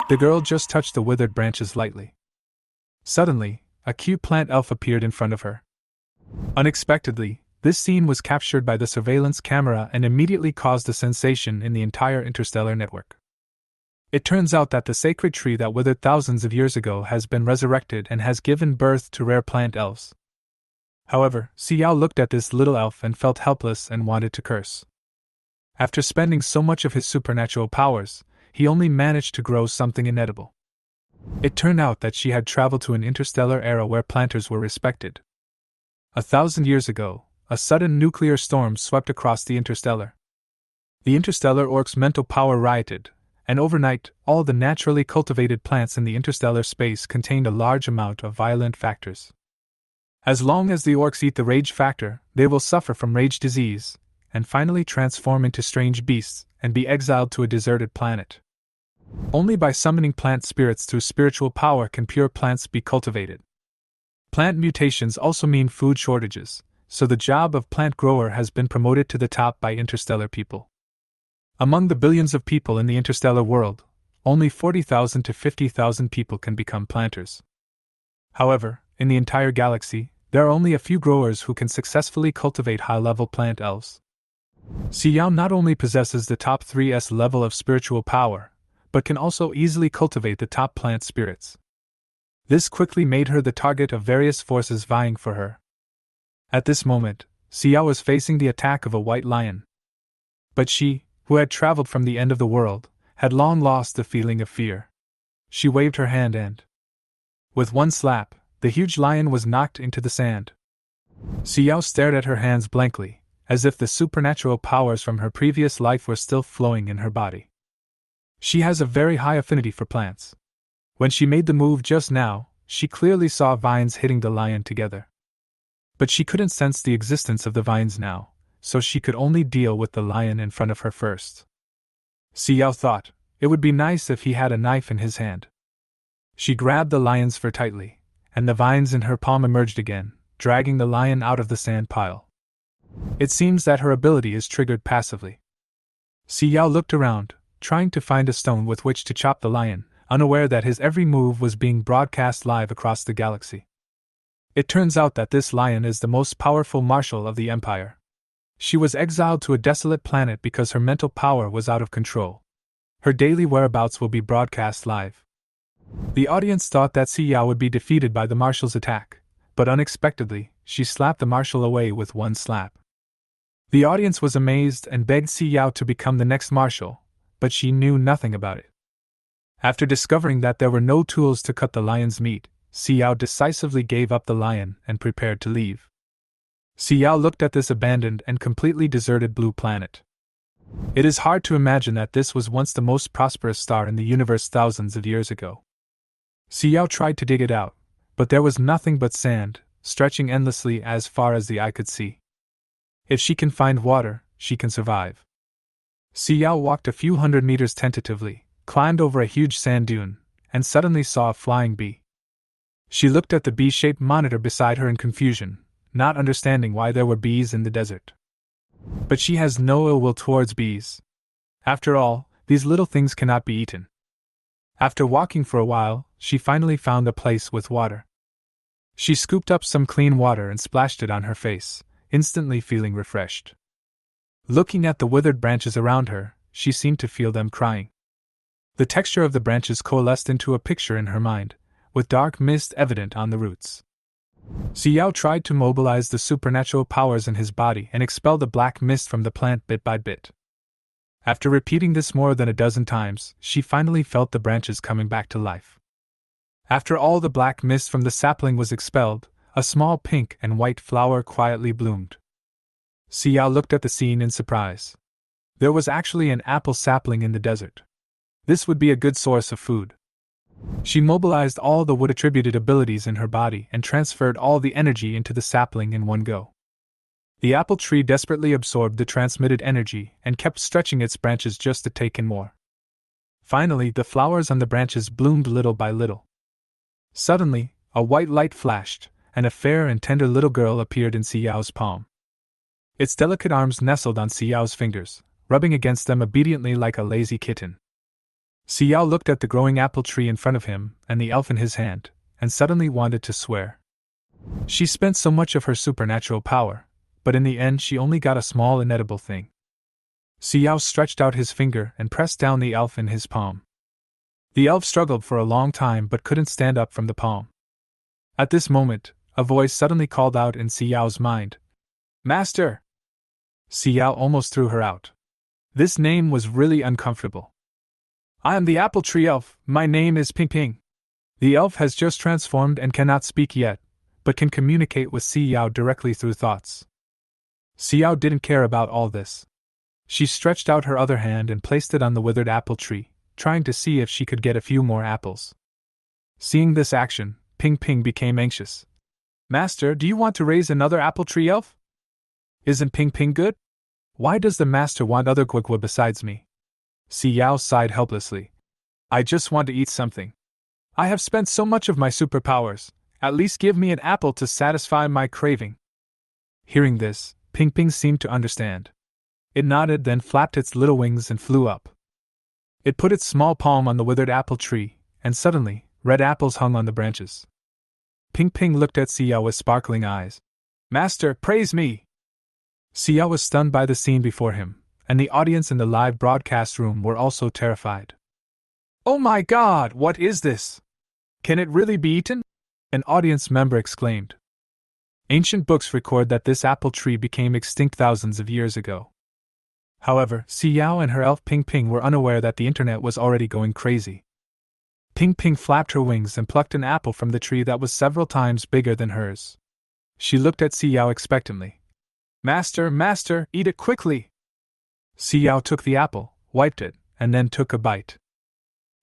The girl just touched the withered branches lightly. Suddenly, a cute plant elf appeared in front of her. Unexpectedly, this scene was captured by the surveillance camera and immediately caused a sensation in the entire interstellar network. It turns out that the sacred tree that withered thousands of years ago has been resurrected and has given birth to rare plant elves. However, Xiao looked at this little elf and felt helpless and wanted to curse. After spending so much of his supernatural powers, he only managed to grow something inedible. It turned out that she had traveled to an interstellar era where planters were respected. 1,000 years ago, a sudden nuclear storm swept across the interstellar. The interstellar orc's mental power rioted, and overnight, all the naturally cultivated plants in the interstellar space contained a large amount of violent factors. As long as the orcs eat the rage factor, they will suffer from rage disease, and finally transform into strange beasts and be exiled to a deserted planet. Only by summoning plant spirits through spiritual power can pure plants be cultivated. Plant mutations also mean food shortages, so the job of plant grower has been promoted to the top by interstellar people. Among the billions of people in the interstellar world, only 40,000 to 50,000 people can become planters. However, in the entire galaxy, there are only a few growers who can successfully cultivate high-level plant elves. Xiao not only possesses the top 3s level of spiritual power, but can also easily cultivate the top plant spirits. This quickly made her the target of various forces vying for her. At this moment, Xiao was facing the attack of a white lion. But she, who had traveled from the end of the world, had long lost the feeling of fear. She waved her hand and, with one slap, the huge lion was knocked into the sand. Xiao stared at her hands blankly, as if the supernatural powers from her previous life were still flowing in her body. She has a very high affinity for plants. When she made the move just now, she clearly saw vines hitting the lion together. But she couldn't sense the existence of the vines now, so she could only deal with the lion in front of her first. Xiao thought, it would be nice if he had a knife in his hand. She grabbed the lion's fur tightly, and the vines in her palm emerged again, dragging the lion out of the sand pile. It seems that her ability is triggered passively. Xiao looked around, trying to find a stone with which to chop the lion, unaware that his every move was being broadcast live across the galaxy. It turns out that this lion is the most powerful marshal of the Empire. She was exiled to a desolate planet because her mental power was out of control. Her daily whereabouts will be broadcast live. The audience thought that Xiao would be defeated by the marshal's attack, but unexpectedly, she slapped the marshal away with one slap. The audience was amazed and begged Xiao to become the next marshal, but she knew nothing about it. After discovering that there were no tools to cut the lion's meat, Xiao decisively gave up the lion and prepared to leave. Xiao looked at this abandoned and completely deserted blue planet. It is hard to imagine that this was once the most prosperous star in the universe thousands of years ago. Xiao tried to dig it out, but there was nothing but sand, stretching endlessly as far as the eye could see. If she can find water, she can survive. Xiao walked a few hundred meters tentatively, climbed over a huge sand dune, and suddenly saw a flying bee. She looked at the bee-shaped monitor beside her in confusion, not understanding why there were bees in the desert. But she has no ill will towards bees. After all, these little things cannot be eaten. After walking for a while, she finally found a place with water. She scooped up some clean water and splashed it on her face, instantly feeling refreshed. Looking at the withered branches around her, she seemed to feel them crying. The texture of the branches coalesced into a picture in her mind, with dark mist evident on the roots. Xiao tried to mobilize the supernatural powers in his body and expel the black mist from the plant bit by bit. After repeating this more than a dozen times, she finally felt the branches coming back to life. After all the black mist from the sapling was expelled, a small pink and white flower quietly bloomed. Xiao looked at the scene in surprise. There was actually an apple sapling in the desert. This would be a good source of food. She mobilized all the wood-attributed abilities in her body and transferred all the energy into the sapling in one go. The apple tree desperately absorbed the transmitted energy and kept stretching its branches just to take in more. Finally, the flowers on the branches bloomed little by little. Suddenly, a white light flashed, and a fair and tender little girl appeared in Xiao's palm. Its delicate arms nestled on Xiao's fingers, rubbing against them obediently like a lazy kitten. Xiao looked at the growing apple tree in front of him and the elf in his hand, and suddenly wanted to swear. She spent so much of her supernatural power, but in the end she only got a small inedible thing. Xiao stretched out his finger and pressed down the elf in his palm. The elf struggled for a long time but couldn't stand up from the palm. At this moment, a voice suddenly called out in Xiao's mind. Master! Xiao almost threw her out. This name was really uncomfortable. I am the apple tree elf, my name is Ping Ping. The elf has just transformed and cannot speak yet, but can communicate with Xiao directly through thoughts. Xiao didn't care about all this. She stretched out her other hand and placed it on the withered apple tree, trying to see if she could get a few more apples. Seeing this action, Ping Ping became anxious. Master, do you want to raise another apple tree elf? Isn't Ping Ping good? Why does the master want other Guagua besides me? Xiao sighed helplessly. I just want to eat something. I have spent so much of my superpowers, at least give me an apple to satisfy my craving. Hearing this, Ping Ping seemed to understand. It nodded, then flapped its little wings and flew up. It put its small palm on the withered apple tree, and suddenly, red apples hung on the branches. Ping Ping looked at Xiao with sparkling eyes. Master, praise me! Xiao was stunned by the scene before him, and the audience in the live broadcast room were also terrified. Oh my God, what is this? Can it really be eaten? An audience member exclaimed. Ancient books record that this apple tree became extinct thousands of years ago. However, Xiao and her elf Ping Ping were unaware that the internet was already going crazy. Ping Ping flapped her wings and plucked an apple from the tree that was several times bigger than hers. She looked at Xiao expectantly. Master, master, eat it quickly! Xiao took the apple, wiped it, and then took a bite.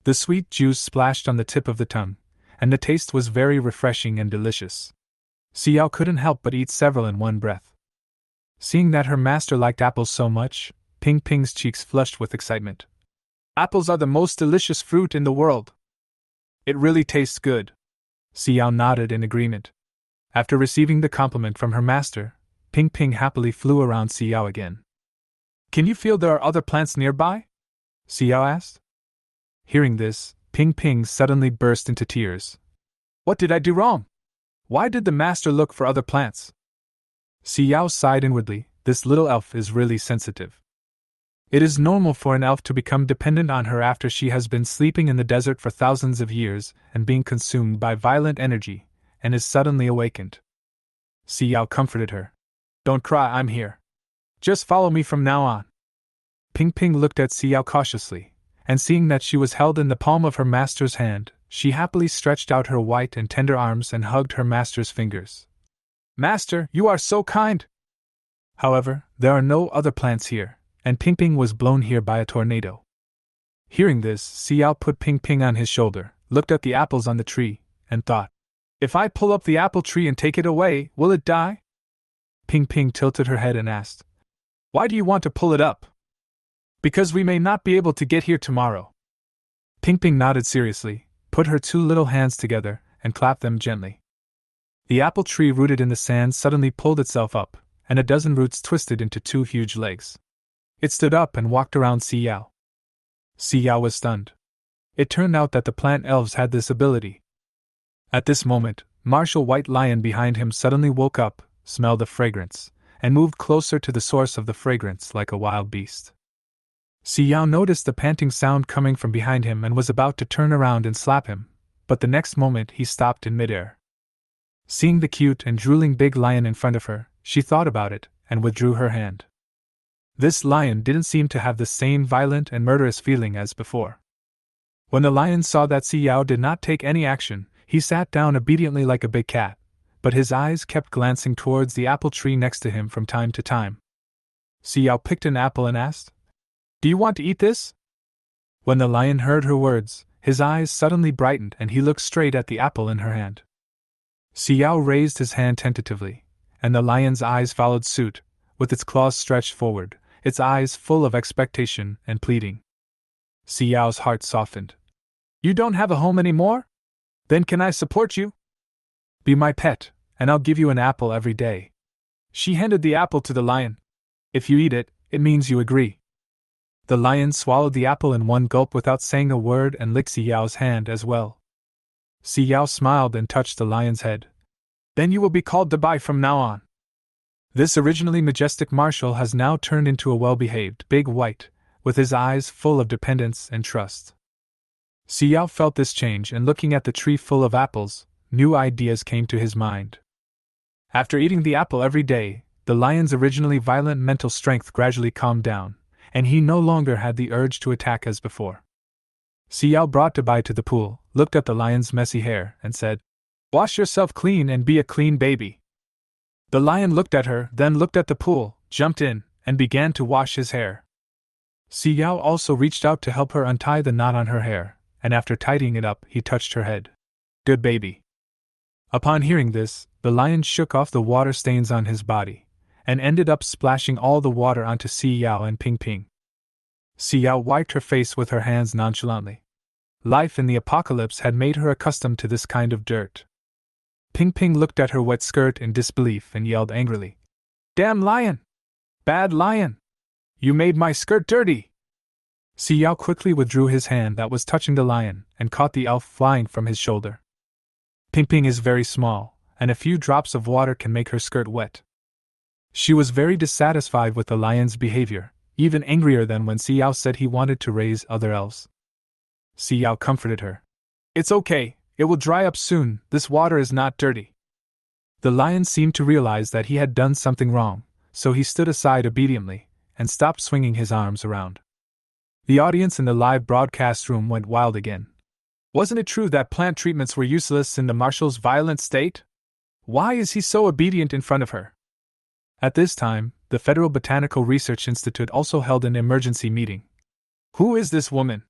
The sweet juice splashed on the tip of the tongue, and the taste was very refreshing and delicious. Xiao couldn't help but eat several in one breath. Seeing that her master liked apples so much, Ping Ping's cheeks flushed with excitement. Apples are the most delicious fruit in the world. It really tastes good. Xiao nodded in agreement. After receiving the compliment from her master, Ping Ping happily flew around Xiao again. Can you feel there are other plants nearby? Xiao asked. Hearing this, Ping Ping suddenly burst into tears. What did I do wrong? Why did the master look for other plants? Xiao sighed inwardly. This little elf is really sensitive. It is normal for an elf to become dependent on her after she has been sleeping in the desert for thousands of years and being consumed by violent energy, and is suddenly awakened. Xiao comforted her. Don't cry, I'm here. Just follow me from now on. Ping Ping looked at Xiao cautiously, and seeing that she was held in the palm of her master's hand, she happily stretched out her white and tender arms and hugged her master's fingers. Master, you are so kind! However, there are no other plants here, and Ping Ping was blown here by a tornado. Hearing this, Xiao put Ping Ping on his shoulder, looked at the apples on the tree, and thought, if I pull up the apple tree and take it away, will it die? Ping Ping tilted her head and asked, why do you want to pull it up? Because we may not be able to get here tomorrow. Ping Ping nodded seriously, put her two little hands together, and clapped them gently. The apple tree rooted in the sand suddenly pulled itself up, and a dozen roots twisted into two huge legs. It stood up and walked around Xiao. Xiao was stunned. It turned out that the plant elves had this ability. At this moment, Marshall White Lion behind him suddenly woke up, smelled the fragrance, and moved closer to the source of the fragrance like a wild beast. Xiao noticed the panting sound coming from behind him and was about to turn around and slap him, but the next moment he stopped in midair. Seeing the cute and drooling big lion in front of her, she thought about it and withdrew her hand. This lion didn't seem to have the same violent and murderous feeling as before. When the lion saw that Xiao did not take any action, he sat down obediently like a big cat, but his eyes kept glancing towards the apple tree next to him from time to time. Xiao picked an apple and asked, do you want to eat this? When the lion heard her words, his eyes suddenly brightened and he looked straight at the apple in her hand. Xiao raised his hand tentatively, and the lion's eyes followed suit, with its claws stretched forward, its eyes full of expectation and pleading. Xiao's heart softened. You don't have a home anymore? Then can I support you? Be my pet, and I'll give you an apple every day. She handed the apple to the lion. If you eat it, it means you agree. The lion swallowed the apple in one gulp without saying a word and licked Xiao's hand as well. Xiao smiled and touched the lion's head. Then you will be called Dabai from now on. This originally majestic marshal has now turned into a well-behaved big white, with his eyes full of dependence and trust. Xiao felt this change, and looking at the tree full of apples, new ideas came to his mind. After eating the apple every day, the lion's originally violent mental strength gradually calmed down, and he no longer had the urge to attack as before. Xiao brought Dabai to the pool, looked at the lion's messy hair, and said, "Wash yourself clean and be a clean baby." The lion looked at her, then looked at the pool, jumped in, and began to wash his hair. Xiao also reached out to help her untie the knot on her hair, and after tidying it up, he touched her head. "Good baby." Upon hearing this, the lion shook off the water stains on his body, and ended up splashing all the water onto Xiao and Ping Ping. Xiao wiped her face with her hands nonchalantly. Life in the apocalypse had made her accustomed to this kind of dirt. Ping Ping looked at her wet skirt in disbelief and yelled angrily, "Damn lion! Bad lion! You made my skirt dirty!" Xiao quickly withdrew his hand that was touching the lion and caught the elf flying from his shoulder. Ping Ping is very small, and a few drops of water can make her skirt wet. She was very dissatisfied with the lion's behavior, even angrier than when Xiao said he wanted to raise other elves. Xiao comforted her. "It's okay, it will dry up soon, this water is not dirty." The lion seemed to realize that he had done something wrong, so he stood aside obediently, and stopped swinging his arms around. The audience in the live broadcast room went wild again. Wasn't it true that plant treatments were useless in the Marshal's violent state? Why is he so obedient in front of her? At this time, the Federal Botanical Research Institute also held an emergency meeting. Who is this woman?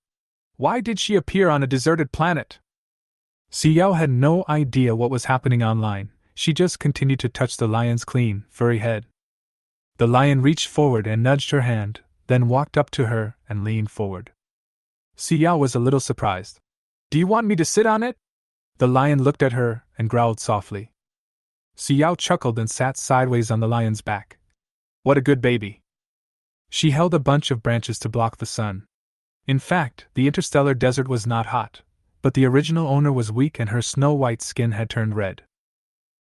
Why did she appear on a deserted planet? Xiao had no idea what was happening online. She just continued to touch the lion's clean, furry head. The lion reached forward and nudged her hand, then walked up to her and leaned forward. Xiao was a little surprised. "Do you want me to sit on it?" The lion looked at her and growled softly. Xiao chuckled and sat sideways on the lion's back. "What a good baby." She held a bunch of branches to block the sun. In fact, the interstellar desert was not hot, but the original owner was weak and her snow-white skin had turned red.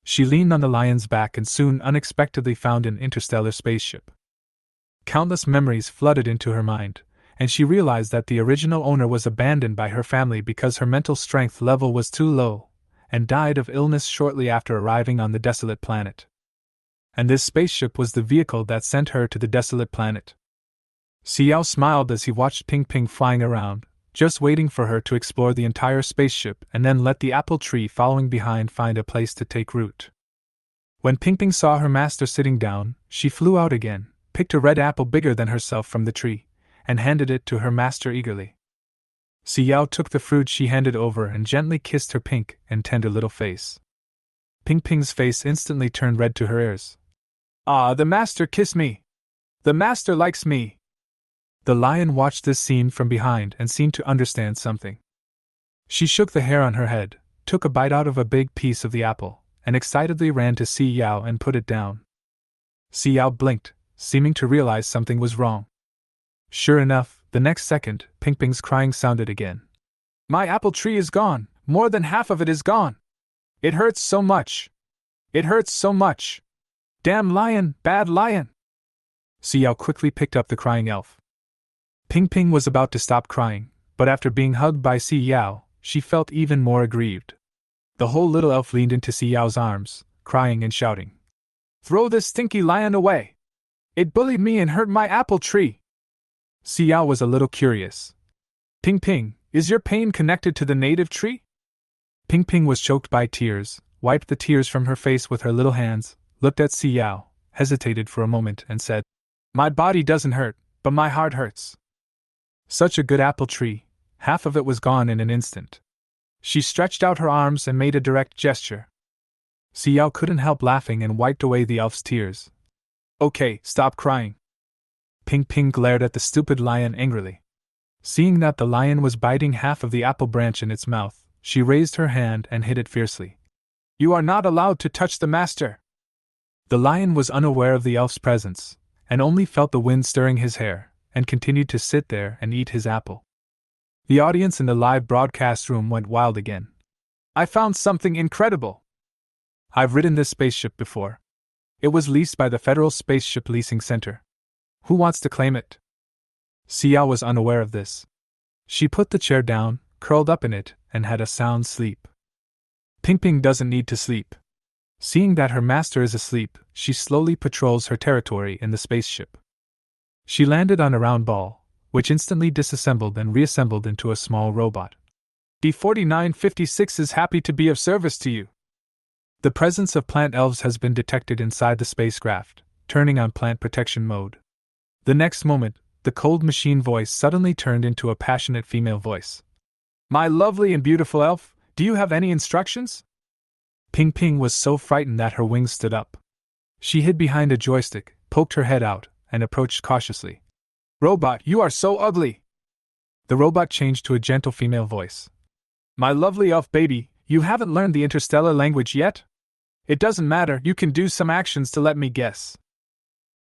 She leaned on the lion's back and soon unexpectedly found an interstellar spaceship. Countless memories flooded into her mind, and she realized that the original owner was abandoned by her family because her mental strength level was too low, and died of illness shortly after arriving on the desolate planet. And this spaceship was the vehicle that sent her to the desolate planet. Xiao smiled as he watched Ping Ping flying around, just waiting for her to explore the entire spaceship and then let the apple tree following behind find a place to take root. When Ping Ping saw her master sitting down, she flew out again, picked a red apple bigger than herself from the tree, and handed it to her master eagerly. Xiao took the fruit she handed over and gently kissed her pink and tender little face. Ping Ping's face instantly turned red to her ears. "Ah, the master kissed me! The master likes me!" The lion watched this scene from behind and seemed to understand something. She shook the hair on her head, took a bite out of a big piece of the apple, and excitedly ran to Xiao and put it down. Xiao blinked, seeming to realize something was wrong. Sure enough, the next second, Ping Ping's crying sounded again. "My apple tree is gone, more than half of it is gone. It hurts so much. It hurts so much. Damn lion, bad lion." Xiao quickly picked up the crying elf. Ping Ping was about to stop crying, but after being hugged by Xiao, she felt even more aggrieved. The whole little elf leaned into Xiao's arms, crying and shouting, "Throw this stinky lion away! It bullied me and hurt my apple tree!" Xiao was a little curious. "Ping Ping, is your pain connected to the native tree?" Ping Ping was choked by tears, wiped the tears from her face with her little hands, looked at Xiao, hesitated for a moment and said, "My body doesn't hurt, but my heart hurts." Such a good apple tree, half of it was gone in an instant. She stretched out her arms and made a direct gesture. Xiao couldn't help laughing and wiped away the elf's tears. "Okay, stop crying." Ping Ping glared at the stupid lion angrily. Seeing that the lion was biting half of the apple branch in its mouth, she raised her hand and hit it fiercely. "You are not allowed to touch the master!" The lion was unaware of the elf's presence, and only felt the wind stirring his hair, and continued to sit there and eat his apple. The audience in the live broadcast room went wild again. I found something incredible! I've ridden this spaceship before. It was leased by the Federal Spaceship Leasing Center. Who wants to claim it? Xiao was unaware of this. She put the chair down, curled up in it, and had a sound sleep. Ping doesn't need to sleep. Seeing that her master is asleep, she slowly patrols her territory in the spaceship. She landed on a round ball, which instantly disassembled and reassembled into a small robot. D-4956 is happy to be of service to you. The presence of plant elves has been detected inside the spacecraft, turning on plant protection mode. The next moment, the cold machine voice suddenly turned into a passionate female voice. My lovely and beautiful elf, do you have any instructions? Ping was so frightened that her wings stood up. She hid behind a joystick, poked her head out, and approached cautiously. Robot, you are so ugly! The robot changed to a gentle female voice. My lovely elf baby, you haven't learned the Interstellar language yet? It doesn't matter, you can do some actions to let me guess.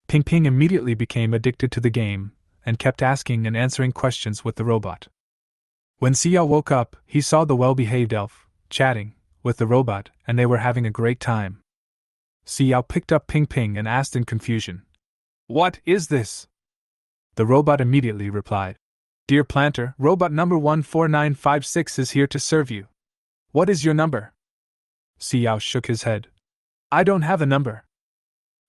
Ping immediately became addicted to the game, and kept asking and answering questions with the robot. When Xiao woke up, he saw the well-behaved elf, chatting with the robot, and they were having a great time. Xiao picked up Ping and asked in confusion. What is this? The robot immediately replied. Dear Planter, robot number 14956 is here to serve you. What is your number? Xiao shook his head. I don't have a number.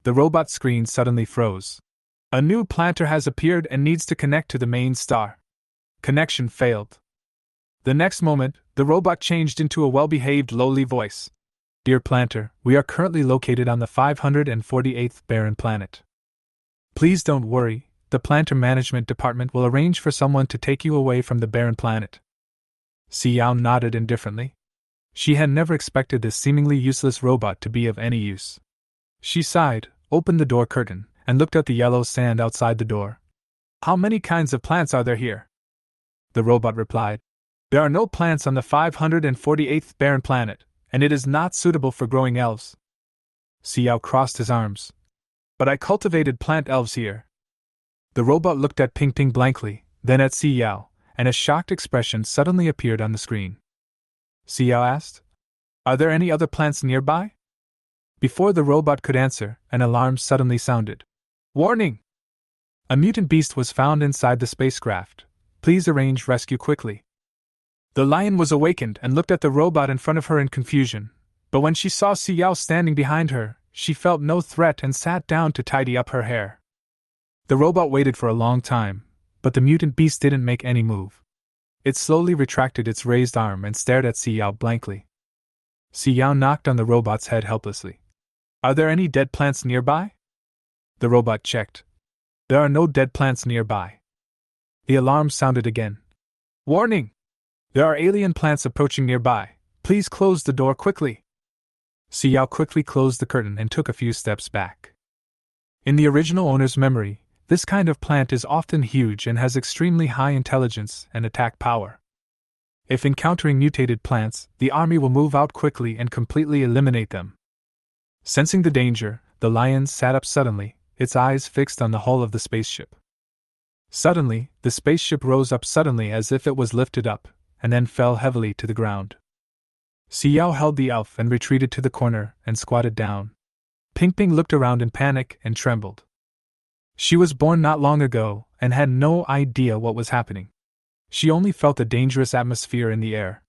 The robot screen suddenly froze. A new planter has appeared and needs to connect to the main star. Connection failed. The next moment, the robot changed into a well-behaved lowly voice. Dear Planter, we are currently located on the 548th barren planet. Please don't worry, the Planter Management Department will arrange for someone to take you away from the barren planet. Xiao nodded indifferently. She had never expected this seemingly useless robot to be of any use. She sighed, opened the door curtain, and looked at the yellow sand outside the door. How many kinds of plants are there here? The robot replied. There are no plants on the 548th barren planet, and it is not suitable for growing elves. Xiao crossed his arms. But I cultivated plant elves here. The robot looked at Ping blankly, then at Xiao, and a shocked expression suddenly appeared on the screen. Xiao asked, Are there any other plants nearby? Before the robot could answer, an alarm suddenly sounded. Warning! A mutant beast was found inside the spacecraft. Please arrange rescue quickly. The lion was awakened and looked at the robot in front of her in confusion, but when she saw Xiao standing behind her, she felt no threat and sat down to tidy up her hair. The robot waited for a long time, but the mutant beast didn't make any move. It slowly retracted its raised arm and stared at Xiao blankly. Xiao knocked on the robot's head helplessly. Are there any dead plants nearby? The robot checked. There are no dead plants nearby. The alarm sounded again. Warning! There are alien plants approaching nearby. Please close the door quickly. Xiao quickly closed the curtain and took a few steps back. In the original owner's memory, this kind of plant is often huge and has extremely high intelligence and attack power. If encountering mutated plants, the army will move out quickly and completely eliminate them. Sensing the danger, the lion sat up suddenly, its eyes fixed on the hull of the spaceship. Suddenly, the spaceship rose up suddenly as if it was lifted up, and then fell heavily to the ground. Xiao held the elf and retreated to the corner and squatted down. Ping looked around in panic and trembled. She was born not long ago and had no idea what was happening. She only felt the dangerous atmosphere in the air.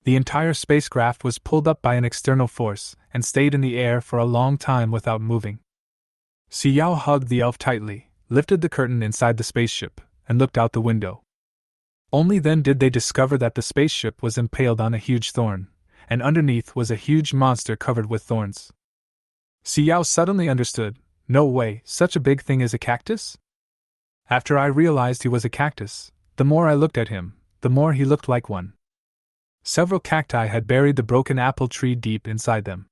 The entire spacecraft was pulled up by an external force and stayed in the air for a long time without moving. Xiao hugged the elf tightly, lifted the curtain inside the spaceship, and looked out the window. Only then did they discover that the spaceship was impaled on a huge thorn, and underneath was a huge monster covered with thorns. Xiao suddenly understood. No way, such a big thing as a cactus? After I realized he was a cactus, the more I looked at him, the more he looked like one. Several cacti had buried the broken apple tree deep inside them.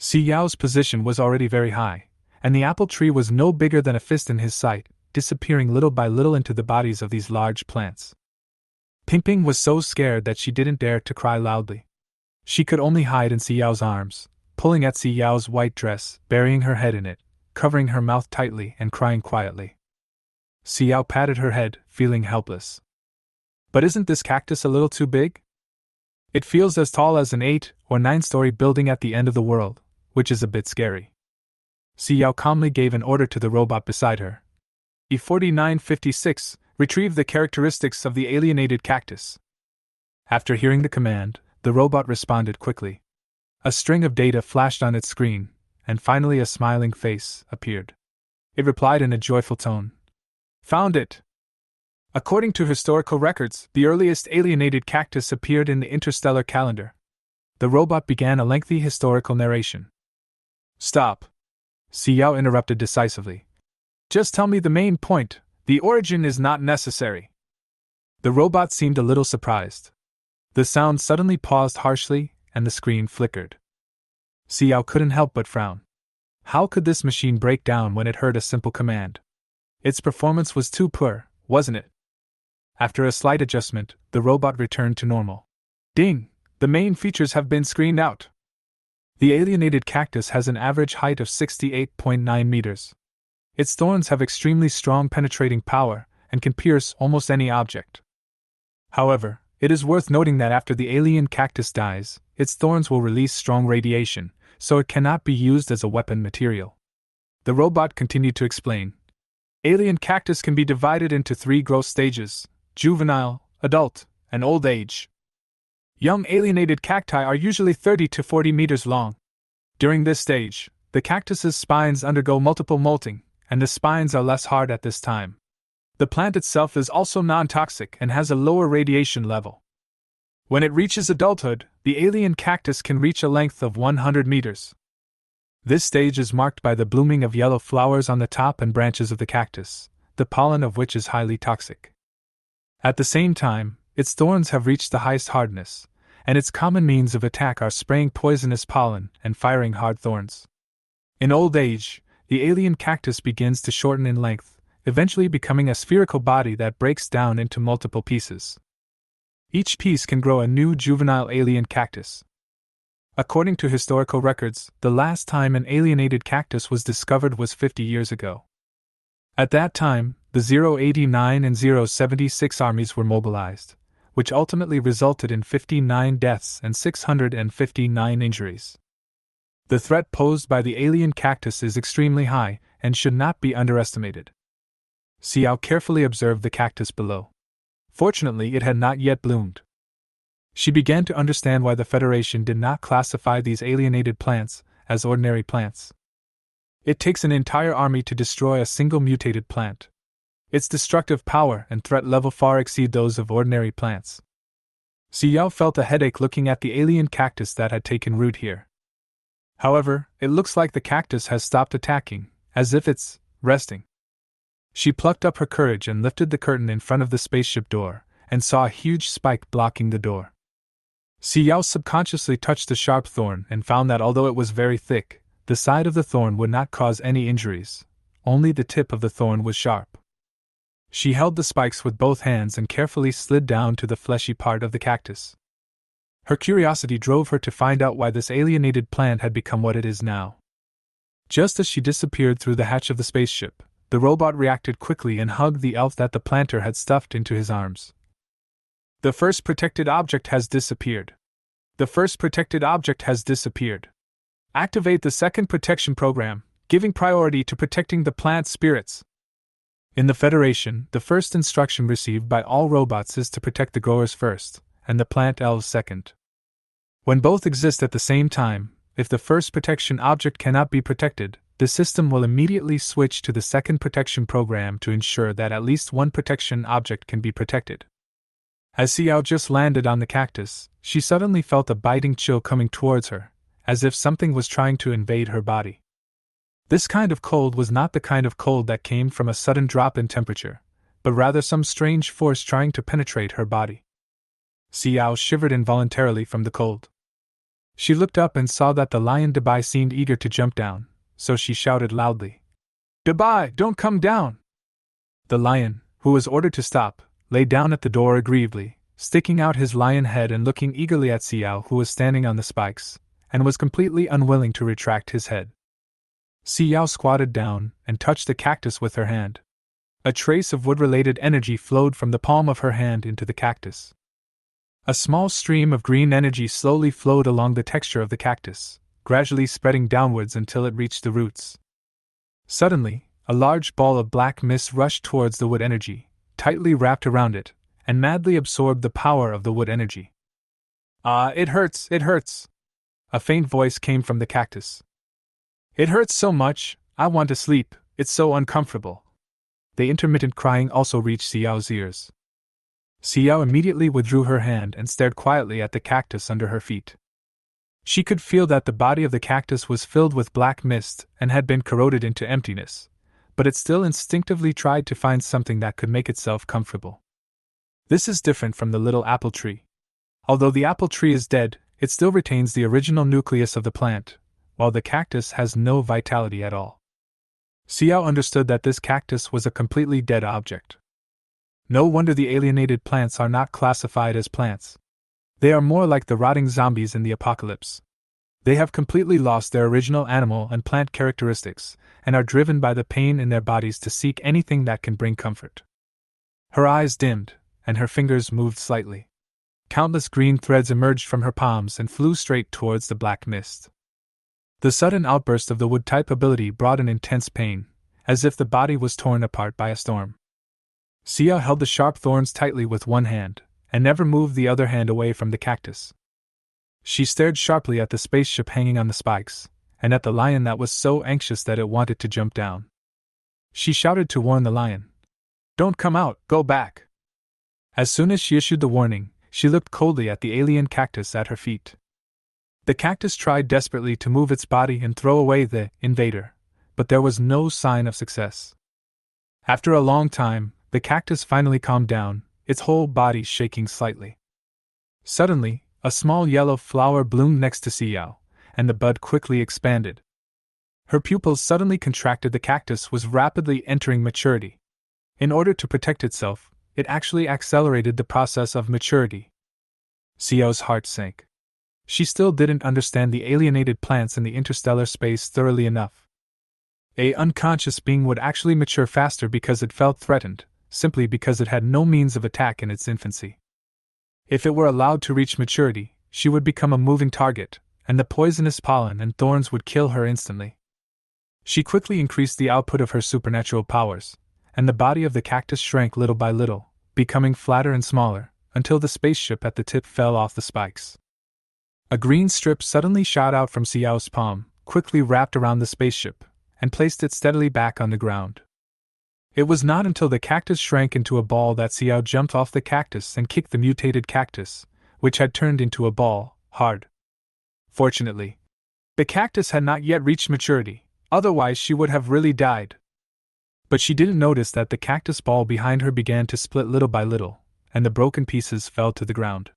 Xiao's position was already very high, and the apple tree was no bigger than a fist in his sight, disappearing little by little into the bodies of these large plants. Ping was so scared that she didn't dare to cry loudly. She could only hide in Xiao's arms, pulling at Xiao's white dress, burying her head in it, covering her mouth tightly and crying quietly. Xiao patted her head, feeling helpless. But isn't this cactus a little too big? It feels as tall as an 8 or 9-story building at the end of the world, which is a bit scary. Xiao calmly gave an order to the robot beside her. E4956, retrieve the characteristics of the alienated cactus. After hearing the command, the robot responded quickly. A string of data flashed on its screen, and finally a smiling face appeared. It replied in a joyful tone. Found it! According to historical records, the earliest alienated cactus appeared in the Interstellar calendar. The robot began a lengthy historical narration. Stop! Xiao interrupted decisively. Just tell me the main point. The origin is not necessary. The robot seemed a little surprised. The sound suddenly paused harshly, and the screen flickered. Xiao couldn't help but frown. How could this machine break down when it heard a simple command? Its performance was too poor, wasn't it? After a slight adjustment, the robot returned to normal. Ding! The main features have been screened out. The alienated cactus has an average height of 68.9 meters. Its thorns have extremely strong penetrating power and can pierce almost any object. However, it is worth noting that after the alien cactus dies, its thorns will release strong radiation, so it cannot be used as a weapon material. The robot continued to explain. Alien cactus can be divided into 3 growth stages: juvenile, adult, and old age. Young alienated cacti are usually 30 to 40 meters long. During this stage, the cactus's spines undergo multiple molting, and the spines are less hard at this time. The plant itself is also non-toxic and has a lower radiation level. When it reaches adulthood, the alien cactus can reach a length of 100 meters. This stage is marked by the blooming of yellow flowers on the top and branches of the cactus, the pollen of which is highly toxic. At the same time, its thorns have reached the highest hardness, and its common means of attack are spraying poisonous pollen and firing hard thorns. In old age, the alien cactus begins to shorten in length, eventually becoming a spherical body that breaks down into multiple pieces. Each piece can grow a new juvenile alien cactus. According to historical records, the last time an alienated cactus was discovered was 50 years ago. At that time, the 089 and 076 armies were mobilized, which ultimately resulted in 59 deaths and 659 injuries. The threat posed by the alien cactus is extremely high and should not be underestimated. Xiao carefully observed the cactus below. Fortunately, it had not yet bloomed. She began to understand why the Federation did not classify these alienated plants as ordinary plants. It takes an entire army to destroy a single mutated plant. Its destructive power and threat level far exceed those of ordinary plants. Xiao felt a headache looking at the alien cactus that had taken root here. However, it looks like the cactus has stopped attacking, as if it's resting. She plucked up her courage and lifted the curtain in front of the spaceship door, and saw a huge spike blocking the door. Xiao subconsciously touched the sharp thorn and found that although it was very thick, the side of the thorn would not cause any injuries, only the tip of the thorn was sharp. She held the spikes with both hands and carefully slid down to the fleshy part of the cactus. Her curiosity drove her to find out why this alienated plant had become what it is now. Just as she disappeared through the hatch of the spaceship, the robot reacted quickly and hugged the elf that the planter had stuffed into his arms. The first protected object has disappeared. The first protected object has disappeared. Activate the second protection program, giving priority to protecting the plant spirits. In the Federation, the first instruction received by all robots is to protect the growers first, and the plant elves second. When both exist at the same time, if the first protection object cannot be protected, the system will immediately switch to the second protection program to ensure that at least one protection object can be protected. As Xiao just landed on the cactus, she suddenly felt a biting chill coming towards her, as if something was trying to invade her body. This kind of cold was not the kind of cold that came from a sudden drop in temperature, but rather some strange force trying to penetrate her body. Xiao shivered involuntarily from the cold. She looked up and saw that the lion Dabai seemed eager to jump down, so she shouted loudly, "Dabai, don't come down!" The lion, who was ordered to stop, lay down at the door aggrievedly, sticking out his lion head and looking eagerly at Xiao, who was standing on the spikes, and was completely unwilling to retract his head. Xiao squatted down and touched the cactus with her hand. A trace of wood-related energy flowed from the palm of her hand into the cactus. A small stream of green energy slowly flowed along the texture of the cactus, gradually spreading downwards until it reached the roots. Suddenly, a large ball of black mist rushed towards the wood energy, tightly wrapped around it, and madly absorbed the power of the wood energy. "Ah, it hurts, it hurts!" A faint voice came from the cactus. "It hurts so much, I want to sleep, it's so uncomfortable." The intermittent crying also reached Xiao's ears. Xiao immediately withdrew her hand and stared quietly at the cactus under her feet. She could feel that the body of the cactus was filled with black mist and had been corroded into emptiness, but it still instinctively tried to find something that could make itself comfortable. This is different from the little apple tree. Although the apple tree is dead, it still retains the original nucleus of the plant, while the cactus has no vitality at all. Xiao understood that this cactus was a completely dead object. No wonder the alienated plants are not classified as plants. They are more like the rotting zombies in the apocalypse. They have completely lost their original animal and plant characteristics, and are driven by the pain in their bodies to seek anything that can bring comfort. Her eyes dimmed, and her fingers moved slightly. Countless green threads emerged from her palms and flew straight towards the black mist. The sudden outburst of the wood-type ability brought an intense pain, as if the body was torn apart by a storm. Xiao held the sharp thorns tightly with one hand, and never moved the other hand away from the cactus. She stared sharply at the spaceship hanging on the spikes, and at the lion that was so anxious that it wanted to jump down. She shouted to warn the lion. "Don't come out, go back!" As soon as she issued the warning, she looked coldly at the alien cactus at her feet. The cactus tried desperately to move its body and throw away the invader, but there was no sign of success. After a long time, the cactus finally calmed down, its whole body shaking slightly. Suddenly, a small yellow flower bloomed next to Xiao, and the bud quickly expanded. Her pupils suddenly contracted. The cactus was rapidly entering maturity. In order to protect itself, it actually accelerated the process of maturity. Xiao's heart sank. She still didn't understand the alienated plants in the interstellar space thoroughly enough. An unconscious being would actually mature faster because it felt threatened, simply because it had no means of attack in its infancy. If it were allowed to reach maturity, she would become a moving target, and the poisonous pollen and thorns would kill her instantly. She quickly increased the output of her supernatural powers, and the body of the cactus shrank little by little, becoming flatter and smaller, until the spaceship at the tip fell off the spikes. A green strip suddenly shot out from Xiao's palm, quickly wrapped around the spaceship, and placed it steadily back on the ground. It was not until the cactus shrank into a ball that Xiao jumped off the cactus and kicked the mutated cactus, which had turned into a ball, hard. Fortunately, the cactus had not yet reached maturity, otherwise she would have really died. But she didn't notice that the cactus ball behind her began to split little by little, and the broken pieces fell to the ground.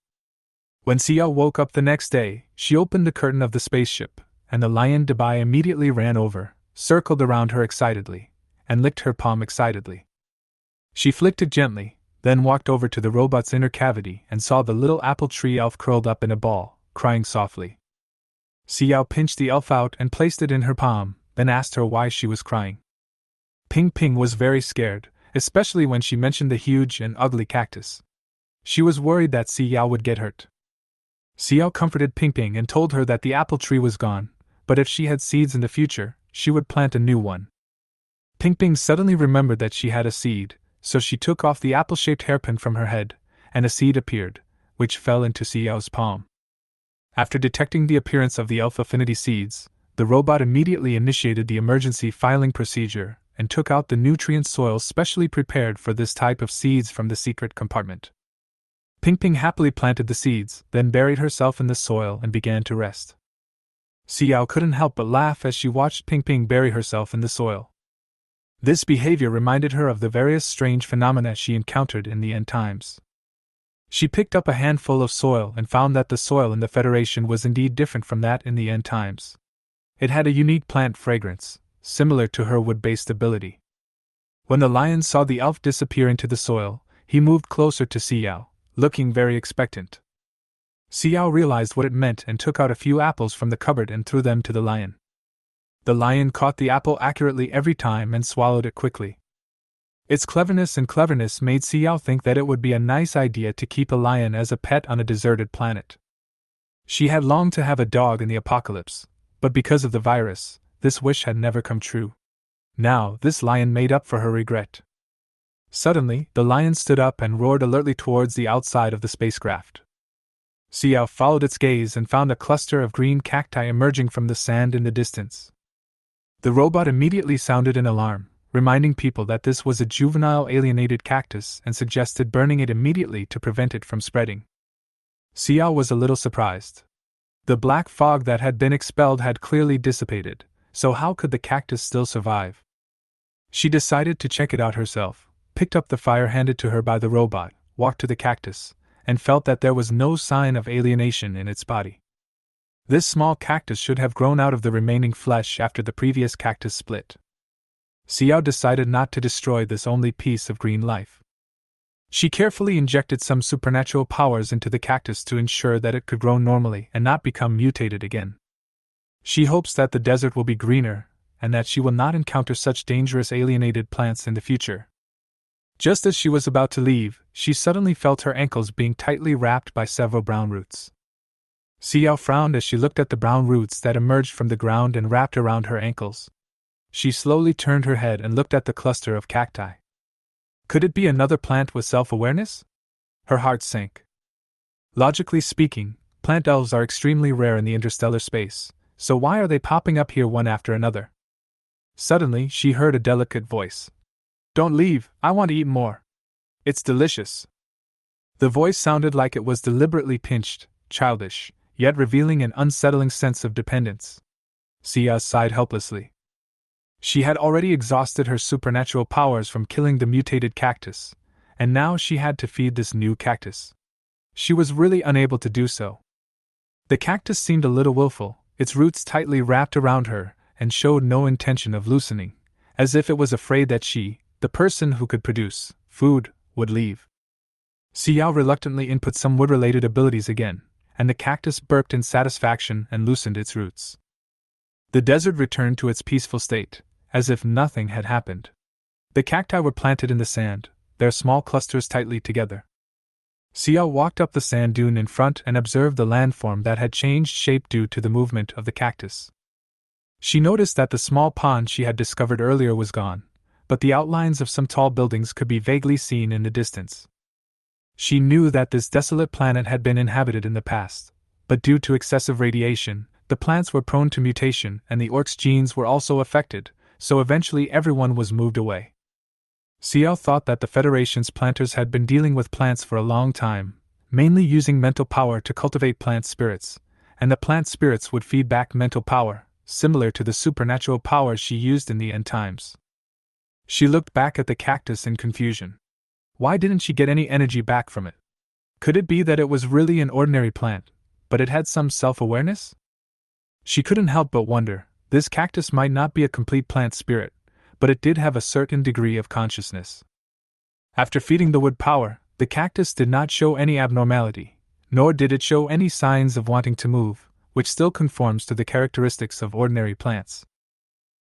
When Xiao woke up the next day, she opened the curtain of the spaceship, and the lion Dabai immediately ran over, circled around her excitedly, and licked her palm excitedly. She flicked it gently, then walked over to the robot's inner cavity and saw the little apple tree elf curled up in a ball, crying softly. Xiao pinched the elf out and placed it in her palm, then asked her why she was crying. Ping Ping was very scared, especially when she mentioned the huge and ugly cactus. She was worried that Xiao would get hurt. Xiao comforted Ping Ping and told her that the apple tree was gone, but if she had seeds in the future, she would plant a new one. Ping Ping suddenly remembered that she had a seed, so she took off the apple-shaped hairpin from her head, and a seed appeared, which fell into Xiao's palm. After detecting the appearance of the elf affinity seeds, the robot immediately initiated the emergency filing procedure and took out the nutrient soil specially prepared for this type of seeds from the secret compartment. Ping Ping happily planted the seeds, then buried herself in the soil and began to rest. Xiao couldn't help but laugh as she watched Ping Ping bury herself in the soil. This behavior reminded her of the various strange phenomena she encountered in the end times. She picked up a handful of soil and found that the soil in the Federation was indeed different from that in the end times. It had a unique plant fragrance, similar to her wood-based ability. When the lion saw the elf disappear into the soil, he moved closer to Xiao, looking very expectant. Xiao realized what it meant and took out a few apples from the cupboard and threw them to the lion. The lion caught the apple accurately every time and swallowed it quickly. Its cleverness made Xiao think that it would be a nice idea to keep a lion as a pet on a deserted planet. She had longed to have a dog in the apocalypse, but because of the virus, this wish had never come true. Now, this lion made up for her regret. Suddenly, the lion stood up and roared alertly towards the outside of the spacecraft. Xiao followed its gaze and found a cluster of green cacti emerging from the sand in the distance. The robot immediately sounded an alarm, reminding people that this was a juvenile alienated cactus and suggested burning it immediately to prevent it from spreading. Xiao was a little surprised. The black fog that had been expelled had clearly dissipated, so how could the cactus still survive? She decided to check it out herself, picked up the fire handed to her by the robot, walked to the cactus, and felt that there was no sign of alienation in its body. This small cactus should have grown out of the remaining flesh after the previous cactus split. Xiao decided not to destroy this only piece of green life. She carefully injected some supernatural powers into the cactus to ensure that it could grow normally and not become mutated again. She hopes that the desert will be greener, and that she will not encounter such dangerous alienated plants in the future. Just as she was about to leave, she suddenly felt her ankles being tightly wrapped by several brown roots. Xiao frowned as she looked at the brown roots that emerged from the ground and wrapped around her ankles. She slowly turned her head and looked at the cluster of cacti. Could it be another plant with self-awareness? Her heart sank. Logically speaking, plant elves are extremely rare in the interstellar space, so why are they popping up here one after another? Suddenly, she heard a delicate voice. "Don't leave, I want to eat more. It's delicious." The voice sounded like it was deliberately pinched, childish, yet revealing an unsettling sense of dependence. Xiao sighed helplessly. She had already exhausted her supernatural powers from killing the mutated cactus, and now she had to feed this new cactus. She was really unable to do so. The cactus seemed a little willful, its roots tightly wrapped around her, and showed no intention of loosening, as if it was afraid that she, the person who could produce food, would leave. Xiao reluctantly input some wood-related abilities again, and the cactus burped in satisfaction and loosened its roots. The desert returned to its peaceful state, as if nothing had happened. The cacti were planted in the sand, their small clusters tightly together. Xiao walked up the sand dune in front and observed the landform that had changed shape due to the movement of the cactus. She noticed that the small pond she had discovered earlier was gone, but the outlines of some tall buildings could be vaguely seen in the distance. She knew that this desolate planet had been inhabited in the past, but due to excessive radiation, the plants were prone to mutation and the orc's genes were also affected, so eventually everyone was moved away. Xiao thought that the Federation's planters had been dealing with plants for a long time, mainly using mental power to cultivate plant spirits, and the plant spirits would feed back mental power, similar to the supernatural powers she used in the end times. She looked back at the cactus in confusion. Why didn't she get any energy back from it? Could it be that it was really an ordinary plant, but it had some self-awareness? She couldn't help but wonder. This cactus might not be a complete plant spirit, but it did have a certain degree of consciousness. After feeding the wood power, the cactus did not show any abnormality, nor did it show any signs of wanting to move, which still conforms to the characteristics of ordinary plants.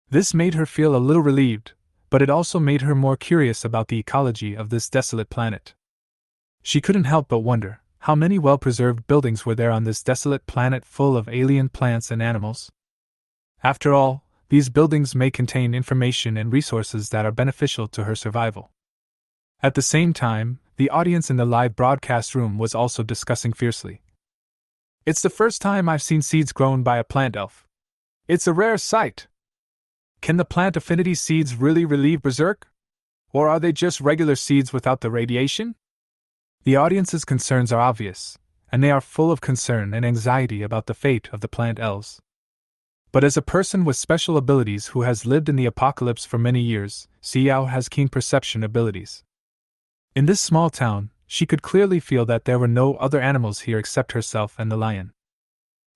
This made her feel a little relieved, but it also made her more curious about the ecology of this desolate planet. She couldn't help but wonder, how many well-preserved buildings were there on this desolate planet full of alien plants and animals? After all, these buildings may contain information and resources that are beneficial to her survival. At the same time, the audience in the live broadcast room was also discussing fiercely. "It's the first time I've seen seeds grown by a plant elf. It's a rare sight. Can the plant affinity seeds really relieve berserk? Or are they just regular seeds without the radiation?" The audience's concerns are obvious, and they are full of concern and anxiety about the fate of the plant elves. But as a person with special abilities who has lived in the apocalypse for many years, Xiao has keen perception abilities. In this small town, she could clearly feel that there were no other animals here except herself and the lion.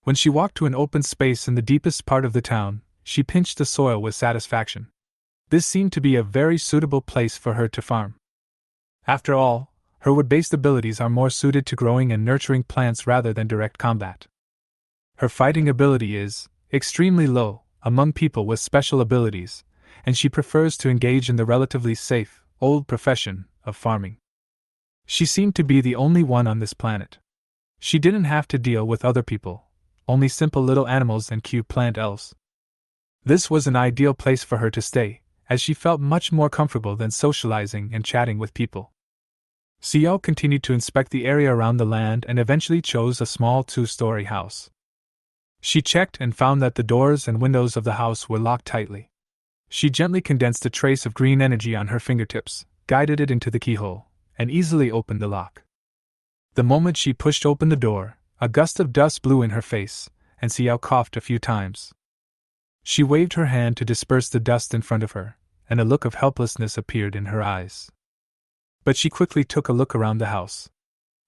When she walked to an open space in the deepest part of the town, she pinched the soil with satisfaction. This seemed to be a very suitable place for her to farm. After all, her wood-based abilities are more suited to growing and nurturing plants rather than direct combat. Her fighting ability is extremely low among people with special abilities, and she prefers to engage in the relatively safe, old profession of farming. She seemed to be the only one on this planet. She didn't have to deal with other people, only simple little animals and cute plant elves. This was an ideal place for her to stay, as she felt much more comfortable than socializing and chatting with people. Xiao continued to inspect the area around the land and eventually chose a small 2-story house. She checked and found that the doors and windows of the house were locked tightly. She gently condensed a trace of green energy on her fingertips, guided it into the keyhole, and easily opened the lock. The moment she pushed open the door, a gust of dust blew in her face, and Xiao coughed a few times. She waved her hand to disperse the dust in front of her, and a look of helplessness appeared in her eyes. But she quickly took a look around the house.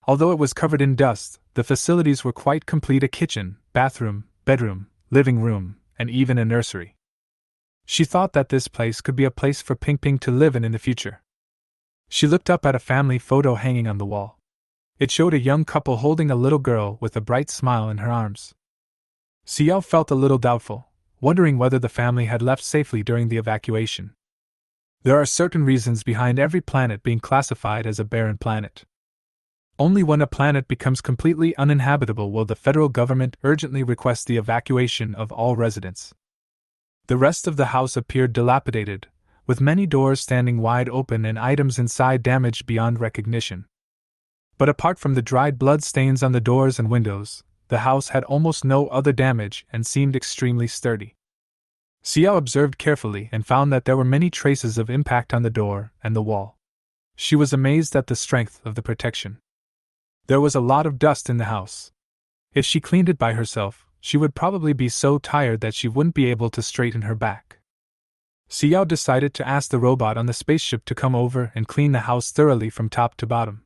Although it was covered in dust, the facilities were quite complete: a kitchen, bathroom, bedroom, living room, and even a nursery. She thought that this place could be a place for Ping Ping to live in the future. She looked up at a family photo hanging on the wall. It showed a young couple holding a little girl with a bright smile in her arms. Xiao felt a little doubtful, wondering whether the family had left safely during the evacuation. There are certain reasons behind every planet being classified as a barren planet. Only when a planet becomes completely uninhabitable will the federal government urgently request the evacuation of all residents. The rest of the house appeared dilapidated, with many doors standing wide open and items inside damaged beyond recognition. But apart from the dried blood stains on the doors and windows, the house had almost no other damage and seemed extremely sturdy. Xiao observed carefully and found that there were many traces of impact on the door and the wall. She was amazed at the strength of the protection. There was a lot of dust in the house. If she cleaned it by herself, she would probably be so tired that she wouldn't be able to straighten her back. Xiao decided to ask the robot on the spaceship to come over and clean the house thoroughly from top to bottom.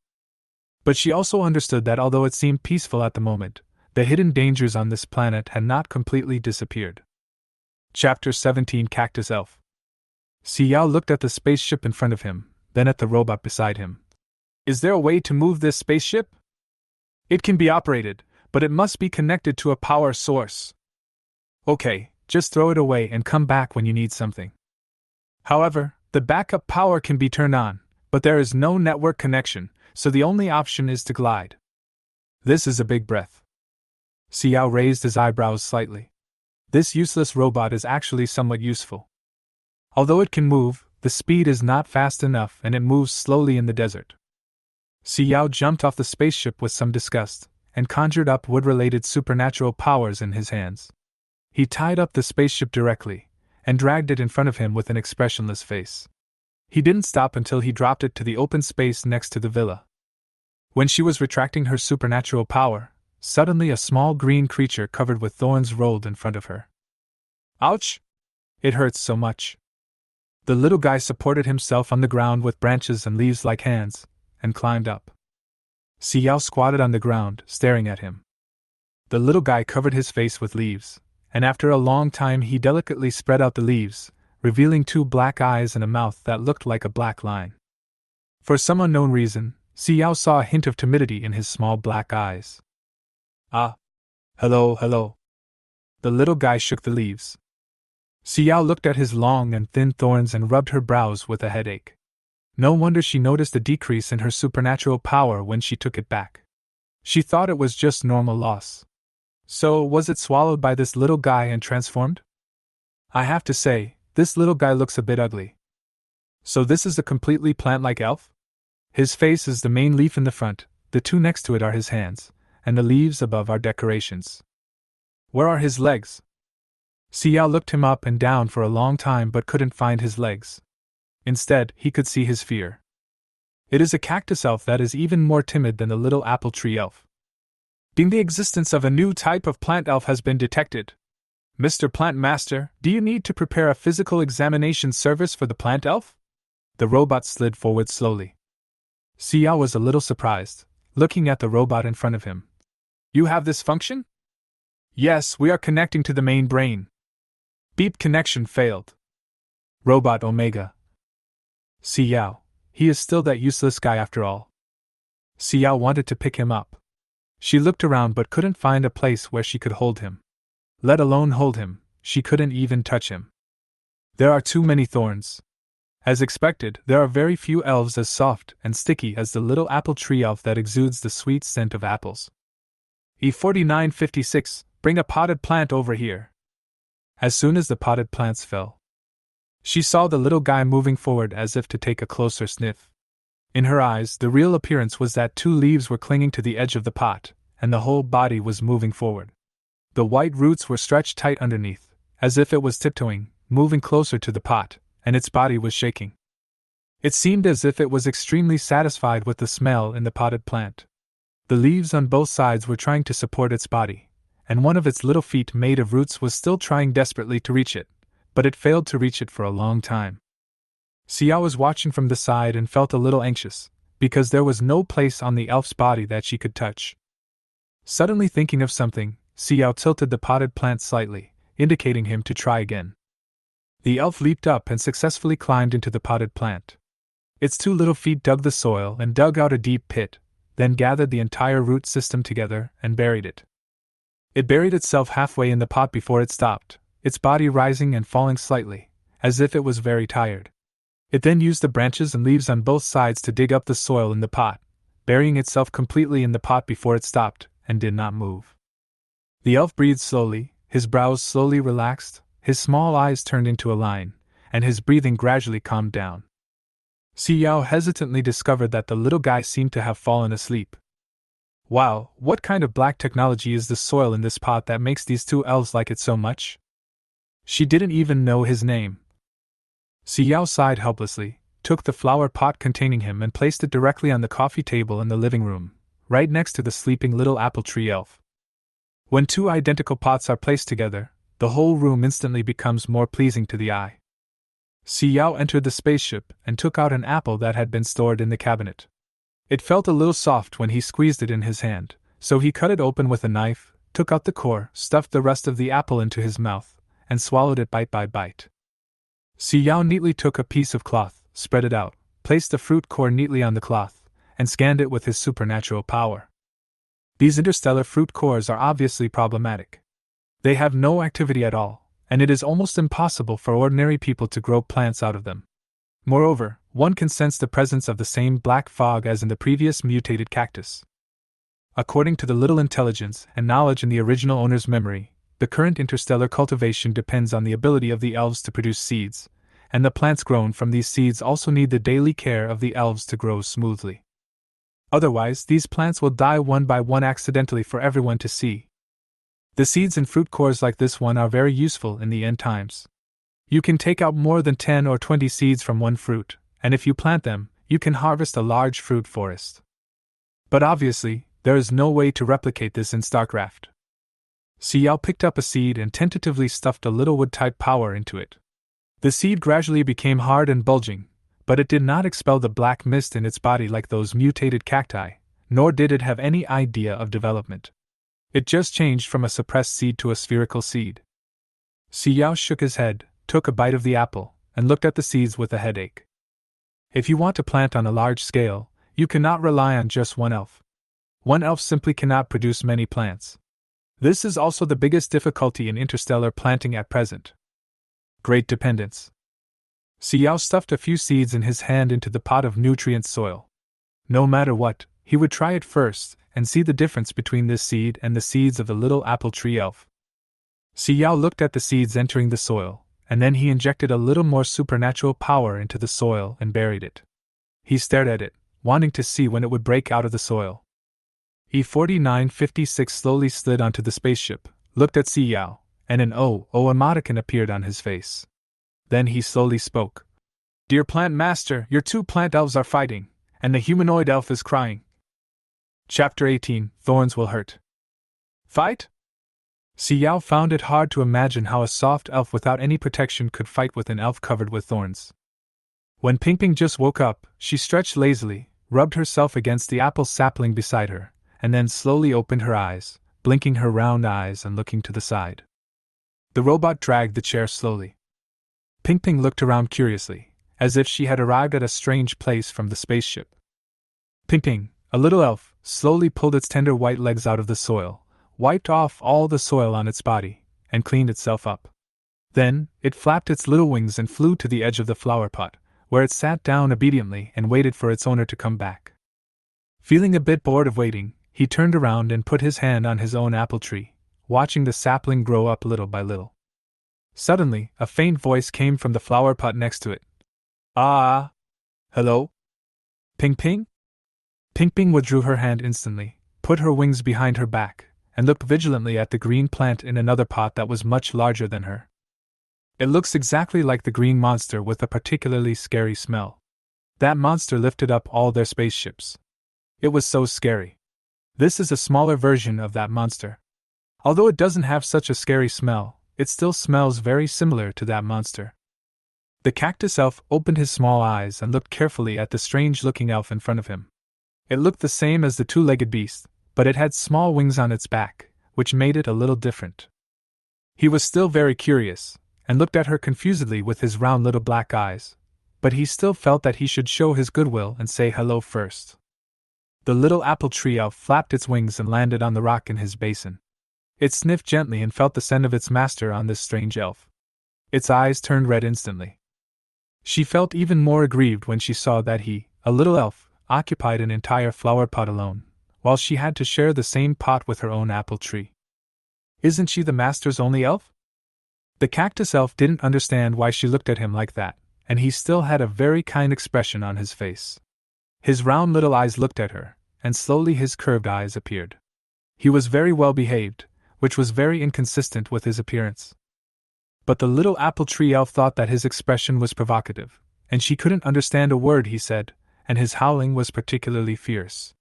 But she also understood that although it seemed peaceful at the moment, the hidden dangers on this planet had not completely disappeared. Chapter 17: Cactus Elf. Xiao looked at the spaceship in front of him, then at the robot beside him. Is there a way to move this spaceship? It can be operated, but it must be connected to a power source. Okay, just throw it away and come back when you need something. However, the backup power can be turned on, but there is no network connection, so the only option is to glide. This is a big breath. Xiao raised his eyebrows slightly. This useless robot is actually somewhat useful. Although it can move, the speed is not fast enough and it moves slowly in the desert. Xiao jumped off the spaceship with some disgust, and conjured up wood-related supernatural powers in his hands. He tied up the spaceship directly, and dragged it in front of him with an expressionless face. He didn't stop until he dropped it to the open space next to the villa. When she was retracting her supernatural power, suddenly a small green creature covered with thorns rolled in front of her. Ouch! It hurts so much. The little guy supported himself on the ground with branches and leaves like hands, and climbed up. Xiao squatted on the ground, staring at him. The little guy covered his face with leaves, and after a long time he delicately spread out the leaves, revealing 2 black eyes and a mouth that looked like a black line. For some unknown reason, Xiao saw a hint of timidity in his small black eyes. Ah. Hello, hello. The little guy shook the leaves. Xiao looked at his long and thin thorns and rubbed her brows with a headache. No wonder she noticed a decrease in her supernatural power when she took it back. She thought it was just normal loss. So, was it swallowed by this little guy and transformed? I have to say, this little guy looks a bit ugly. So this is a completely plant-like elf? His face is the main leaf in the front, the 2 next to it are his hands, and the leaves above are decorations. Where are his legs? Xiao looked him up and down for a long time but couldn't find his legs. Instead, he could see his fear. It is a cactus elf that is even more timid than the little apple tree elf. The existence of a new type of plant elf has been detected. Mr. Plant Master, do you need to prepare a physical examination service for the plant elf? The robot slid forward slowly. Xiao was a little surprised, looking at the robot in front of him. You have this function? Yes, we are connecting to the main brain. Beep, connection failed. Robot Omega. Xiao, he is still that useless guy after all. Xiao wanted to pick him up. She looked around but couldn't find a place where she could hold him. Let alone hold him, she couldn't even touch him. There are too many thorns. As expected, there are very few elves as soft and sticky as the little apple tree elf that exudes the sweet scent of apples. E4956, bring a potted plant over here. As soon as the potted plants fell, she saw the little guy moving forward as if to take a closer sniff. In her eyes, the real appearance was that 2 leaves were clinging to the edge of the pot, and the whole body was moving forward. The white roots were stretched tight underneath, as if it was tiptoeing, moving closer to the pot, and its body was shaking. It seemed as if it was extremely satisfied with the smell in the potted plant. The leaves on both sides were trying to support its body, and one of its little feet made of roots was still trying desperately to reach it, but it failed to reach it for a long time. Xiao was watching from the side and felt a little anxious, because there was no place on the elf's body that she could touch. Suddenly thinking of something, Xiao tilted the potted plant slightly, indicating him to try again. The elf leaped up and successfully climbed into the potted plant. Its 2 little feet dug the soil and dug out a deep pit, then gathered the entire root system together and buried it. It buried itself halfway in the pot before it stopped, its body rising and falling slightly, as if it was very tired. It then used the branches and leaves on both sides to dig up the soil in the pot, burying itself completely in the pot before it stopped and did not move. The elf breathed slowly, his brows slowly relaxed, his small eyes turned into a line, and his breathing gradually calmed down. Xiao hesitantly discovered that the little guy seemed to have fallen asleep. Wow, what kind of black technology is the soil in this pot that makes these 2 elves like it so much? She didn't even know his name. Xiao sighed helplessly, took the flower pot containing him and placed it directly on the coffee table in the living room, right next to the sleeping little apple tree elf. When 2 identical pots are placed together, the whole room instantly becomes more pleasing to the eye. Xiao entered the spaceship and took out an apple that had been stored in the cabinet. It felt a little soft when he squeezed it in his hand, so he cut it open with a knife, took out the core, stuffed the rest of the apple into his mouth, and swallowed it bite by bite. Xiao neatly took a piece of cloth, spread it out, placed the fruit core neatly on the cloth, and scanned it with his supernatural power. These interstellar fruit cores are obviously problematic. They have no activity at all, and it is almost impossible for ordinary people to grow plants out of them. Moreover, one can sense the presence of the same black fog as in the previous mutated cactus. According to the little intelligence and knowledge in the original owner's memory, the current interstellar cultivation depends on the ability of the elves to produce seeds, and the plants grown from these seeds also need the daily care of the elves to grow smoothly. Otherwise, these plants will die one by one accidentally for everyone to see. The seeds in fruit cores like this one are very useful in the end times. You can take out more than 10 or 20 seeds from one fruit, and if you plant them, you can harvest a large fruit forest. But obviously, there is no way to replicate this in StarCraft. Xiao picked up a seed and tentatively stuffed a little wood-type power into it. The seed gradually became hard and bulging, but it did not expel the black mist in its body like those mutated cacti, nor did it have any idea of development. It just changed from a suppressed seed to a spherical seed. Xiao shook his head, took a bite of the apple, and looked at the seeds with a headache. If you want to plant on a large scale, you cannot rely on just one elf. One elf simply cannot produce many plants. This is also the biggest difficulty in interstellar planting at present. Great dependence. Xiao stuffed a few seeds in his hand into the pot of nutrient soil. No matter what, he would try it first, and see the difference between this seed and the seeds of the little apple tree elf. Xiao looked at the seeds entering the soil, and then he injected a little more supernatural power into the soil and buried it. He stared at it, wanting to see when it would break out of the soil. E4956 slowly slid onto the spaceship, looked at Xiao, and an emoticon appeared on his face. Then he slowly spoke. "Dear Plant Master, your 2 plant elves are fighting, and the humanoid elf is crying." Chapter 18, Thorns Will Hurt. Fight? Xiao found it hard to imagine how a soft elf without any protection could fight with an elf covered with thorns. When Pingping just woke up, she stretched lazily, rubbed herself against the apple sapling beside her, and then slowly opened her eyes, blinking her round eyes and looking to the side. The robot dragged the chair slowly. Pingping looked around curiously, as if she had arrived at a strange place from the spaceship. Pingping, a little elf, slowly pulled its tender white legs out of the soil, wiped off all the soil on its body, and cleaned itself up. Then, it flapped its little wings and flew to the edge of the flower pot, where it sat down obediently and waited for its owner to come back. Feeling a bit bored of waiting, he turned around and put his hand on his own apple tree, watching the sapling grow up little by little. Suddenly, a faint voice came from the flower pot next to it. Ah! Hello? Ping Ping? Ping Ping withdrew her hand instantly, put her wings behind her back, and looked vigilantly at the green plant in another pot that was much larger than her. It looks exactly like the green monster with a particularly scary smell. That monster lifted up all their spaceships. It was so scary. This is a smaller version of that monster. Although it doesn't have such a scary smell, it still smells very similar to that monster. The cactus elf opened his small eyes and looked carefully at the strange-looking elf in front of him. It looked the same as the two-legged beast, but it had small wings on its back, which made it a little different. He was still very curious, and looked at her confusedly with his round little black eyes, but he still felt that he should show his goodwill and say hello first. The little apple tree elf flapped its wings and landed on the rock in his basin. It sniffed gently and felt the scent of its master on this strange elf. Its eyes turned red instantly. She felt even more aggrieved when she saw that he, a little elf, occupied an entire flower pot alone, while she had to share the same pot with her own apple tree. Isn't she the master's only elf? The cactus elf didn't understand why she looked at him like that, and he still had a very kind expression on his face. His round little eyes looked at her, and slowly his curved eyes appeared. He was very well behaved, which was very inconsistent with his appearance. But the little apple tree elf thought that his expression was provocative, and she couldn't understand a word he said, and his howling was particularly fierce.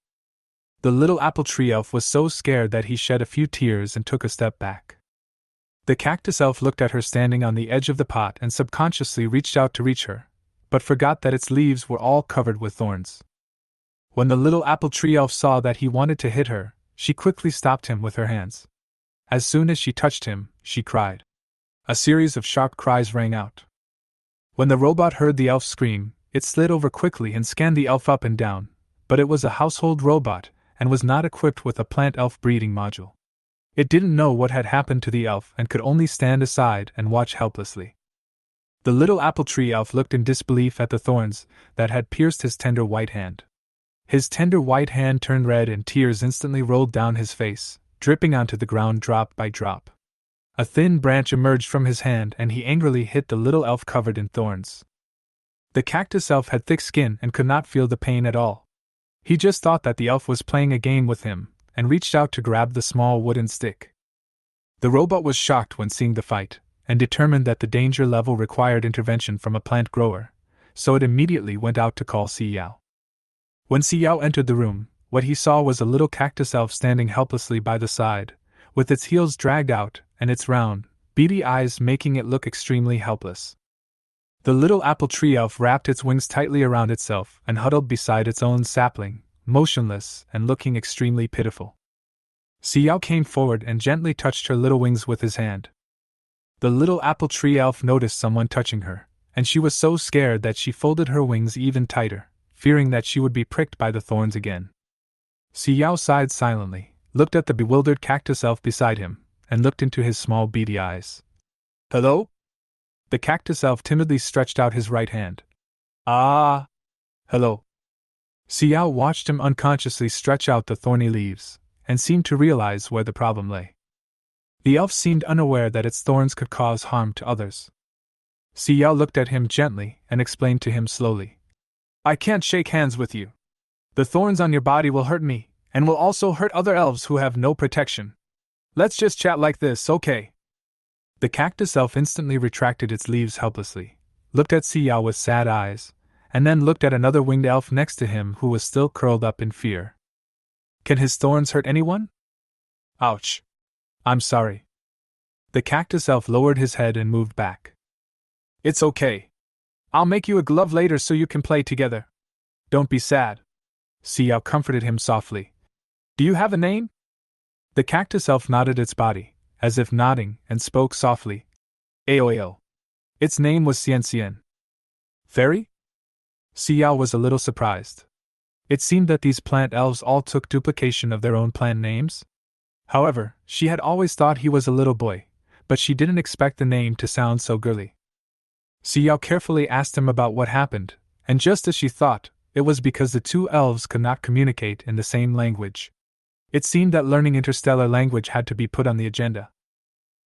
The little apple tree elf was so scared that he shed a few tears and took a step back. The cactus elf looked at her standing on the edge of the pot and subconsciously reached out to reach her, but forgot that its leaves were all covered with thorns. When the little apple tree elf saw that he wanted to hit her, she quickly stopped him with her hands. As soon as she touched him, she cried. A series of sharp cries rang out. When the robot heard the elf scream, it slid over quickly and scanned the elf up and down, but it was a household robot and was not equipped with a plant elf breeding module. It didn't know what had happened to the elf and could only stand aside and watch helplessly. The little apple tree elf looked in disbelief at the thorns that had pierced his tender white hand. His tender white hand turned red and tears instantly rolled down his face, dripping onto the ground drop by drop. A thin branch emerged from his hand and he angrily hit the little elf covered in thorns. The cactus elf had thick skin and could not feel the pain at all. He just thought that the elf was playing a game with him, and reached out to grab the small wooden stick. The robot was shocked when seeing the fight, and determined that the danger level required intervention from a plant grower, so it immediately went out to call Xiao. When Xiao entered the room, what he saw was a little cactus elf standing helplessly by the side, with its heels dragged out, and its round, beady eyes making it look extremely helpless. The little apple tree elf wrapped its wings tightly around itself and huddled beside its own sapling, motionless and looking extremely pitiful. Xiao came forward and gently touched her little wings with his hand. The little apple tree elf noticed someone touching her, and she was so scared that she folded her wings even tighter, fearing that she would be pricked by the thorns again. Xiao sighed silently, looked at the bewildered cactus elf beside him, and looked into his small beady eyes. Hello? The cactus elf timidly stretched out his right hand. Ah! Hello. Xiao watched him unconsciously stretch out the thorny leaves, and seemed to realize where the problem lay. The elf seemed unaware that its thorns could cause harm to others. Xiao looked at him gently and explained to him slowly. I can't shake hands with you. The thorns on your body will hurt me, and will also hurt other elves who have no protection. Let's just chat like this, okay? The cactus elf instantly retracted its leaves helplessly, looked at Xiao with sad eyes, and then looked at another winged elf next to him who was still curled up in fear. Can his thorns hurt anyone? Ouch. I'm sorry. The cactus elf lowered his head and moved back. It's okay. I'll make you a glove later so you can play together. Don't be sad. Xiao comforted him softly. Do you have a name? The cactus elf nodded its body, as if nodding, and spoke softly. Aoao. Its name was Xian. Fairy? Xiao was a little surprised. It seemed that these plant elves all took duplication of their own plant names. However, she had always thought he was a little boy, but she didn't expect the name to sound so girly. Xiao carefully asked him about what happened, And just as she thought, it was because the two elves could not communicate in the same language. It seemed that learning interstellar language had to be put on the agenda.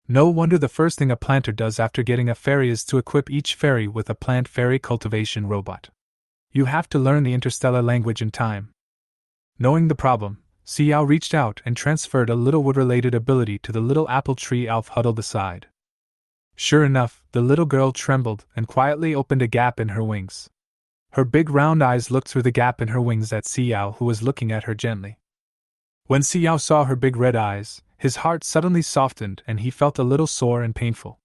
No wonder the first thing a planter does after getting a fairy is to equip each fairy with a plant fairy cultivation robot. You have to learn the interstellar language in time. Knowing the problem, Xiao reached out and transferred a little wood-related ability to the little apple tree elf huddled aside. Sure enough, the little girl trembled and quietly opened a gap in her wings. Her big round eyes looked through the gap in her wings at Xiao, who was looking at her gently. When Xiao saw her big red eyes, his heart suddenly softened and he felt a little sore and painful.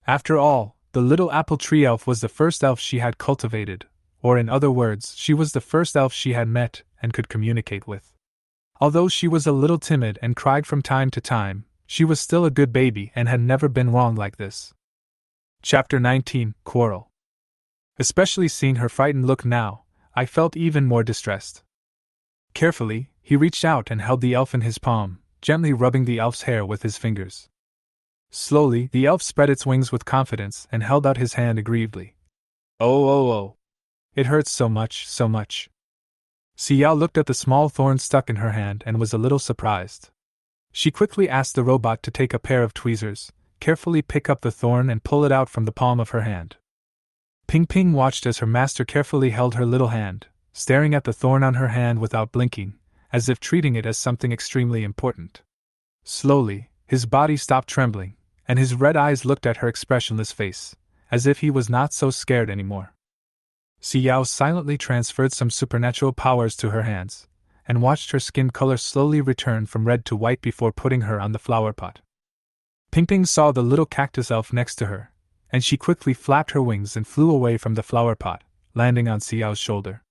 After all, the little apple tree elf was the first elf she had cultivated, or in other words, she was the first elf she had met and could communicate with. Although she was a little timid and cried from time to time, she was still a good baby and had never been wronged like this. Chapter 19, Quarrel. Especially seeing her frightened look now, I felt even more distressed. Carefully, he reached out and held the elf in his palm, gently rubbing the elf's hair with his fingers. Slowly, the elf spread its wings with confidence and held out his hand aggrievedly. Oh, oh, oh. It hurts so much, so much. Xiao looked at the small thorn stuck in her hand and was a little surprised. She quickly asked the robot to take a pair of tweezers, carefully pick up the thorn and pull it out from the palm of her hand. Ping Ping watched as her master carefully held her little hand, staring at the thorn on her hand without blinking, as if treating it as something extremely important. Slowly, his body stopped trembling, and his red eyes looked at her expressionless face, as if he was not so scared anymore. Xiao silently transferred some supernatural powers to her hands, and watched her skin color slowly return from red to white before putting her on the flower pot. Ping Ping saw the little cactus elf next to her, and she quickly flapped her wings and flew away from the flower pot, landing on Xiao's shoulder.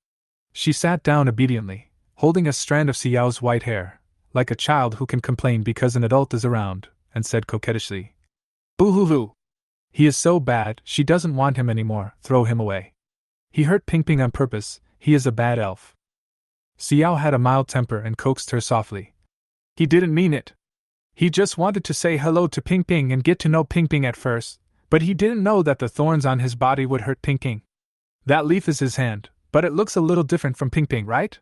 She sat down obediently, holding a strand of Xiao's white hair, like a child who can complain because an adult is around, and said coquettishly, "Boo-hoo-hoo! He is so bad, she doesn't want him anymore, throw him away. He hurt Ping Ping on purpose, he is a bad elf." Xiao had a mild temper and coaxed her softly. "He didn't mean it. He just wanted to say hello to Ping Ping and get to know Ping Ping at first, but he didn't know that the thorns on his body would hurt Ping Ping. That leaf is his hand, but it looks a little different from Ping Ping, right?"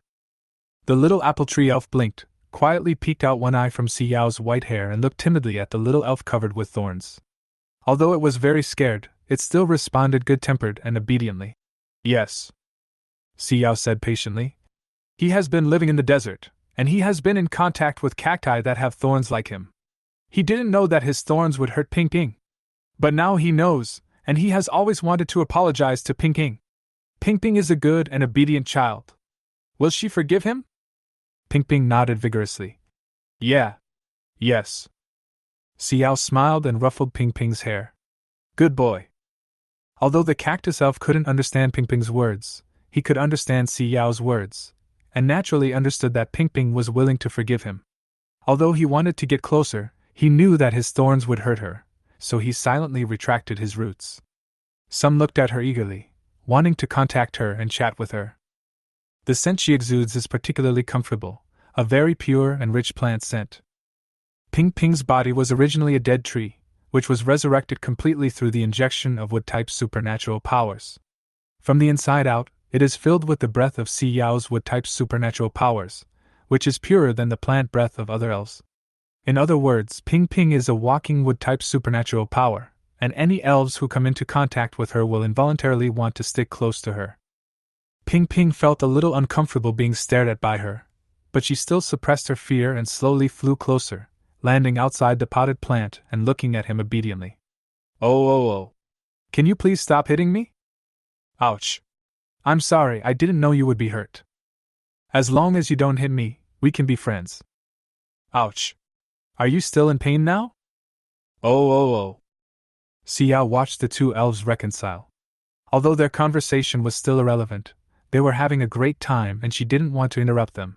The little apple tree elf blinked, quietly peeked out one eye from Xiao's white hair and looked timidly at the little elf covered with thorns. Although it was very scared, it still responded good-tempered and obediently. "Yes," Xiao said patiently. "He has been living in the desert, and he has been in contact with cacti that have thorns like him. He didn't know that his thorns would hurt Ping Ping. But now he knows, and he has always wanted to apologize to Ping Ping. Ping Ping is a good and obedient child. Will she forgive him?" Ping Ping nodded vigorously. "Yeah. Yes." Xiao smiled and ruffled Ping Ping's hair. "Good boy." Although the cactus elf couldn't understand Ping Ping's words, he could understand Xiao's words, and naturally understood that Ping Ping was willing to forgive him. Although he wanted to get closer, he knew that his thorns would hurt her, so he silently retracted his roots. Some looked at her eagerly, wanting to contact her and chat with her. The scent she exudes is particularly comfortable, a very pure and rich plant scent. Ping Ping's body was originally a dead tree, which was resurrected completely through the injection of wood-type supernatural powers. From the inside out, it is filled with the breath of Xiao's wood-type supernatural powers, which is purer than the plant breath of other elves. In other words, Ping Ping is a walking wood-type supernatural power, and any elves who come into contact with her will involuntarily want to stick close to her. Ping Ping felt a little uncomfortable being stared at by her, but she still suppressed her fear and slowly flew closer, landing outside the potted plant and looking at him obediently. "Oh, oh, oh. Can you please stop hitting me? Ouch. I'm sorry, I didn't know you would be hurt. As long as you don't hit me, we can be friends." "Ouch. Are you still in pain now?" "Oh, oh, oh." Xiao watched the two elves reconcile. Although their conversation was still irrelevant, they were having a great time and she didn't want to interrupt them.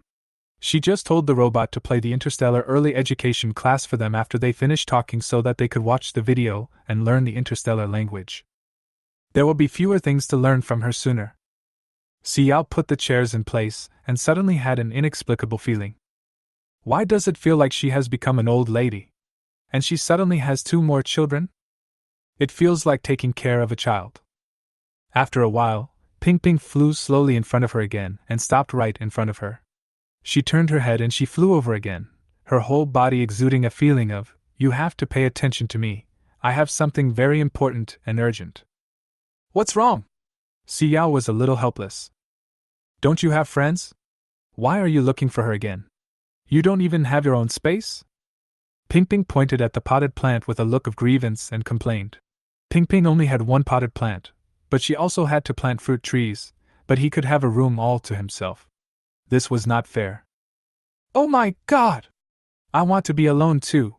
She just told the robot to play the Interstellar early education class for them after they finished talking so that they could watch the video and learn the Interstellar language. There will be fewer things to learn from her sooner. Xiao put the chairs in place and suddenly had an inexplicable feeling. Why does it feel like she has become an old lady? And she suddenly has 2 more children? It feels like taking care of a child. After a while, Ping Ping flew slowly in front of her again and stopped right in front of her. She turned her head and she flew over again, her whole body exuding a feeling of, "You have to pay attention to me. I have something very important and urgent." "What's wrong?" Xiao was a little helpless. "Don't you have friends? Why are you looking for her again? You don't even have your own space?" Ping Ping pointed at the potted plant with a look of grievance and complained. Ping Ping only had one potted plant, but she also had to plant fruit trees, but he could have a room all to himself. This was not fair. "Oh my God! I want to be alone too.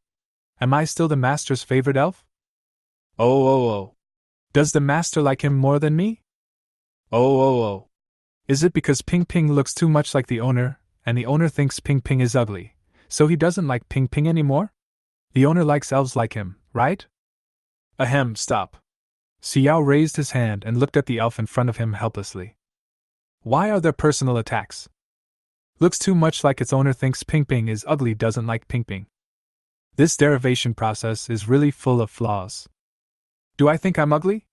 Am I still the master's favorite elf?" Oh. Does the master like him more than me?" Oh. Is it because Ping Ping looks too much like the owner, and the owner thinks Ping Ping is ugly, so he doesn't like Ping Ping anymore? The owner likes elves like him, right? Ahem, stop. Xiao raised his hand and looked at the elf in front of him helplessly. Why are there personal attacks? Looks too much like its owner thinks Ping Ping is ugly, doesn't like Ping Ping. This derivation process is really full of flaws. Do I think I'm ugly?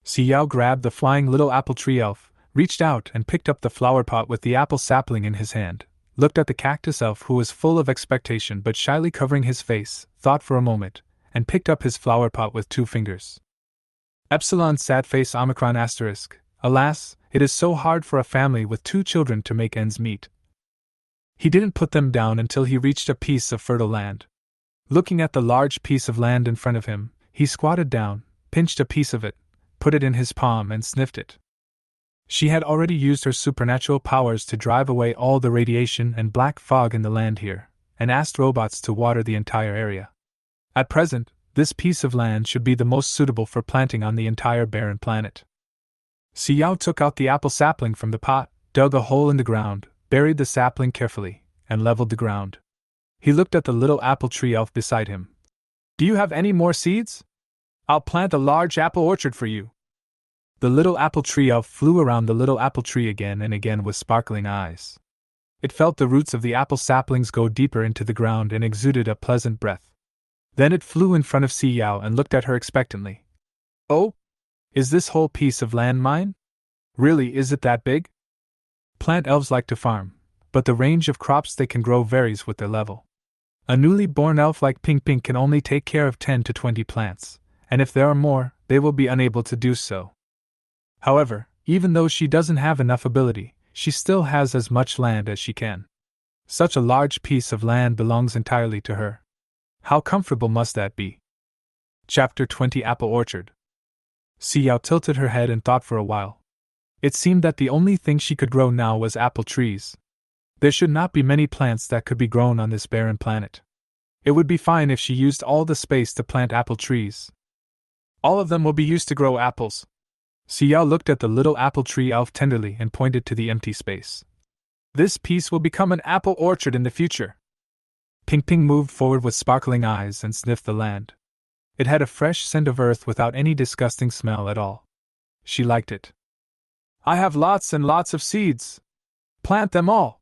Xiao grabbed the flying little apple tree elf, reached out and picked up the flower pot with the apple sapling in his hand, looked at the cactus elf who was full of expectation but shyly covering his face, thought for a moment, and picked up his flower pot with 2 fingers. Epsilon sad face Omicron asterisk. Alas, it is so hard for a family with 2 children to make ends meet. He didn't put them down until he reached a piece of fertile land. Looking at the large piece of land in front of him, he squatted down, pinched a piece of it, put it in his palm and sniffed it. She had already used her supernatural powers to drive away all the radiation and black fog in the land here, and asked robots to water the entire area. At present, this piece of land should be the most suitable for planting on the entire barren planet. Xiao took out the apple sapling from the pot, dug a hole in the ground, buried the sapling carefully, and leveled the ground. He looked at the little apple tree elf beside him. "Do you have any more seeds? I'll plant a large apple orchard for you." The little apple tree elf flew around the little apple tree again and again with sparkling eyes. It felt the roots of the apple saplings go deeper into the ground and exuded a pleasant breath. Then it flew in front of Xiao and looked at her expectantly. "Oh? Is this whole piece of land mine? Really, is it that big?" Plant elves like to farm, but the range of crops they can grow varies with their level. A newly born elf like Ping Ping can only take care of 10 to 20 plants, and if there are more, they will be unable to do so. However, even though she doesn't have enough ability, she still has as much land as she can. Such a large piece of land belongs entirely to her. How comfortable must that be? Chapter 20 Apple Orchard. Xiao tilted her head and thought for a while. It seemed that the only thing she could grow now was apple trees. There should not be many plants that could be grown on this barren planet. It would be fine if she used all the space to plant apple trees. All of them will be used to grow apples. Xiao looked at the little apple tree elf tenderly and pointed to the empty space. This piece will become an apple orchard in the future. Ping Ping moved forward with sparkling eyes and sniffed the land. It had a fresh scent of earth without any disgusting smell at all. She liked it. "I have lots and lots of seeds. Plant them all."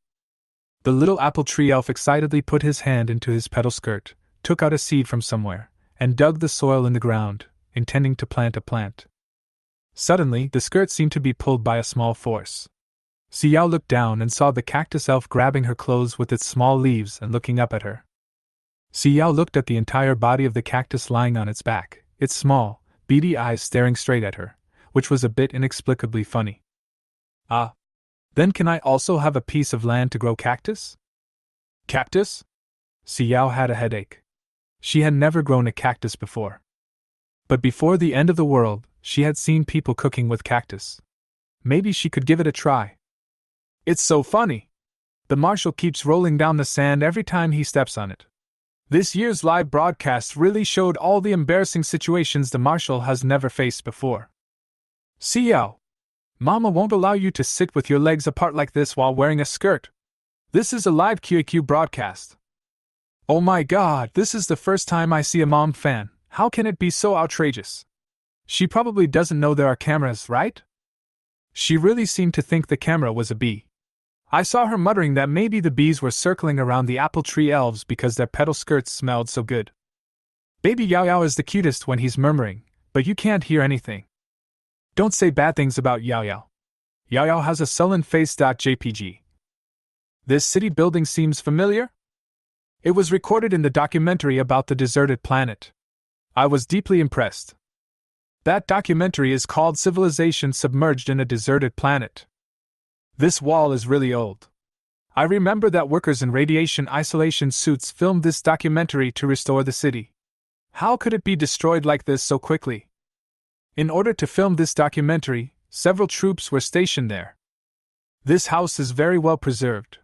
The little apple tree elf excitedly put his hand into his petal skirt, took out a seed from somewhere, and dug the soil in the ground, intending to plant a plant. Suddenly, the skirt seemed to be pulled by a small force. Xiao looked down and saw the cactus elf grabbing her clothes with its small leaves and looking up at her. Xiao looked at the entire body of the cactus lying on its back, its small, beady eyes staring straight at her, which was a bit inexplicably funny. "Ah. Then can I also have a piece of land to grow cactus?" "Cactus?" Xiao had a headache. She had never grown a cactus before. But before the end of the world, she had seen people cooking with cactus. Maybe she could give it a try. "It's so funny. The Marshall keeps rolling down the sand every time he steps on it. This year's live broadcast really showed all the embarrassing situations the Marshall has never faced before." "Xiao, Mama won't allow you to sit with your legs apart like this while wearing a skirt. This is a live QAQ broadcast." "Oh my God, this is the first time I see a mom fan. How can it be so outrageous? She probably doesn't know there are cameras, right?" She really seemed to think the camera was a bee. I saw her muttering that maybe the bees were circling around the apple tree elves because their petal skirts smelled so good. Baby Yao Yao is the cutest when he's murmuring, but you can't hear anything. Don't say bad things about Yao Yao. Yao has a sullen face.jpg. This city building seems familiar? It was recorded in the documentary about the deserted planet. I was deeply impressed. That documentary is called Civilization Submerged in a Deserted Planet. This wall is really old. I remember that workers in radiation isolation suits filmed this documentary to restore the city. How could it be destroyed like this so quickly? In order to film this documentary, several troops were stationed there. This house is very well preserved.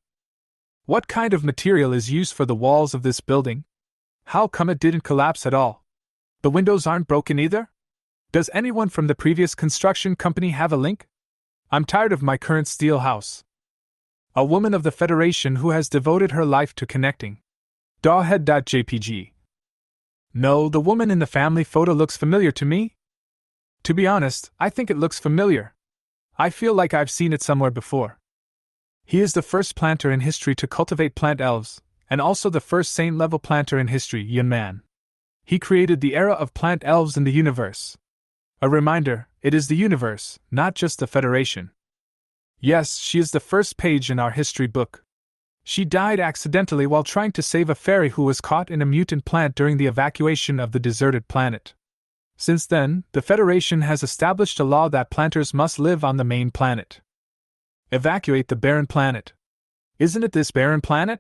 What kind of material is used for the walls of this building? How come it didn't collapse at all? The windows aren't broken either? Does anyone from the previous construction company have a link? I'm tired of my current steel house. A woman of the Federation who has devoted her life to connecting. Dawhead.jpg. No, the woman in the family photo looks familiar to me. To be honest, I think it looks familiar. I feel like I've seen it somewhere before. He is the first planter in history to cultivate plant elves, and also the first saint-level planter in history, Yulan. He created the era of plant elves in the universe. A reminder, it is the universe, not just the Federation. Yes, she is the first page in our history book. She died accidentally while trying to save a fairy who was caught in a mutant plant during the evacuation of the deserted planet. Since then, the Federation has established a law that planters must live on the main planet. Evacuate the barren planet. Isn't it this barren planet?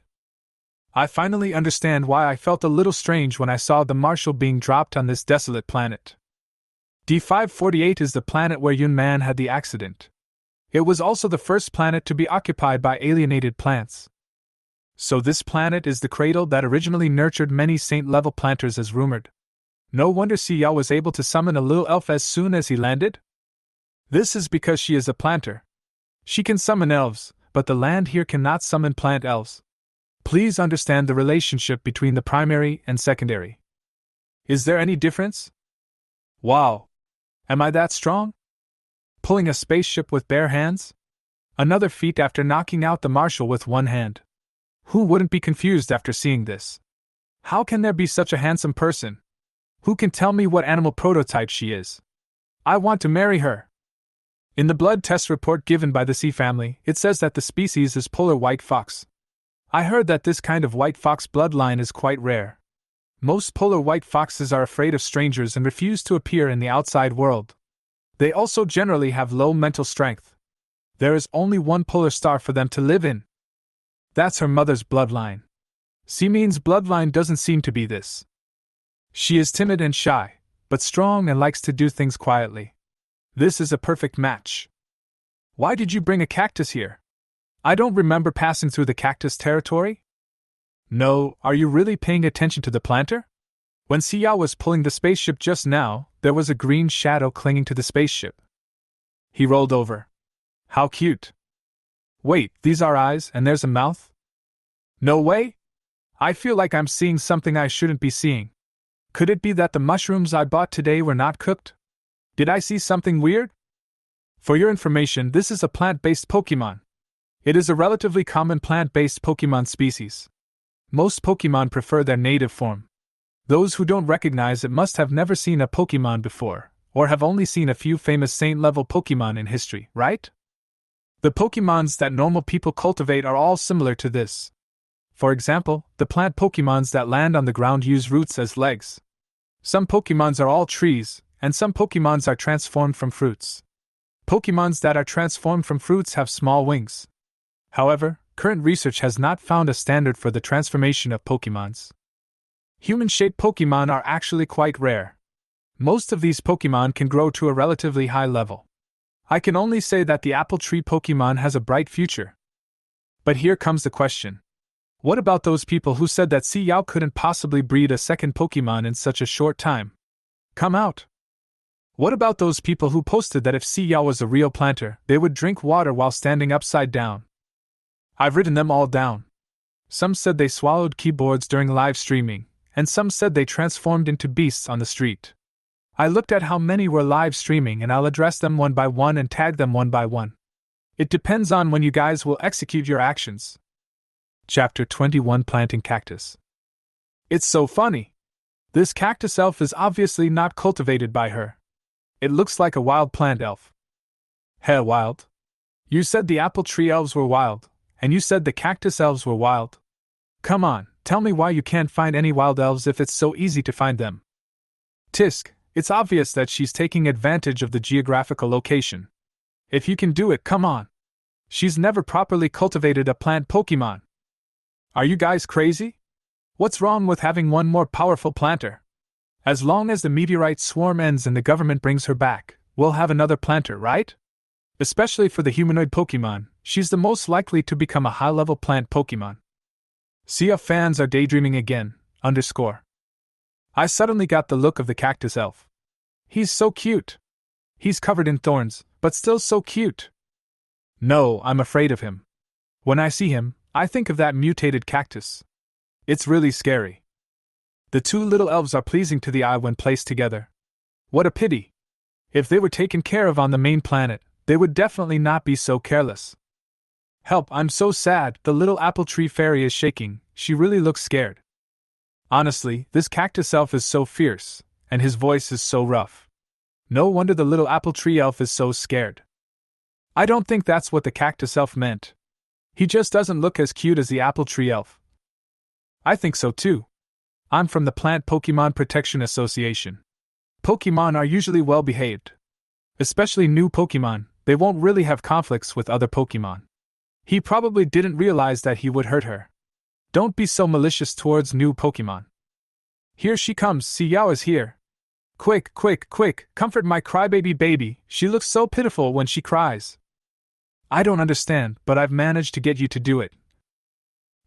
I finally understand why I felt a little strange when I saw the Marshall being dropped on this desolate planet. D548 is the planet where Yulan had the accident. It was also the first planet to be occupied by alienated plants. So this planet is the cradle that originally nurtured many saint-level planters as rumored. No wonder Xiao was able to summon a little elf as soon as he landed? This is because she is a planter. She can summon elves, but the land here cannot summon plant elves. Please understand the relationship between the primary and secondary. Is there any difference? Wow! Am I that strong? Pulling a spaceship with bare hands? Another feat after knocking out the Marshall with one hand. Who wouldn't be confused after seeing this? How can there be such a handsome person? Who can tell me what animal prototype she is? I want to marry her. In the blood test report given by the C family, it says that the species is polar white fox. I heard that this kind of white fox bloodline is quite rare. Most polar white foxes are afraid of strangers and refuse to appear in the outside world. They also generally have low mental strength. There is only one polar star for them to live in. That's her mother's bloodline. Simin's bloodline doesn't seem to be this. She is timid and shy, but strong and likes to do things quietly. This is a perfect match. Why did you bring a cactus here? I don't remember passing through the cactus territory. No, are you really paying attention to the planter? When Xiao was pulling the spaceship just now, there was a green shadow clinging to the spaceship. He rolled over. How cute. Wait, these are eyes and there's a mouth? No way? I feel like I'm seeing something I shouldn't be seeing. Could it be that the mushrooms I bought today were not cooked? Did I see something weird? For your information, this is a plant-based Pokemon. It is a relatively common plant-based Pokemon species. Most Pokemon prefer their native form. Those who don't recognize it must have never seen a Pokemon before, or have only seen a few famous saint-level Pokemon in history, right? The Pokemons that normal people cultivate are all similar to this. For example, the plant Pokemons that land on the ground use roots as legs. Some Pokemons are all trees, and some Pokemons are transformed from fruits. Pokemons that are transformed from fruits have small wings. However, current research has not found a standard for the transformation of Pokemons. Human-shaped Pokemon are actually quite rare. Most of these Pokemon can grow to a relatively high level. I can only say that the apple tree Pokemon has a bright future. But here comes the question. What about those people who said that Xiao couldn't possibly breed a second Pokemon in such a short time? Come out. What about those people who posted that if Xiao was a real planter, they would drink water while standing upside down? I've written them all down. Some said they swallowed keyboards during live streaming, and some said they transformed into beasts on the street. I looked at how many were live streaming and I'll address them one by one and tag them one by one. It depends on when you guys will execute your actions. Chapter 21 Planting Cactus. It's so funny. This cactus elf is obviously not cultivated by her. It looks like a wild plant elf. Heh, wild? You said the apple tree elves were wild, and you said the cactus elves were wild. Come on, tell me why you can't find any wild elves if it's so easy to find them. Tisk, it's obvious that she's taking advantage of the geographical location. If you can do it, come on. She's never properly cultivated a plant Pokemon. Are you guys crazy? What's wrong with having one more powerful planter? As long as the meteorite swarm ends and the government brings her back, we'll have another planter, right? Especially for the humanoid Pokemon, she's the most likely to become a high-level plant Pokemon. See if fans are daydreaming again, _ I suddenly got the look of the cactus elf. He's so cute. He's covered in thorns, but still so cute. No, I'm afraid of him. When I see him, I think of that mutated cactus. It's really scary. The two little elves are pleasing to the eye when placed together. What a pity. If they were taken care of on the main planet, they would definitely not be so careless. Help, I'm so sad, the little apple tree fairy is shaking, she really looks scared. Honestly, this cactus elf is so fierce, and his voice is so rough. No wonder the little apple tree elf is so scared. I don't think that's what the cactus elf meant. He just doesn't look as cute as the apple tree elf. I think so too. I'm from the Plant Pokemon Protection Association. Pokemon are usually well behaved. Especially new Pokemon, they won't really have conflicts with other Pokemon. He probably didn't realize that he would hurt her. Don't be so malicious towards new Pokemon. Here she comes, Xiao is here. Quick, quick, quick, comfort my crybaby baby, she looks so pitiful when she cries. I don't understand, but I've managed to get you to do it.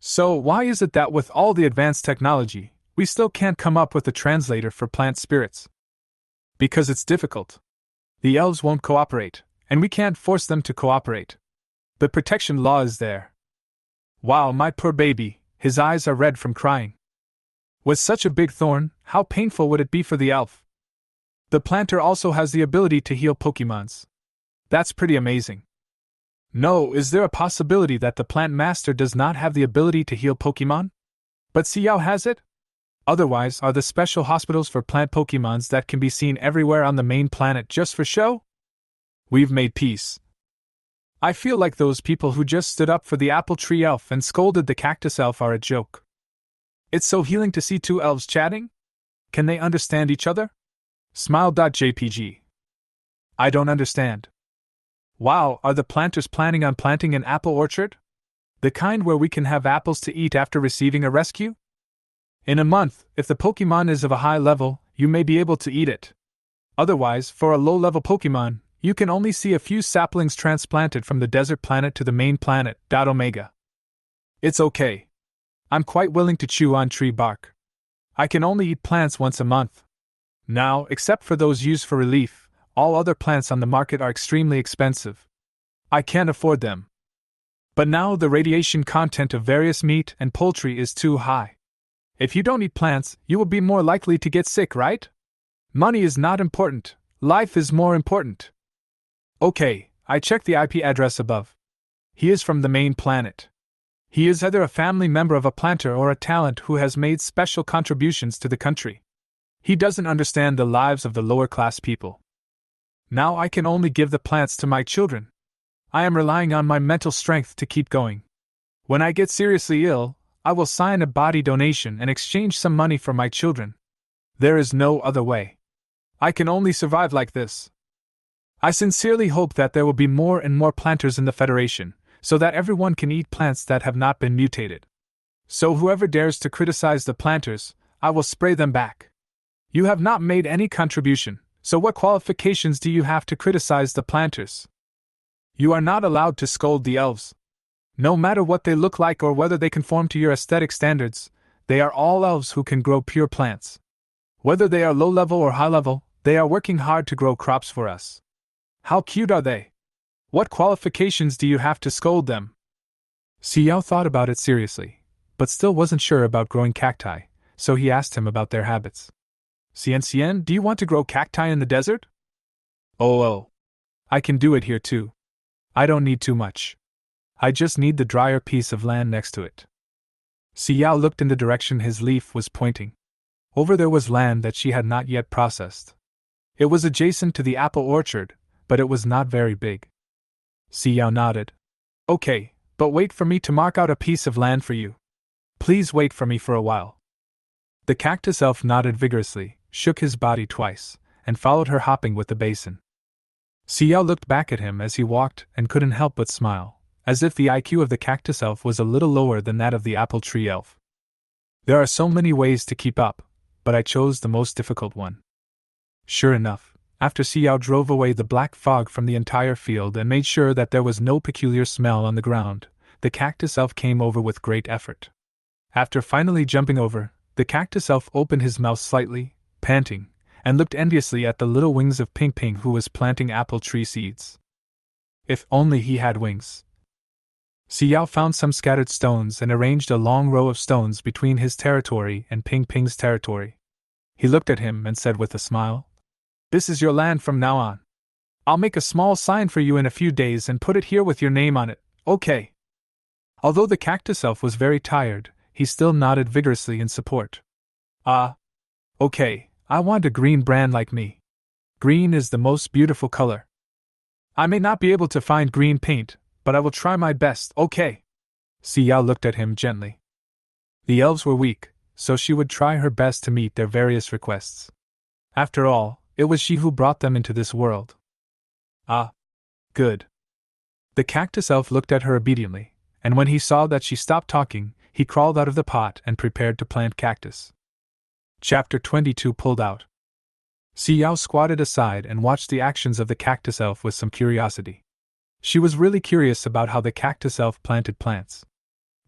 So why is it that with all the advanced technology, we still can't come up with a translator for plant spirits? Because it's difficult. The elves won't cooperate, and we can't force them to cooperate. The protection law is there. Wow, my poor baby, his eyes are red from crying. With such a big thorn, how painful would it be for the elf? The planter also has the ability to heal Pokemons. That's pretty amazing. No, is there a possibility that the plant master does not have the ability to heal Pokemon? But Xiao has it? Otherwise, are the special hospitals for plant Pokemons that can be seen everywhere on the main planet just for show? We've made peace. I feel like those people who just stood up for the apple tree elf and scolded the cactus elf are a joke. It's so healing to see two elves chatting. Can they understand each other? Smile.jpg. I don't understand. Wow, are the planters planning on planting an apple orchard? The kind where we can have apples to eat after receiving a rescue? In a month, if the Pokemon is of a high level, you may be able to eat it. Otherwise, for a low-level Pokemon, you can only see a few saplings transplanted from the desert planet to the main planet, Omega. It's okay. I'm quite willing to chew on tree bark. I can only eat plants once a month. Now, except for those used for relief, all other plants on the market are extremely expensive. I can't afford them. But now the radiation content of various meat and poultry is too high. If you don't eat plants, you will be more likely to get sick, right? Money is not important, life is more important. Okay, I checked the IP address above. He is from the main planet. He is either a family member of a planter or a talent who has made special contributions to the country. He doesn't understand the lives of the lower-class people. Now I can only give the plants to my children. I am relying on my mental strength to keep going. When I get seriously ill, I will sign a body donation and exchange some money for my children. There is no other way. I can only survive like this. I sincerely hope that there will be more and more planters in the Federation, so that everyone can eat plants that have not been mutated. So whoever dares to criticize the planters, I will spray them back. You have not made any contribution, so what qualifications do you have to criticize the planters? You are not allowed to scold the elves. No matter what they look like or whether they conform to your aesthetic standards, they are all elves who can grow pure plants. Whether they are low-level or high-level, they are working hard to grow crops for us. How cute are they? What qualifications do you have to scold them? Xiao thought about it seriously, but still wasn't sure about growing cacti, so he asked him about their habits. Xian, do you want to grow cacti in the desert? Oh. I can do it here too. I don't need too much. I just need the drier piece of land next to it. Xiao looked in the direction his leaf was pointing. Over there was land that she had not yet processed. It was adjacent to the apple orchard, but it was not very big. Xiao nodded. Okay, but wait for me to mark out a piece of land for you. Please wait for me for a while. The cactus elf nodded vigorously, shook his body twice, and followed her, hopping with the basin. Xiao looked back at him as he walked and couldn't help but smile, as if the IQ of the cactus elf was a little lower than that of the apple tree elf. There are so many ways to keep up, but I chose the most difficult one. Sure enough, after Xiao drove away the black fog from the entire field and made sure that there was no peculiar smell on the ground, the cactus elf came over with great effort. After finally jumping over, the cactus elf opened his mouth slightly, panting, and looked enviously at the little wings of Ping Ping, who was planting apple tree seeds. If only he had wings. Xiao found some scattered stones and arranged a long row of stones between his territory and Ping Ping's territory. He looked at him and said with a smile, "This is your land from now on. I'll make a small sign for you in a few days and put it here with your name on it, okay?" Although the cactus elf was very tired, he still nodded vigorously in support. Okay, I want a green brand like me. Green is the most beautiful color. I may not be able to find green paint, but I will try my best, okay?" Xiao looked at him gently. The elves were weak, so she would try her best to meet their various requests. After all, it was she who brought them into this world. Good. The cactus elf looked at her obediently, and when he saw that she stopped talking, he crawled out of the pot and prepared to plant cactus. Chapter 22 pulled out. Xiao squatted aside and watched the actions of the cactus elf with some curiosity. She was really curious about how the cactus elf planted plants.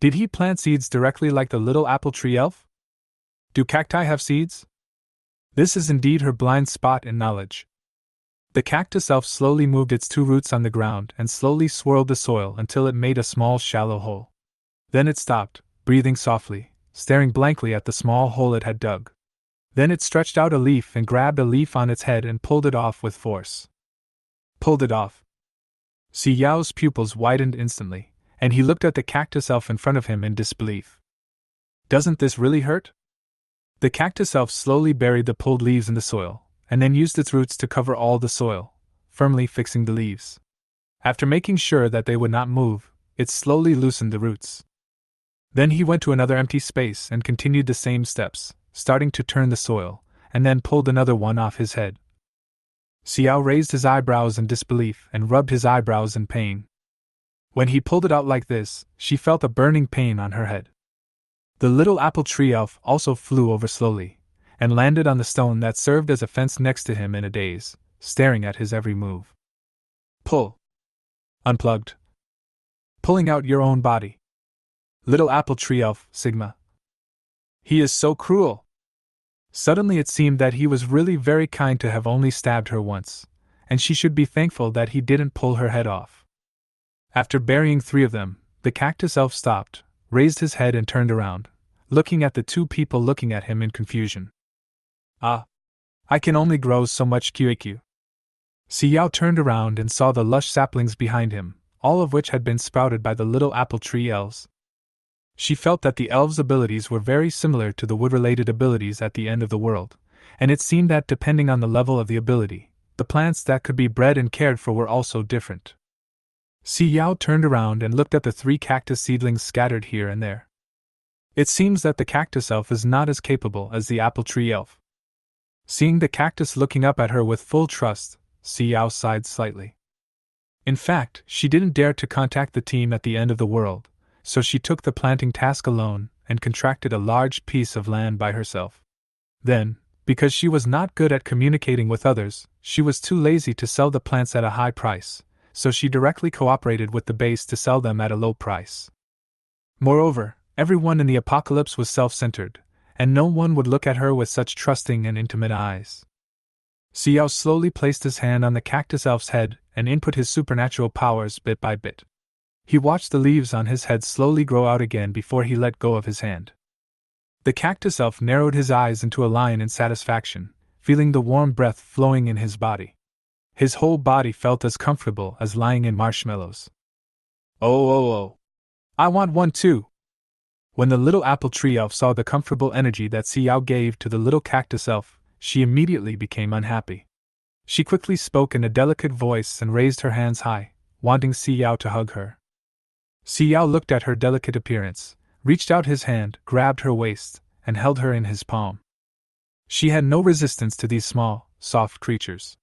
Did he plant seeds directly like the little apple tree elf? Do cacti have seeds? This is indeed her blind spot in knowledge. The cactus elf slowly moved its two roots on the ground and slowly swirled the soil until it made a small shallow hole. Then it stopped, breathing softly, staring blankly at the small hole it had dug. Then it stretched out a leaf and grabbed a leaf on its head and pulled it off with force. Pulled it off. Xiao's pupils widened instantly, and he looked at the cactus elf in front of him in disbelief. Doesn't this really hurt? The cactus elf slowly buried the pulled leaves in the soil, and then used its roots to cover all the soil, firmly fixing the leaves. After making sure that they would not move, it slowly loosened the roots. Then he went to another empty space and continued the same steps, starting to turn the soil, and then pulled another one off his head. Xiao raised his eyebrows in disbelief and rubbed his eyebrows in pain. When he pulled it out like this, she felt a burning pain on her head. The little apple tree elf also flew over slowly, and landed on the stone that served as a fence next to him in a daze, staring at his every move. Pull. Unplugged. Pulling out your own body. Little apple tree elf, Sigma. He is so cruel. Suddenly it seemed that he was really very kind to have only stabbed her once, and she should be thankful that he didn't pull her head off. After burying 3 of them, the cactus elf stopped, raised his head and turned around, looking at the 2 people looking at him in confusion. I can only grow so much QAQ. Xiao turned around and saw the lush saplings behind him, all of which had been sprouted by the little apple tree elves. She felt that the elves' abilities were very similar to the wood-related abilities at the end of the world, and it seemed that depending on the level of the ability, the plants that could be bred and cared for were also different. Xiao turned around and looked at the 3 cactus seedlings scattered here and there. It seems that the cactus elf is not as capable as the apple tree elf. Seeing the cactus looking up at her with full trust, Xiao sighed slightly. In fact, she didn't dare to contact the team at the end of the world, so she took the planting task alone and contracted a large piece of land by herself. Then, because she was not good at communicating with others, she was too lazy to sell the plants at a high price, so she directly cooperated with the base to sell them at a low price. Moreover, everyone in the apocalypse was self-centered, and no one would look at her with such trusting and intimate eyes. Xiao slowly placed his hand on the cactus elf's head and input his supernatural powers bit by bit. He watched the leaves on his head slowly grow out again before he let go of his hand. The cactus elf narrowed his eyes into a line in satisfaction, feeling the warm breath flowing in his body. His whole body felt as comfortable as lying in marshmallows. Oh. I want one too. When the little apple tree elf saw the comfortable energy that Xiao gave to the little cactus elf, she immediately became unhappy. She quickly spoke in a delicate voice and raised her hands high, wanting Xiao to hug her. Xiao looked at her delicate appearance, reached out his hand, grabbed her waist, and held her in his palm. She had no resistance to these small, soft creatures.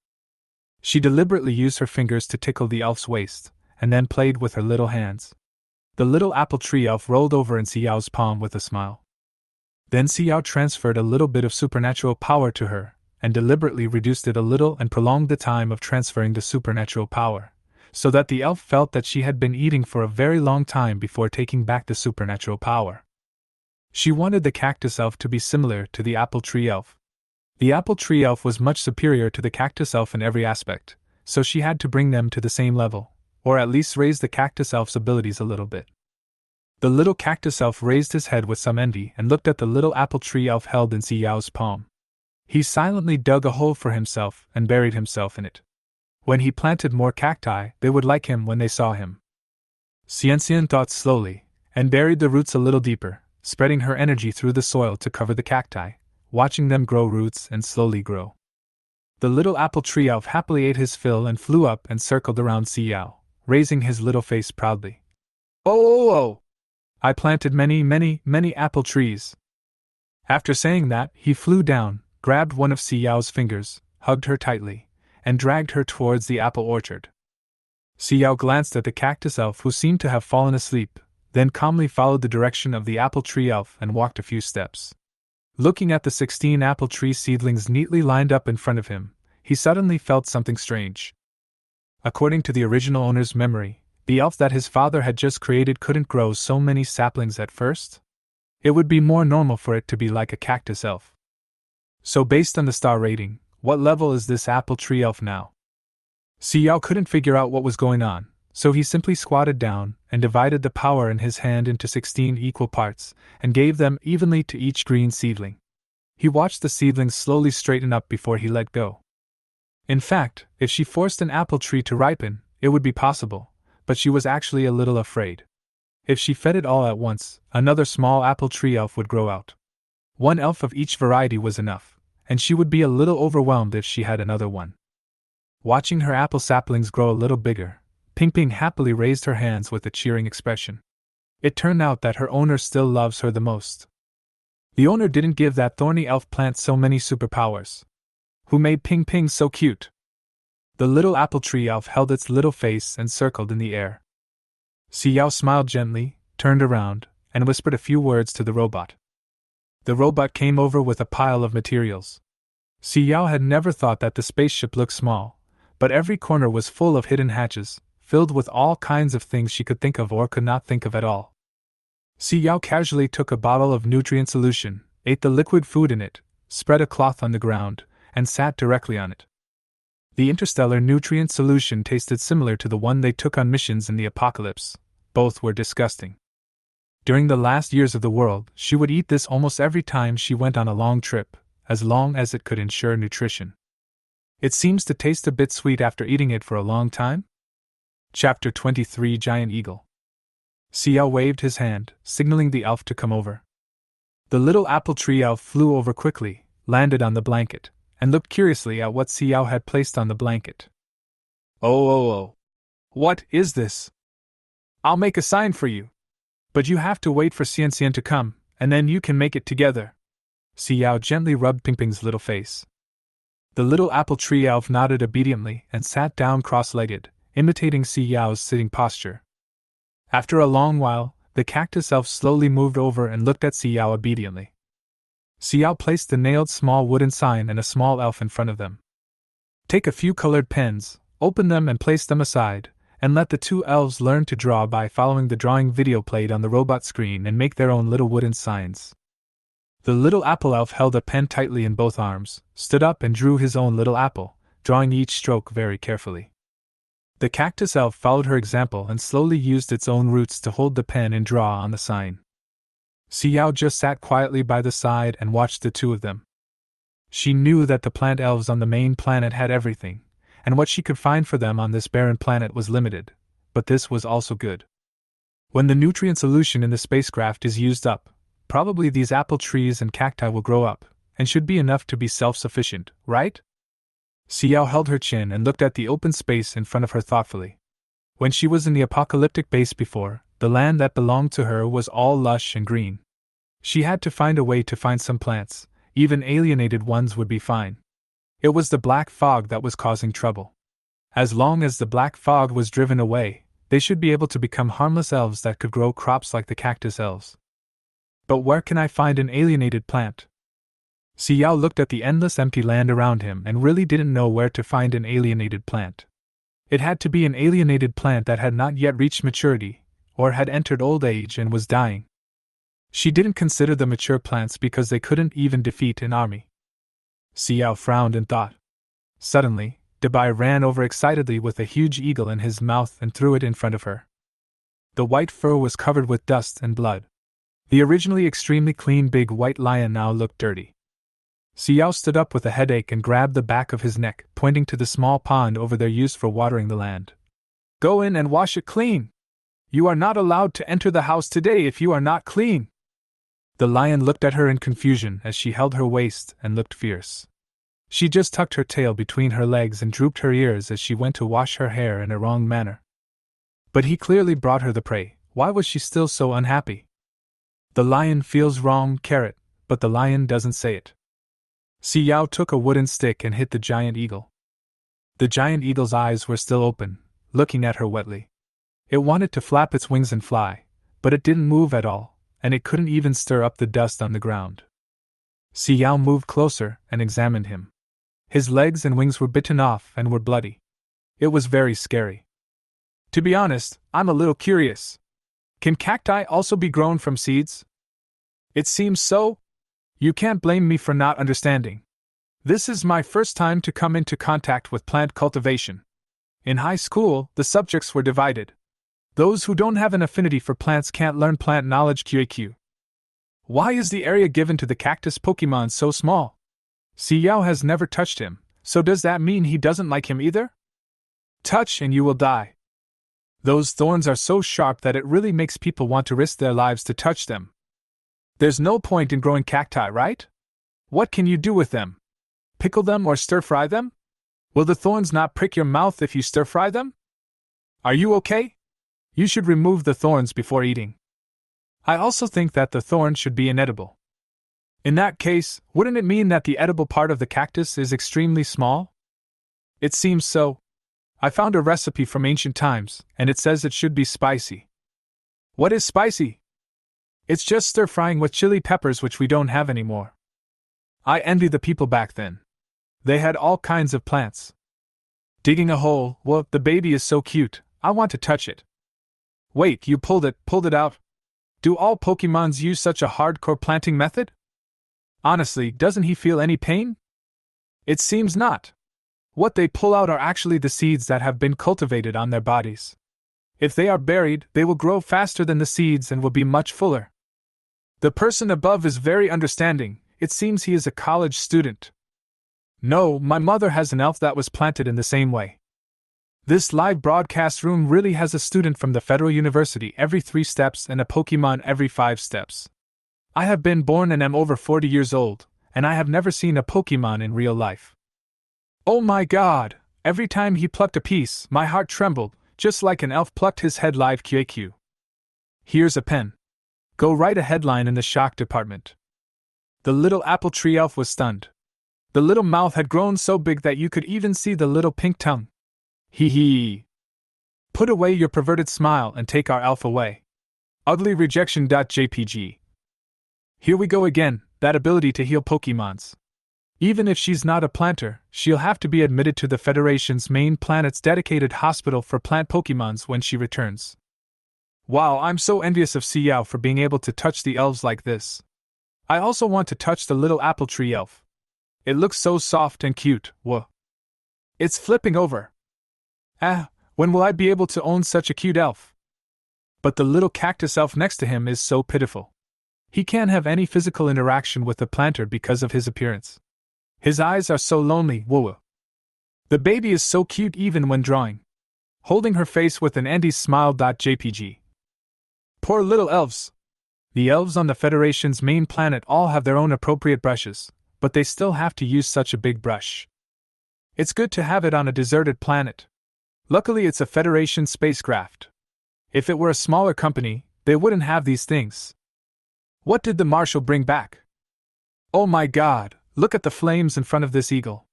She deliberately used her fingers to tickle the elf's waist, and then played with her little hands. The little apple tree elf rolled over in Xiao's palm with a smile. Then Xiao transferred a little bit of supernatural power to her, and deliberately reduced it a little and prolonged the time of transferring the supernatural power, so that the elf felt that she had been eating for a very long time before taking back the supernatural power. She wanted the cactus elf to be similar to the apple tree elf. The apple tree elf was much superior to the cactus elf in every aspect, so she had to bring them to the same level, or at least raise the cactus elf's abilities a little bit. The little cactus elf raised his head with some envy and looked at the little apple tree elf held in Xiao's palm. He silently dug a hole for himself and buried himself in it. When he planted more cacti, they would like him when they saw him. Xianxian thought slowly, and buried the roots a little deeper, spreading her energy through the soil to cover the cacti, watching them grow roots and slowly grow. The little apple tree elf happily ate his fill and flew up and circled around Xiao, raising his little face proudly. Oh! I planted many apple trees. After saying that, he flew down, grabbed one of Xiao's fingers, hugged her tightly, and dragged her towards the apple orchard. Xiao glanced at the cactus elf who seemed to have fallen asleep, then calmly followed the direction of the apple tree elf and walked a few steps. Looking at the 16 apple tree seedlings neatly lined up in front of him, he suddenly felt something strange. According to the original owner's memory, the elf that his father had just created couldn't grow so many saplings at first. It would be more normal for it to be like a cactus elf. So based on the star rating, what level is this apple tree elf now? Xiao couldn't figure out what was going on, so he simply squatted down and divided the power in his hand into 16 equal parts, and gave them evenly to each green seedling. He watched the seedlings slowly straighten up before he let go. In fact, if she forced an apple tree to ripen, it would be possible, but she was actually a little afraid. If she fed it all at once, another small apple tree elf would grow out. One elf of each variety was enough, and she would be a little overwhelmed if she had another one. Watching her apple saplings grow a little bigger, Ping Ping happily raised her hands with a cheering expression. It turned out that her owner still loves her the most. The owner didn't give that thorny elf plant so many superpowers. Who made Ping Ping so cute? The little apple tree elf held its little face and circled in the air. Xiao smiled gently, turned around, and whispered a few words to the robot. The robot came over with a pile of materials. Xiao had never thought that the spaceship looked small, but every corner was full of hidden hatches, filled with all kinds of things she could think of or could not think of at all. Xiao casually took a bottle of nutrient solution, ate the liquid food in it, spread a cloth on the ground, and sat directly on it. The interstellar nutrient solution tasted similar to the one they took on missions in the apocalypse. Both were disgusting. During the last years of the world, she would eat this almost every time she went on a long trip, as long as it could ensure nutrition. It seems to taste a bit sweet after eating it for a long time? Chapter 23 Giant Eagle. Xiao waved his hand, signaling the elf to come over. The little apple tree elf flew over quickly, landed on the blanket, and looked curiously at what Xiao had placed on the blanket. Oh. What is this? I'll make a sign for you. But you have to wait for Xianxian to come, and then you can make it together. Xiao gently rubbed Ping Ping's little face. The little apple tree elf nodded obediently and sat down cross-legged, imitating Xiao's sitting posture. After a long while, the cactus elf slowly moved over and looked at Xiao obediently. Xiao placed the nailed small wooden sign and a small elf in front of them. Take a few colored pens, open them and place them aside, and let the two elves learn to draw by following the drawing video played on the robot screen and make their own little wooden signs. The little apple elf held a pen tightly in both arms, stood up and drew his own little apple, drawing each stroke very carefully. The cactus elf followed her example and slowly used its own roots to hold the pen and draw on the sign. Xiao just sat quietly by the side and watched the two of them. She knew that the plant elves on the main planet had everything, and what she could find for them on this barren planet was limited, but this was also good. When the nutrient solution in the spacecraft is used up, probably these apple trees and cacti will grow up, and should be enough to be self-sufficient, right? Xiao held her chin and looked at the open space in front of her thoughtfully. When she was in the apocalyptic base before, the land that belonged to her was all lush and green. She had to find a way to find some plants, even alienated ones would be fine. It was the black fog that was causing trouble. As long as the black fog was driven away, they should be able to become harmless elves that could grow crops like the cactus elves. But where can I find an alienated plant? Xiao looked at the endless empty land around him and really didn't know where to find an alienated plant. It had to be an alienated plant that had not yet reached maturity, or had entered old age and was dying. She didn't consider the mature plants because they couldn't even defeat an army. Xiao frowned and thought. Suddenly, Debai ran over excitedly with a huge eagle in his mouth and threw it in front of her. The white fur was covered with dust and blood. The originally extremely clean big white lion now looked dirty. Xiao stood up with a headache and grabbed the back of his neck, pointing to the small pond over there used for watering the land. Go in and wash it clean! You are not allowed to enter the house today if you are not clean! The lion looked at her in confusion as she held her waist and looked fierce. She just tucked her tail between her legs and drooped her ears as she went to wash her hair in a wrong manner. But he clearly brought her the prey. Why was she still so unhappy? The lion feels wrong, carrot, but the lion doesn't say it. Xiao took a wooden stick and hit the giant eagle. The giant eagle's eyes were still open, looking at her wetly. It wanted to flap its wings and fly, but it didn't move at all, and it couldn't even stir up the dust on the ground. Xiao moved closer and examined him. His legs and wings were bitten off and were bloody. It was very scary. To be honest, I'm a little curious. Can cacti also be grown from seeds? It seems so. You can't blame me for not understanding. This is my first time to come into contact with plant cultivation. In high school, the subjects were divided. Those who don't have an affinity for plants can't learn plant knowledge QAQ. Why is the area given to the cactus Pokemon so small? Xiao has never touched him, so does that mean he doesn't like him either? Touch and you will die. Those thorns are so sharp that it really makes people want to risk their lives to touch them. There's no point in growing cacti, right? What can you do with them? Pickle them or stir-fry them? Will the thorns not prick your mouth if you stir-fry them? Are you okay? You should remove the thorns before eating. I also think that the thorns should be inedible. In that case, wouldn't it mean that the edible part of the cactus is extremely small? It seems so. I found a recipe from ancient times, and it says it should be spicy. What is spicy? It's just stir-frying with chili peppers, which we don't have anymore. I envy the people back then. They had all kinds of plants. Digging a hole, well, the baby is so cute, I want to touch it. Wait, you pulled it out? Do all Pokemons use such a hardcore planting method? Honestly, doesn't he feel any pain? It seems not. What they pull out are actually the seeds that have been cultivated on their bodies. If they are buried, they will grow faster than the seeds and will be much fuller. The person above is very understanding. It seems he is a college student. No, my mother has an elf that was planted in the same way. This live broadcast room really has a student from the Federal University every 3 steps and a Pokemon every 5 steps. I have been born and am over 40 years old, and I have never seen a Pokemon in real life. Oh my god! Every time he plucked a piece, my heart trembled, just like an elf plucked his head live QAQ. Here's a pen. Go write a headline in the shock department. The little apple tree elf was stunned. The little mouth had grown so big that you could even see the little pink tongue. Hee hee. Put away your perverted smile and take our elf away. Ugly rejection.jpg. Here we go again, that ability to heal Pokemons. Even if she's not a planter, she'll have to be admitted to the Federation's main planet's dedicated hospital for plant Pokemons when she returns. Wow, I'm so envious of Xiao for being able to touch the elves like this. I also want to touch the little apple tree elf. It looks so soft and cute, whoa. It's flipping over. When will I be able to own such a cute elf? But the little cactus elf next to him is so pitiful. He can't have any physical interaction with the planter because of his appearance. His eyes are so lonely, whoa. The baby is so cute even when drawing. Holding her face with an Andy's smile.jpg. Poor little elves. The elves on the Federation's main planet all have their own appropriate brushes, but they still have to use such a big brush. It's good to have it on a deserted planet. Luckily, it's a Federation spacecraft. If it were a smaller company, they wouldn't have these things. What did the Marshal bring back? Oh my god, look at the flames in front of this eagle.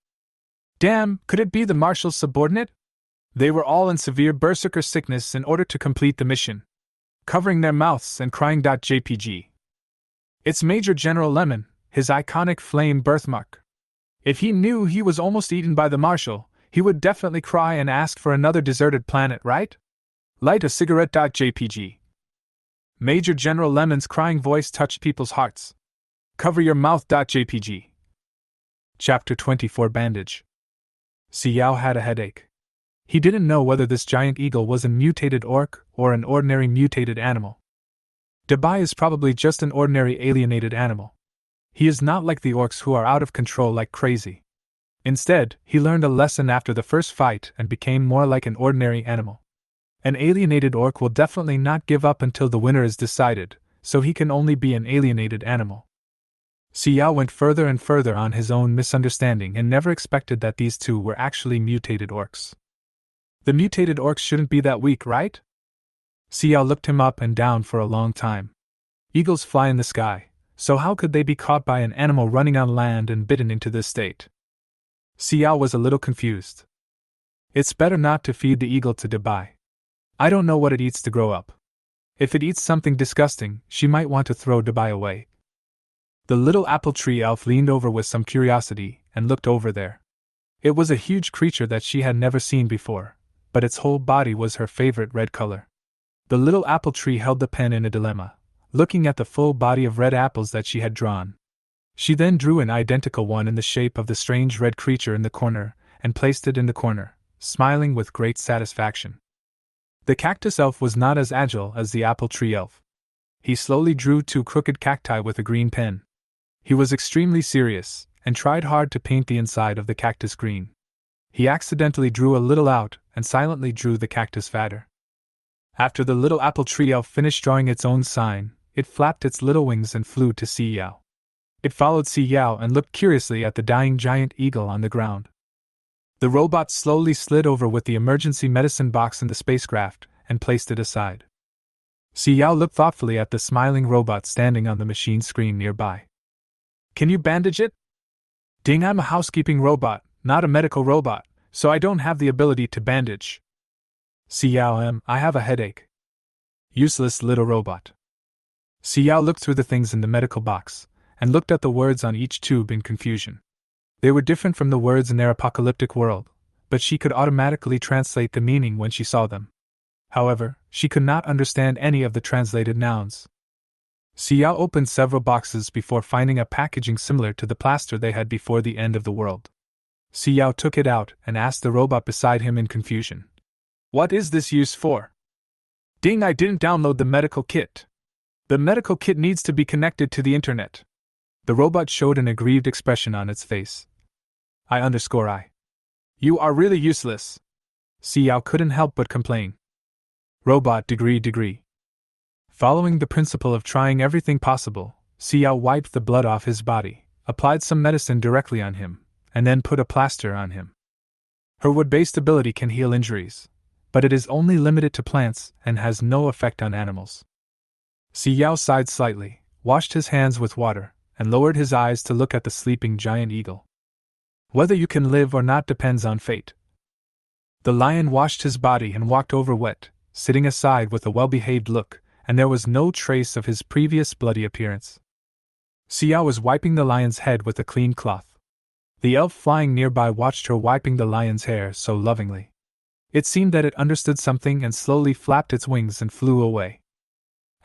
Damn, could it be the Marshal's subordinate? They were all in severe berserker sickness in order to complete the mission, covering their mouths and crying. JPG. It's Major General Lemon, his iconic flame birthmark. If he knew he was almost eaten by the Marshal, he would definitely cry and ask for another deserted planet, right? Light a cigarette. JPG. Major General Lemon's crying voice touched people's hearts. Cover your mouth. JPG. Chapter 24 Bandage. Xiao had a headache. He didn't know whether this giant eagle was a mutated orc or an ordinary mutated animal. Dabai is probably just an ordinary alienated animal. He is not like the orcs who are out of control like crazy. Instead, he learned a lesson after the first fight and became more like an ordinary animal. An alienated orc will definitely not give up until the winner is decided, so he can only be an alienated animal. Xiao went further and further on his own misunderstanding and never expected that these two were actually mutated orcs. The mutated orcs shouldn't be that weak, right? Xiao looked him up and down for a long time. Eagles fly in the sky, so how could they be caught by an animal running on land and bitten into this state? Xiao was a little confused. It's better not to feed the eagle to Dabai. I don't know what it eats to grow up. If it eats something disgusting, she might want to throw Dabai away. The little apple tree elf leaned over with some curiosity and looked over there. It was a huge creature that she had never seen before, but its whole body was her favorite red color. The little apple tree held the pen in a dilemma, looking at the full body of red apples that she had drawn. She then drew an identical one in the shape of the strange red creature in the corner, and placed it in the corner, smiling with great satisfaction. The cactus elf was not as agile as the apple tree elf. He slowly drew 2 crooked cacti with a green pen. He was extremely serious, and tried hard to paint the inside of the cactus green. He accidentally drew a little out, and silently drew the cactus fatter. After the little apple tree elf finished drawing its own sign, it flapped its little wings and flew to Xiao. It followed Xiao and looked curiously at the dying giant eagle on the ground. The robot slowly slid over with the emergency medicine box in the spacecraft, and placed it aside. Xiao looked thoughtfully at the smiling robot standing on the machine screen nearby. Can you bandage it? Ding, I'm a housekeeping robot, not a medical robot, so I don't have the ability to bandage. Xiao, I have a headache. Useless little robot. Xiao looked through the things in the medical box, and looked at the words on each tube in confusion. They were different from the words in their apocalyptic world, but she could automatically translate the meaning when she saw them. However, she could not understand any of the translated nouns. Xiao opened several boxes before finding a packaging similar to the plaster they had before the end of the world. Xiao took it out and asked the robot beside him in confusion. What is this used for? Ding, I didn't download the medical kit. The medical kit needs to be connected to the internet. The robot showed an aggrieved expression on its face. I. You are really useless. Xiao couldn't help but complain. Robot degree. Following the principle of trying everything possible, Xiao wiped the blood off his body, applied some medicine directly on him, and then put a plaster on him. Her wood-based ability can heal injuries, but it is only limited to plants and has no effect on animals. Xiao sighed slightly, washed his hands with water, and lowered his eyes to look at the sleeping giant eagle. Whether you can live or not depends on fate. The lion washed his body and walked over wet, sitting aside with a well-behaved look, and there was no trace of his previous bloody appearance. Xiao was wiping the lion's head with a clean cloth. The elf flying nearby watched her wiping the lion's hair so lovingly. It seemed that it understood something and slowly flapped its wings and flew away.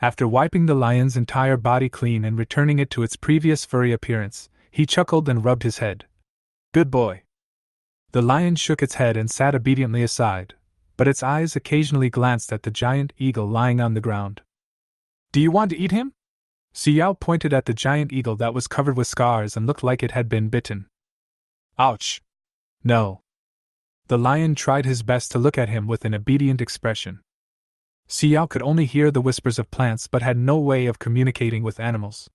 After wiping the lion's entire body clean and returning it to its previous furry appearance, he chuckled and rubbed his head. Good boy. The lion shook its head and sat obediently aside, but its eyes occasionally glanced at the giant eagle lying on the ground. Do you want to eat him? Xiao pointed at the giant eagle that was covered with scars and looked like it had been bitten. Ouch. No. The lion tried his best to look at him with an obedient expression. Xiao could only hear the whispers of plants but had no way of communicating with animals.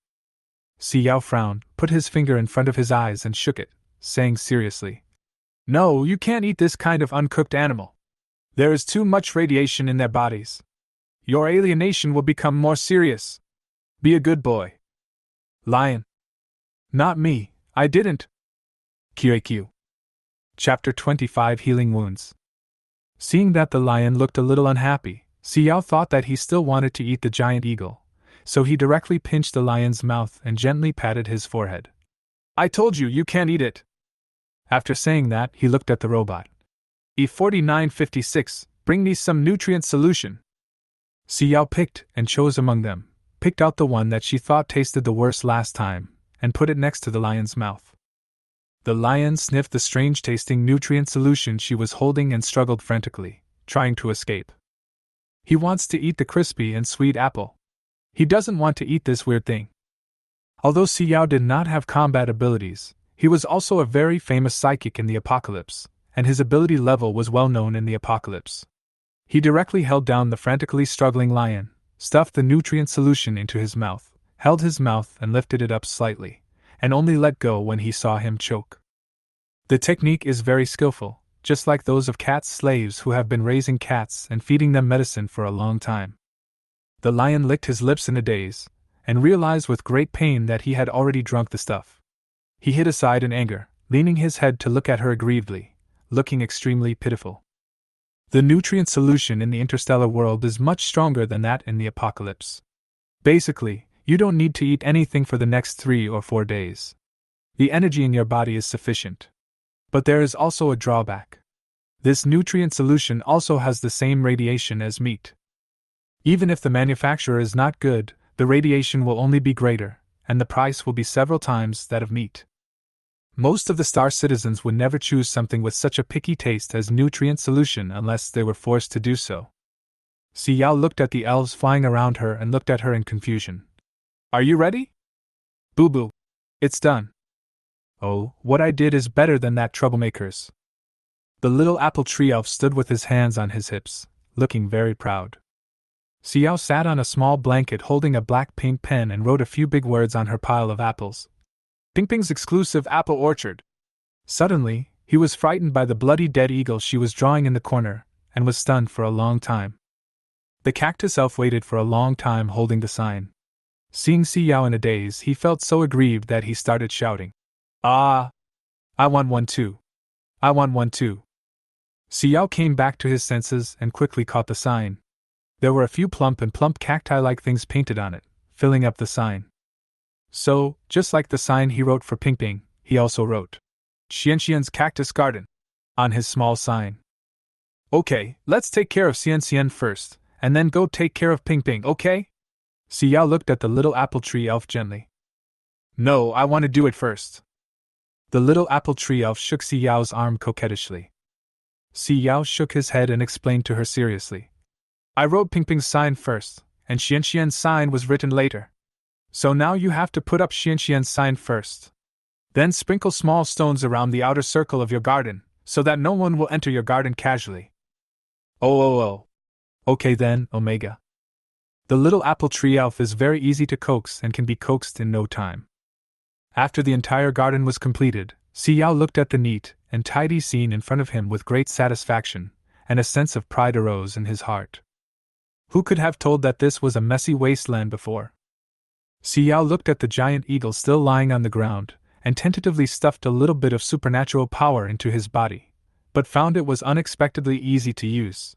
Xiao frowned, put his finger in front of his eyes and shook it, saying seriously, No, you can't eat this kind of uncooked animal. There is too much radiation in their bodies. Your alienation will become more serious. Be a good boy. Lion. Not me, I didn't. QAQ. Chapter 25 Healing Wounds. Seeing that the lion looked a little unhappy, Xiao thought that he still wanted to eat the giant eagle, so he directly pinched the lion's mouth and gently patted his forehead. I told you, you can't eat it. After saying that, he looked at the robot. E4956, bring me some nutrient solution. Xiao picked and chose among them, picked out the one that she thought tasted the worst last time, and put it next to the lion's mouth. The lion sniffed the strange-tasting nutrient solution she was holding and struggled frantically, trying to escape. He wants to eat the crispy and sweet apple. He doesn't want to eat this weird thing. Although Xiao did not have combat abilities, he was also a very famous psychic in the apocalypse, and his ability level was well known in the apocalypse. He directly held down the frantically struggling lion, stuffed the nutrient solution into his mouth, held his mouth and lifted it up slightly, and only let go when he saw him choke. The technique is very skillful, just like those of cat slaves who have been raising cats and feeding them medicine for a long time. The lion licked his lips in a daze, and realized with great pain that he had already drunk the stuff. He hid aside in anger, leaning his head to look at her aggrievedly, looking extremely pitiful. The nutrient solution in the interstellar world is much stronger than that in the apocalypse. Basically, you don't need to eat anything for the next 3 or 4 days. The energy in your body is sufficient. But there is also a drawback. This nutrient solution also has the same radiation as meat. Even if the manufacturer is not good, the radiation will only be greater, and the price will be several times that of meat. Most of the star citizens would never choose something with such a picky taste as nutrient solution unless they were forced to do so. Xiao looked at the elves flying around her and looked at her in confusion. Are you ready? Boo-boo. It's done. Oh, what I did is better than that troublemaker's. The little apple tree elf stood with his hands on his hips, looking very proud. Xiao sat on a small blanket holding a black paint pen and wrote a few big words on her pile of apples. Pingping's exclusive apple orchard. Suddenly, he was frightened by the bloody dead eagle she was drawing in the corner, and was stunned for a long time. The cactus elf waited for a long time holding the sign. Seeing Xiao in a daze, he felt so aggrieved that he started shouting. Ah! I want one too. I want one too. Xiao came back to his senses and quickly caught the sign. There were a few plump cacti-like things painted on it, filling up the sign. So, just like the sign he wrote for Pingping, he also wrote Xianxian's Cactus Garden on his small sign. Okay, let's take care of Xianxian first, and then go take care of Pingping, okay? Xiao looked at the little apple tree elf gently. No, I want to do it first. The little apple tree elf shook Xiao's arm coquettishly. Xiao shook his head and explained to her seriously. I wrote Pingping's sign first, and Xianxian's sign was written later. So now you have to put up Xianxian's sign first. Then sprinkle small stones around the outer circle of your garden, so that no one will enter your garden casually. Oh. Okay then, Omega. The little apple tree elf is very easy to coax and can be coaxed in no time. After the entire garden was completed, Xiao looked at the neat and tidy scene in front of him with great satisfaction, and a sense of pride arose in his heart. Who could have told that this was a messy wasteland before? Xiao looked at the giant eagle still lying on the ground, and tentatively stuffed a little bit of supernatural power into his body, but found it was unexpectedly easy to use.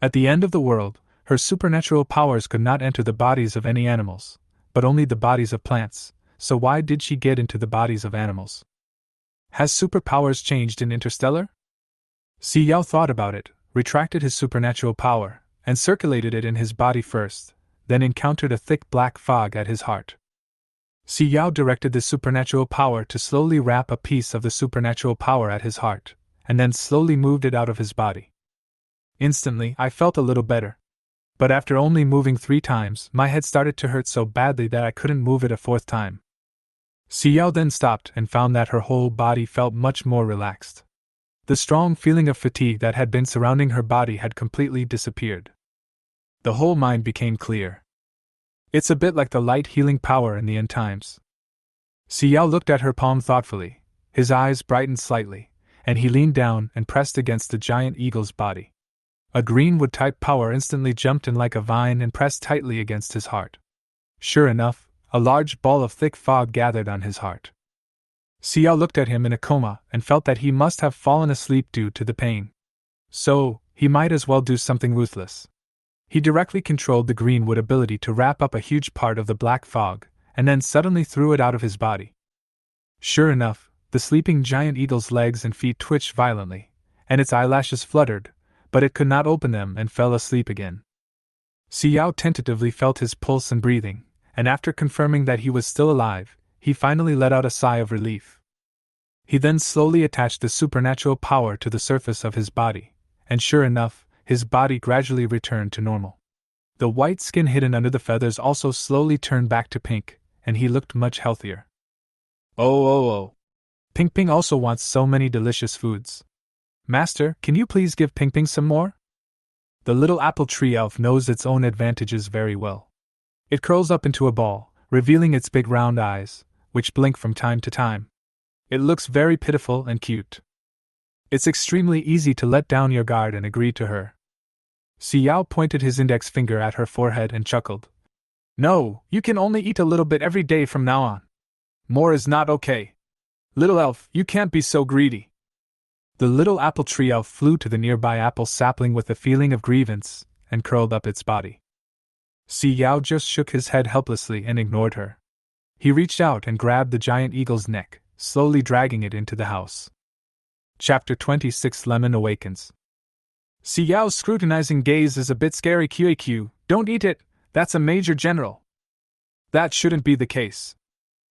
At the end of the world, her supernatural powers could not enter the bodies of any animals, but only the bodies of plants, so why did she get into the bodies of animals? Has superpowers changed in Interstellar? Xiao thought about it, retracted his supernatural power, and circulated it in his body first, then encountered a thick black fog at his heart. Xiao directed the supernatural power to slowly wrap a piece of the supernatural power at his heart, and then slowly moved it out of his body. Instantly, I felt a little better. But after only moving 3 times, my head started to hurt so badly that I couldn't move it a 4th time. Xiao then stopped and found that her whole body felt much more relaxed. The strong feeling of fatigue that had been surrounding her body had completely disappeared. The whole mind became clear. It's a bit like the light healing power in the end times. Xiao looked at her palm thoughtfully, his eyes brightened slightly, and he leaned down and pressed against the giant eagle's body. A greenwood-type power instantly jumped in like a vine and pressed tightly against his heart. Sure enough, a large ball of thick fog gathered on his heart. Xiao looked at him in a coma and felt that he must have fallen asleep due to the pain. So, he might as well do something ruthless. He directly controlled the greenwood ability to wrap up a huge part of the black fog, and then suddenly threw it out of his body. Sure enough, the sleeping giant eagle's legs and feet twitched violently, and its eyelashes fluttered, but it could not open them and fell asleep again. Xiao tentatively felt his pulse and breathing, and after confirming that he was still alive, he finally let out a sigh of relief. He then slowly attached the supernatural power to the surface of his body, and sure enough, his body gradually returned to normal. The white skin hidden under the feathers also slowly turned back to pink, and he looked much healthier. Oh. Ping Ping also wants so many delicious foods. Master, can you please give Ping Ping some more? The little apple tree elf knows its own advantages very well. It curls up into a ball, revealing its big round eyes, which blink from time to time. It looks very pitiful and cute. It's extremely easy to let down your guard and agree to her. Xiao pointed his index finger at her forehead and chuckled. No, you can only eat a little bit every day from now on. More is not okay. Little elf, you can't be so greedy. The little apple tree elf flew to the nearby apple sapling with a feeling of grievance, and curled up its body. Xiao just shook his head helplessly and ignored her. He reached out and grabbed the giant eagle's neck, slowly dragging it into the house. Chapter 26 Lemon Awakens. Xiao's scrutinizing gaze is a bit scary. QAQ, don't eat it, that's a major general. That shouldn't be the case.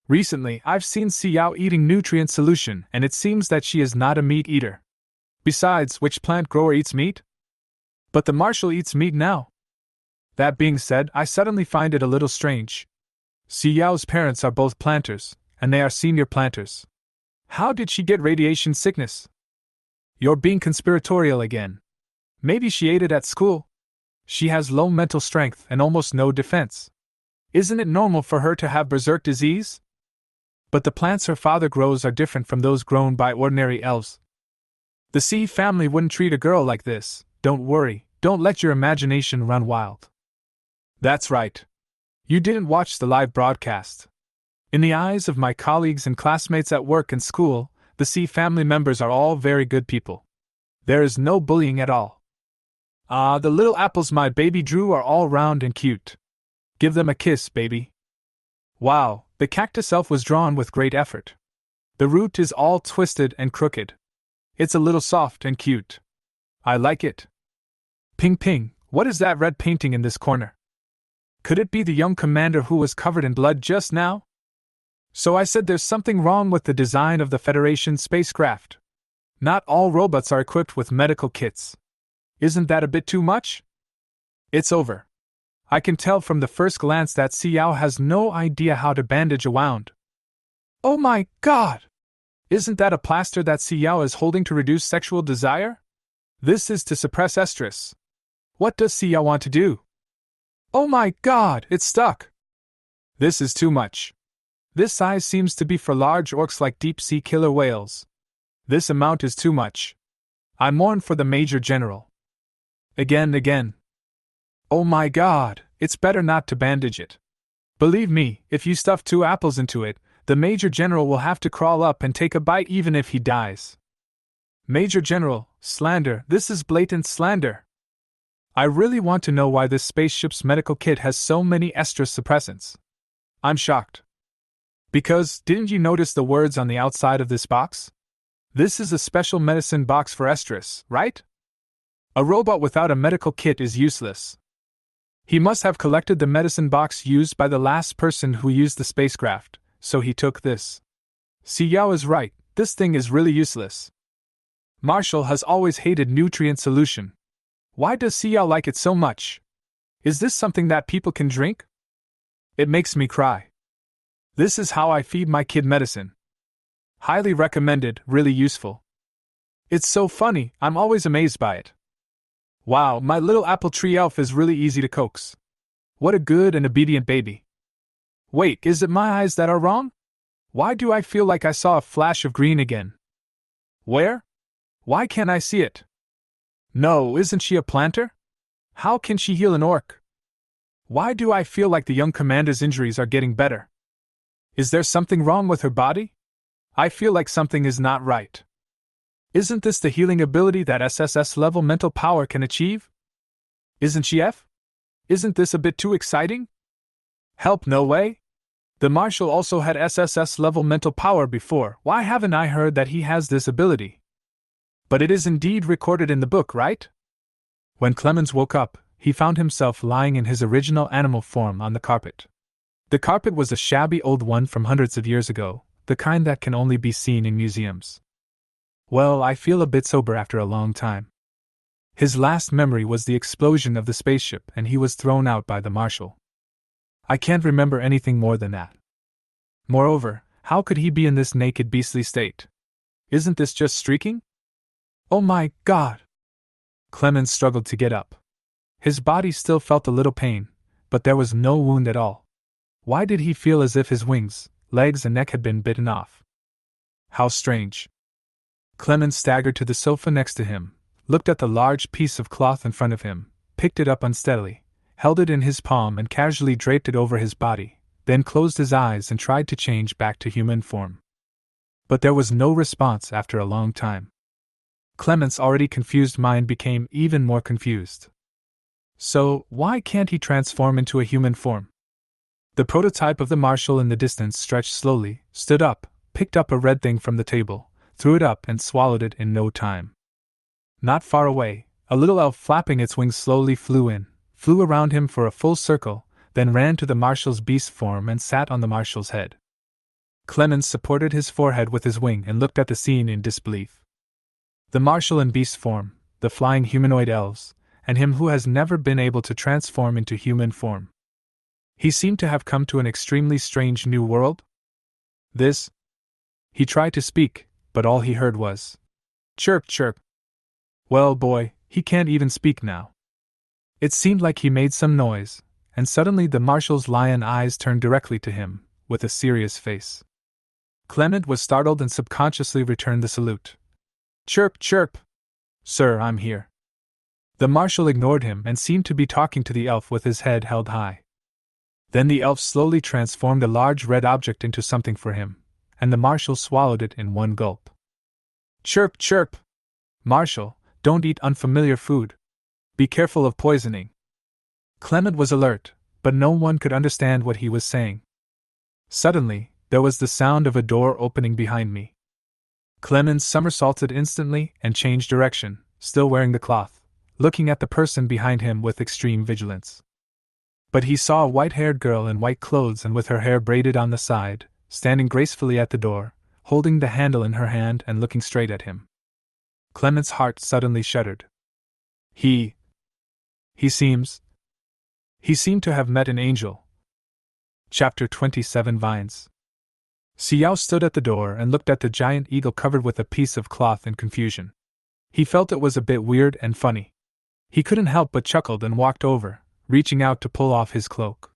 Recently, I've seen Xiao eating nutrient solution, and it seems that she is not a meat eater. Besides, which plant grower eats meat? But the Marshall eats meat now. That being said, I suddenly find it a little strange. Xiao's parents are both planters, and they are senior planters. How did she get radiation sickness? You're being conspiratorial again. Maybe she ate it at school. She has low mental strength and almost no defense. Isn't it normal for her to have berserk disease? But the plants her father grows are different from those grown by ordinary elves. The Sea family wouldn't treat a girl like this. Don't worry, don't let your imagination run wild. That's right. You didn't watch the live broadcast. In the eyes of my colleagues and classmates at work and school, the Sea family members are all very good people. There is no bullying at all. The little apples my baby drew are all round and cute. Give them a kiss, baby. Wow, the cactus elf was drawn with great effort. The root is all twisted and crooked. It's a little soft and cute. I like it. Ping Ping, what is that red painting in this corner? Could it be the young commander who was covered in blood just now? So I said there's something wrong with the design of the Federation spacecraft. Not all robots are equipped with medical kits. Isn't that a bit too much? It's over. I can tell from the first glance that Xiao has no idea how to bandage a wound. Oh my god! Isn't that a plaster that Xiao is holding to reduce sexual desire? This is to suppress estrus. What does Xiao want to do? Oh my god, it's stuck! This is too much. This size seems to be for large orcs like deep-sea killer whales. This amount is too much. I mourn for the Major General. Again. Oh my god, it's better not to bandage it. Believe me, if you stuff 2 apples into it, the Major General will have to crawl up and take a bite even if he dies. Major General, slander, this is blatant slander. I really want to know why this spaceship's medical kit has so many estrus suppressants. I'm shocked. Because, didn't you notice the words on the outside of this box? This is a special medicine box for estrus, right? A robot without a medical kit is useless. He must have collected the medicine box used by the last person who used the spacecraft, so he took this. Xiao is right, this thing is really useless. Marshall has always hated nutrient solution. Why does Xiao like it so much? Is this something that people can drink? It makes me cry. This is how I feed my kid medicine. Highly recommended, really useful. It's so funny, I'm always amazed by it. Wow, my little apple tree elf is really easy to coax. What a good and obedient baby. Wait, is it my eyes that are wrong? Why do I feel like I saw a flash of green again? Where? Why can't I see it? No, isn't she a planter? How can she heal an orc? Why do I feel like the young commander's injuries are getting better? Is there something wrong with her body? I feel like something is not right. Isn't this the healing ability that SSS level mental power can achieve? Isn't she F? Isn't this a bit too exciting? Help, no way? The Marshal also had SSS level mental power before. Why haven't I heard that he has this ability? But it is indeed recorded in the book, right? When Clemens woke up, he found himself lying in his original animal form on the carpet. The carpet was a shabby old one from hundreds of years ago, the kind that can only be seen in museums. Well, I feel a bit sober after a long time. His last memory was the explosion of the spaceship and he was thrown out by the Marshal. I can't remember anything more than that. Moreover, how could he be in this naked beastly state? Isn't this just streaking? Oh my God! Clemens struggled to get up. His body still felt a little pain, but there was no wound at all. Why did he feel as if his wings, legs and neck had been bitten off? How strange. Clemens staggered to the sofa next to him, looked at the large piece of cloth in front of him, picked it up unsteadily, held it in his palm and casually draped it over his body, then closed his eyes and tried to change back to human form. But there was no response after a long time. Clemens' already confused mind became even more confused. So, why can't he transform into a human form? The prototype of the Marshal in the distance stretched slowly, stood up, picked up a red thing from the table, threw it up and swallowed it in no time. Not far away, a little elf flapping its wings slowly flew around him for a full circle, then ran to the Marshal's beast form and sat on the Marshal's head. Clemens supported his forehead with his wing and looked at the scene in disbelief. The Marshal in beast form, the flying humanoid elves, and him who has never been able to transform into human form. He seemed to have come to an extremely strange new world. This? He tried to speak, but all he heard was chirp, chirp. Well, boy, he can't even speak now. It seemed like he made some noise, and suddenly the Marshal's lion eyes turned directly to him, with a serious face. Clement was startled and subconsciously returned the salute. Chirp, chirp! Sir, I'm here. The Marshal ignored him and seemed to be talking to the elf with his head held high. Then the elf slowly transformed a large red object into something for him, and the Marshal swallowed it in one gulp. Chirp, chirp! Marshal, don't eat unfamiliar food. Be careful of poisoning. Clement was alert, but no one could understand what he was saying. Suddenly, there was the sound of a door opening behind me. Clemens somersaulted instantly and changed direction, still wearing the cloth, looking at the person behind him with extreme vigilance. But he saw a white-haired girl in white clothes and with her hair braided on the side, standing gracefully at the door, holding the handle in her hand and looking straight at him. Clement's heart suddenly shuddered. He seemed to have met an angel. Chapter 27 Vines. Xiao stood at the door and looked at the giant eagle covered with a piece of cloth in confusion. He felt it was a bit weird and funny. He couldn't help but chuckled and walked over, reaching out to pull off his cloak.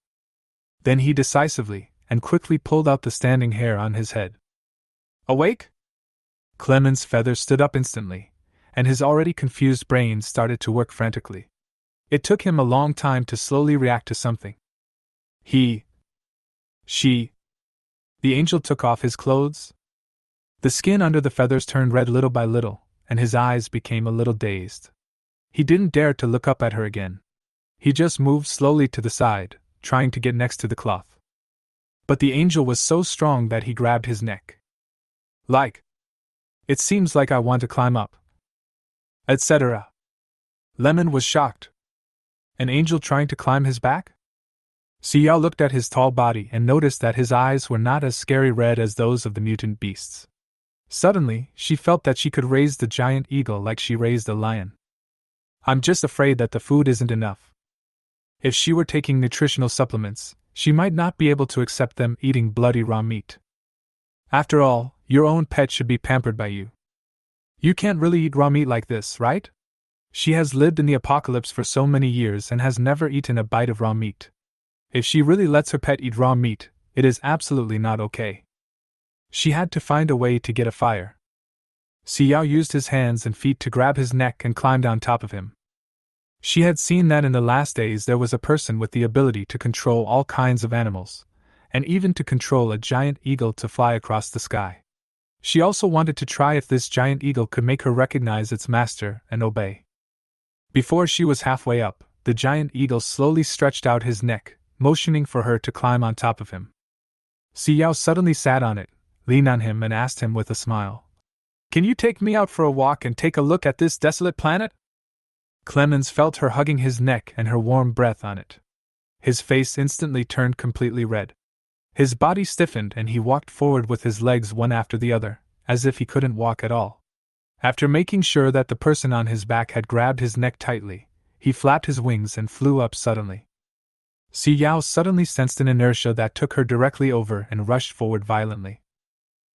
Then he decisively and quickly pulled out the standing hair on his head. Awake? Clement's feathers stood up instantly, and his already confused brain started to work frantically. It took him a long time to slowly react to something. The angel took off his clothes. The skin under the feathers turned red little by little, and his eyes became a little dazed. He didn't dare to look up at her again. He just moved slowly to the side, trying to get next to the cloth. But the angel was so strong that he grabbed his neck. It seems like I want to climb up. Etc. Lemon was shocked. An angel trying to climb his back? Xiao looked at his tall body and noticed that his eyes were not as scary red as those of the mutant beasts. Suddenly, she felt that she could raise the giant eagle like she raised a lion. I'm just afraid that the food isn't enough. If she were taking nutritional supplements, she might not be able to accept them eating bloody raw meat. After all, your own pet should be pampered by you. You can't really eat raw meat like this, right? She has lived in the apocalypse for so many years and has never eaten a bite of raw meat. If she really lets her pet eat raw meat, it is absolutely not okay. She had to find a way to get a fire. Xiao used his hands and feet to grab his neck and climbed on top of him. She had seen that in the last days there was a person with the ability to control all kinds of animals, and even to control a giant eagle to fly across the sky. She also wanted to try if this giant eagle could make her recognize its master and obey. Before she was halfway up, the giant eagle slowly stretched out his neck, motioning for her to climb on top of him. Xiao suddenly sat on it, leaned on him and asked him with a smile, "Can you take me out for a walk and take a look at this desolate planet?" Clemens felt her hugging his neck and her warm breath on it. His face instantly turned completely red. His body stiffened and he walked forward with his legs one after the other, as if he couldn't walk at all. After making sure that the person on his back had grabbed his neck tightly, he flapped his wings and flew up suddenly. Xiao suddenly sensed an inertia that took her directly over and rushed forward violently.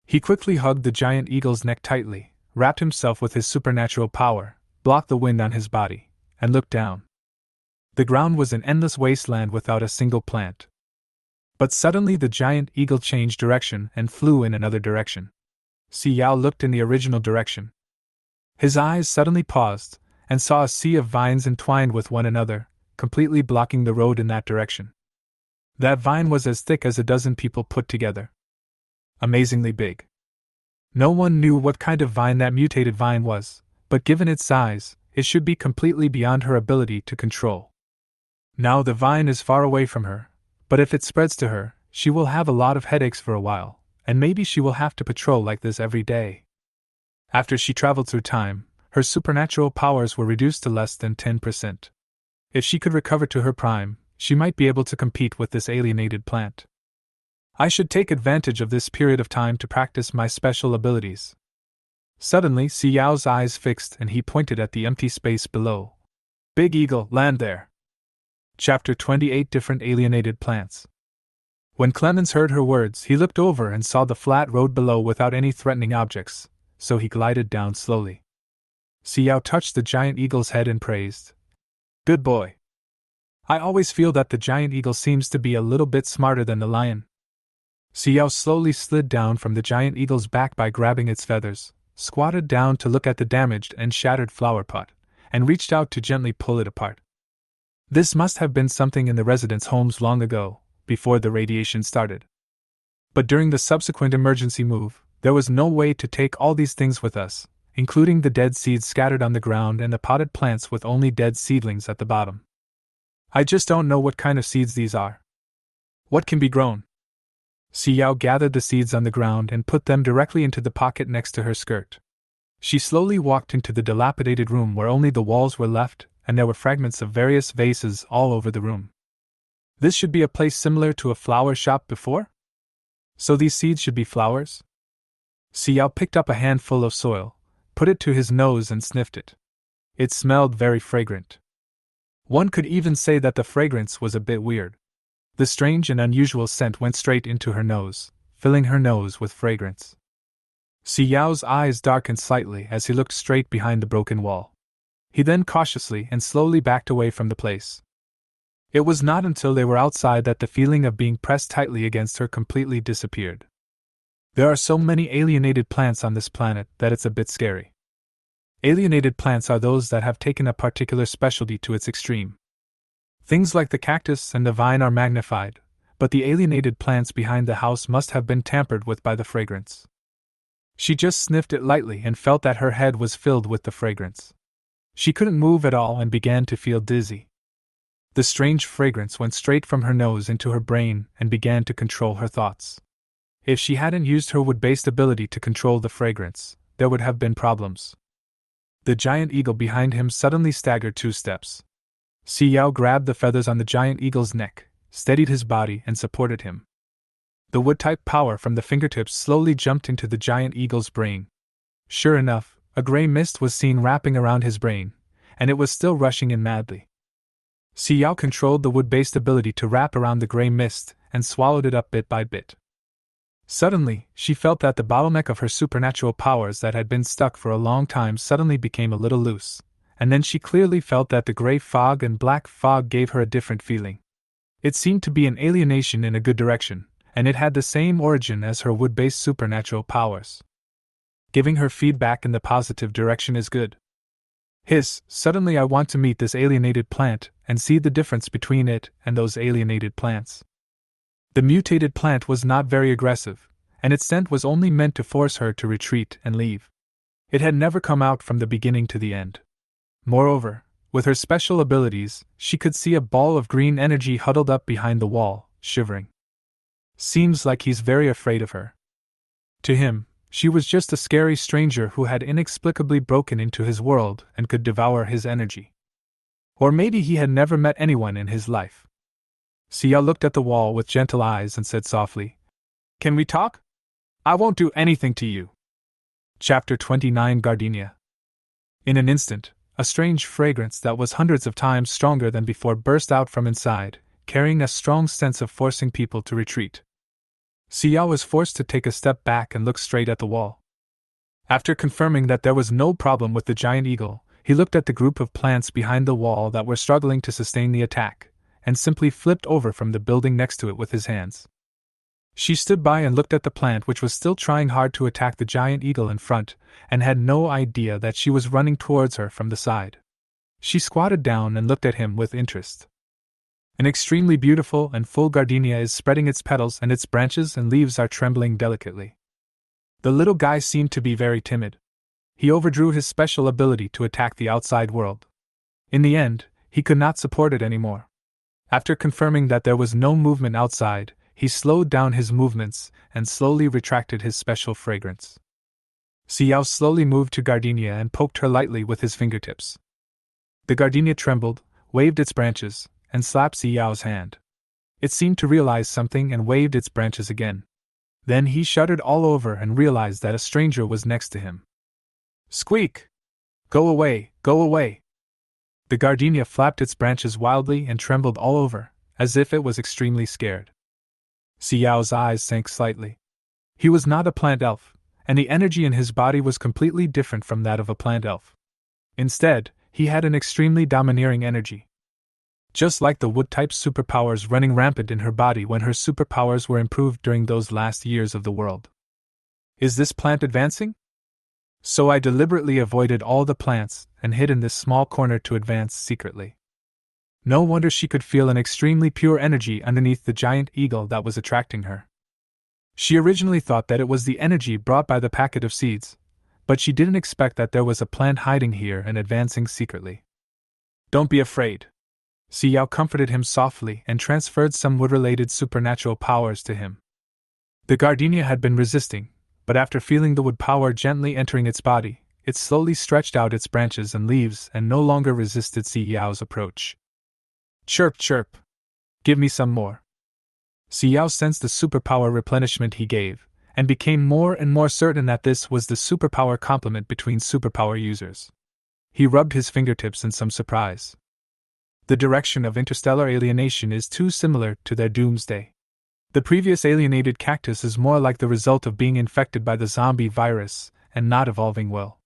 He quickly hugged the giant eagle's neck tightly, wrapped himself with his supernatural power, blocked the wind on his body, and looked down. The ground was an endless wasteland without a single plant. But suddenly the giant eagle changed direction and flew in another direction. Xiao looked in the original direction. His eyes suddenly paused, and saw a sea of vines entwined with one another, completely blocking the road in that direction. That vine was as thick as a dozen people put together. Amazingly big. No one knew what kind of vine that mutated vine was, but given its size, it should be completely beyond her ability to control. Now the vine is far away from her, but if it spreads to her, she will have a lot of headaches for a while, and maybe she will have to patrol like this every day. After she traveled through time, her supernatural powers were reduced to less than 10%. If she could recover to her prime, she might be able to compete with this alienated plant. I should take advantage of this period of time to practice my special abilities. Suddenly, Xiao's eyes fixed and he pointed at the empty space below. "Big Eagle, land there." Chapter 28 Different Alienated Plants. When Clemens heard her words, he looked over and saw the flat road below without any threatening objects, so he glided down slowly. Xiao touched the giant eagle's head and praised, "Good boy. I always feel that the giant eagle seems to be a little bit smarter than the lion." Xiao slowly slid down from the giant eagle's back by grabbing its feathers, squatted down to look at the damaged and shattered flower pot, and reached out to gently pull it apart. This must have been something in the residents' homes long ago, before the radiation started. But during the subsequent emergency move, there was no way to take all these things with us, including the dead seeds scattered on the ground and the potted plants with only dead seedlings at the bottom. I just don't know what kind of seeds these are. What can be grown? Xiao gathered the seeds on the ground and put them directly into the pocket next to her skirt. She slowly walked into the dilapidated room where only the walls were left, and there were fragments of various vases all over the room. This should be a place similar to a flower shop before? So these seeds should be flowers? Xiao picked up a handful of soil, put it to his nose and sniffed it. It smelled very fragrant. One could even say that the fragrance was a bit weird. The strange and unusual scent went straight into her nose, filling her nose with fragrance. Xiao's eyes darkened slightly as he looked straight behind the broken wall. He then cautiously and slowly backed away from the place. It was not until they were outside that the feeling of being pressed tightly against her completely disappeared. There are so many alienated plants on this planet that it's a bit scary. Alienated plants are those that have taken a particular specialty to its extreme. Things like the cactus and the vine are magnified, but the alienated plants behind the house must have been tampered with by the fragrance. She just sniffed it lightly and felt that her head was filled with the fragrance. She couldn't move at all and began to feel dizzy. The strange fragrance went straight from her nose into her brain and began to control her thoughts. If she hadn't used her wood-based ability to control the fragrance, there would have been problems. The giant eagle behind him suddenly staggered 2 steps. Xiao grabbed the feathers on the giant eagle's neck, steadied his body and supported him. The wood-type power from the fingertips slowly jumped into the giant eagle's brain. Sure enough, a gray mist was seen wrapping around his brain, and it was still rushing in madly. Xiao controlled the wood-based ability to wrap around the gray mist and swallowed it up bit by bit. Suddenly, she felt that the bottleneck of her supernatural powers that had been stuck for a long time suddenly became a little loose, and then she clearly felt that the gray fog and black fog gave her a different feeling. It seemed to be an alienation in a good direction, and it had the same origin as her wood-based supernatural powers. Giving her feedback in the positive direction is good. Suddenly I want to meet this alienated plant and see the difference between it and those alienated plants. The mutated plant was not very aggressive, and its scent was only meant to force her to retreat and leave. It had never come out from the beginning to the end. Moreover, with her special abilities, she could see a ball of green energy huddled up behind the wall, shivering. Seems like he's very afraid of her. To him, she was just a scary stranger who had inexplicably broken into his world and could devour his energy. Or maybe he had never met anyone in his life. Xiao looked at the wall with gentle eyes and said softly, "Can we talk? I won't do anything to you." Chapter 29 Gardinia. In an instant, a strange fragrance that was hundreds of times stronger than before burst out from inside, carrying a strong sense of forcing people to retreat. Xiao was forced to take a step back and look straight at the wall. After confirming that there was no problem with the giant eagle, he looked at the group of plants behind the wall that were struggling to sustain the attack, and simply flipped over from the building next to it with his hands. She stood by and looked at the plant which was still trying hard to attack the giant eagle in front, and had no idea that she was running towards her from the side. She squatted down and looked at him with interest. An extremely beautiful and full gardenia is spreading its petals and its branches and leaves are trembling delicately. The little guy seemed to be very timid. He overdrew his special ability to attack the outside world. In the end, he could not support it anymore. After confirming that there was no movement outside, he slowed down his movements and slowly retracted his special fragrance. Xiao slowly moved to Gardinia and poked her lightly with his fingertips. The gardenia trembled, waved its branches, and slapped Xiao's hand. It seemed to realize something and waved its branches again. Then he shuddered all over and realized that a stranger was next to him. "Squeak! Go away, go away!" The gardenia flapped its branches wildly and trembled all over, as if it was extremely scared. Xiao's eyes sank slightly. He was not a plant elf, and the energy in his body was completely different from that of a plant elf. Instead, he had an extremely domineering energy. Just like the wood-type superpowers running rampant in her body when her superpowers were improved during those last years of the world. Is this plant advancing? So I deliberately avoided all the plants and hid in this small corner to advance secretly. No wonder she could feel an extremely pure energy underneath the giant eagle that was attracting her. She originally thought that it was the energy brought by the packet of seeds, but she didn't expect that there was a plant hiding here and advancing secretly. "Don't be afraid." Xiao comforted him softly and transferred some wood-related supernatural powers to him. The gardenia had been resisting, but after feeling the wood power gently entering its body, it slowly stretched out its branches and leaves and no longer resisted Xiao's approach. "Chirp, chirp. Give me some more." Xiao sensed the superpower replenishment he gave, and became more and more certain that this was the superpower complement between superpower users. He rubbed his fingertips in some surprise. The direction of interstellar alienation is too similar to their doomsday. The previous alienated cactus is more like the result of being infected by the zombie virus and not evolving well.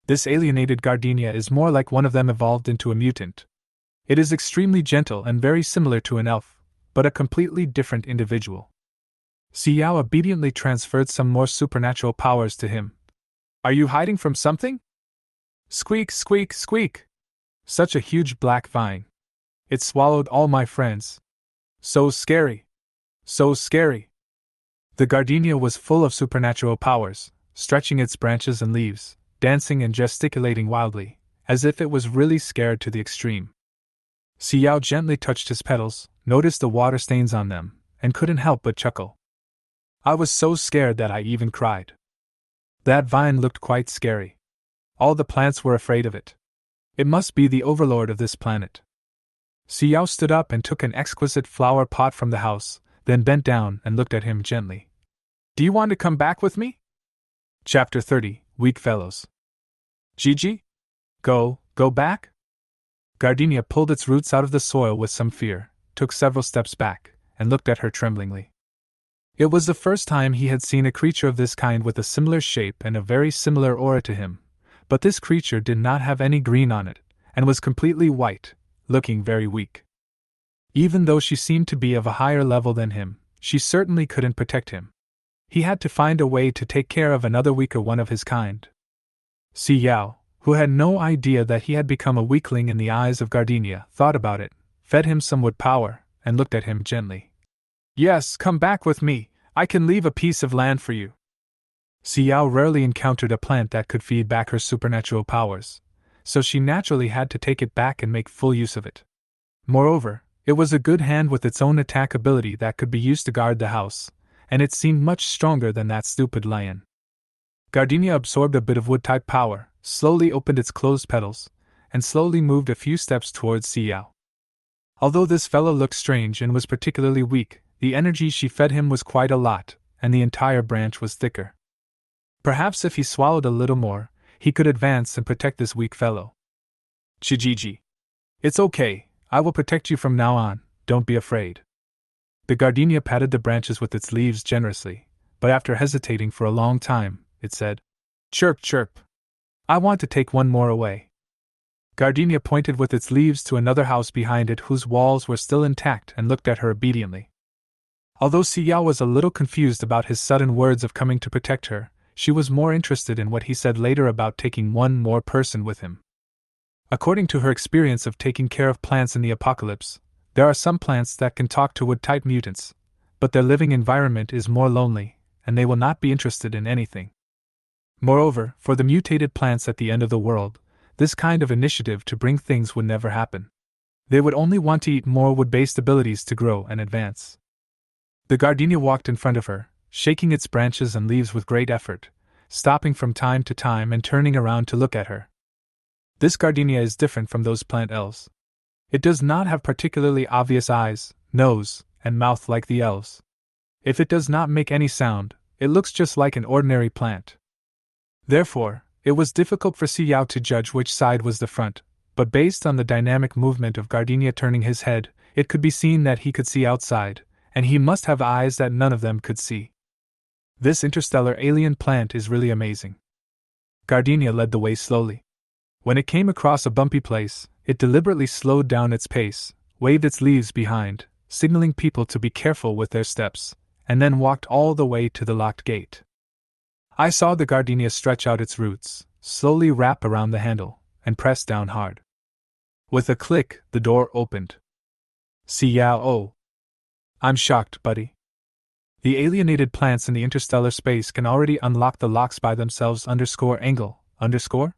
This alienated gardenia is more like one of them evolved into a mutant. It is extremely gentle and very similar to an elf, but a completely different individual. Xiao obediently transferred some more supernatural powers to him. "Are you hiding from something?" "Squeak, squeak, squeak!" Such a huge black vine. It swallowed all my friends. So scary. So scary. The gardenia was full of supernatural powers, stretching its branches and leaves, dancing and gesticulating wildly, as if it was really scared to the extreme. Xiao gently touched his petals, noticed the water stains on them, and couldn't help but chuckle. "I was so scared that I even cried." That vine looked quite scary. All the plants were afraid of it. It must be the overlord of this planet. Xiao stood up and took an exquisite flower pot from the house, then bent down and looked at him gently. "Do you want to come back with me?" Chapter 30, Weak Fellows. "Gigi? Go back?" Gardinia pulled its roots out of the soil with some fear, took several steps back, and looked at her tremblingly. It was the first time he had seen a creature of this kind with a similar shape and a very similar aura to him, but this creature did not have any green on it, and was completely white, looking very weak. Even though she seemed to be of a higher level than him, she certainly couldn't protect him. He had to find a way to take care of another weaker one of his kind. Xiao, who had no idea that he had become a weakling in the eyes of Gardinia, thought about it, fed him some wood power, and looked at him gently. Yes, come back with me, I can leave a piece of land for you. Xiao rarely encountered a plant that could feed back her supernatural powers, so she naturally had to take it back and make full use of it. Moreover, it was a good hand with its own attack ability that could be used to guard the house, and it seemed much stronger than that stupid lion. Gardinia absorbed a bit of wood-type power, slowly opened its closed petals, and slowly moved a few steps towards Xiao. Although this fellow looked strange and was particularly weak, the energy she fed him was quite a lot, and the entire branch was thicker. Perhaps if he swallowed a little more, he could advance and protect this weak fellow. Chijiji. It's okay, I will protect you from now on, don't be afraid. The gardenia patted the branches with its leaves generously, but after hesitating for a long time, it said, Chirp, chirp. I want to take one more away. Gardinia pointed with its leaves to another house behind it whose walls were still intact and looked at her obediently. Although Xiao was a little confused about his sudden words of coming to protect her, she was more interested in what he said later about taking one more person with him. According to her experience of taking care of plants in the apocalypse, there are some plants that can talk to wood-type mutants, but their living environment is more lonely, and they will not be interested in anything. Moreover, for the mutated plants at the end of the world, this kind of initiative to bring things would never happen. They would only want to eat more wood-based abilities to grow and advance. The gardenia walked in front of her, shaking its branches and leaves with great effort, stopping from time to time and turning around to look at her. This gardenia is different from those plant elves. It does not have particularly obvious eyes, nose, and mouth like the elves. If it does not make any sound, it looks just like an ordinary plant. Therefore, it was difficult for Xiao to judge which side was the front, but based on the dynamic movement of Gardinia turning his head, it could be seen that he could see outside, and he must have eyes that none of them could see. This interstellar alien plant is really amazing. Gardinia led the way slowly. When it came across a bumpy place, it deliberately slowed down its pace, waved its leaves behind, signaling people to be careful with their steps, and then walked all the way to the locked gate. I saw the gardenia stretch out its roots, slowly wrap around the handle, and press down hard. With a click, the door opened. Xiao, oh. I'm shocked, buddy. The alienated plants in the interstellar space can already unlock the locks by themselves _angle_.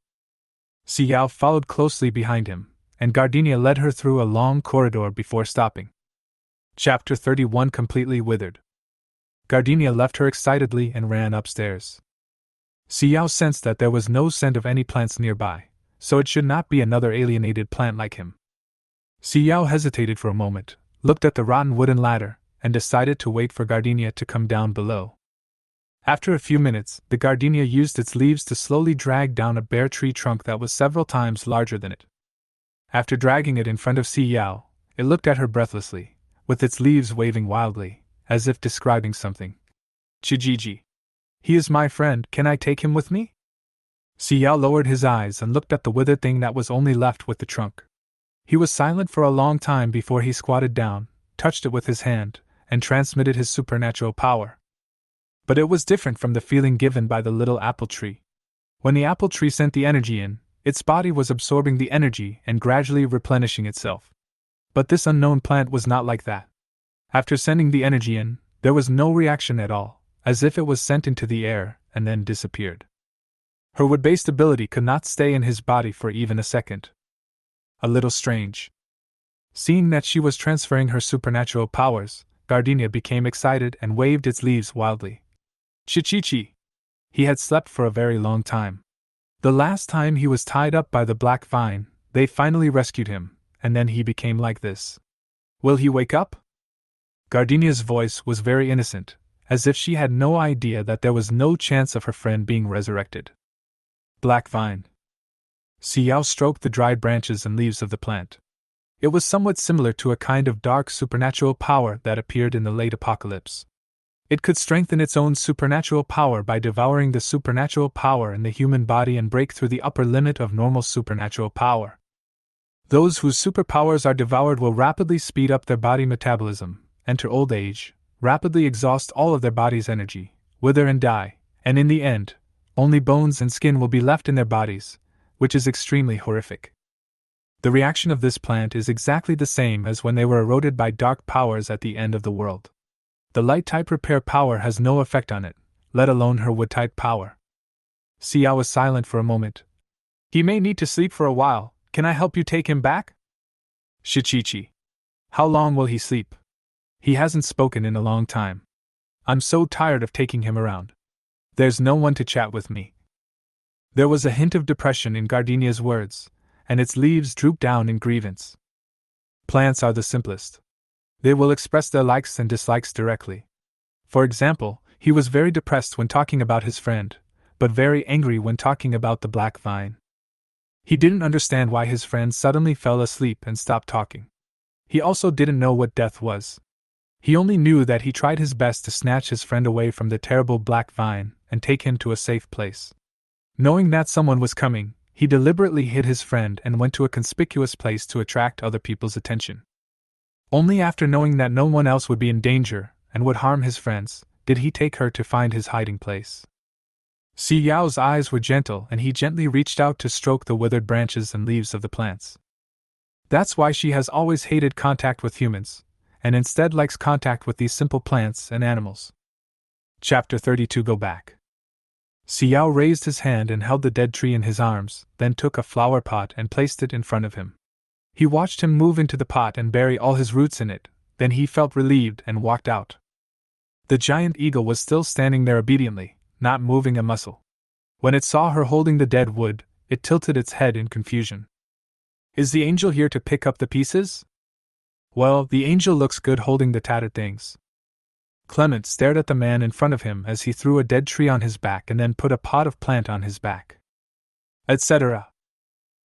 Xiao followed closely behind him, and Gardinia led her through a long corridor before stopping. Chapter 31 Completely Withered. Gardinia left her excitedly and ran upstairs. Xiao sensed that there was no scent of any plants nearby, so it should not be another alienated plant like him. Xiao hesitated for a moment, looked at the rotten wooden ladder, and decided to wait for Gardinia to come down below. After a few minutes, the gardenia used its leaves to slowly drag down a bare tree trunk that was several times larger than it. After dragging it in front of Xiao, it looked at her breathlessly, with its leaves waving wildly, as if describing something. Chijiji. He is my friend, can I take him with me? Xiao lowered his eyes and looked at the withered thing that was only left with the trunk. He was silent for a long time before he squatted down, touched it with his hand, and transmitted his supernatural power. But it was different from the feeling given by the little apple tree. When the apple tree sent the energy in, its body was absorbing the energy and gradually replenishing itself. But this unknown plant was not like that. After sending the energy in, there was no reaction at all, as if it was sent into the air and then disappeared. Her wood-based ability could not stay in his body for even a second. A little strange. Seeing that she was transferring her supernatural powers, Gardinia became excited and waved its leaves wildly. Chichichi! He had slept for a very long time. The last time he was tied up by the black vine, they finally rescued him, and then he became like this. Will he wake up? Gardinia's voice was very innocent, as if she had no idea that there was no chance of her friend being resurrected. Black vine. Xiao stroked the dried branches and leaves of the plant. It was somewhat similar to a kind of dark supernatural power that appeared in the late apocalypse. It could strengthen its own supernatural power by devouring the supernatural power in the human body and break through the upper limit of normal supernatural power. Those whose superpowers are devoured will rapidly speed up their body metabolism, enter old age, rapidly exhaust all of their body's energy, wither and die, and in the end, only bones and skin will be left in their bodies, which is extremely horrific. The reaction of this plant is exactly the same as when they were eroded by dark powers at the end of the world. The light-type repair power has no effect on it, let alone her wood-type power. Xiao was silent for a moment. He may need to sleep for a while, can I help you take him back? Shichichi. How long will he sleep? He hasn't spoken in a long time. I'm so tired of taking him around. There's no one to chat with me. There was a hint of depression in Gardinia's words, and its leaves drooped down in grievance. Plants are the simplest. They will express their likes and dislikes directly. For example, he was very depressed when talking about his friend, but very angry when talking about the black vine. He didn't understand why his friend suddenly fell asleep and stopped talking. He also didn't know what death was. He only knew that he tried his best to snatch his friend away from the terrible black vine and take him to a safe place. Knowing that someone was coming, he deliberately hid his friend and went to a conspicuous place to attract other people's attention. Only after knowing that no one else would be in danger and would harm his friends, did he take her to find his hiding place. Xiao's eyes were gentle and he gently reached out to stroke the withered branches and leaves of the plants. That's why she has always hated contact with humans, and instead likes contact with these simple plants and animals. Chapter 32 Go Back. Xiao raised his hand and held the dead tree in his arms, then took a flower pot and placed it in front of him. He watched him move into the pot and bury all his roots in it, then he felt relieved and walked out. The giant eagle was still standing there obediently, not moving a muscle. When it saw her holding the dead wood, it tilted its head in confusion. Is the angel here to pick up the pieces? Well, the angel looks good holding the tattered things. Clement stared at the man in front of him as he threw a dead tree on his back and then put a pot of plant on his back. Etc.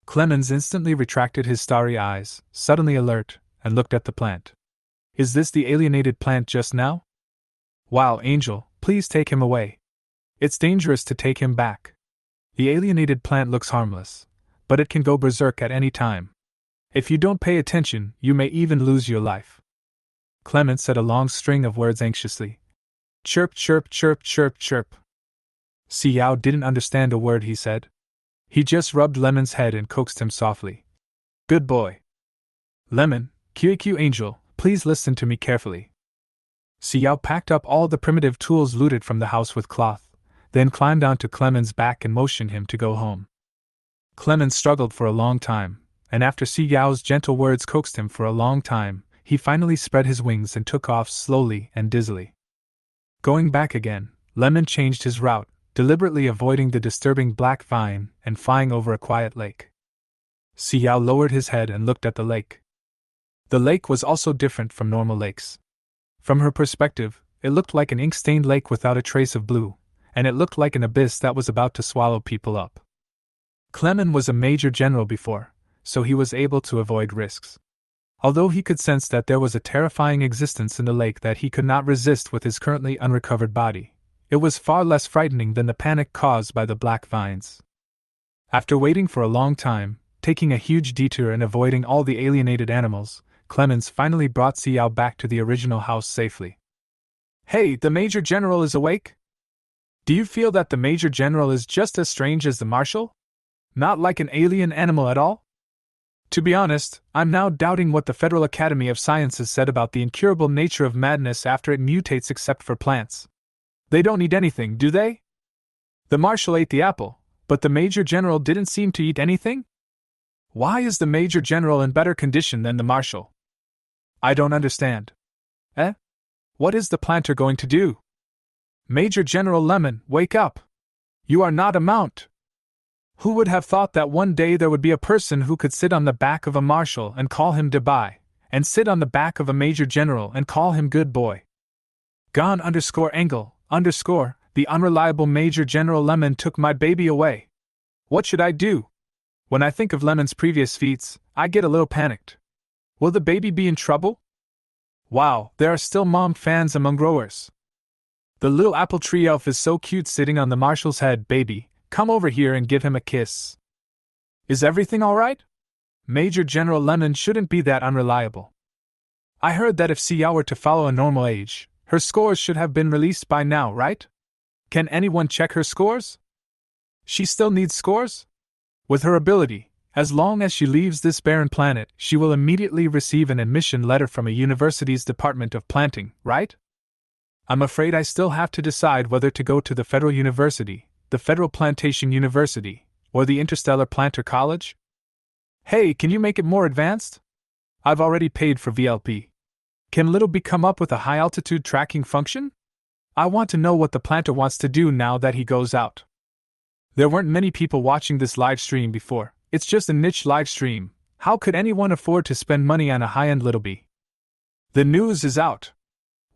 Clemens instantly retracted his starry eyes, suddenly alert, and looked at the plant. Is this the alienated plant just now? Wow, angel, please take him away. It's dangerous to take him back. The alienated plant looks harmless, but it can go berserk at any time. If you don't pay attention, you may even lose your life. Clement said a long string of words anxiously. Chirp, chirp, chirp, chirp, chirp. Xiao didn't understand a word he said. He just rubbed Lemon's head and coaxed him softly. Good boy. Lemon, QQ angel, please listen to me carefully. Xiao packed up all the primitive tools looted from the house with cloth, then climbed onto Clement's back and motioned him to go home. Clement struggled for a long time, and after Xiao's gentle words coaxed him for a long time, he finally spread his wings and took off slowly and dizzily. Going back again, Lemon changed his route, deliberately avoiding the disturbing black vine and flying over a quiet lake. Xiao lowered his head and looked at the lake. The lake was also different from normal lakes. From her perspective, it looked like an ink-stained lake without a trace of blue, and it looked like an abyss that was about to swallow people up. Clement was a major general before, so he was able to avoid risks. Although he could sense that there was a terrifying existence in the lake that he could not resist with his currently unrecovered body, it was far less frightening than the panic caused by the black vines. After waiting for a long time, taking a huge detour and avoiding all the alienated animals, Clemens finally brought Xiao back to the original house safely. Hey, the Major General is awake? Do you feel that the Major General is just as strange as the Marshal? Not like an alien animal at all? To be honest, I'm now doubting what the Federal Academy of Sciences said about the incurable nature of madness after it mutates except for plants. They don't eat anything, do they? The Marshal ate the apple, but the Major General didn't seem to eat anything? Why is the Major General in better condition than the Marshal? I don't understand. What is the planter going to do? Major General Lemon, wake up! You are not a mount! Who would have thought that one day there would be a person who could sit on the back of a marshal and call him Dubai, and sit on the back of a major general and call him good boy? Gone _angle, the unreliable Major General Lemon took my baby away. What should I do? When I think of Lemon's previous feats, I get a little panicked. Will the baby be in trouble? Wow, there are still mom fans among growers. The little apple tree elf is so cute sitting on the marshal's head. Baby, come over here and give him a kiss. Is everything alright? Major General Lemon shouldn't be that unreliable. I heard that if Xiao were to follow a normal age, her scores should have been released by now, right? Can anyone check her scores? She still needs scores? With her ability, as long as she leaves this barren planet, she will immediately receive an admission letter from a university's Department of Planting, right? I'm afraid I still have to decide whether to go to the Federal University, the Federal Plantation University, or the Interstellar Planter College? Hey, can you make it more advanced? I've already paid for VLP. Can Littleby come up with a high-altitude tracking function? I want to know what the planter wants to do now that he goes out. There weren't many people watching this live stream before. It's just a niche live stream. How could anyone afford to spend money on a high-end Littleby? The news is out.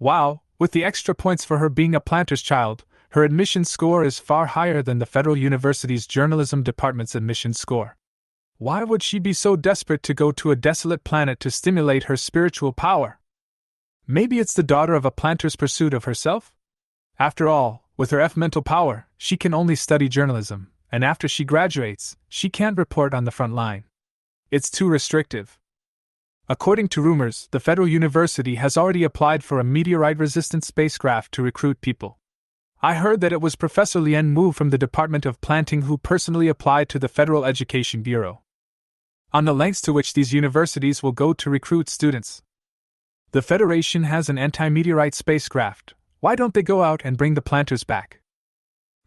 Wow, with the extra points for her being a planter's child, her admission score is far higher than the Federal University's Journalism Department's admission score. Why would she be so desperate to go to a desolate planet to stimulate her spiritual power? Maybe it's the daughter of a planter's pursuit of herself? After all, with her mental power, she can only study journalism, and after she graduates, she can't report on the front line. It's too restrictive. According to rumors, the Federal University has already applied for a meteorite-resistant spacecraft to recruit people. I heard that it was Professor Lien Mu from the Department of Planting who personally applied to the Federal Education Bureau on the lengths to which these universities will go to recruit students. The Federation has an anti-meteorite spacecraft. Why don't they go out and bring the planters back?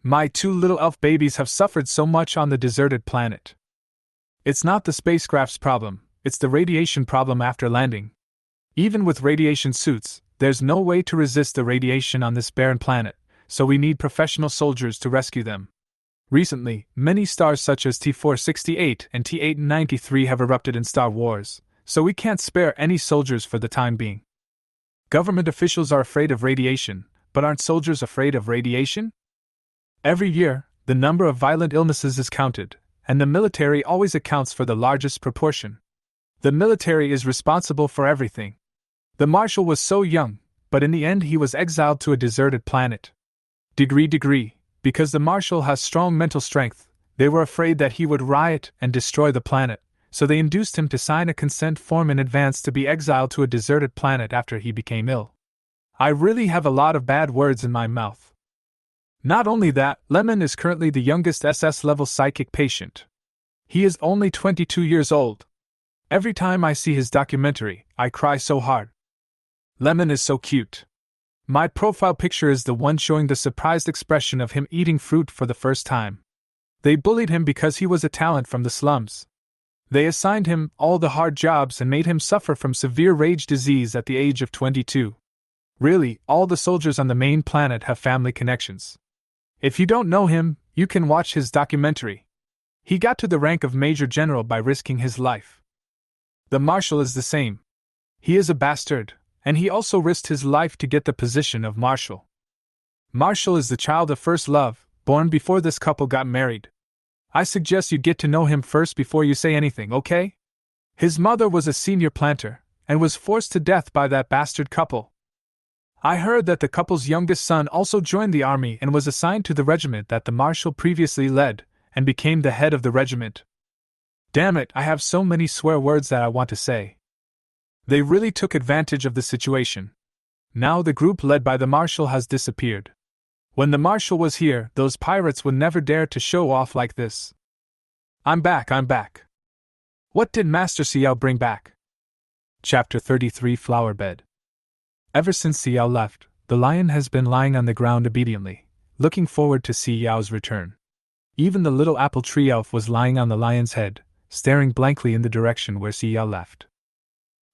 My 2 little elf babies have suffered so much on the deserted planet. It's not the spacecraft's problem, it's the radiation problem after landing. Even with radiation suits, there's no way to resist the radiation on this barren planet, so we need professional soldiers to rescue them. Recently, many stars such as T-468 and T-893 have erupted in Star Wars, so we can't spare any soldiers for the time being. Government officials are afraid of radiation, but aren't soldiers afraid of radiation? Every year, the number of violent illnesses is counted, and the military always accounts for the largest proportion. The military is responsible for everything. The Marshal was so young, but in the end he was exiled to a deserted planet. Degree, because the Marshal has strong mental strength, they were afraid that he would riot and destroy the planet, so they induced him to sign a consent form in advance to be exiled to a deserted planet after he became ill. I really have a lot of bad words in my mouth. Not only that, Lemon is currently the youngest SS-level psychic patient. He is only 22 years old. Every time I see his documentary, I cry so hard. Lemon is so cute. My profile picture is the one showing the surprised expression of him eating fruit for the first time. They bullied him because he was a talent from the slums. They assigned him all the hard jobs and made him suffer from severe rage disease at the age of 22. Really, all the soldiers on the main planet have family connections. If you don't know him, you can watch his documentary. He got to the rank of Major General by risking his life. The Marshal is the same. He is a bastard, and he also risked his life to get the position of Marshal. Marshal is the child of first love, born before this couple got married. I suggest you get to know him first before you say anything, okay? His mother was a senior planter, and was forced to death by that bastard couple. I heard that the couple's youngest son also joined the army and was assigned to the regiment that the Marshal previously led, and became the head of the regiment. Damn it, I have so many swear words that I want to say. They really took advantage of the situation. Now the group led by the Marshal has disappeared. When the Marshal was here, those pirates would never dare to show off like this. I'm back. What did Master Xiao bring back? Chapter 33 Flower Bed. Ever since Xiao left, the lion has been lying on the ground obediently, looking forward to Xiao's return. Even the little apple tree elf was lying on the lion's head, staring blankly in the direction where Xiao left.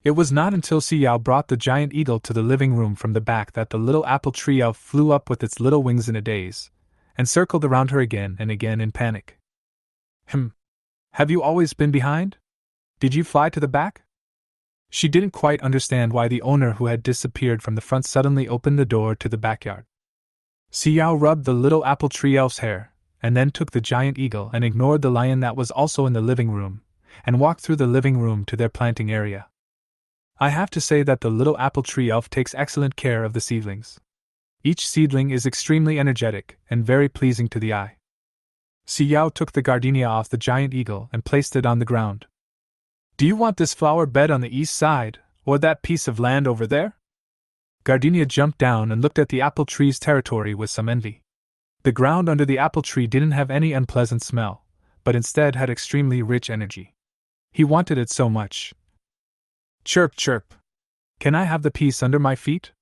It was not until Xiao brought the giant eagle to the living room from the back that the little apple tree elf flew up with its little wings in a daze, and circled around her again and again in panic. Have you always been behind? Did you fly to the back? She didn't quite understand why the owner who had disappeared from the front suddenly opened the door to the backyard. Xiao rubbed the little apple tree elf's hair, and then took the giant eagle and ignored the lion that was also in the living room, and walked through the living room to their planting area. I have to say that the little apple tree elf takes excellent care of the seedlings. Each seedling is extremely energetic and very pleasing to the eye. Xiao took the gardenia off the giant eagle and placed it on the ground. Do you want this flower bed on the east side, or that piece of land over there? Gardinia jumped down and looked at the apple tree's territory with some envy. The ground under the apple tree didn't have any unpleasant smell, but instead had extremely rich energy. He wanted it so much. Chirp, chirp. Can I have the piece under my feet?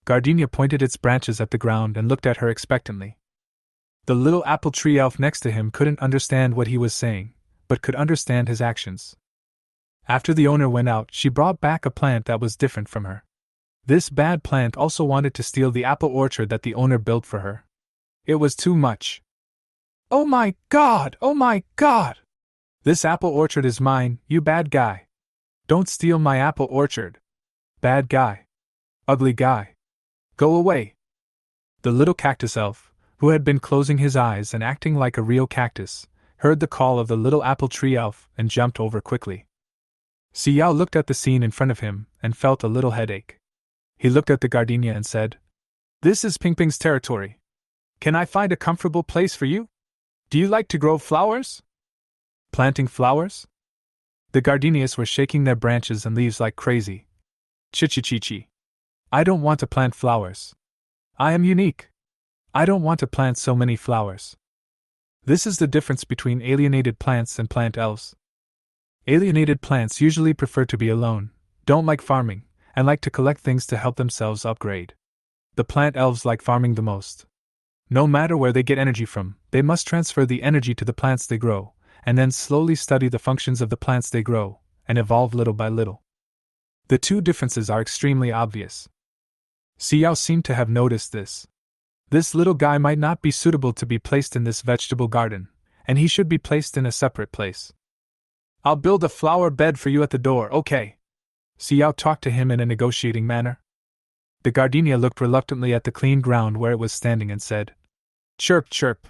Gardinia pointed its branches at the ground and looked at her expectantly. The little apple tree elf next to him couldn't understand what he was saying, but could understand his actions. After the owner went out, she brought back a plant that was different from her. This bad plant also wanted to steal the apple orchard that the owner built for her. It was too much. Oh my God! Oh my God! This apple orchard is mine, you bad guy. Don't steal my apple orchard. Bad guy. Ugly guy. Go away. The little cactus elf, who had been closing his eyes and acting like a real cactus, heard the call of the little apple tree elf and jumped over quickly. Xiao looked at the scene in front of him and felt a little headache. He looked at the Gardinia and said, "This is Ping Ping's territory. Can I find a comfortable place for you? Do you like to grow flowers?" Planting flowers? The gardenias were shaking their branches and leaves like crazy. Chi-chi-chi-chi. I don't want to plant flowers. I am unique. I don't want to plant so many flowers. This is the difference between alienated plants and plant elves. Alienated plants usually prefer to be alone, don't like farming, and like to collect things to help themselves upgrade. The plant elves like farming the most. No matter where they get energy from, they must transfer the energy to the plants they grow, and then slowly study the functions of the plants they grow, and evolve little by little. The two differences are extremely obvious. Xiao seemed to have noticed this. This little guy might not be suitable to be placed in this vegetable garden, and he should be placed in a separate place. I'll build a flower bed for you at the door, okay? Xiao talked to him in a negotiating manner. The Gardinia looked reluctantly at the clean ground where it was standing and said, "Chirp, chirp.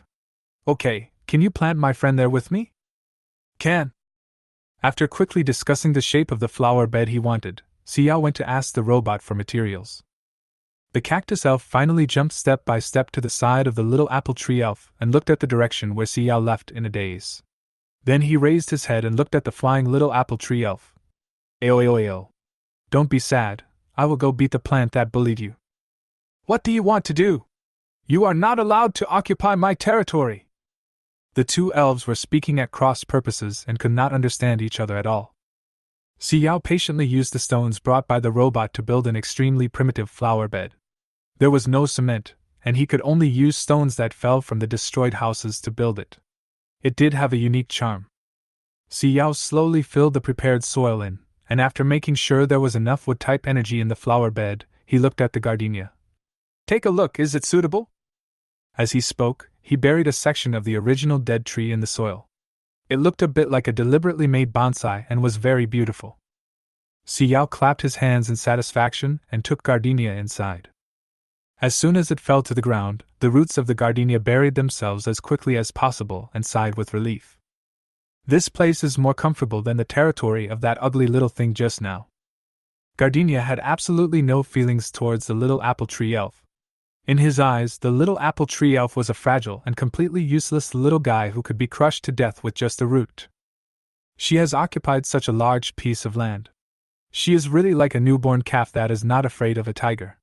Okay, can you plant my friend there with me?" "Can." After quickly discussing the shape of the flower bed he wanted, Xiao went to ask the robot for materials. The cactus elf finally jumped step by step to the side of the little apple tree elf and looked at the direction where Xiao left in a daze. Then he raised his head and looked at the flying little apple tree elf. Ayo. Don't be sad, I will go beat the plant that bullied you. What do you want to do? You are not allowed to occupy my territory. The two elves were speaking at cross purposes and could not understand each other at all. Xiao patiently used the stones brought by the robot to build an extremely primitive flower bed. There was no cement, and he could only use stones that fell from the destroyed houses to build it. It did have a unique charm. Xiao slowly filled the prepared soil in, and after making sure there was enough wood-type energy in the flower bed, he looked at the Gardinia. Take a look, is it suitable? As he spoke, he buried a section of the original dead tree in the soil. It looked a bit like a deliberately made bonsai and was very beautiful. Xiao clapped his hands in satisfaction and took Gardinia inside. As soon as it fell to the ground, the roots of the Gardinia buried themselves as quickly as possible and sighed with relief. This place is more comfortable than the territory of that ugly little thing just now. Gardinia had absolutely no feelings towards the little apple tree elf. In his eyes, the little apple tree elf was a fragile and completely useless little guy who could be crushed to death with just a root. She has occupied such a large piece of land. She is really like a newborn calf that is not afraid of a tiger.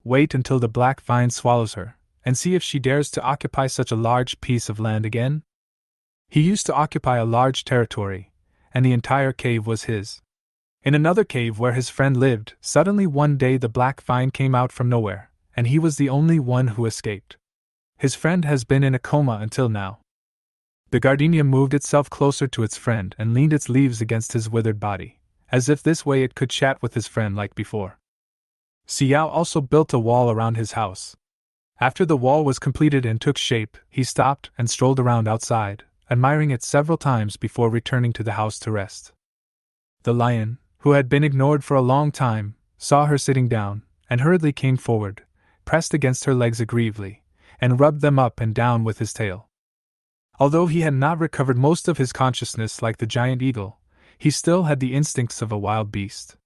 Wait until the black vine swallows her, and see if she dares to occupy such a large piece of land again. He used to occupy a large territory, and the entire cave was his. In another cave where his friend lived, suddenly one day the black vine came out from nowhere, and he was the only one who escaped. His friend has been in a coma until now. The Gardinia moved itself closer to its friend and leaned its leaves against his withered body, as if this way it could chat with his friend like before. Xiao also built a wall around his house. After the wall was completed and took shape, he stopped and strolled around outside, admiring it several times before returning to the house to rest. The lion, who had been ignored for a long time, saw her sitting down, and hurriedly came forward, pressed against her legs aggressively, and rubbed them up and down with his tail. Although he had not recovered most of his consciousness like the giant eagle, he still had the instincts of a wild beast.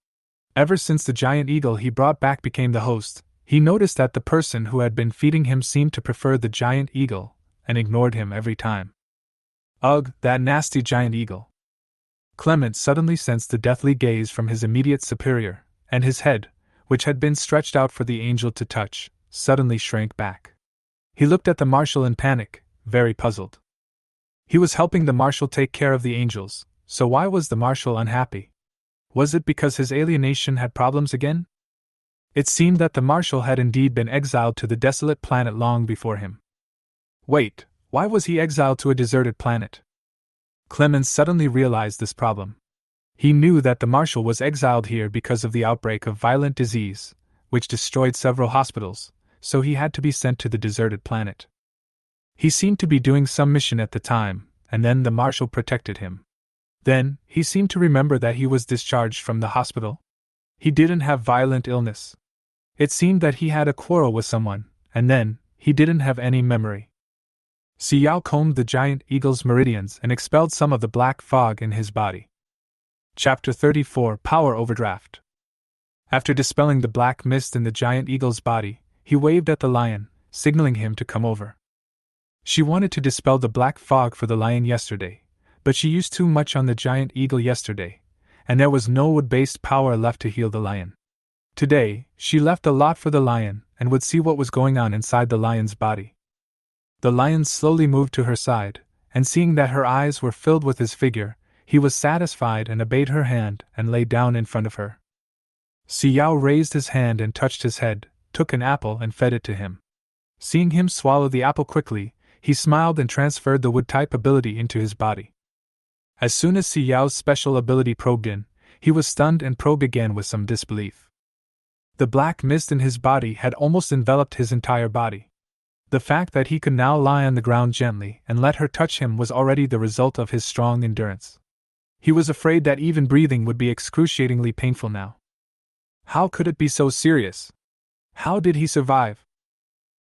Ever since the giant eagle he brought back became the host, he noticed that the person who had been feeding him seemed to prefer the giant eagle, and ignored him every time. Ugh, that nasty giant eagle! Clement suddenly sensed the deathly gaze from his immediate superior, and his head, which had been stretched out for the angel to touch, suddenly shrank back. He looked at the Marshal in panic, very puzzled. He was helping the Marshal take care of the angels, so why was the Marshal unhappy? Was it because his alienation had problems again? It seemed that the Marshal had indeed been exiled to the desolate planet long before him. Wait, why was he exiled to a deserted planet? Clemens suddenly realized this problem. He knew that the Marshal was exiled here because of the outbreak of violent disease, which destroyed several hospitals, so he had to be sent to the deserted planet. He seemed to be doing some mission at the time, and then the Marshal protected him. Then, he seemed to remember that he was discharged from the hospital. He didn't have violent illness. It seemed that he had a quarrel with someone, and then, he didn't have any memory. Xiao combed the giant eagle's meridians and expelled some of the black fog in his body. Chapter 34 Power Overdraft. After dispelling the black mist in the giant eagle's body, he waved at the lion, signaling him to come over. She wanted to dispel the black fog for the lion yesterday, but she used too much on the giant eagle yesterday, and there was no wood-based power left to heal the lion. Today, she left a lot for the lion and would see what was going on inside the lion's body. The lion slowly moved to her side, and seeing that her eyes were filled with his figure, he was satisfied and obeyed her hand and lay down in front of her. Xiao raised his hand and touched his head, took an apple and fed it to him. Seeing him swallow the apple quickly, he smiled and transferred the wood-type ability into his body. As soon as Xiao's special ability probed in, he was stunned and probed again with some disbelief. The black mist in his body had almost enveloped his entire body. The fact that he could now lie on the ground gently and let her touch him was already the result of his strong endurance. He was afraid that even breathing would be excruciatingly painful now. How could it be so serious? How did he survive?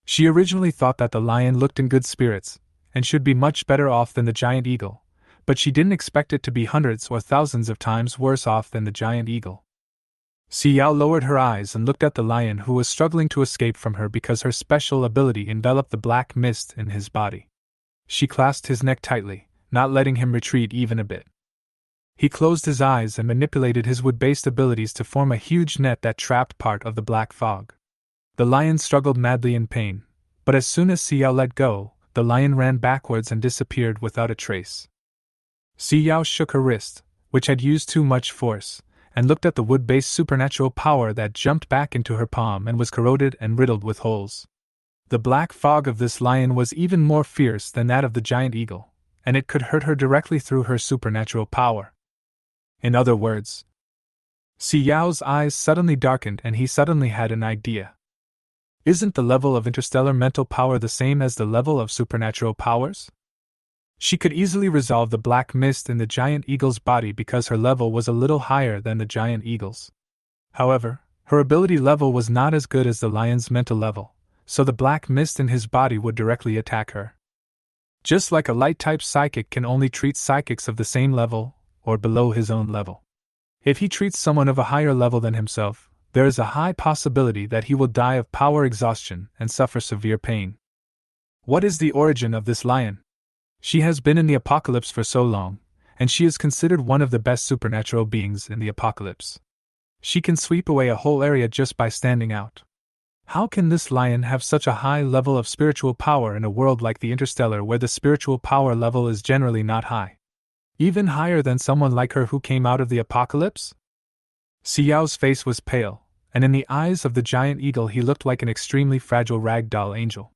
She originally thought that the lion looked in good spirits, and should be much better off than the giant eagle, but she didn't expect it to be hundreds or thousands of times worse off than the giant eagle. Xiao lowered her eyes and looked at the lion, who was struggling to escape from her because her special ability enveloped the black mist in his body. She clasped his neck tightly, not letting him retreat even a bit. He closed his eyes and manipulated his wood-based abilities to form a huge net that trapped part of the black fog. The lion struggled madly in pain, but as soon as Xiao let go, the lion ran backwards and disappeared without a trace. Xiao shook her wrist, which had used too much force, and looked at the wood-based supernatural power that jumped back into her palm and was corroded and riddled with holes. The black fog of this lion was even more fierce than that of the giant eagle, and it could hurt her directly through her supernatural power. In other words, Xiao's eyes suddenly darkened and he suddenly had an idea. Isn't the level of interstellar mental power the same as the level of supernatural powers? She could easily resolve the black mist in the giant eagle's body because her level was a little higher than the giant eagle's. However, her ability level was not as good as the lion's mental level, so the black mist in his body would directly attack her. Just like a light-type psychic can only treat psychics of the same level, or below his own level. If he treats someone of a higher level than himself, there is a high possibility that he will die of power exhaustion and suffer severe pain. What is the origin of this lion? She has been in the apocalypse for so long, and she is considered one of the best supernatural beings in the apocalypse. She can sweep away a whole area just by standing out. How can this lion have such a high level of spiritual power in a world like the Interstellar where the spiritual power level is generally not high? Even higher than someone like her who came out of the apocalypse? Xiao's face was pale, and in the eyes of the giant eagle he looked like an extremely fragile ragdoll angel.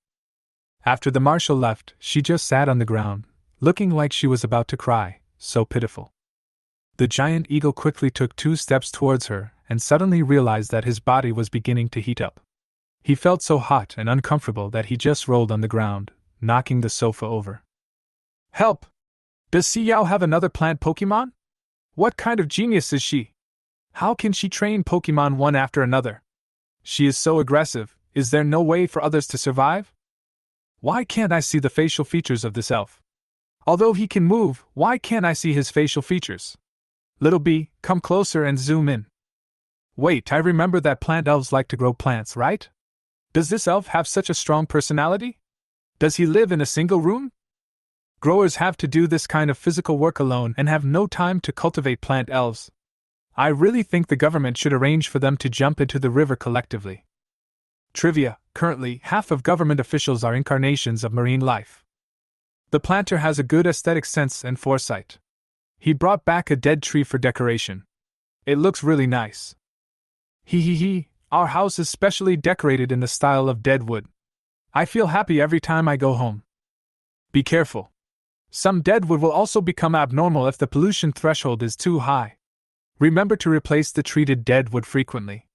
After the Marshal left, she just sat on the ground, looking like she was about to cry, so pitiful. The giant eagle quickly took 2 steps towards her and suddenly realized that his body was beginning to heat up. He felt so hot and uncomfortable that he just rolled on the ground, knocking the sofa over. Help! Does Xiao have another plant Pokemon? What kind of genius is she? How can she train Pokemon one after another? She is so aggressive, is there no way for others to survive? Why can't I see the facial features of this elf? Although he can move, why can't I see his facial features? Little bee, come closer and zoom in. Wait, I remember that plant elves like to grow plants, right? Does this elf have such a strong personality? Does he live in a single room? Growers have to do this kind of physical work alone and have no time to cultivate plant elves. I really think the government should arrange for them to jump into the river collectively. Trivia: currently, half of government officials are incarnations of marine life. The planter has a good aesthetic sense and foresight. He brought back a dead tree for decoration. It looks really nice. Hee, our house is specially decorated in the style of dead wood. I feel happy every time I go home. Be careful. Some dead wood will also become abnormal if the pollution threshold is too high. Remember to replace the treated dead wood frequently.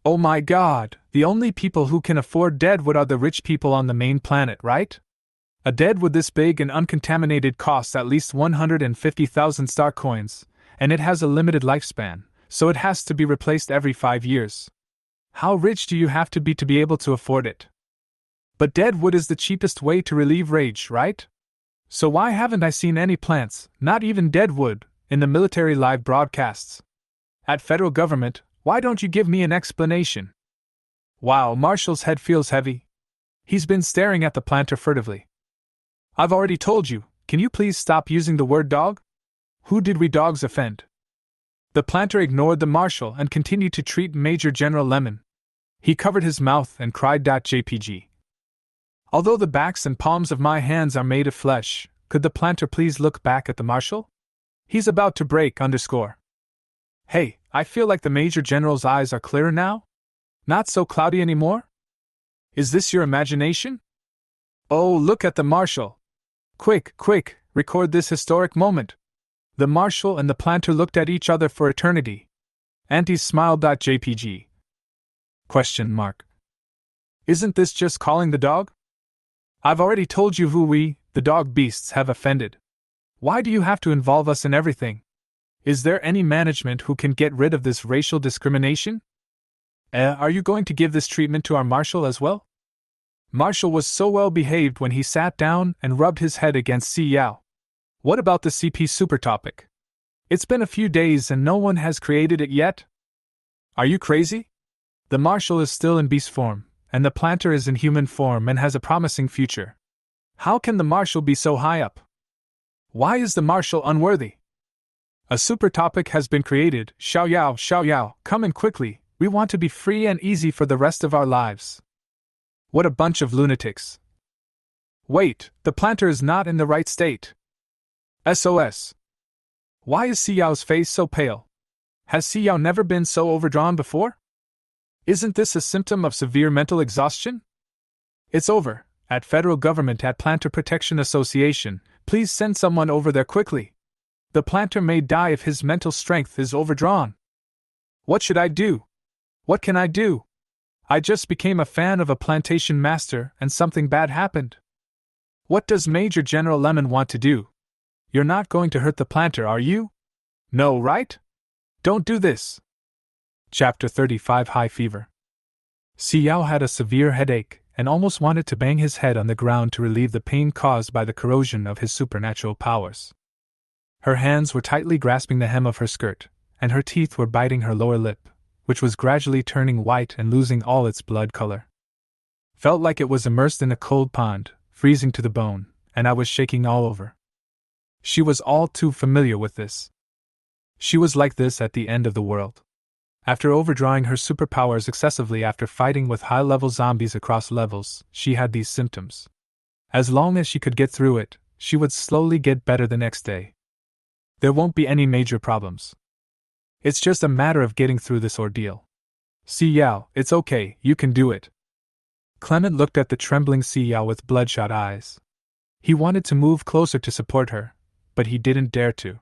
Oh my god, the only people who can afford dead wood are the rich people on the main planet, right? A dead wood this big and uncontaminated costs at least 150,000 star coins, and it has a limited lifespan, so it has to be replaced every 5 years. How rich do you have to be able to afford it? But dead wood is the cheapest way to relieve rage, right? So why haven't I seen any plants, not even dead wood, in the military live broadcasts? At federal government, why don't you give me an explanation? Wow, Marshall's head feels heavy. He's been staring at the planter furtively. I've already told you, can you please stop using the word dog? Who did we dogs offend? The planter ignored the Marshall and continued to treat Major General Lemon. He covered his mouth and cried .jpg. Although the backs and palms of my hands are made of flesh, could the planter please look back at the Marshal? He's about to break _. Hey, I feel like the Major General's eyes are clearer now? Not so cloudy anymore? Is this your imagination? Oh, look at the Marshal! Quick, record this historic moment. The Marshal and the planter looked at each other for eternity. Auntie smiled.jpg. ? Isn't this just calling the dog? I've already told you who we, the dog beasts, have offended. Why do you have to involve us in everything? Is there any management who can get rid of this racial discrimination? Are you going to give this treatment to our Marshal as well? Marshall was so well behaved when he sat down and rubbed his head against Si Yao. What about the CP super topic? It's been a few days and no one has created it yet? Are you crazy? The Marshal is still in beast form, and the planter is in human form and has a promising future. How can the Marshal be so high up? Why is the Marshal unworthy? A super topic has been created. Xiao Yao, come in quickly, we want to be free and easy for the rest of our lives. What a bunch of lunatics. Wait, the planter is not in the right state. SOS. Why is Si Yao's face so pale? Has Si Yao never been so overdrawn before? Isn't this a symptom of severe mental exhaustion? It's over. At Federal Government at Planter Protection Association, please send someone over there quickly. The planter may die if his mental strength is overdrawn. What should I do? What can I do? I just became a fan of a plantation master and something bad happened. What does Major General Lemon want to do? You're not going to hurt the planter, are you? No, right? Don't do this. Chapter 35 High Fever. Si Yao had a severe headache and almost wanted to bang his head on the ground to relieve the pain caused by the corrosion of his supernatural powers. Her hands were tightly grasping the hem of her skirt, and her teeth were biting her lower lip, which was gradually turning white and losing all its blood color. Felt like it was immersed in a cold pond, freezing to the bone, and I was shaking all over. She was all too familiar with this. She was like this at the end of the world. After overdrawing her superpowers excessively after fighting with high-level zombies across levels, she had these symptoms. As long as she could get through it, she would slowly get better the next day. There won't be any major problems. It's just a matter of getting through this ordeal. Si Yao, it's okay, you can do it. Clement looked at the trembling Si Yao with bloodshot eyes. He wanted to move closer to support her, but he didn't dare to.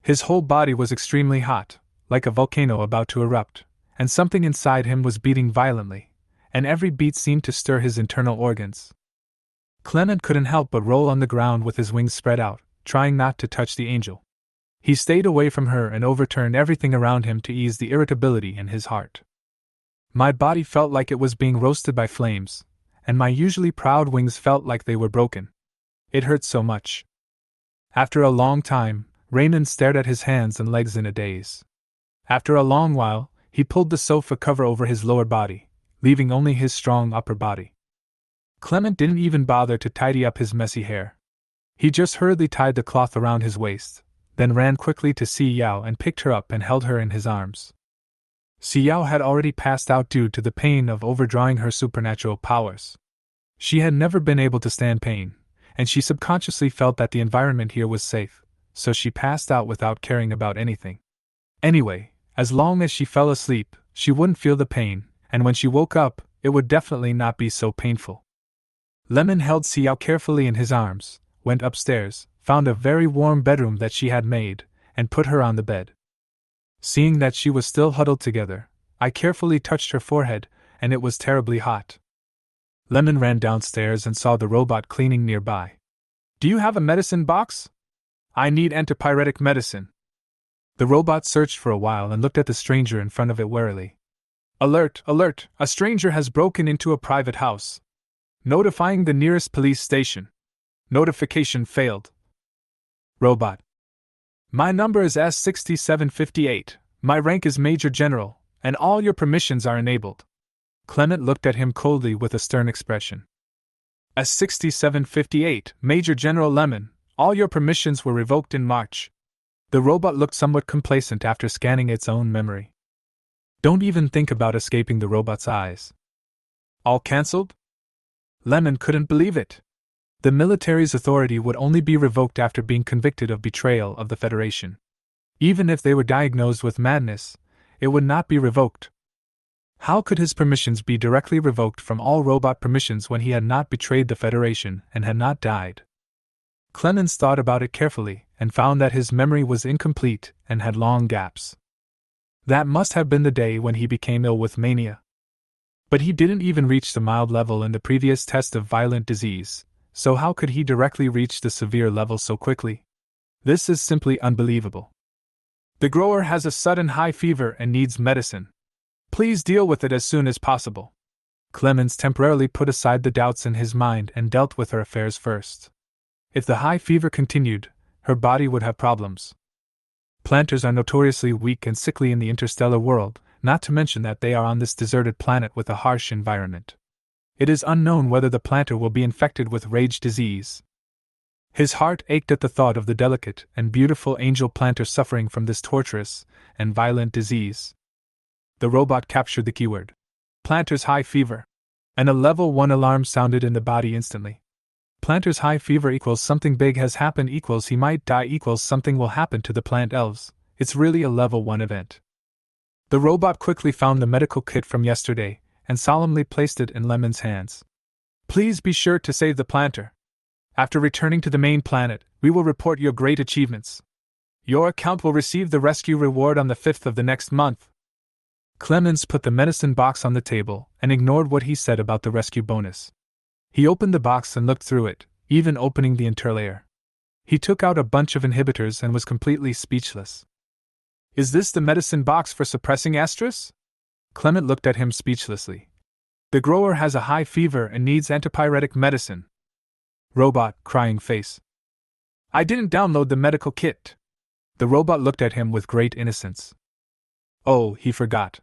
His whole body was extremely hot, like a volcano about to erupt, and something inside him was beating violently, and every beat seemed to stir his internal organs. Clement couldn't help but roll on the ground with his wings spread out, trying not to touch the angel. He stayed away from her and overturned everything around him to ease the irritability in his heart. My body felt like it was being roasted by flames, and my usually proud wings felt like they were broken. It hurt so much. After a long time, Raymond stared at his hands and legs in a daze. After a long while, he pulled the sofa cover over his lower body, leaving only his strong upper body. Clement didn't even bother to tidy up his messy hair. He just hurriedly tied the cloth around his waist, then ran quickly to Si Yao and picked her up and held her in his arms. Xiao had already passed out due to the pain of overdrawing her supernatural powers. She had never been able to stand pain, and she subconsciously felt that the environment here was safe, so she passed out without caring about anything. Anyway, as long as she fell asleep, she wouldn't feel the pain, and when she woke up, it would definitely not be so painful. Lemon held Xiao carefully in his arms, went upstairs, found a very warm bedroom that she had made, and put her on the bed. Seeing that she was still huddled together, I carefully touched her forehead, and it was terribly hot. Lemon ran downstairs and saw the robot cleaning nearby. "Do you have a medicine box? I need antipyretic medicine." The robot searched for a while and looked at the stranger in front of it warily. "Alert, alert! A stranger has broken into a private house. Notifying the nearest police station. Notification failed." Robot: "My number is S6758, my rank is Major General, and all your permissions are enabled." Clement looked at him coldly with a stern expression. S6758, Major General Lemon, all your permissions were revoked in March. The robot looked somewhat complacent after scanning its own memory. Don't even think about escaping the robot's eyes. All cancelled? Lemon couldn't believe it. The military's authority would only be revoked after being convicted of betrayal of the Federation. Even if they were diagnosed with madness, it would not be revoked. How could his permissions be directly revoked from all robot permissions when he had not betrayed the Federation and had not died? Clemens thought about it carefully and found that his memory was incomplete and had long gaps. That must have been the day when he became ill with mania. But he didn't even reach the mild level in the previous test of violent disease, so how could he directly reach the severe level so quickly? This is simply unbelievable. The grower has a sudden high fever and needs medicine. Please deal with it as soon as possible. Clemens temporarily put aside the doubts in his mind and dealt with her affairs first. If the high fever continued, her body would have problems. Planters are notoriously weak and sickly in the interstellar world, not to mention that they are on this deserted planet with a harsh environment. It is unknown whether the planter will be infected with rage disease. His heart ached at the thought of the delicate and beautiful angel planter suffering from this torturous and violent disease. The robot captured the keyword. Planter's high fever. And a level 1 alarm sounded in the body instantly. Planter's high fever equals something big has happened equals he might die equals something will happen to the plant elves. It's really a level 1 event. The robot quickly found the medical kit from yesterday and solemnly placed it in Lemon's hands. Please be sure to save the planter. After returning to the main planet, we will report your great achievements. Your account will receive the rescue reward on the 5th of the next month. Clemens put the medicine box on the table and ignored what he said about the rescue bonus. He opened the box and looked through it, even opening the interlayer. He took out a bunch of inhibitors and was completely speechless. Is this the medicine box for suppressing estrus? Clement looked at him speechlessly. The grower has a high fever and needs antipyretic medicine. Robot, crying face. I didn't download the medical kit. The robot looked at him with great innocence. Oh, he forgot.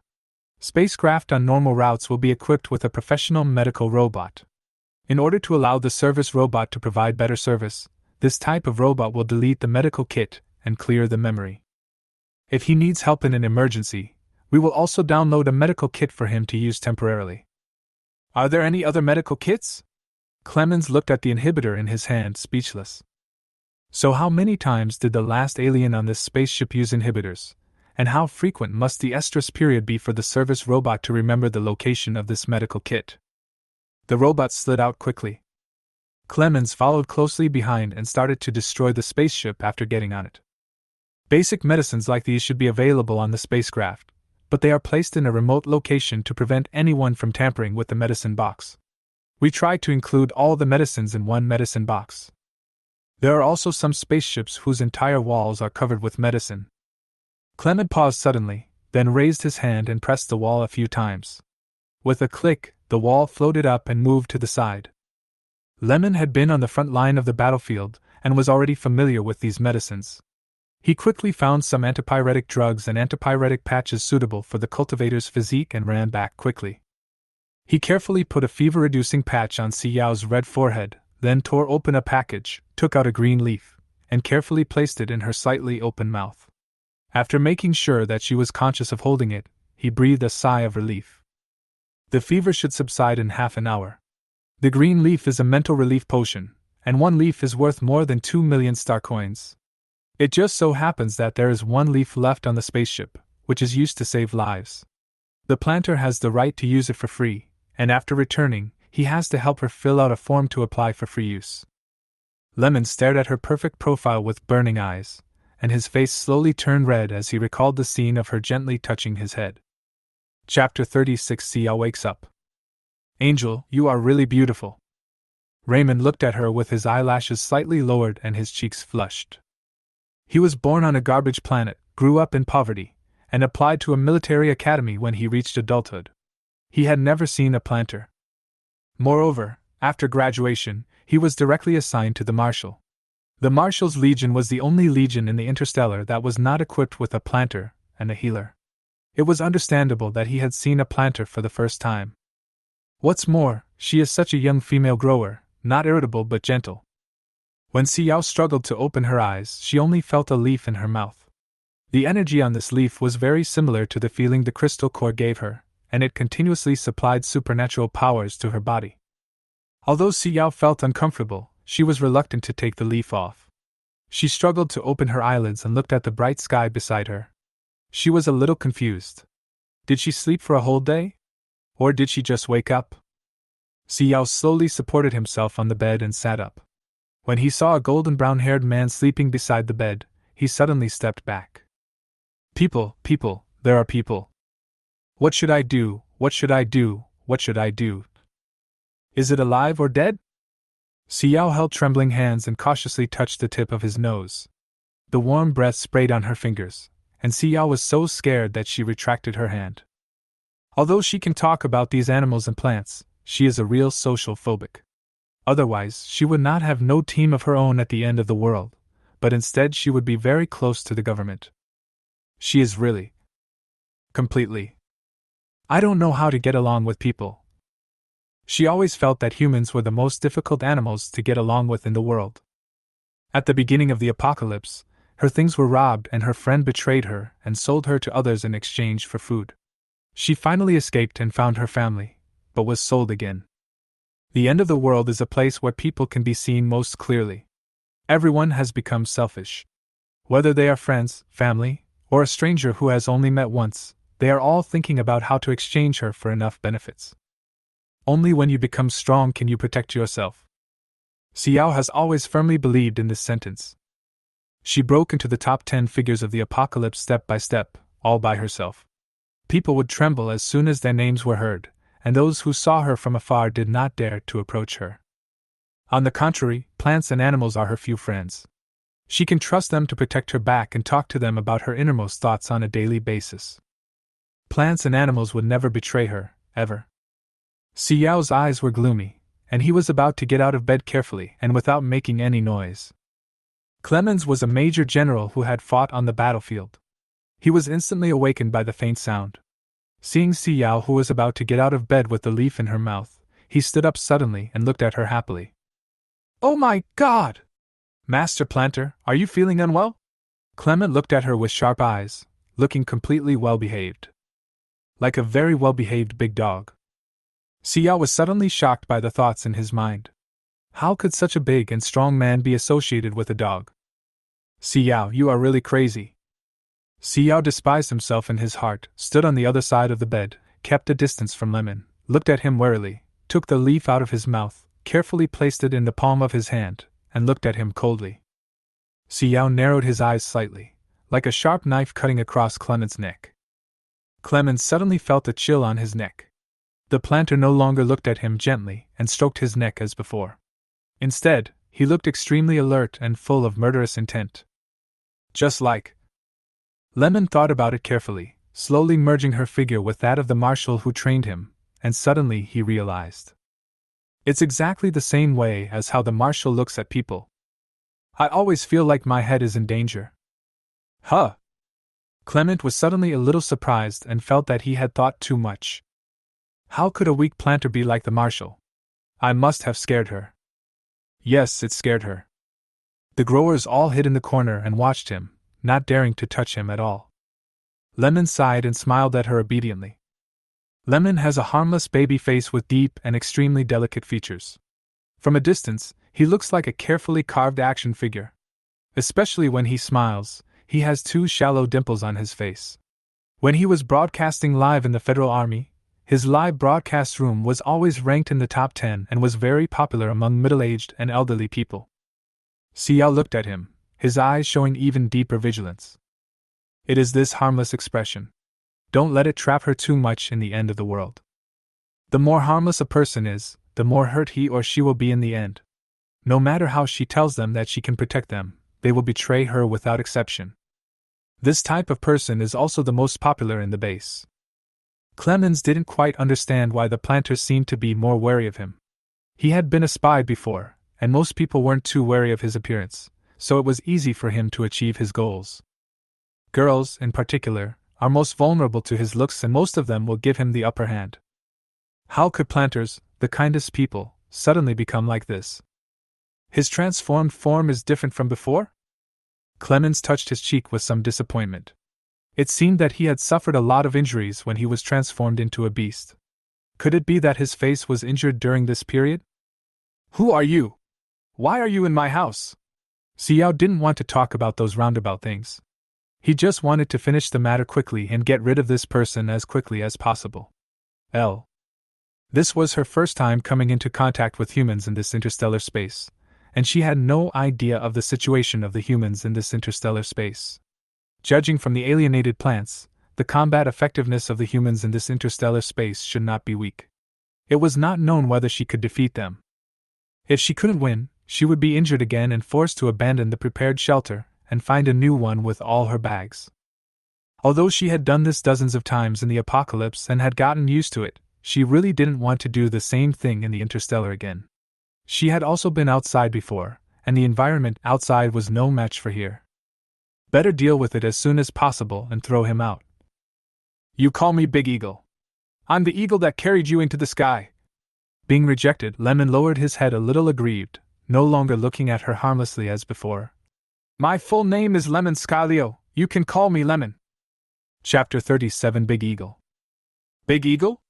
Spacecraft on normal routes will be equipped with a professional medical robot. In order to allow the service robot to provide better service, this type of robot will delete the medical kit and clear the memory. If he needs help in an emergency, we will also download a medical kit for him to use temporarily. Are there any other medical kits? Clemens looked at the inhibitor in his hand, speechless. So how many times did the last alien on this spaceship use inhibitors? And how frequent must the estrus period be for the service robot to remember the location of this medical kit? The robot slid out quickly. Clemens followed closely behind and started to destroy the spaceship after getting on it. Basic medicines like these should be available on the spacecraft, but they are placed in a remote location to prevent anyone from tampering with the medicine box. We tried to include all the medicines in one medicine box. There are also some spaceships whose entire walls are covered with medicine. Clement paused suddenly, then raised his hand and pressed the wall a few times. With a click, the wall floated up and moved to the side. Lemon had been on the front line of the battlefield and was already familiar with these medicines. He quickly found some antipyretic drugs and antipyretic patches suitable for the cultivator's physique and ran back quickly. He carefully put a fever-reducing patch on Xiao's red forehead, then tore open a package, took out a green leaf, and carefully placed it in her slightly open mouth. After making sure that she was conscious of holding it, he breathed a sigh of relief. The fever should subside in half an hour. The green leaf is a mental relief potion, and one leaf is worth more than 2 million star coins. It just so happens that there is one leaf left on the spaceship, which is used to save lives. The planter has the right to use it for free, and after returning, he has to help her fill out a form to apply for free use. Lemon stared at her perfect profile with burning eyes, and his face slowly turned red as he recalled the scene of her gently touching his head. Chapter 36. Sia wakes up. Angel, you are really beautiful. Raymond looked at her with his eyelashes slightly lowered and his cheeks flushed. He was born on a garbage planet, grew up in poverty, and applied to a military academy when he reached adulthood. He had never seen a planter. Moreover, after graduation, he was directly assigned to the Marshall. The Marshall's Legion was the only legion in the Interstellar that was not equipped with a planter and a healer. It was understandable that he had seen a planter for the first time. What's more, she is such a young female grower, not irritable but gentle. When Xiao struggled to open her eyes, she only felt a leaf in her mouth. The energy on this leaf was very similar to the feeling the crystal core gave her, and it continuously supplied supernatural powers to her body. Although Xiao felt uncomfortable, she was reluctant to take the leaf off. She struggled to open her eyelids and looked at the bright sky beside her. She was a little confused. Did she sleep for a whole day? Or did she just wake up? Xiao slowly supported himself on the bed and sat up. When he saw a golden brown-haired man sleeping beside the bed, he suddenly stepped back. People, there are people. What should I do, what should I do, what should I do? Is it alive or dead? Xiao held trembling hands and cautiously touched the tip of his nose. The warm breath sprayed on her fingers, and Xiao was so scared that she retracted her hand. Although she can talk about these animals and plants, she is a real social phobic. Otherwise, she would not have no team of her own at the end of the world, but instead she would be very close to the government. She is really. Completely. I don't know how to get along with people. She always felt that humans were the most difficult animals to get along with in the world. At the beginning of the apocalypse, her things were robbed and her friend betrayed her and sold her to others in exchange for food. She finally escaped and found her family, but was sold again. The end of the world is a place where people can be seen most clearly. Everyone has become selfish. Whether they are friends, family, or a stranger who has only met once, they are all thinking about how to exchange her for enough benefits. Only when you become strong can you protect yourself. Xiao has always firmly believed in this sentence. She broke into the top 10 figures of the apocalypse step by step, all by herself. People would tremble as soon as their names were heard, and those who saw her from afar did not dare to approach her. On the contrary, plants and animals are her few friends. She can trust them to protect her back and talk to them about her innermost thoughts on a daily basis. Plants and animals would never betray her, ever. Xiao's eyes were gloomy, and he was about to get out of bed carefully and without making any noise. Clemens was a major general who had fought on the battlefield. He was instantly awakened by the faint sound. Seeing Xiao, who was about to get out of bed with the leaf in her mouth, he stood up suddenly and looked at her happily. "Oh my God! Master Planter, are you feeling unwell?" Clement looked at her with sharp eyes, looking completely well-behaved. Like a very well-behaved big dog. Xiao was suddenly shocked by the thoughts in his mind. How could such a big and strong man be associated with a dog? Xiao, you are really crazy. Xiao despised himself in his heart, stood on the other side of the bed, kept a distance from Lemon, looked at him warily, took the leaf out of his mouth, carefully placed it in the palm of his hand, and looked at him coldly. Xiao narrowed his eyes slightly, like a sharp knife cutting across Clement's neck. Clement suddenly felt a chill on his neck. The planter no longer looked at him gently and stroked his neck as before. Instead, he looked extremely alert and full of murderous intent. Just like. Lemon thought about it carefully, slowly merging her figure with that of the marshal who trained him, and suddenly he realized. It's exactly the same way as how the marshal looks at people. I always feel like my head is in danger. Huh! Clement was suddenly a little surprised and felt that he had thought too much. How could a weak planter be like the marshal? I must have scared her. Yes, it scared her. The growers all hid in the corner and watched him, not daring to touch him at all. Lemon sighed and smiled at her obediently. Lemon has a harmless baby face with deep and extremely delicate features. From a distance, he looks like a carefully carved action figure. Especially when he smiles, he has two shallow dimples on his face. When he was broadcasting live in the Federal Army, his live broadcast room was always ranked in the top 10 and was very popular among middle-aged and elderly people. Xiao looked at him, his eyes showing even deeper vigilance. It is this harmless expression. Don't let it trap her too much in the end of the world. The more harmless a person is, the more hurt he or she will be in the end. No matter how she tells them that she can protect them, they will betray her without exception. This type of person is also the most popular in the base. Clemens didn't quite understand why the planters seemed to be more wary of him. He had been a spy before, and most people weren't too wary of his appearance, so it was easy for him to achieve his goals. Girls, in particular, are most vulnerable to his looks, and most of them will give him the upper hand. How could planters, the kindest people, suddenly become like this? His transformed form is different from before? Clemens touched his cheek with some disappointment. It seemed that he had suffered a lot of injuries when he was transformed into a beast. Could it be that his face was injured during this period? Who are you? Why are you in my house? Xiao didn't want to talk about those roundabout things. He just wanted to finish the matter quickly and get rid of this person as quickly as possible. This was her first time coming into contact with humans in this interstellar space, and she had no idea of the situation of the humans in this interstellar space. Judging from the alienated plants, the combat effectiveness of the humans in this interstellar space should not be weak. It was not known whether she could defeat them. If she couldn't win, she would be injured again and forced to abandon the prepared shelter and find a new one with all her bags. Although she had done this dozens of times in the apocalypse and had gotten used to it, she really didn't want to do the same thing in the interstellar again. She had also been outside before, and the environment outside was no match for here. Better deal with it as soon as possible and throw him out. You call me Big Eagle. I'm the eagle that carried you into the sky. Being rejected, Lemon lowered his head a little aggrieved, no longer looking at her harmlessly as before. My full name is Lemon Skylio, you can call me Lemon. Chapter 37 Big Eagle. Big Eagle?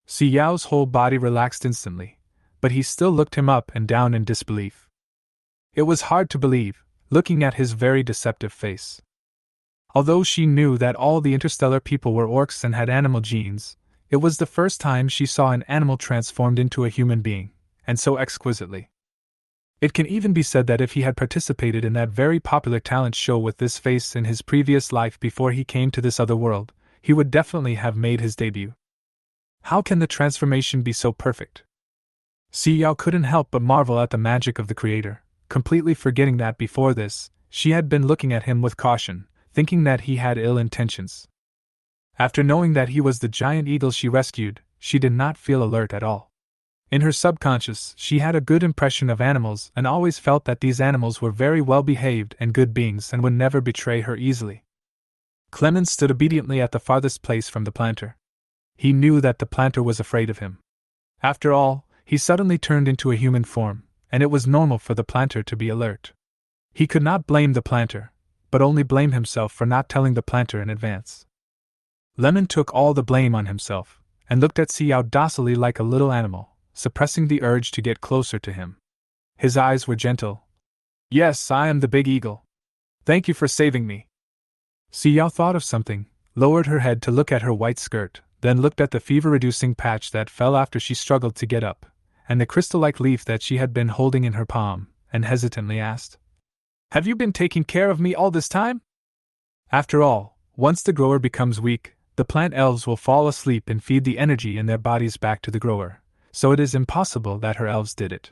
Xiao's whole body relaxed instantly, but he still looked him up and down in disbelief. It was hard to believe, looking at his very deceptive face. Although she knew that all the interstellar people were orcs and had animal genes, it was the first time she saw an animal transformed into a human being, and so exquisitely. It can even be said that if he had participated in that very popular talent show with this face in his previous life before he came to this other world, he would definitely have made his debut. How can the transformation be so perfect? Xiao couldn't help but marvel at the magic of the creator, completely forgetting that before this, she had been looking at him with caution, thinking that he had ill intentions. After knowing that he was the giant eagle she rescued, she did not feel alert at all. In her subconscious, she had a good impression of animals and always felt that these animals were very well behaved and good beings and would never betray her easily. Clemens stood obediently at the farthest place from the planter. He knew that the planter was afraid of him. After all, he suddenly turned into a human form, and it was normal for the planter to be alert. He could not blame the planter, but only blame himself for not telling the planter in advance. Lemon took all the blame on himself, and looked at Xiao docilely like a little animal, suppressing the urge to get closer to him. His eyes were gentle. Yes, I am the Big Eagle. Thank you for saving me. Xiao thought of something, lowered her head to look at her white skirt, then looked at the fever-reducing patch that fell after she struggled to get up, and the crystal-like leaf that she had been holding in her palm, and hesitantly asked, Have you been taking care of me all this time? After all, once the grower becomes weak, the plant elves will fall asleep and feed the energy in their bodies back to the grower, so it is impossible that her elves did it.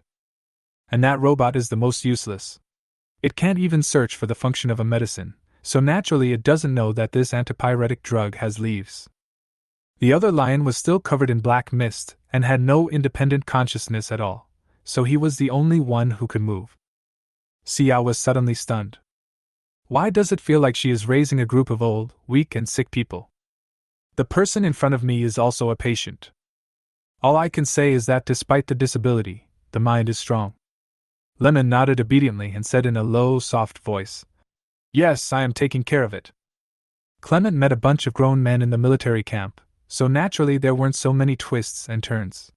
And that robot is the most useless. It can't even search for the function of a medicine, so naturally it doesn't know that this antipyretic drug has leaves. The other lion was still covered in black mist and had no independent consciousness at all, so he was the only one who could move. Xiao was suddenly stunned. Why does it feel like she is raising a group of old, weak and sick people? The person in front of me is also a patient. All I can say is that despite the disability, the mind is strong. Lemon nodded obediently and said in a low, soft voice, Yes, I am taking care of it. Clement met a bunch of grown men in the military camp, so naturally there weren't so many twists and turns.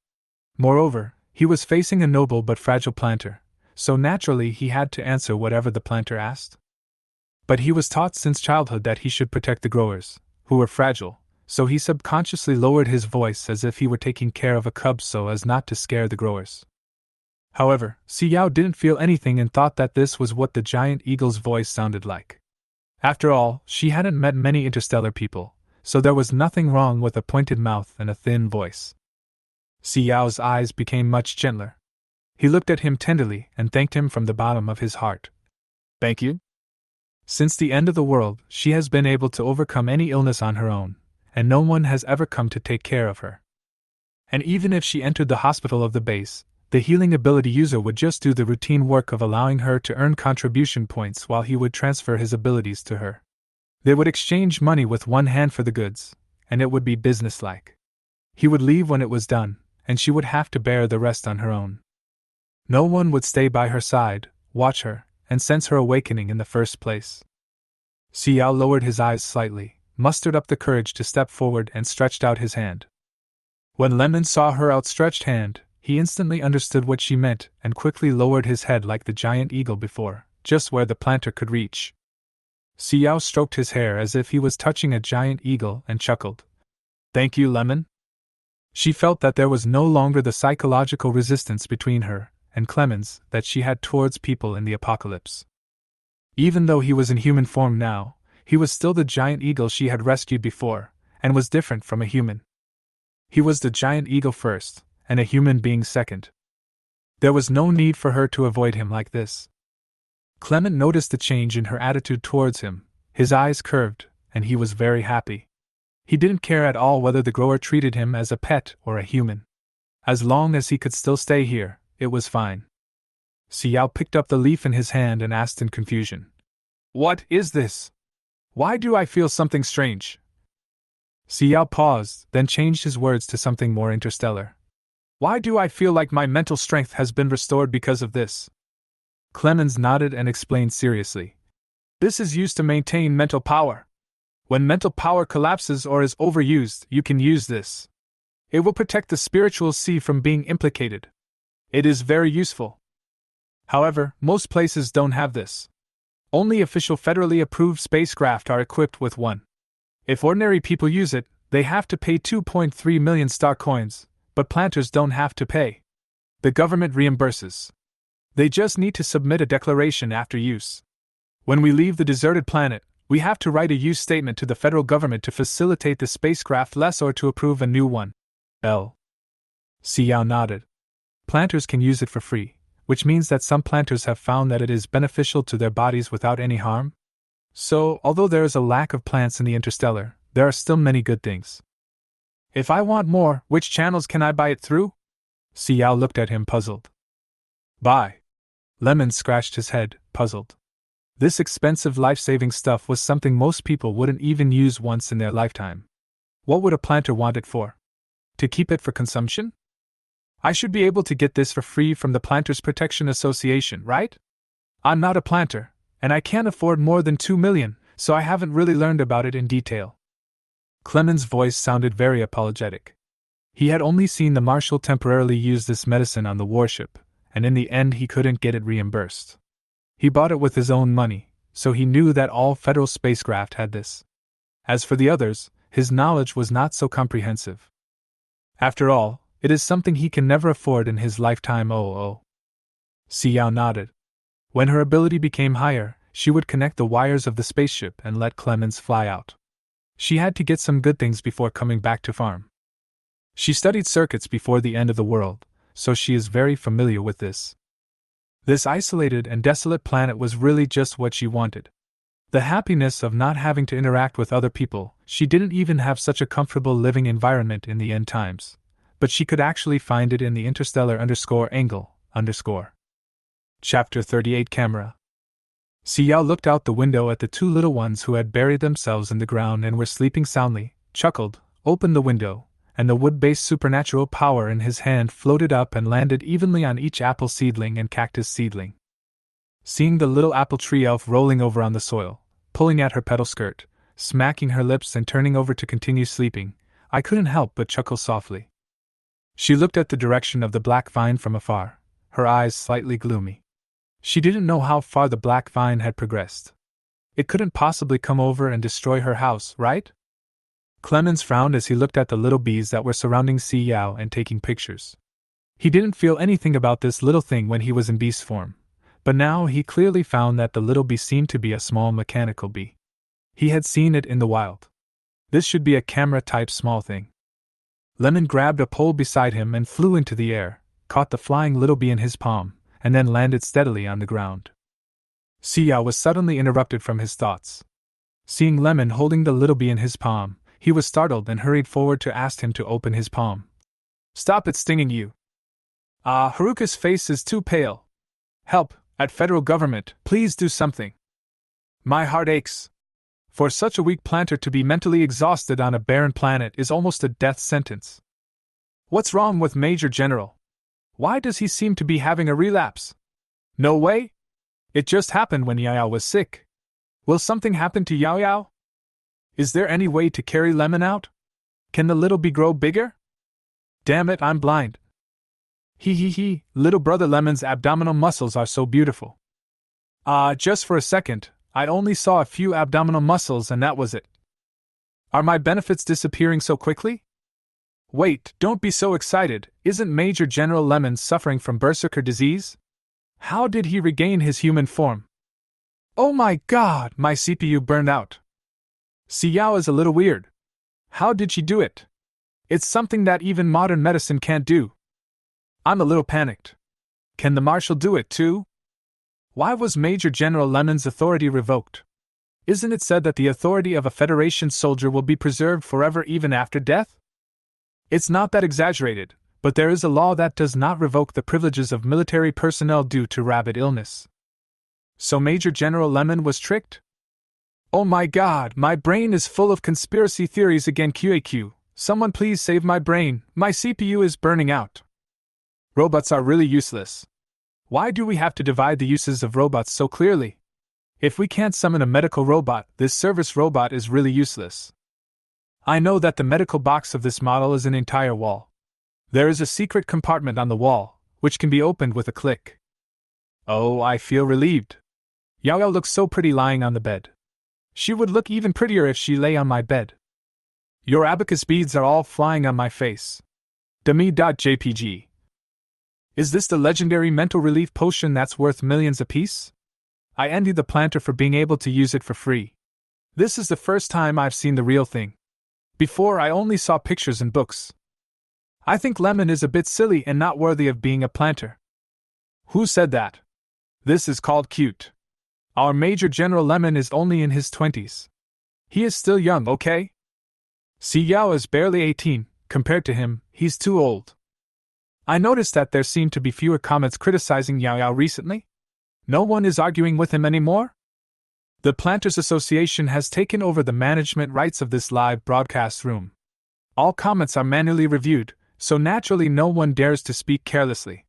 Moreover, he was facing a noble but fragile planter, so naturally he had to answer whatever the planter asked. But he was taught since childhood that he should protect the growers, who were fragile, so he subconsciously lowered his voice as if he were taking care of a cub so as not to scare the growers. However, Xiao didn't feel anything and thought that this was what the giant eagle's voice sounded like. After all, she hadn't met many interstellar people, so there was nothing wrong with a pointed mouth and a thin voice. Xiao's eyes became much gentler. He looked at him tenderly and thanked him from the bottom of his heart. Thank you? Since the end of the world, she has been able to overcome any illness on her own, and no one has ever come to take care of her. And even if she entered the hospital of the base, the healing ability user would just do the routine work of allowing her to earn contribution points while he would transfer his abilities to her. They would exchange money with one hand for the goods, and it would be businesslike. He would leave when it was done, and she would have to bear the rest on her own. No one would stay by her side, watch her, and sense her awakening in the first place. Xiao lowered his eyes slightly, mustered up the courage to step forward and stretched out his hand. When Lemon saw her outstretched hand, he instantly understood what she meant and quickly lowered his head like the giant eagle before, just where the planter could reach. Xiao stroked his hair as if he was touching a giant eagle and chuckled. Thank you, Lemon. She felt that there was no longer the psychological resistance between her and Clemens that she had towards people in the apocalypse. Even though he was in human form now, he was still the giant eagle she had rescued before, and was different from a human. He was the giant eagle first, and a human being second. There was no need for her to avoid him like this. Clement noticed the change in her attitude towards him, his eyes curved, and he was very happy. He didn't care at all whether the grower treated him as a pet or a human. As long as he could still stay here, it was fine. Xiao picked up the leaf in his hand and asked in confusion. What is this? Why do I feel something strange? Xiao paused, then changed his words to something more interstellar. Why do I feel like my mental strength has been restored because of this? Clemens nodded and explained seriously. This is used to maintain mental power. When mental power collapses or is overused, you can use this. It will protect the spiritual sea from being implicated. It is very useful. However, most places don't have this. Only official federally approved spacecraft are equipped with one. If ordinary people use it, they have to pay 2.3 million star coins, but planters don't have to pay. The government reimburses. They just need to submit a declaration after use. When we leave the deserted planet, we have to write a use statement to the federal government to facilitate the spacecraft less or to approve a new one. Xiao nodded. Planters can use it for free, which means that some planters have found that it is beneficial to their bodies without any harm. So, although there is a lack of plants in the Interstellar, there are still many good things. If I want more, which channels can I buy it through? Xiao looked at him puzzled. Buy. Lemon scratched his head, puzzled. This expensive life-saving stuff was something most people wouldn't even use once in their lifetime. What would a planter want it for? To keep it for consumption? I should be able to get this for free from the Planters Protection Association, right? I'm not a planter, and I can't afford more than 2 million, so I haven't really learned about it in detail. Clemens' voice sounded very apologetic. He had only seen the Marshal temporarily use this medicine on the warship, and in the end he couldn't get it reimbursed. He bought it with his own money, so he knew that all federal spacecraft had this. As for the others, his knowledge was not so comprehensive. After all, it is something he can never afford in his lifetime. Xiao nodded. When her ability became higher, she would connect the wires of the spaceship and let Clemens fly out. She had to get some good things before coming back to farm. She studied circuits before the end of the world, so she is very familiar with this. This isolated and desolate planet was really just what she wanted. The happiness of not having to interact with other people. She didn't even have such a comfortable living environment in the end times, but she could actually find it in the Interstellar_angle_. Chapter 38 Camera. Xiao looked out the window at the two little ones who had buried themselves in the ground and were sleeping soundly, chuckled, opened the window, and the wood-based supernatural power in his hand floated up and landed evenly on each apple seedling and cactus seedling. Seeing the little apple tree elf rolling over on the soil, pulling at her petal skirt, smacking her lips and turning over to continue sleeping, I couldn't help but chuckle softly. She looked at the direction of the black vine from afar, her eyes slightly gloomy. She didn't know how far the black vine had progressed. It couldn't possibly come over and destroy her house, right? Clemens frowned as he looked at the little bees that were surrounding Si Yao and taking pictures. He didn't feel anything about this little thing when he was in beast form, but now he clearly found that the little bee seemed to be a small mechanical bee. He had seen it in the wild. This should be a camera-type small thing. Lemon grabbed a pole beside him and flew into the air, caught the flying little bee in his palm, and then landed steadily on the ground. Si Yao was suddenly interrupted from his thoughts. Seeing Lemon holding the little bee in his palm, he was startled and hurried forward to ask him to open his palm. "Stop it stinging you." Haruka's face is too pale. "Help, at federal government, please do something. My heart aches." For such a weak planter to be mentally exhausted on a barren planet is almost a death sentence. "What's wrong with Major General? Why does he seem to be having a relapse?" "No way! It just happened when Yao Yao was sick. Will something happen to Yao Yao? Is there any way to carry Lemon out? Can the little bee grow bigger? Damn it, I'm blind. He, little brother Lemon's abdominal muscles are so beautiful." Just for a second, I only saw a few abdominal muscles and that was it. Are my benefits disappearing so quickly? Wait, don't be so excited, isn't Major General Lemon suffering from berserker disease? How did he regain his human form? Oh my god, my CPU burned out. Si Yao is a little weird. How did she do it? It's something that even modern medicine can't do. I'm a little panicked. Can the Marshal do it too? Why was Major General Lemon's authority revoked? Isn't it said that the authority of a Federation soldier will be preserved forever even after death? It's not that exaggerated, but there is a law that does not revoke the privileges of military personnel due to rabid illness. So Major General Lemon was tricked? Oh my god, my brain is full of conspiracy theories again. QAQ, someone please save my brain, my CPU is burning out. Robots are really useless. Why do we have to divide the uses of robots so clearly? If we can't summon a medical robot, this service robot is really useless. I know that the medical box of this model is an entire wall. There is a secret compartment on the wall, which can be opened with a click. Oh, I feel relieved. Yao Yao looks so pretty lying on the bed. She would look even prettier if she lay on my bed. Your abacus beads are all flying on my face. Demi.jpg. Is this the legendary mental relief potion that's worth millions apiece? I envy the planter for being able to use it for free. This is the first time I've seen the real thing. Before I only saw pictures in books. I think Lemon is a bit silly and not worthy of being a planter. Who said that? This is called cute. Our Major General Lemon is only in his 20s. He is still young, okay? Si Yao is barely 18, compared to him, he's too old. I noticed that there seemed to be fewer comments criticizing Yao Yao recently. No one is arguing with him anymore? The Planters Association has taken over the management rights of this live broadcast room. All comments are manually reviewed, so naturally no one dares to speak carelessly.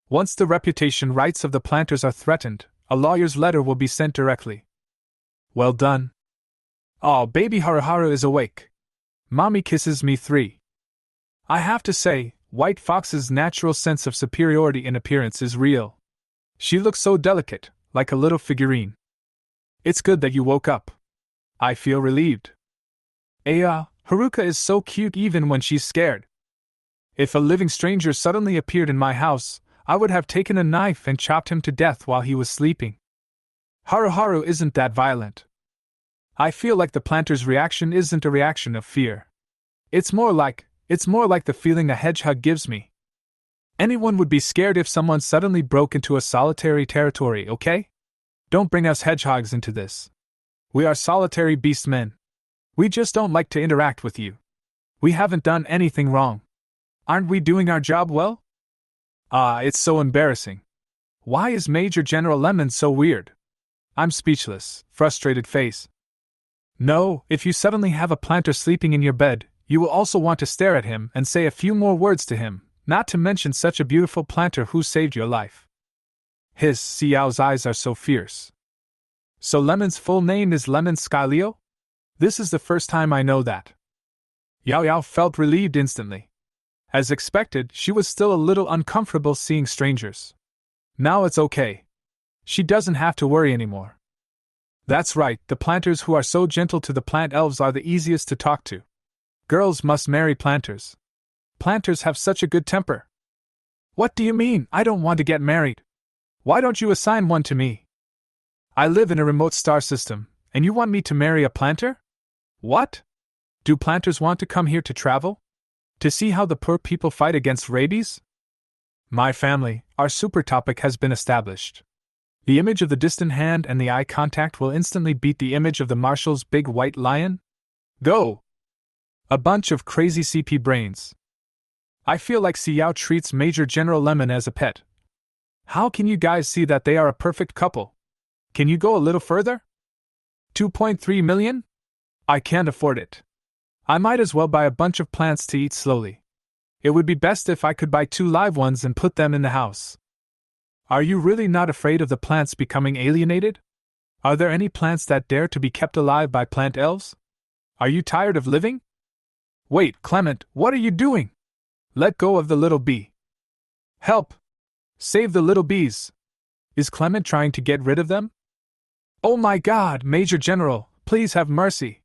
Once the reputation rights of the Planters are threatened, a lawyer's letter will be sent directly. Well done. Oh, baby Haruharu is awake. Mommy kisses me 3. I have to say, White Fox's natural sense of superiority in appearance is real. She looks so delicate, like a little figurine. It's good that you woke up. I feel relieved. Haruka is so cute even when she's scared. If a living stranger suddenly appeared in my house, I would have taken a knife and chopped him to death while he was sleeping. Haruharu isn't that violent. I feel like the planter's reaction isn't a reaction of fear. It's more like the feeling a hedgehog gives me. Anyone would be scared if someone suddenly broke into a solitary territory, okay? Don't bring us hedgehogs into this. We are solitary beast men. We just don't like to interact with you. We haven't done anything wrong. Aren't we doing our job well? It's so embarrassing. Why is Major General Lemon so weird? I'm speechless, frustrated face. No, if you suddenly have a planter sleeping in your bed, you will also want to stare at him and say a few more words to him, not to mention such a beautiful planter who saved your life. Si Yao's eyes are so fierce. So Lemon's full name is Lemon Skyleo? This is the first time I know that. Yao Yao felt relieved instantly. As expected, she was still a little uncomfortable seeing strangers. Now it's okay. She doesn't have to worry anymore. That's right, the planters who are so gentle to the plant elves are the easiest to talk to. Girls must marry planters. Planters have such a good temper. What do you mean? I don't want to get married. Why don't you assign one to me? I live in a remote star system, and you want me to marry a planter? What? Do planters want to come here to travel? To see how the poor people fight against rabies? My family, our super topic has been established. The image of the distant hand and the eye contact will instantly beat the image of the Marshall's big white lion? Go! A bunch of crazy CP brains. I feel like Xiao treats Major General Lemon as a pet. How can you guys see that they are a perfect couple? Can you go a little further? 2.3 million? I can't afford it. I might as well buy a bunch of plants to eat slowly. It would be best if I could buy 2 live ones and put them in the house. Are you really not afraid of the plants becoming alienated? Are there any plants that dare to be kept alive by plant elves? Are you tired of living? Wait, Clement, what are you doing? Let go of the little bee. Help! Save the little bees! Is Clement trying to get rid of them? Oh my God, Major General, please have mercy.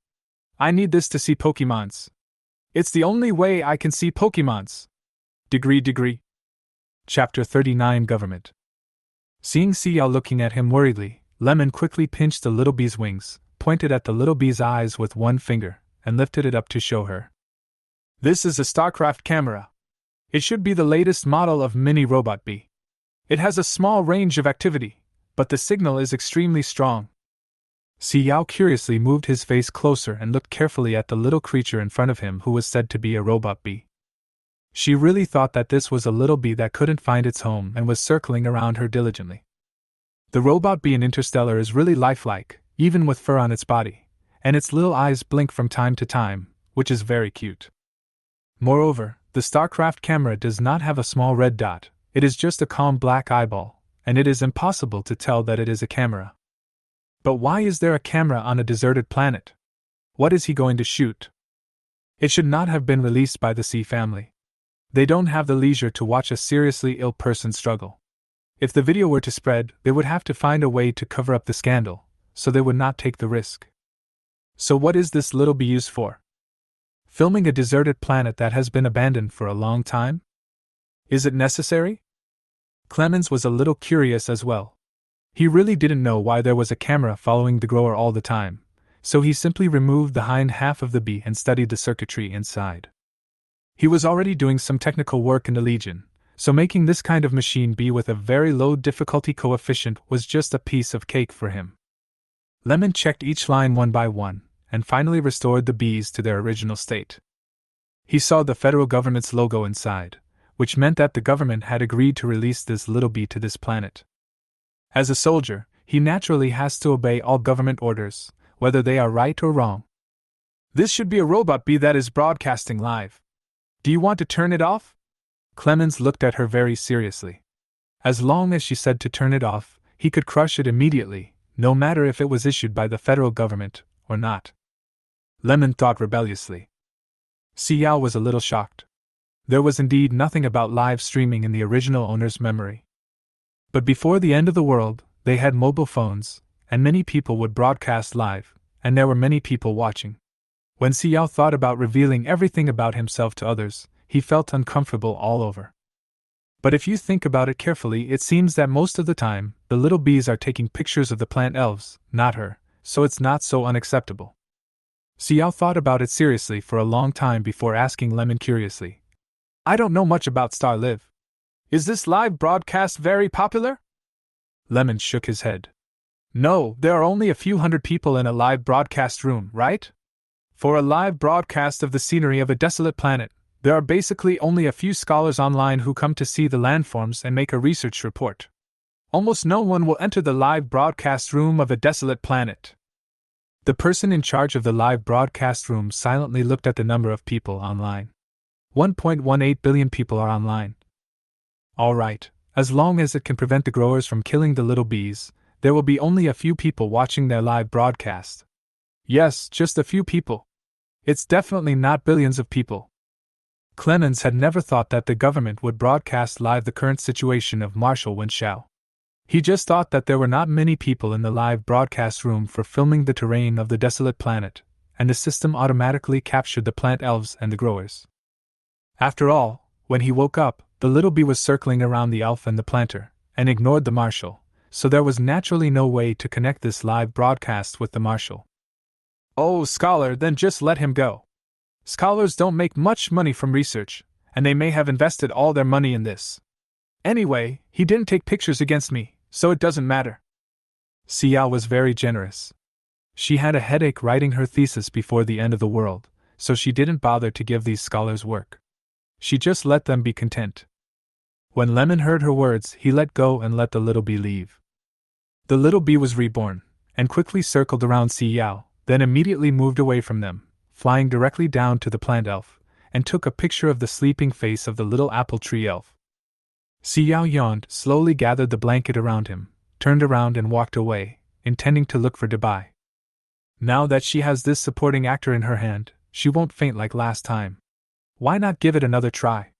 I need this to see Pokemons. It's the only way I can see Pokemons. Degree. Chapter 39 Government. Seeing Xiao looking at him worriedly, Lemon quickly pinched the little bee's wings, pointed at the little bee's eyes with one finger, and lifted it up to show her. This is a StarCraft camera. It should be the latest model of mini robot bee. It has a small range of activity, but the signal is extremely strong. Xiao curiously moved his face closer and looked carefully at the little creature in front of him who was said to be a robot bee. She really thought that this was a little bee that couldn't find its home and was circling around her diligently. The robot bee in Interstellar is really lifelike, even with fur on its body, and its little eyes blink from time to time, which is very cute. Moreover, the StarCraft camera does not have a small red dot, it is just a calm black eyeball, and it is impossible to tell that it is a camera. But why is there a camera on a deserted planet? What is he going to shoot? It should not have been released by the C family. They don't have the leisure to watch a seriously ill person struggle. If the video were to spread, they would have to find a way to cover up the scandal, so they would not take the risk. So what is this little bee used for? Filming a deserted planet that has been abandoned for a long time? Is it necessary? Clemens was a little curious as well. He really didn't know why there was a camera following the grower all the time, so he simply removed the hind half of the bee and studied the circuitry inside. He was already doing some technical work in the Legion, so making this kind of machine bee with a very low difficulty coefficient was just a piece of cake for him. Lemon checked each line one by one, and finally restored the bees to their original state. He saw the federal government's logo inside, which meant that the government had agreed to release this little bee to this planet. As a soldier, he naturally has to obey all government orders, whether they are right or wrong. This should be a robot bee that is broadcasting live. Do you want to turn it off? Clemens looked at her very seriously. As long as she said to turn it off, he could crush it immediately, no matter if it was issued by the federal government or not. Lemon thought rebelliously. Xiao was a little shocked. There was indeed nothing about live streaming in the original owner's memory. But before the end of the world, they had mobile phones, and many people would broadcast live, and there were many people watching. When Xiao thought about revealing everything about himself to others, he felt uncomfortable all over. But if you think about it carefully, it seems that most of the time, the little bees are taking pictures of the plant elves, not her, so it's not so unacceptable. Xiao thought about it seriously for a long time before asking Lemon curiously. I don't know much about Star Live. Is this live broadcast very popular? Lemon shook his head. No, there are only a few hundred people in a live broadcast room, right? For a live broadcast of the scenery of a desolate planet, there are basically only a few scholars online who come to see the landforms and make a research report. Almost no one will enter the live broadcast room of a desolate planet. The person in charge of the live broadcast room silently looked at the number of people online. 1.18 billion people are online. All right, as long as it can prevent the growers from killing the little bees, there will be only a few people watching their live broadcast. Yes, just a few people. It's definitely not billions of people. Clemens had never thought that the government would broadcast live the current situation of Marshall Winchell. He just thought that there were not many people in the live broadcast room for filming the terrain of the desolate planet, and the system automatically captured the plant elves and the growers. After all, when he woke up, the little bee was circling around the elf and the planter, and ignored the Marshall, so there was naturally no way to connect this live broadcast with the Marshall. Oh, scholar, then just let him go. Scholars don't make much money from research, and they may have invested all their money in this. Anyway, he didn't take pictures against me, so it doesn't matter. Xiao was very generous. She had a headache writing her thesis before the end of the world, so she didn't bother to give these scholars work. She just let them be content. When Lemon heard her words, he let go and let the little bee leave. The little bee was reborn, and quickly circled around Xiao, then immediately moved away from them, flying directly down to the plant elf, and took a picture of the sleeping face of the little apple tree elf. Xiao yawned, slowly gathered the blanket around him, turned around and walked away, intending to look for Debai. Now that she has this supporting actor in her hand, she won't faint like last time. Why not give it another try?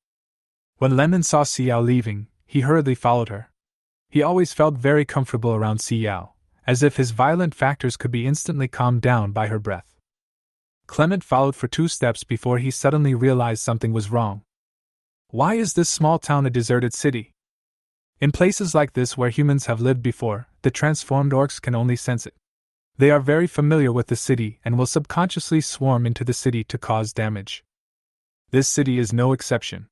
When Lemon saw Xiao leaving, he hurriedly followed her. He always felt very comfortable around Xiao, as if his violent factors could be instantly calmed down by her breath. Clement followed for 2 steps before he suddenly realized something was wrong. Why is this small town a deserted city? In places like this where humans have lived before, the transformed orcs can only sense it. They are very familiar with the city and will subconsciously swarm into the city to cause damage. This city is no exception.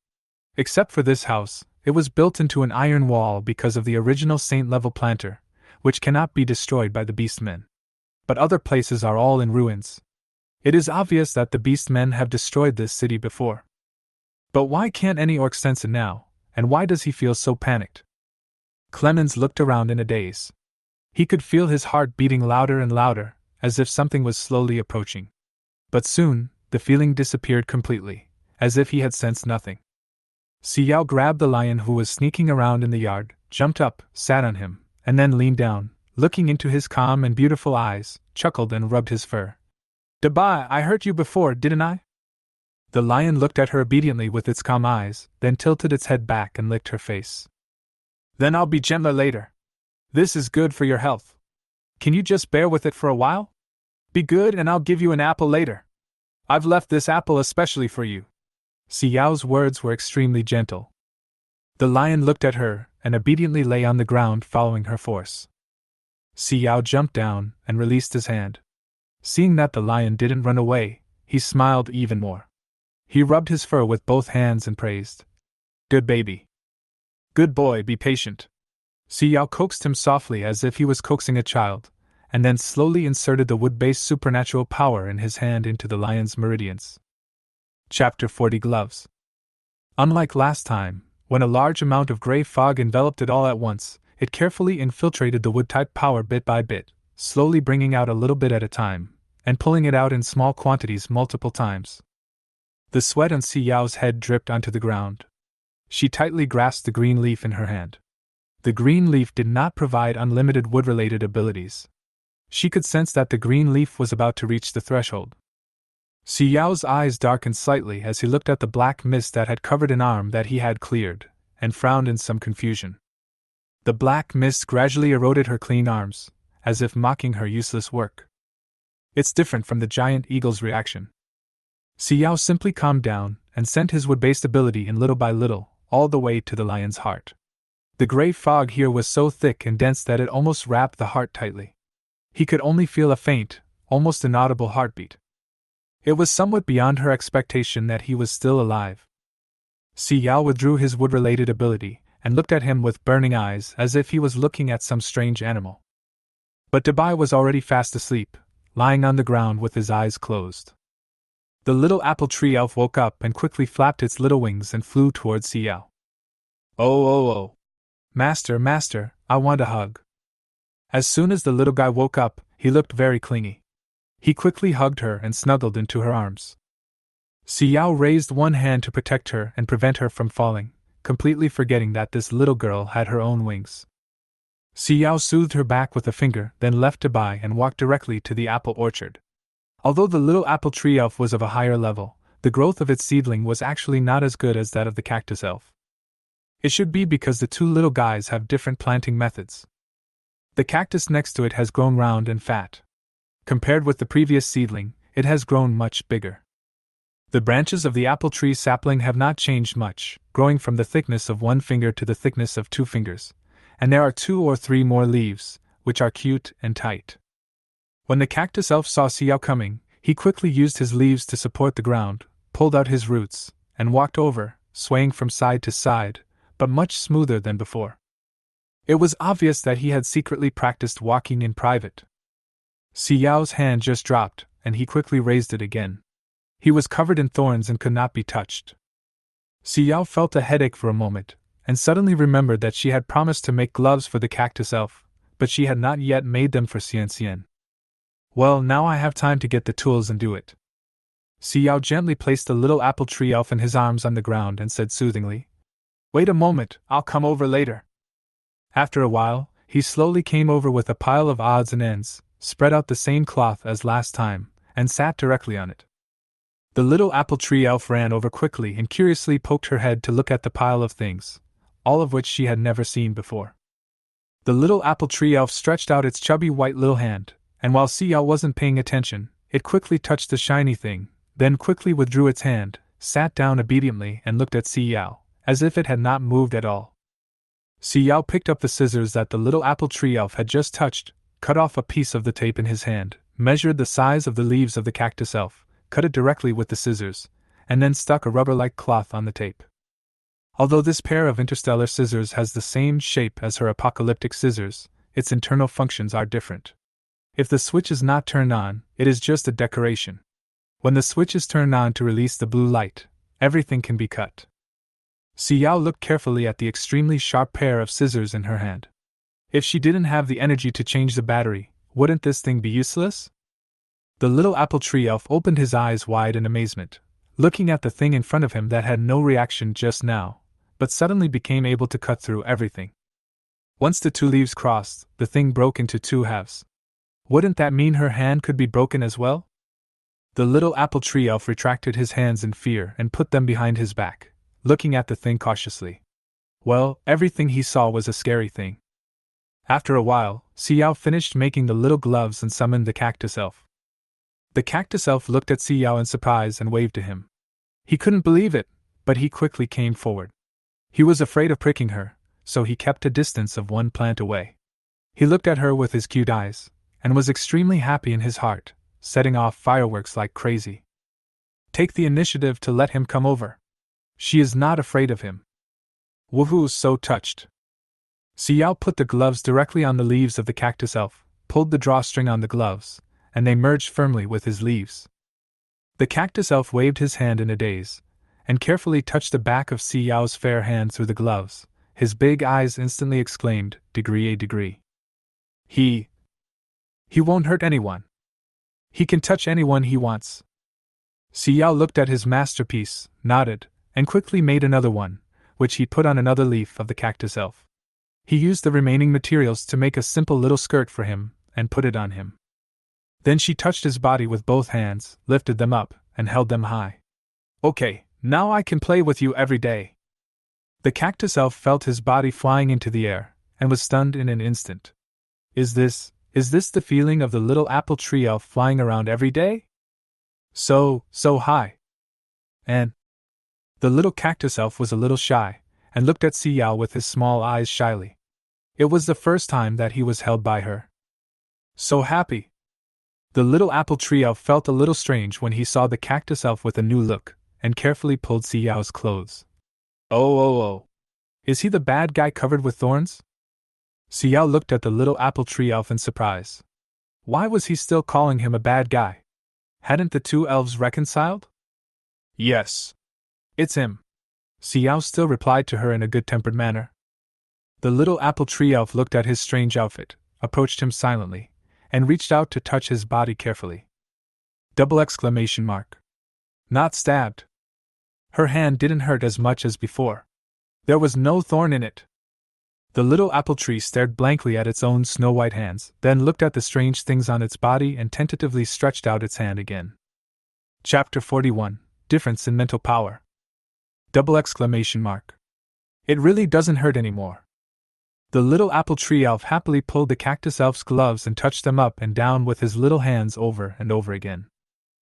Except for this house, it was built into an iron wall because of the original saint-level planter, which cannot be destroyed by the beastmen. But other places are all in ruins. It is obvious that the beastmen have destroyed this city before. But why can't any orc sense it now, and why does he feel so panicked? Clemens looked around in a daze. He could feel his heart beating louder and louder, as if something was slowly approaching. But soon, the feeling disappeared completely, as if he had sensed nothing. Xiao grabbed the lion who was sneaking around in the yard, jumped up, sat on him, and then leaned down, looking into his calm and beautiful eyes, chuckled and rubbed his fur. Debai, I hurt you before, didn't I? The lion looked at her obediently with its calm eyes, then tilted its head back and licked her face. Then I'll be gentler later. This is good for your health. Can you just bear with it for a while? Be good and I'll give you an apple later. I've left this apple especially for you. Xiao's words were extremely gentle. The lion looked at her and obediently lay on the ground following her force. Xiao jumped down and released his hand. Seeing that the lion didn't run away, he smiled even more. He rubbed his fur with both hands and praised. Good baby. Good boy, be patient. Xiao coaxed him softly as if he was coaxing a child, and then slowly inserted the wood-based supernatural power in his hand into the lion's meridians. Chapter 40 Gloves. Unlike last time, when a large amount of gray fog enveloped it all at once, it carefully infiltrated the wood-type power bit by bit, slowly bringing out a little bit at a time, and pulling it out in small quantities multiple times. The sweat on Xiao's head dripped onto the ground. She tightly grasped the green leaf in her hand. The green leaf did not provide unlimited wood-related abilities. She could sense that the green leaf was about to reach the threshold. Xiao's eyes darkened slightly as he looked at the black mist that had covered an arm that he had cleared, and frowned in some confusion. The black mist gradually eroded her clean arms, as if mocking her useless work. It's different from the giant eagle's reaction. Xiao simply calmed down and sent his wood-based ability in little by little, all the way to the lion's heart. The gray fog here was so thick and dense that it almost wrapped the heart tightly. He could only feel a faint, almost inaudible heartbeat. It was somewhat beyond her expectation that he was still alive. Xiao withdrew his wood-related ability and looked at him with burning eyes as if he was looking at some strange animal. But Debai was already fast asleep, lying on the ground with his eyes closed. The little apple tree elf woke up and quickly flapped its little wings and flew towards Xiao. Oh. Master, I want a hug. As soon as the little guy woke up, he looked very clingy. He quickly hugged her and snuggled into her arms. Xiao raised one hand to protect her and prevent her from falling, completely forgetting that this little girl had her own wings. Xiao soothed her back with a finger, then left Debai and walked directly to the apple orchard. Although the little apple tree elf was of a higher level, the growth of its seedling was actually not as good as that of the cactus elf. It should be because the two little guys have different planting methods. The cactus next to it has grown round and fat. Compared with the previous seedling, it has grown much bigger. The branches of the apple tree sapling have not changed much, growing from the thickness of 1 finger to the thickness of 2 fingers, and there are 2 or 3 more leaves, which are cute and tight. When the cactus elf saw Xiao coming, he quickly used his leaves to support the ground, pulled out his roots, and walked over, swaying from side to side, but much smoother than before. It was obvious that he had secretly practiced walking in private. Xiao's hand just dropped, and he quickly raised it again. He was covered in thorns and could not be touched. Xiao felt a headache for a moment, and suddenly remembered that she had promised to make gloves for the cactus elf, but she had not yet made them for Xian. Well, now I have time to get the tools and do it. Xiao gently placed the little apple tree elf in his arms on the ground and said soothingly, "Wait a moment, I'll come over later." After a while, he slowly came over with a pile of odds and ends, spread out the same cloth as last time, and sat directly on it. The little apple tree elf ran over quickly and curiously poked her head to look at the pile of things, all of which she had never seen before. The little apple tree elf stretched out its chubby white little hand, and while Xiao wasn't paying attention, it quickly touched the shiny thing, then quickly withdrew its hand, sat down obediently and looked at Xiao, as if it had not moved at all. Xiao picked up the scissors that the little apple tree elf had just touched, cut off a piece of the tape in his hand, measured the size of the leaves of the cactus elf, cut it directly with the scissors, and then stuck a rubber-like cloth on the tape. Although this pair of interstellar scissors has the same shape as her apocalyptic scissors, its internal functions are different. If the switch is not turned on, it is just a decoration. When the switch is turned on to release the blue light, everything can be cut. Xiao looked carefully at the extremely sharp pair of scissors in her hand. If she didn't have the energy to change the battery, wouldn't this thing be useless? The little apple tree elf opened his eyes wide in amazement, looking at the thing in front of him that had no reaction just now, but suddenly became able to cut through everything. Once the 2 leaves crossed, the thing broke into 2 halves. Wouldn't that mean her hand could be broken as well? The little apple tree elf retracted his hands in fear and put them behind his back, looking at the thing cautiously. Well, everything he saw was a scary thing. After a while, Xiao finished making the little gloves and summoned the cactus elf. The cactus elf looked at Xiao in surprise and waved to him. He couldn't believe it, but he quickly came forward. He was afraid of pricking her, so he kept a distance of 1 plant away. He looked at her with his cute eyes, and was extremely happy in his heart, setting off fireworks like crazy. Take the initiative to let him come over. She is not afraid of him. Woohoo's so touched. Xiao put the gloves directly on the leaves of the cactus elf, pulled the drawstring on the gloves, and they merged firmly with his leaves. The cactus elf waved his hand in a daze, and carefully touched the back of Xiao's fair hand through the gloves. His big eyes instantly exclaimed, "Degree a degree. He won't hurt anyone. He can touch anyone he wants." Xiao looked at his masterpiece, nodded, and quickly made another one, which he put on another leaf of the cactus elf. He used the remaining materials to make a simple little skirt for him, and put it on him. Then she touched his body with both hands, lifted them up, and held them high. "Okay, now I can play with you every day." The cactus elf felt his body flying into the air, and was stunned in an instant. Is this the feeling of the little apple tree elf flying around every day? So high. And the little cactus elf was a little shy, and looked at Xiao with his small eyes shyly. It was the first time that he was held by her. So happy. The little apple tree elf felt a little strange when he saw the cactus elf with a new look, and carefully pulled Xiao's clothes. Oh. Is he the bad guy covered with thorns? Xiao looked at the little apple tree elf in surprise. Why was he still calling him a bad guy? Hadn't the 2 elves reconciled? Yes. It's him. Xiao still replied to her in a good-tempered manner. The little apple tree elf looked at his strange outfit, approached him silently, and reached out to touch his body carefully. Not stabbed. Her hand didn't hurt as much as before. There was no thorn in it. The little apple tree stared blankly at its own snow-white hands, then looked at the strange things on its body and tentatively stretched out its hand again. Chapter 41: Difference in Mental Power. Double exclamation mark. It really doesn't hurt anymore. The little apple tree elf happily pulled the cactus elf's gloves and touched them up and down with his little hands over and over again.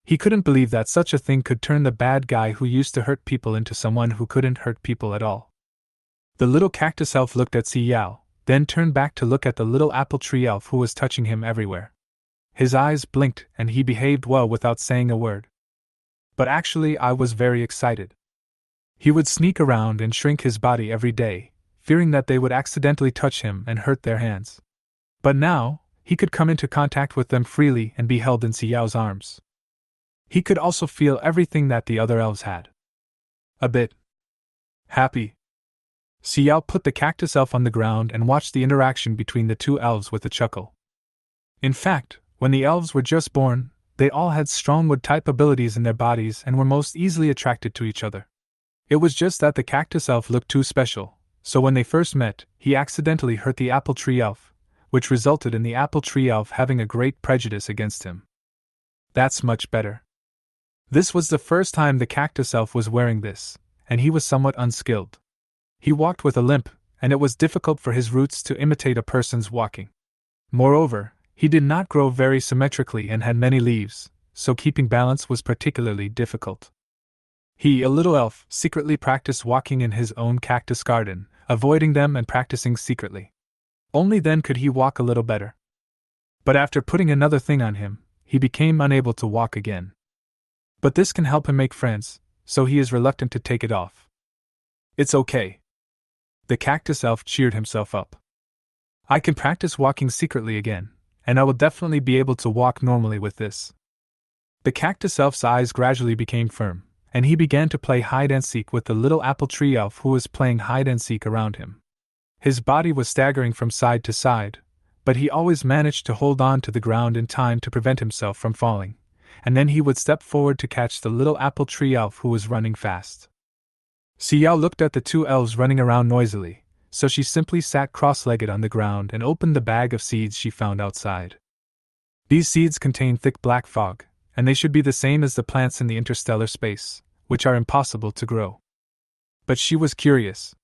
He couldn't believe that such a thing could turn the bad guy who used to hurt people into someone who couldn't hurt people at all. The little cactus elf looked at Xiao, then turned back to look at the little apple tree elf who was touching him everywhere. His eyes blinked and he behaved well without saying a word. But actually I was very excited. He would sneak around and shrink his body every day, fearing that they would accidentally touch him and hurt their hands. But now, he could come into contact with them freely and be held in Xiao's arms. He could also feel everything that the other elves had. A bit happy. Xiao put the cactus elf on the ground and watched the interaction between the two elves with a chuckle. In fact, when the elves were just born, they all had strong wood-type abilities in their bodies and were most easily attracted to each other. It was just that the cactus elf looked too special, so when they first met, he accidentally hurt the apple tree elf, which resulted in the apple tree elf having a great prejudice against him. That's much better. This was the first time the cactus elf was wearing this, and he was somewhat unskilled. He walked with a limp, and it was difficult for his roots to imitate a person's walking. Moreover, he did not grow very symmetrically and had many leaves, so keeping balance was particularly difficult. He, a little elf, secretly practiced walking in his own cactus garden, avoiding them and practicing secretly. Only then could he walk a little better. But after putting another thing on him, he became unable to walk again. But this can help him make friends, so he is reluctant to take it off. It's okay. The cactus elf cheered himself up. I can practice walking secretly again, and I will definitely be able to walk normally with this. The cactus elf's eyes gradually became firm, and he began to play hide-and-seek with the little apple tree elf who was playing hide-and-seek around him. His body was staggering from side to side, but he always managed to hold on to the ground in time to prevent himself from falling, and then he would step forward to catch the little apple tree elf who was running fast. Xiao looked at the two elves running around noisily, so she simply sat cross-legged on the ground and opened the bag of seeds she found outside. These seeds contain thick black fog, and they should be the same as the plants in the interstellar space, which are impossible to grow. But she was curious.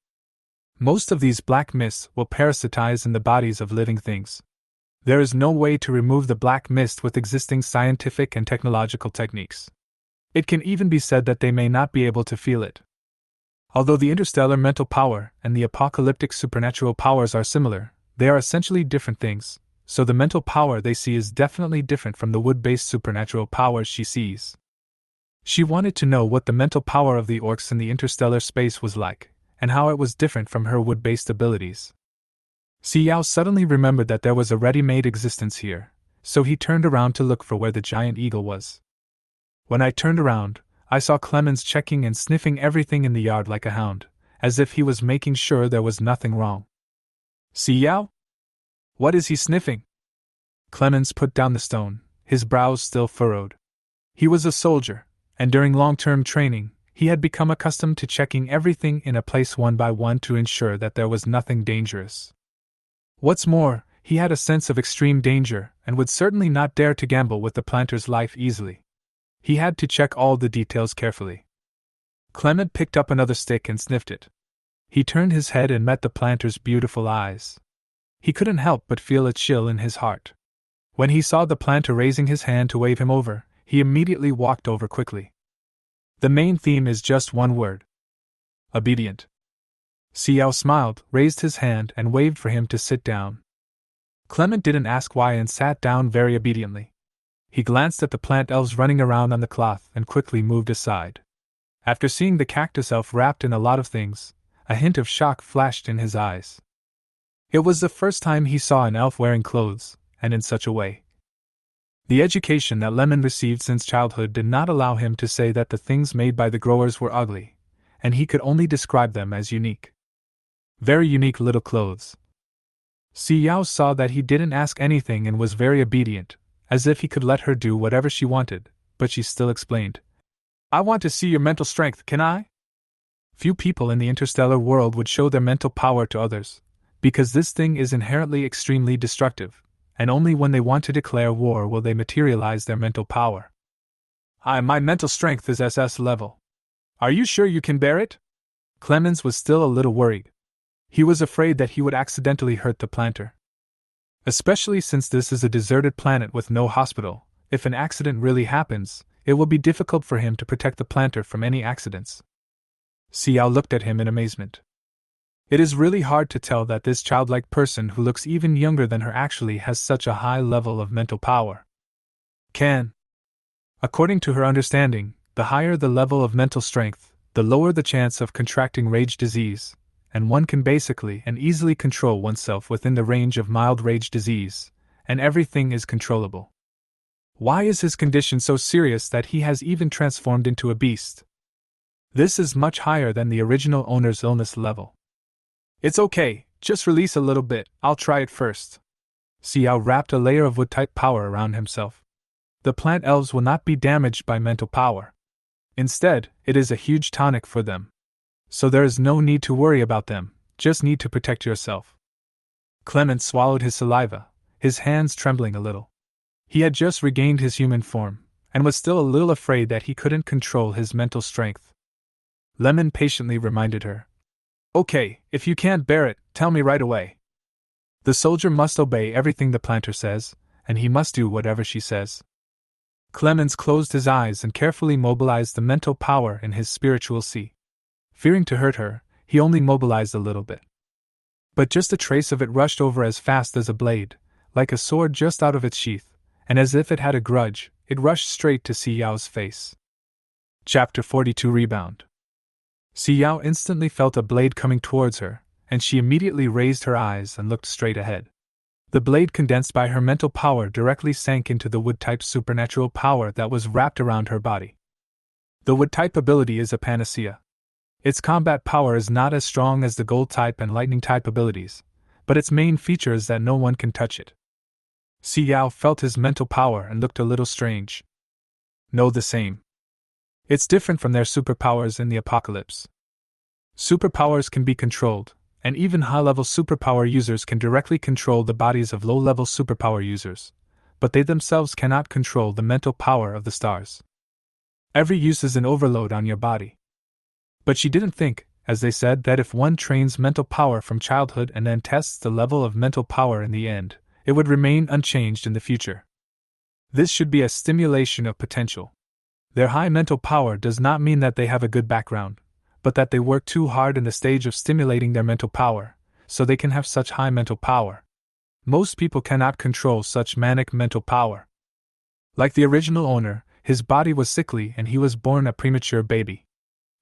Most of these black mists will parasitize in the bodies of living things. There is no way to remove the black mist with existing scientific and technological techniques. It can even be said that they may not be able to feel it. Although the interstellar mental power and the apocalyptic supernatural powers are similar, they are essentially different things, so the mental power they see is definitely different from the wood-based supernatural powers she sees. She wanted to know what the mental power of the orcs in the interstellar space was like, and how it was different from her wood-based abilities. Xiao suddenly remembered that there was a ready-made existence here, so he turned around to look for where the giant eagle was. When I turned around, I saw Clemens checking and sniffing everything in the yard like a hound, as if he was making sure there was nothing wrong. Xiao? What is he sniffing? Clemens put down the stone, his brows still furrowed. He was a soldier, and during long-term training, he had become accustomed to checking everything in a place one by one to ensure that there was nothing dangerous. What's more, he had a sense of extreme danger and would certainly not dare to gamble with the planter's life easily. He had to check all the details carefully. Clement picked up another stick and sniffed it. He turned his head and met the planter's beautiful eyes. He couldn't help but feel a chill in his heart. When he saw the planter raising his hand to wave him over, he immediately walked over quickly. The main theme is just one word. Obedient. Xiao smiled, raised his hand, and waved for him to sit down. Clement didn't ask why and sat down very obediently. He glanced at the plant elves running around on the cloth and quickly moved aside. After seeing the cactus elf wrapped in a lot of things, a hint of shock flashed in his eyes. It was the first time he saw an elf wearing clothes, and in such a way. The education that Lemon received since childhood did not allow him to say that the things made by the growers were ugly, and he could only describe them as unique. Very unique little clothes. Xiao saw that he didn't ask anything and was very obedient, as if he could let her do whatever she wanted, but she still explained. I want to see your mental strength, can I? Few people in the interstellar world would show their mental power to others, because this thing is inherently extremely destructive, and only when they want to declare war will they materialize their mental power. My mental strength is SS level. Are you sure you can bear it? Clemens was still a little worried. He was afraid that he would accidentally hurt the planter. Especially since this is a deserted planet with no hospital, if an accident really happens, it will be difficult for him to protect the planter from any accidents. Xiao looked at him in amazement. It is really hard to tell that this childlike person who looks even younger than her actually has such a high level of mental power. According to her understanding, the higher the level of mental strength, the lower the chance of contracting rage disease, and one can basically and easily control oneself within the range of mild rage disease, and everything is controllable. Why is his condition so serious that he has even transformed into a beast? This is much higher than the original owner's illness level. It's okay, just release a little bit, I'll try it first. Xiao wrapped a layer of wood-type power around himself. The plant elves will not be damaged by mental power. Instead, it is a huge tonic for them. So there is no need to worry about them, just need to protect yourself. Clement swallowed his saliva, his hands trembling a little. He had just regained his human form, and was still a little afraid that he couldn't control his mental strength. Lemon patiently reminded her. Okay, if you can't bear it, tell me right away. The soldier must obey everything the planter says, and he must do whatever she says. Clemens closed his eyes and carefully mobilized the mental power in his spiritual sea. Fearing to hurt her, he only mobilized a little bit. But just a trace of it rushed over as fast as a blade, like a sword just out of its sheath, and as if it had a grudge, it rushed straight to Xiao's face. Chapter 42 Rebound. Xiao instantly felt a blade coming towards her, and she immediately raised her eyes and looked straight ahead. The blade, condensed by her mental power, directly sank into the wood-type supernatural power that was wrapped around her body. The wood-type ability is a panacea. Its combat power is not as strong as the gold-type and lightning-type abilities, but its main feature is that no one can touch it. Xiao felt his mental power and looked a little strange. No, the same. It's different from their superpowers in the apocalypse. Superpowers can be controlled, and even high-level superpower users can directly control the bodies of low-level superpower users, but they themselves cannot control the mental power of the stars. Every use is an overload on your body. But she didn't think, as they said, that if one trains mental power from childhood and then tests the level of mental power in the end, it would remain unchanged in the future. This should be a stimulation of potential. Their high mental power does not mean that they have a good background, but that they work too hard in the stage of stimulating their mental power, so they can have such high mental power. Most people cannot control such manic mental power. Like the original owner, his body was sickly and he was born a premature baby.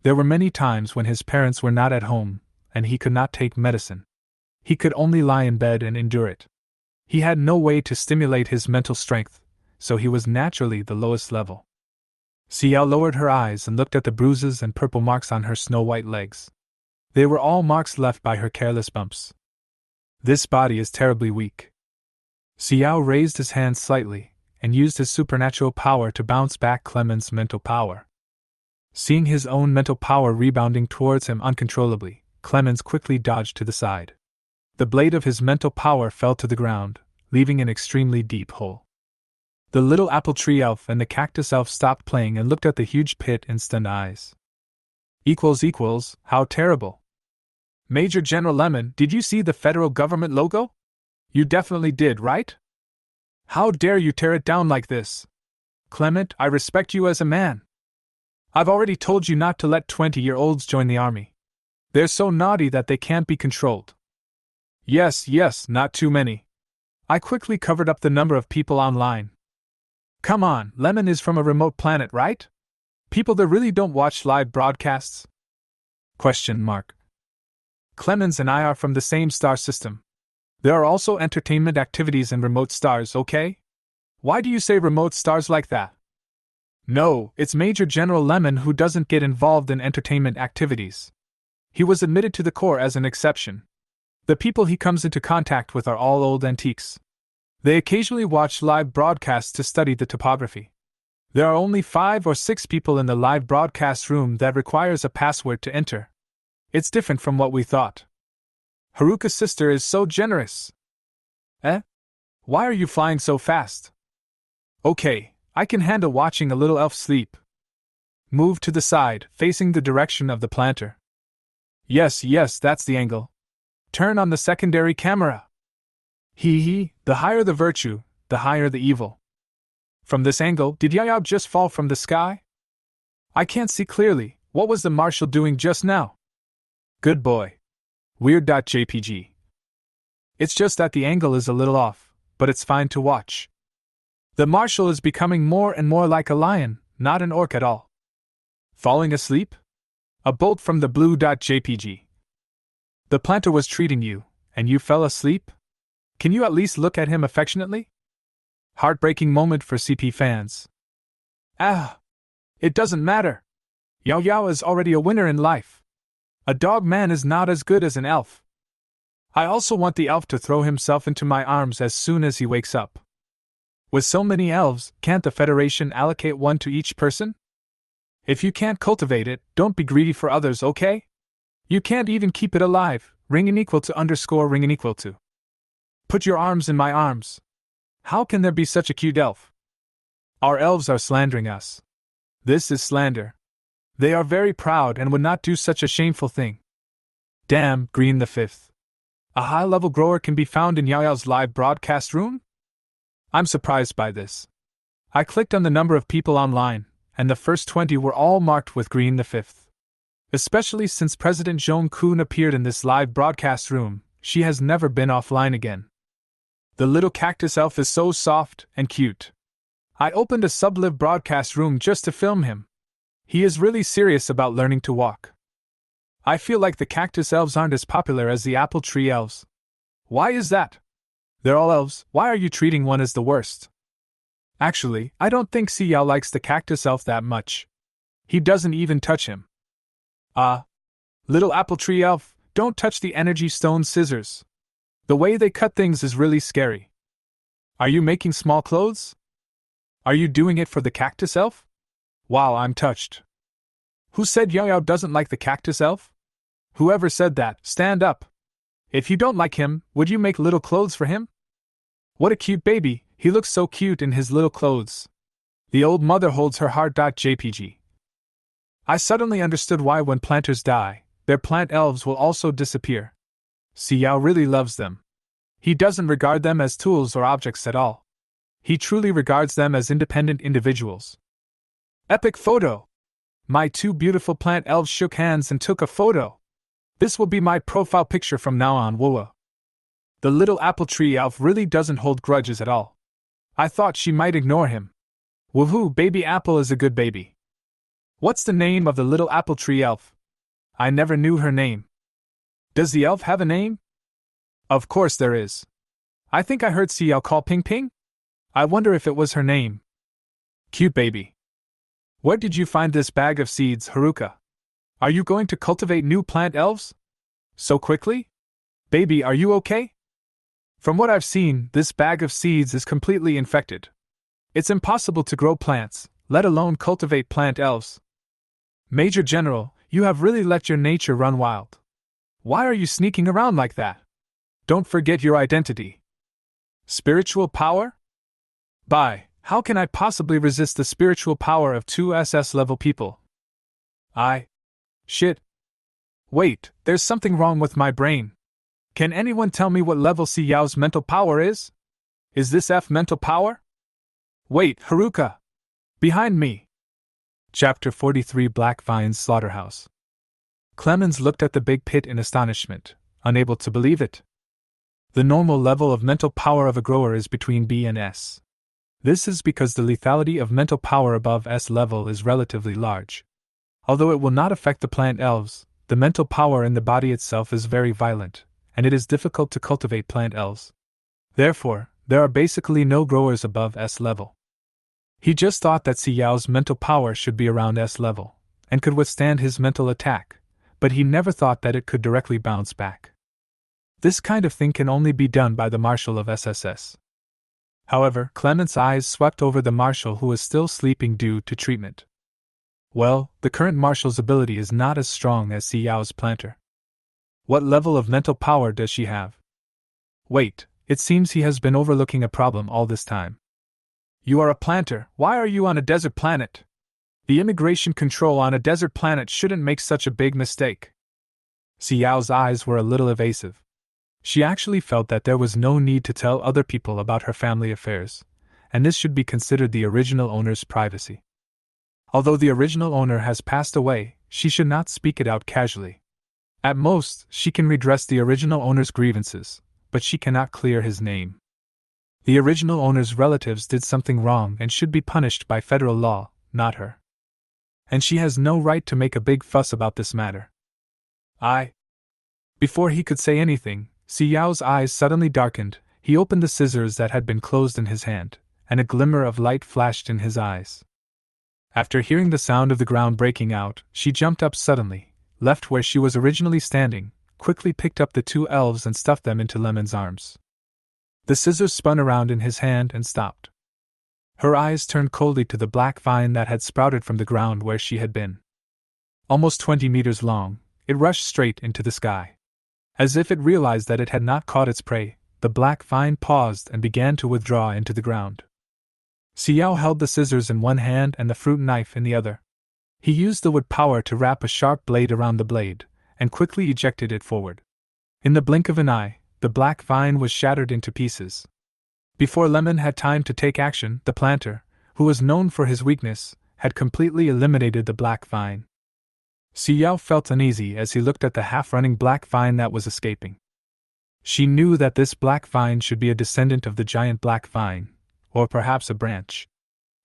There were many times when his parents were not at home, and he could not take medicine. He could only lie in bed and endure it. He had no way to stimulate his mental strength, so he was naturally the lowest level. Xiao lowered her eyes and looked at the bruises and purple marks on her snow-white legs. They were all marks left by her careless bumps. This body is terribly weak. Xiao raised his hand slightly, and used his supernatural power to bounce back Clement's mental power. Seeing his own mental power rebounding towards him uncontrollably, Clemens quickly dodged to the side. The blade of his mental power fell to the ground, leaving an extremely deep hole. The little apple tree elf and the cactus elf stopped playing and looked at the huge pit in stunned eyes. How terrible. Major General Lemon, did you see the federal government logo? You definitely did, right? How dare you tear it down like this? Clement, I respect you as a man. I've already told you not to let 20-year-olds join the army. They're so naughty that they can't be controlled. Yes, not too many. I quickly covered up the number of people online. Come on, Lemon is from a remote planet, right? People there really don't watch live broadcasts? ? Clemens and I are from the same star system. There are also entertainment activities in remote stars, okay? Why do you say remote stars like that? No, it's Major General Lemon who doesn't get involved in entertainment activities. He was admitted to the Corps as an exception. The people he comes into contact with are all old antiques. They occasionally watch live broadcasts to study the topography. There are only 5 or 6 people in the live broadcast room that requires a password to enter. It's different from what we thought. Haruka's sister is so generous. Eh? Why are you flying so fast? Okay, I can handle watching a little elf sleep. Move to the side, facing the direction of the planter. Yes, that's the angle. Turn on the secondary camera. The higher the virtue, the higher the evil. From this angle, did Yaoyao just fall from the sky? I can't see clearly. What was the Marshal doing just now? Good boy. Weird.jpg. It's just that the angle is a little off, but it's fine to watch. The Marshal is becoming more and more like a lion, not an orc at all. Falling asleep? A bolt from the blue.jpg. The planter was treating you, and you fell asleep? Can you at least look at him affectionately? Heartbreaking moment for CP fans. It doesn't matter. Yaoyao is already a winner in life. A dog man is not as good as an elf. I also want the elf to throw himself into my arms as soon as he wakes up. With so many elves, can't the Federation allocate one to each person? If you can't cultivate it, don't be greedy for others, okay? You can't even keep it alive. Ring unequal to underscore ring unequal to. Put your arms in my arms. How can there be such a cute elf? Our elves are slandering us. This is slander. They are very proud and would not do such a shameful thing. Damn, Green the Fifth. A high-level grower can be found in Yaoyao's live broadcast room? I'm surprised by this. I clicked on the number of people online, and the first 20 were all marked with Green the Fifth. Especially since President Zhong-kun appeared in this live broadcast room, she has never been offline again. The little cactus elf is so soft and cute. I opened a sublive broadcast room just to film him. He is really serious about learning to walk. I feel like the cactus elves aren't as popular as the apple tree elves. Why is that? They're all elves, why are you treating one as the worst? Actually, I don't think Xiao likes the cactus elf that much. He doesn't even touch him. Little apple tree elf, don't touch the energy stone scissors. The way they cut things is really scary. Are you making small clothes? Are you doing it for the cactus elf? Wow, I'm touched. Who said Yaoyao doesn't like the cactus elf? Whoever said that, stand up. If you don't like him, would you make little clothes for him? What a cute baby, he looks so cute in his little clothes. The old mother holds her heart.jpg. I suddenly understood why when planters die, their plant elves will also disappear. Xiao really loves them. He doesn't regard them as tools or objects at all. He truly regards them as independent individuals. Epic photo! My two beautiful plant elves shook hands and took a photo. This will be my profile picture from now on, whoa. The little apple tree elf really doesn't hold grudges at all. I thought she might ignore him. Woohoo, baby apple is a good baby. What's the name of the little apple tree elf? I never knew her name. Does the elf have a name? Of course there is. I think I heard Xiao call Ping Ping. I wonder if it was her name. Cute baby. Where did you find this bag of seeds, Haruka? Are you going to cultivate new plant elves? So quickly? Baby, are you okay? From what I've seen, this bag of seeds is completely infected. It's impossible to grow plants, let alone cultivate plant elves. Major General, you have really let your nature run wild. Why are you sneaking around like that? Don't forget your identity. Spiritual power? How can I possibly resist the spiritual power of two SS level people? Shit. Wait, there's something wrong with my brain. Can anyone tell me what level Xiao's mental power is? Is this F mental power? Wait, Haruka! Behind me! Chapter 43 Black Vine's Slaughterhouse. Clemens looked at the big pit in astonishment, unable to believe it. The normal level of mental power of a grower is between B and S. This is because the lethality of mental power above S level is relatively large. Although it will not affect the plant elves, the mental power in the body itself is very violent, and it is difficult to cultivate plant elves. Therefore, there are basically no growers above S level. He just thought that Xiao's mental power should be around S level, and could withstand his mental attack, but he never thought that it could directly bounce back. This kind of thing can only be done by the Marshal of SSS. However, Clement's eyes swept over the Marshal who was still sleeping due to treatment. Well, the current Marshal's ability is not as strong as Xiao's planter. What level of mental power does she have? Wait, it seems he has been overlooking a problem all this time. You are a planter, why are you on a desert planet? The immigration control on a desert planet shouldn't make such a big mistake. Xiao's eyes were a little evasive. She actually felt that there was no need to tell other people about her family affairs, and this should be considered the original owner's privacy. Although the original owner has passed away, she should not speak it out casually. At most, she can redress the original owner's grievances, but she cannot clear his name. The original owner's relatives did something wrong and should be punished by federal law, not her. And she has no right to make a big fuss about this matter. Before he could say anything, Xiao's eyes suddenly darkened. He opened the scissors that had been closed in his hand, and a glimmer of light flashed in his eyes. After hearing the sound of the ground breaking out, she jumped up suddenly, left where she was originally standing, quickly picked up the two elves and stuffed them into Lemon's arms. The scissors spun around in his hand and stopped. Her eyes turned coldly to the black vine that had sprouted from the ground where she had been. Almost 20 meters long, it rushed straight into the sky. As if it realized that it had not caught its prey, the black vine paused and began to withdraw into the ground. Xiao held the scissors in one hand and the fruit knife in the other. He used the wood power to wrap a sharp blade around the blade, and quickly ejected it forward. In the blink of an eye, the black vine was shattered into pieces. Before Lemon had time to take action, the planter, who was known for his weakness, had completely eliminated the black vine. Xiao felt uneasy as he looked at the half-running black vine that was escaping. She knew that this black vine should be a descendant of the giant black vine, or perhaps a branch.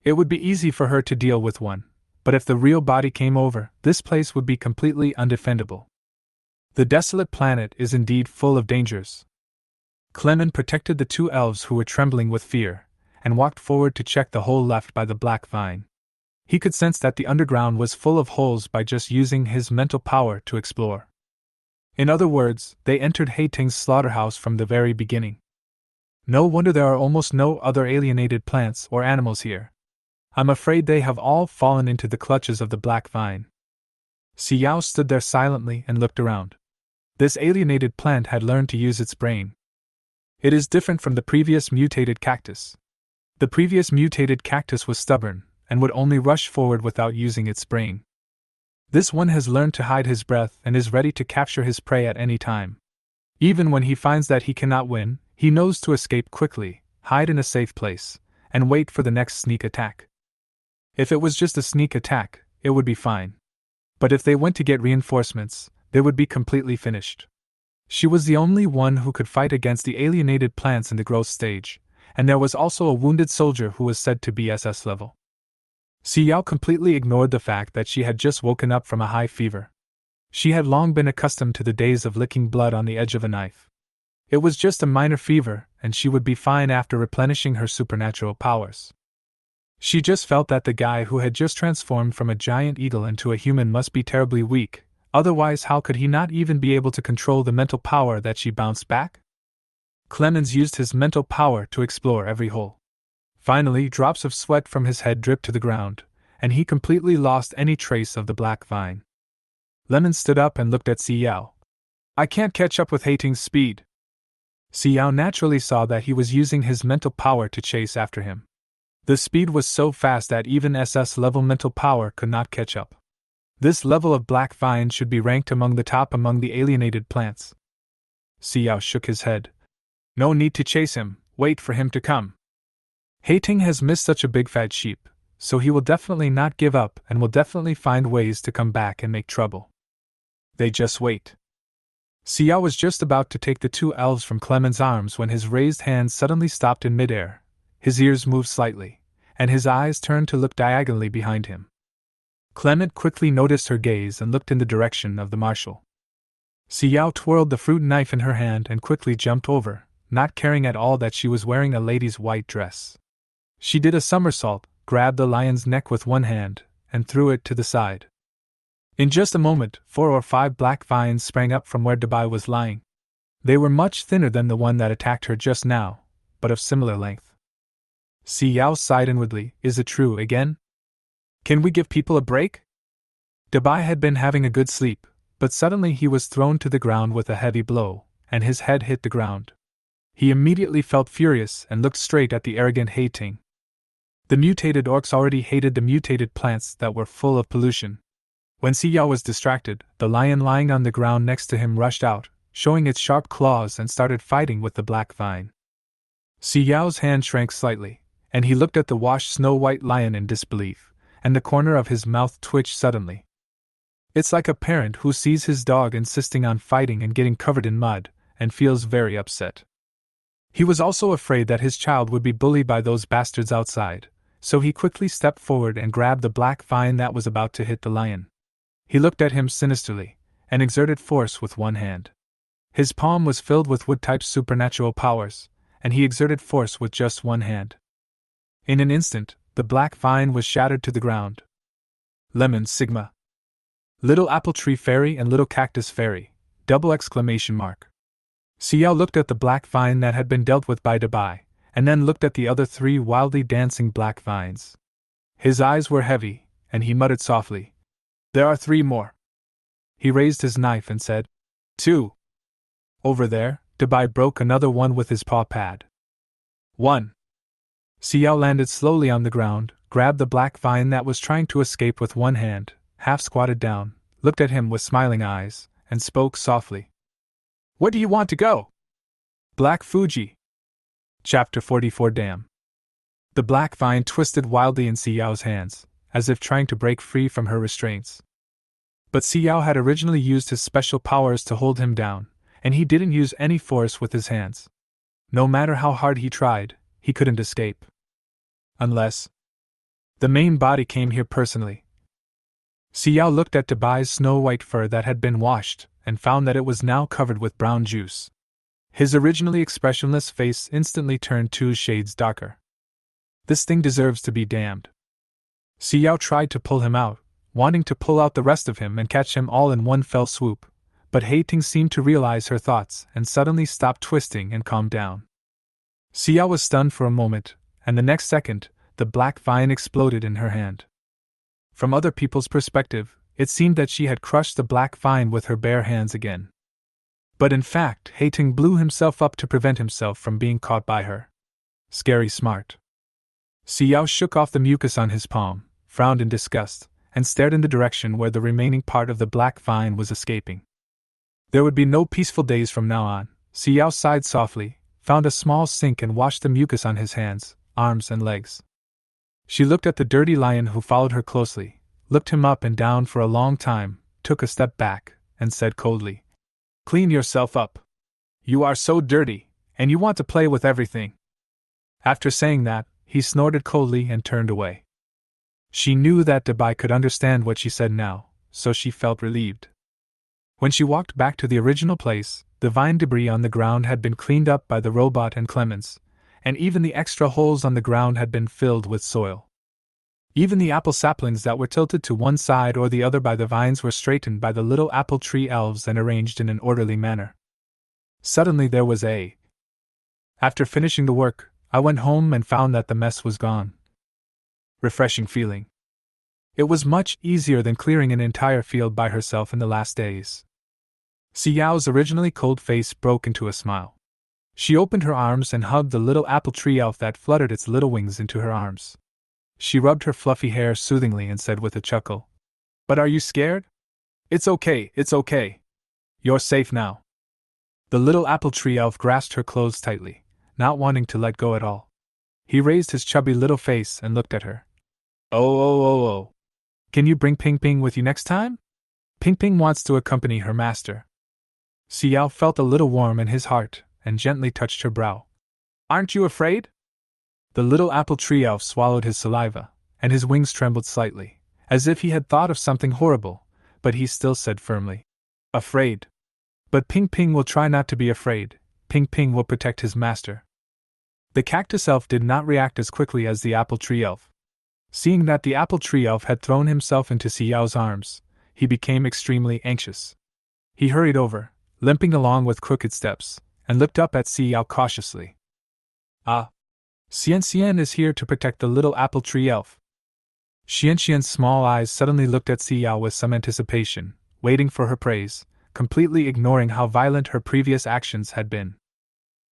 It would be easy for her to deal with one, but if the real body came over, this place would be completely undefendable. The desolate planet is indeed full of dangers. Clement protected the two elves who were trembling with fear, and walked forward to check the hole left by the black vine. He could sense that the underground was full of holes by just using his mental power to explore. In other words, they entered Hating's slaughterhouse from the very beginning. No wonder there are almost no other alienated plants or animals here. I'm afraid they have all fallen into the clutches of the black vine. Xiao stood there silently and looked around. This alienated plant had learned to use its brain. It is different from the previous mutated cactus. The previous mutated cactus was stubborn, and would only rush forward without using its brain. This one has learned to hide his breath and is ready to capture his prey at any time. Even when he finds that he cannot win, he knows to escape quickly, hide in a safe place, and wait for the next sneak attack. If it was just a sneak attack, it would be fine. But if they went to get reinforcements, they would be completely finished. She was the only one who could fight against the alienated plants in the growth stage, and there was also a wounded soldier who was said to be SS level. Xiao completely ignored the fact that she had just woken up from a high fever. She had long been accustomed to the days of licking blood on the edge of a knife. It was just a minor fever, and she would be fine after replenishing her supernatural powers. She just felt that the guy who had just transformed from a giant eagle into a human must be terribly weak, otherwise how could he not even be able to control the mental power that she bounced back? Clemens used his mental power to explore every hole. Finally, drops of sweat from his head dripped to the ground, and he completely lost any trace of the black vine. Lemon stood up and looked at Xiao. I can't catch up with Hating's speed. Xiao naturally saw that he was using his mental power to chase after him. The speed was so fast that even SS-level mental power could not catch up. This level of black vine should be ranked among the top among the alienated plants. Xiao shook his head. No need to chase him, wait for him to come. Hating has missed such a big fat sheep, so he will definitely not give up and will definitely find ways to come back and make trouble. They just wait. Xiao was just about to take the two elves from Clement's arms when his raised hand suddenly stopped in midair, his ears moved slightly, and his eyes turned to look diagonally behind him. Clement quickly noticed her gaze and looked in the direction of the marshal. Xiao twirled the fruit knife in her hand and quickly jumped over, not caring at all that she was wearing a lady's white dress. She did a somersault, grabbed the lion's neck with one hand, and threw it to the side. In just a moment, 4 or 5 black vines sprang up from where Dabai was lying. They were much thinner than the one that attacked her just now, but of similar length. Xiao sighed inwardly, is it true again? Can we give people a break? Dabai had been having a good sleep, but suddenly he was thrown to the ground with a heavy blow, and his head hit the ground. He immediately felt furious and looked straight at the arrogant Hating. The mutated orcs already hated the mutated plants that were full of pollution. When Xiao was distracted, the lion lying on the ground next to him rushed out, showing its sharp claws, and started fighting with the black vine. Xiao's hand shrank slightly, and he looked at the washed snow-white lion in disbelief, and the corner of his mouth twitched suddenly. It's like a parent who sees his dog insisting on fighting and getting covered in mud, and feels very upset. He was also afraid that his child would be bullied by those bastards outside, so he quickly stepped forward and grabbed the black vine that was about to hit the lion. He looked at him sinisterly, and exerted force with one hand. His palm was filled with wood-type supernatural powers, and he exerted force with just one hand. In an instant, the black vine was shattered to the ground. Lemon Sigma. Little apple tree fairy and little cactus fairy, ! Xiao looked at the black vine that had been dealt with by Dabai, and then looked at the other 3 wildly dancing black vines. His eyes were heavy, and he muttered softly, "There are 3 more." He raised his knife and said, "2. Over there." Dabai broke another one with his paw pad. 1. Xiao landed slowly on the ground, grabbed the black vine that was trying to escape with one hand, half squatted down, looked at him with smiling eyes, and spoke softly. "Where do you want to go?" Black Fuji. Chapter 44 Dam. The black vine twisted wildly in Xiao's hands, as if trying to break free from her restraints. But Xiao had originally used his special powers to hold him down, and he didn't use any force with his hands. No matter how hard he tried, he couldn't escape. Unless the main body came here personally. Xiao looked at Dabai's snow-white fur that had been washed, and found that it was now covered with brown juice. His originally expressionless face instantly turned 2 shades darker. This thing deserves to be damned. Xiao tried to pull him out, wanting to pull out the rest of him and catch him all in one fell swoop, but Hating seemed to realize her thoughts and suddenly stopped twisting and calmed down. Xiao was stunned for a moment, and the next second, the black vine exploded in her hand. From other people's perspective, it seemed that she had crushed the black vine with her bare hands again. But in fact, Hating blew himself up to prevent himself from being caught by her. Scary smart. Xiao shook off the mucus on his palm, frowned in disgust, and stared in the direction where the remaining part of the black vine was escaping. There would be no peaceful days from now on. Xiao sighed softly, found a small sink and washed the mucus on his hands, arms and legs. She looked at the dirty lion who followed her closely, looked him up and down for a long time, took a step back, and said coldly, "Clean yourself up. You are so dirty, and you want to play with everything." After saying that, he snorted coldly and turned away. She knew that Dabai could understand what she said now, so she felt relieved. When she walked back to the original place, the vine debris on the ground had been cleaned up by the robot and Clemens, and even the extra holes on the ground had been filled with soil. Even the apple saplings that were tilted to one side or the other by the vines were straightened by the little apple tree elves and arranged in an orderly manner. Suddenly there was a... After finishing the work, I went home and found that the mess was gone. Refreshing feeling. It was much easier than clearing an entire field by herself in the last days. Xiao's originally cold face broke into a smile. She opened her arms and hugged the little apple tree elf that fluttered its little wings into her arms. She rubbed her fluffy hair soothingly and said with a chuckle, "But are you scared? It's okay, it's okay. You're safe now." The little apple tree elf grasped her clothes tightly, not wanting to let go at all. He raised his chubby little face and looked at her. Oh. Can you bring Ping Ping with you next time? Ping Ping wants to accompany her master." Xiao felt a little warm in his heart and gently touched her brow. "Aren't you afraid?" The little apple tree elf swallowed his saliva, and his wings trembled slightly, as if he had thought of something horrible, but he still said firmly, "Afraid. But Ping Ping will try not to be afraid. Ping Ping will protect his master." The cactus elf did not react as quickly as the apple tree elf. Seeing that the apple tree elf had thrown himself into Xiao's arms, he became extremely anxious. He hurried over, limping along with crooked steps, and looked up at Xiao cautiously. "Ah. Xian is here to protect the little apple tree elf." Xian's small eyes suddenly looked at Xiao with some anticipation, waiting for her praise, completely ignoring how violent her previous actions had been.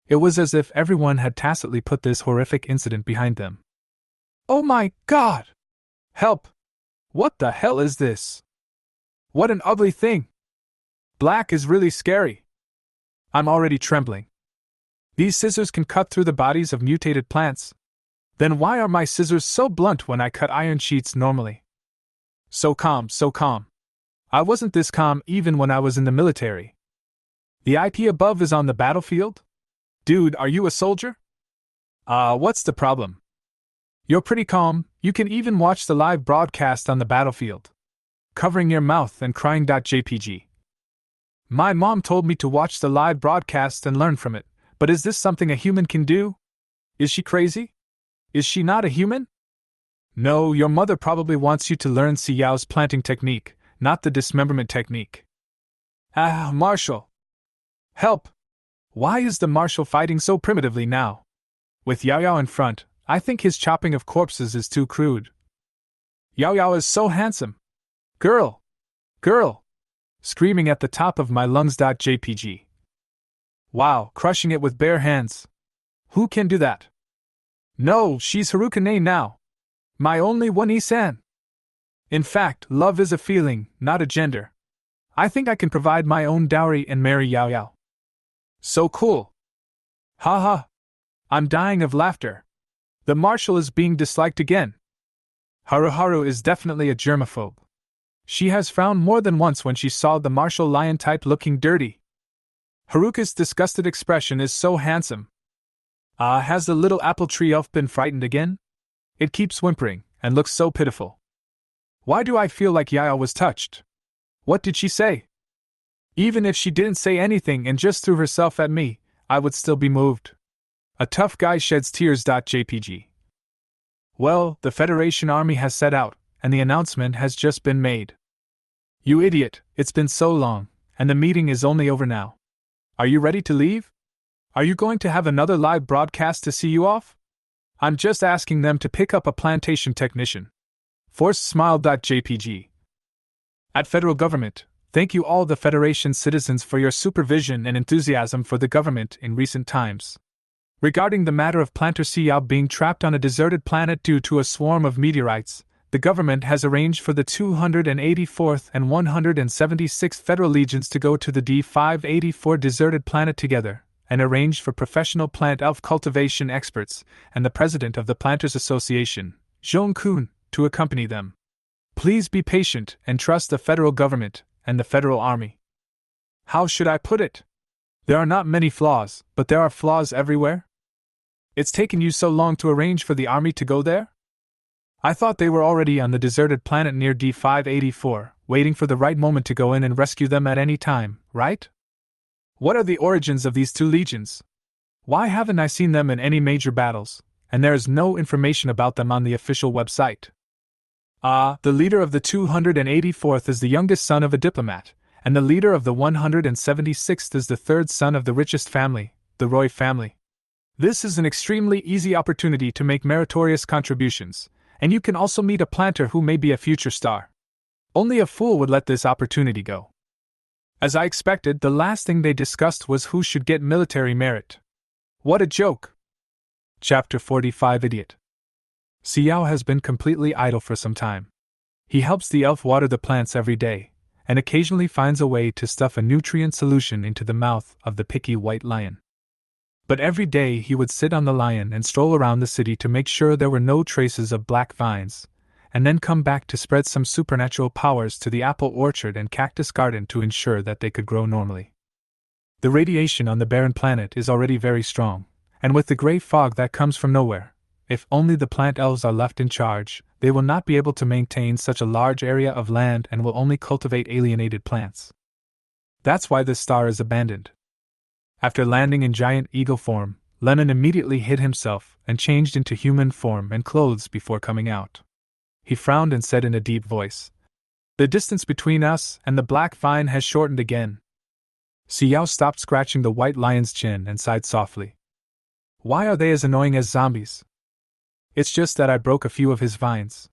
It was as if everyone had tacitly put this horrific incident behind them. Oh my God! Help! What the hell is this? What an ugly thing! Black is really scary. I'm already trembling. These scissors can cut through the bodies of mutated plants. Then why are my scissors so blunt when I cut iron sheets normally? So calm, so calm. I wasn't this calm even when I was in the military. The IP above is on the battlefield? Dude, are you a soldier? What's the problem? You're pretty calm, you can even watch the live broadcast on the battlefield. Covering your mouth and crying.jpg. My mom told me to watch the live broadcast and learn from it, but is this something a human can do? Is she crazy? Is she not a human? No, your mother probably wants you to learn Xiao's planting technique, not the dismemberment technique. Marshall! Help! Why is the Marshall fighting so primitively now? With Yao Yao in front, I think his chopping of corpses is too crude. Yao Yao is so handsome. Girl! Girl! Screaming at the top of my lungs.jpg. Wow, crushing it with bare hands. Who can do that? No, she's Harukane now. My only one Isan. In fact, love is a feeling, not a gender. I think I can provide my own dowry and marry Yao Yao. So cool. Haha. I'm dying of laughter. The Marshall is being disliked again. Haru is definitely a germaphobe. She has frowned more than once when she saw the Marshall lion type looking dirty. Haruka's disgusted expression is so handsome. Has the little apple tree elf been frightened again? It keeps whimpering, and looks so pitiful. Why do I feel like Yaya was touched? What did she say? Even if she didn't say anything and just threw herself at me, I would still be moved. A tough guy sheds tears.jpg. Well, the Federation Army has set out, and the announcement has just been made. You idiot, it's been so long, and the meeting is only over now. Are you ready to leave? Are you going to have another live broadcast to see you off? I'm just asking them to pick up a plantation technician. Forced smile.jpg. At Federal Government, thank you all the Federation citizens for your supervision and enthusiasm for the government in recent times. Regarding the matter of Planter Xiao being trapped on a deserted planet due to a swarm of meteorites, the government has arranged for the 284th and 176th Federal Legions to go to the D584 deserted planet together, and arranged for professional plant elf cultivation experts and the president of the Planters Association, Zhong Kun, to accompany them. Please be patient and trust the federal government and the Federal Army. How should I put it? There are not many flaws, but there are flaws everywhere. It's taken you so long to arrange for the army to go there? I thought they were already on the deserted planet near D584, waiting for the right moment to go in and rescue them at any time, right? What are the origins of these two legions? Why haven't I seen them in any major battles, and there is no information about them on the official website? The leader of the 284th is the youngest son of a diplomat, and the leader of the 176th is the third son of the richest family, the Roy family. This is an extremely easy opportunity to make meritorious contributions, and you can also meet a planter who may be a future star. Only a fool would let this opportunity go. As I expected, the last thing they discussed was who should get military merit. What a joke! Chapter 45 Idiot. Xiao has been completely idle for some time. He helps the elf water the plants every day, and occasionally finds a way to stuff a nutrient solution into the mouth of the picky white lion. But every day he would sit on the lion and stroll around the city to make sure there were no traces of black vines, and then come back to spread some supernatural powers to the apple orchard and cactus garden to ensure that they could grow normally. The radiation on the barren planet is already very strong, and with the gray fog that comes from nowhere, if only the plant elves are left in charge, they will not be able to maintain such a large area of land and will only cultivate alienated plants. That's why this star is abandoned. After landing in giant eagle form, Lennon immediately hid himself and changed into human form and clothes before coming out. He frowned and said in a deep voice, "The distance between us and the black vine has shortened again." Xiao stopped scratching the white lion's chin and sighed softly. "Why are they as annoying as zombies?" "It's just that I broke a few of his vines.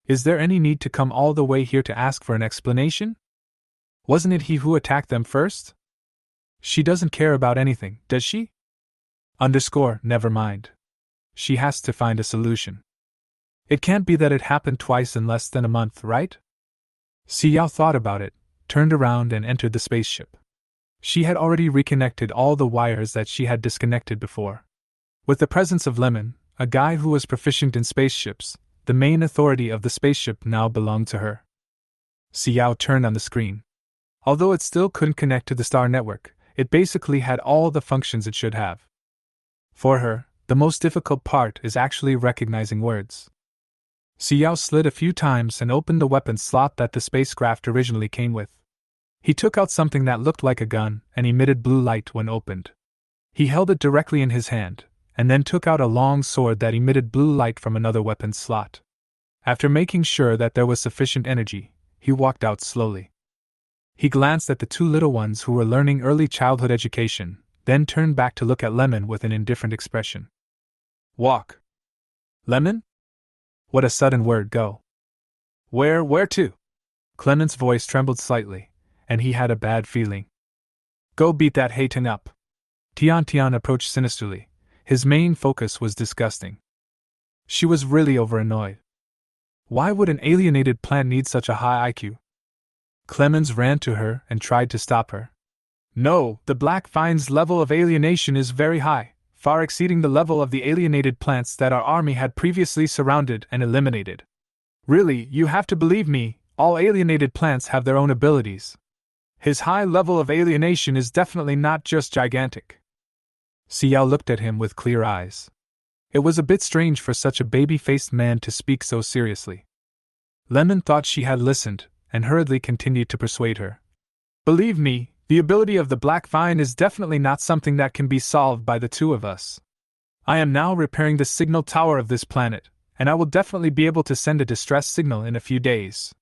Is there any need to come all the way here to ask for an explanation?" Wasn't it he who attacked them first? She doesn't care about anything, does she? Never mind. She has to find a solution. It can't be that it happened twice in less than a month, right? Xiao thought about it, turned around and entered the spaceship. She had already reconnected all the wires that she had disconnected before. With the presence of Lemon, a guy who was proficient in spaceships, the main authority of the spaceship now belonged to her. Xiao turned on the screen. Although it still couldn't connect to the star network, it basically had all the functions it should have. For her, the most difficult part is actually recognizing words. Xiao slid a few times and opened the weapon slot that the spacecraft originally came with. He took out something that looked like a gun and emitted blue light when opened. He held it directly in his hand, and then took out a long sword that emitted blue light from another weapon slot. After making sure that there was sufficient energy, he walked out slowly. He glanced at the two little ones who were learning early childhood education, then turned back to look at Lemon with an indifferent expression. Walk. Lemon? What a sudden word, go. Where to? Clement's voice trembled slightly, and he had a bad feeling. Go beat that Hayton up. Tian approached sinisterly. His main focus was disgusting. She was really over-annoyed. Why would an alienated plant need such a high IQ? Clemens ran to her and tried to stop her. No, the black vine's level of alienation is very high, far exceeding the level of the alienated plants that our army had previously surrounded and eliminated. Really, you have to believe me, all alienated plants have their own abilities. His high level of alienation is definitely not just gigantic. Xiao looked at him with clear eyes. It was a bit strange for such a baby-faced man to speak so seriously. Lemon thought she had listened, and hurriedly continued to persuade her. Believe me, the ability of the black vine is definitely not something that can be solved by the two of us. I am now repairing the signal tower of this planet, and I will definitely be able to send a distress signal in a few days.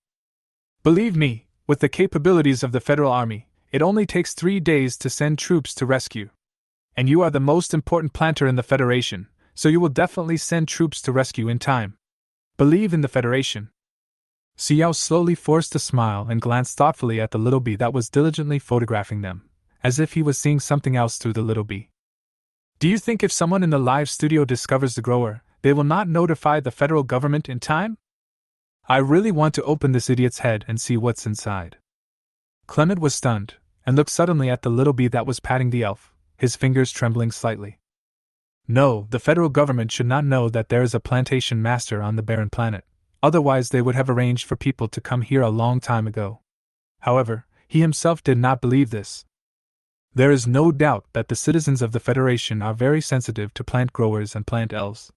Believe me, with the capabilities of the Federal Army, it only takes 3 days to send troops to rescue. And you are the most important planter in the Federation, so you will definitely send troops to rescue in time. Believe in the Federation. Xiao slowly forced a smile and glanced thoughtfully at the little bee that was diligently photographing them, as if he was seeing something else through the little bee. Do you think if someone in the live studio discovers the grower, they will not notify the federal government in time? I really want to open this idiot's head and see what's inside. Clement was stunned, and looked suddenly at the little bee that was patting the elf, his fingers trembling slightly. No, the federal government should not know that there is a plantation master on the barren planet, otherwise they would have arranged for people to come here a long time ago. However, he himself did not believe this. There is no doubt that the citizens of the Federation are very sensitive to plant growers and plant elves.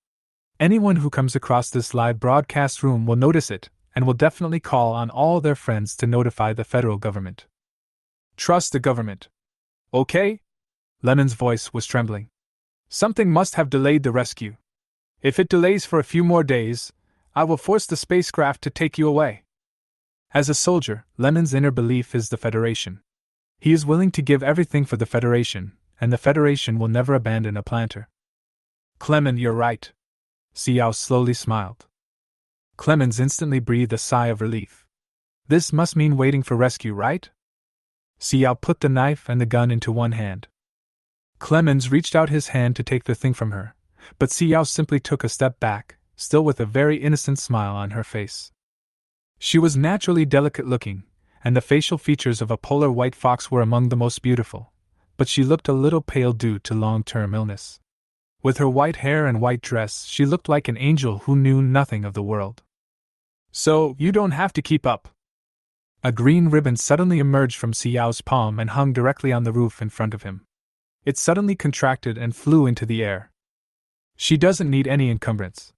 Anyone who comes across this live broadcast room will notice it, and will definitely call on all their friends to notify the federal government. Trust the government. Okay? Lemon's voice was trembling. Something must have delayed the rescue. If it delays for a few more days, I will force the spacecraft to take you away. As a soldier, Lemon's inner belief is the Federation. He is willing to give everything for the Federation, and the Federation will never abandon a planter. Clement, you're right. Xiao slowly smiled. Clemens instantly breathed a sigh of relief. This must mean waiting for rescue, right? Xiao put the knife and the gun into one hand. Clemens reached out his hand to take the thing from her, but Xiao simply took a step back, still with a very innocent smile on her face. She was naturally delicate-looking, and the facial features of a polar white fox were among the most beautiful, but she looked a little pale due to long-term illness. With her white hair and white dress, she looked like an angel who knew nothing of the world. So, you don't have to keep up. A green ribbon suddenly emerged from Xiao's palm and hung directly on the roof in front of him. It suddenly contracted and flew into the air. She doesn't need any encumbrance.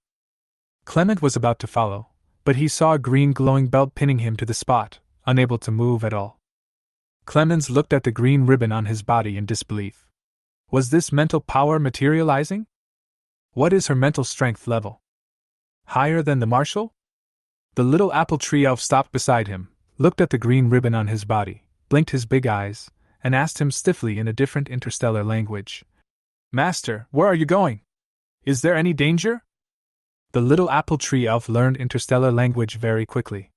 Clement was about to follow, but he saw a green glowing belt pinning him to the spot, unable to move at all. Clemens looked at the green ribbon on his body in disbelief. Was this mental power materializing? What is her mental strength level? Higher than the Marshall? The little apple tree elf stopped beside him, looked at the green ribbon on his body, blinked his big eyes, and asked him stiffly in a different interstellar language. Master, where are you going? Is there any danger? The little apple tree elf learned interstellar language very quickly.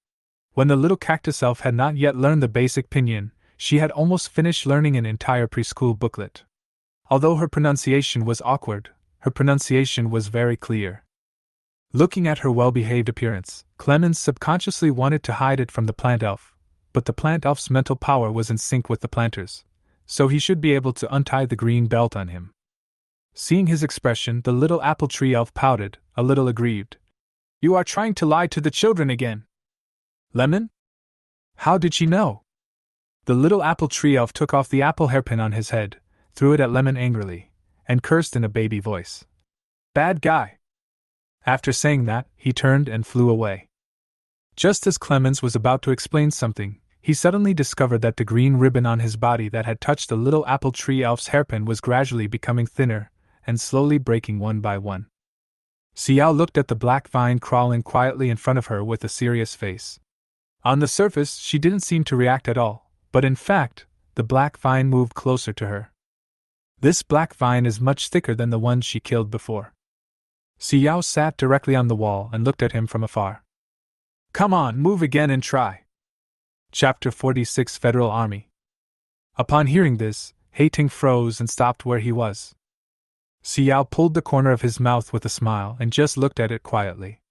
When the little cactus elf had not yet learned the basic pinyin, she had almost finished learning an entire preschool booklet. Although her pronunciation was awkward, her pronunciation was very clear. Looking at her well-behaved appearance, Clemens subconsciously wanted to hide it from the plant elf, but the plant elf's mental power was in sync with the planter's, so he should be able to untie the green belt on him. Seeing his expression, the little apple tree elf pouted, a little aggrieved. "You are trying to lie to the children again." "Lemon? How did she know?" The little apple tree elf took off the apple hairpin on his head, threw it at Lemon angrily, and cursed in a baby voice. "Bad guy." After saying that, he turned and flew away. Just as Clemens was about to explain something, he suddenly discovered that the green ribbon on his body that had touched the little apple tree elf's hairpin was gradually becoming thinner, and slowly breaking one by one. Xiao looked at the black vine crawling quietly in front of her with a serious face. On the surface, she didn't seem to react at all, but in fact, the black vine moved closer to her. This black vine is much thicker than the one she killed before. Xiao sat directly on the wall and looked at him from afar. "Come on, move again and try." Chapter 46 Federal Army. Upon hearing this, Hating froze and stopped where he was. Xiao pulled the corner of his mouth with a smile and just looked at it quietly.